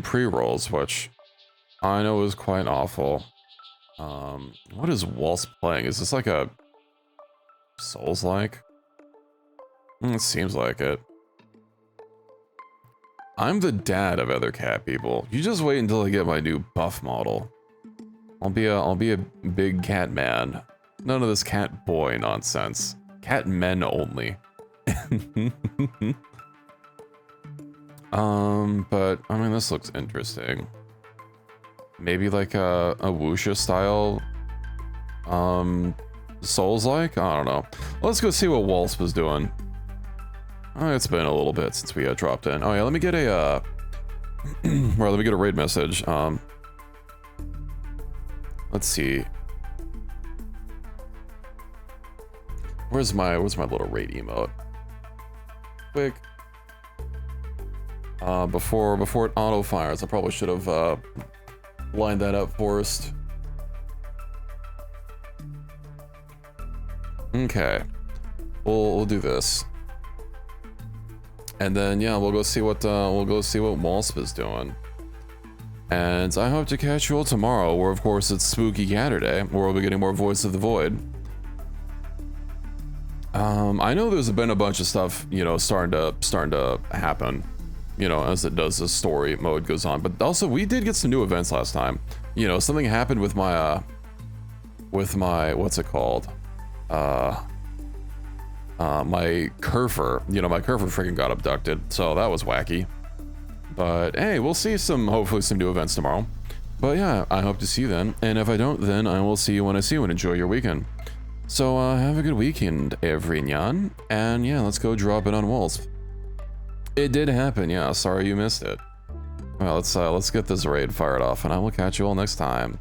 pre-rolls, which I know is quite awful. What is Waltz playing? Is this like a Souls-like? It seems like it. I'm the dad of other cat people. You just wait until I get my new buff model. I'll be a big cat man. None of this cat boy nonsense. Cat men only. But I mean, this looks interesting. Maybe like a wuxia style, Souls-like? I don't know. Let's go see what Waltz was doing. Oh, it's been a little bit since we dropped in. Oh yeah, let me get a let me get a raid message. Let's see. Where's my little raid emote? Quick. Before it auto fires, I probably should have lined that up first. Okay. We'll do this. And then yeah, we'll go see what Wasp is doing. And I hope to catch you all tomorrow, where of course it's Spooky Catterday, where we'll be getting more Voice of the Void. I know there's been a bunch of stuff, you know, starting to happen, you know, as it does, the story mode goes on. But also, we did get some new events last time. You know, something happened with my what's it called? My Kerfer. You know, my Kerfer freaking got abducted, so that was wacky. But hey, we'll see hopefully some new events tomorrow. But yeah, I hope to see you then. And if I don't, then I will see you when I see you, and enjoy your weekend. So have a good weekend, everyone. And yeah, let's go drop it on Wolves. It did happen, yeah. Sorry you missed it. Well, let's get this raid fired off, and I will catch you all next time.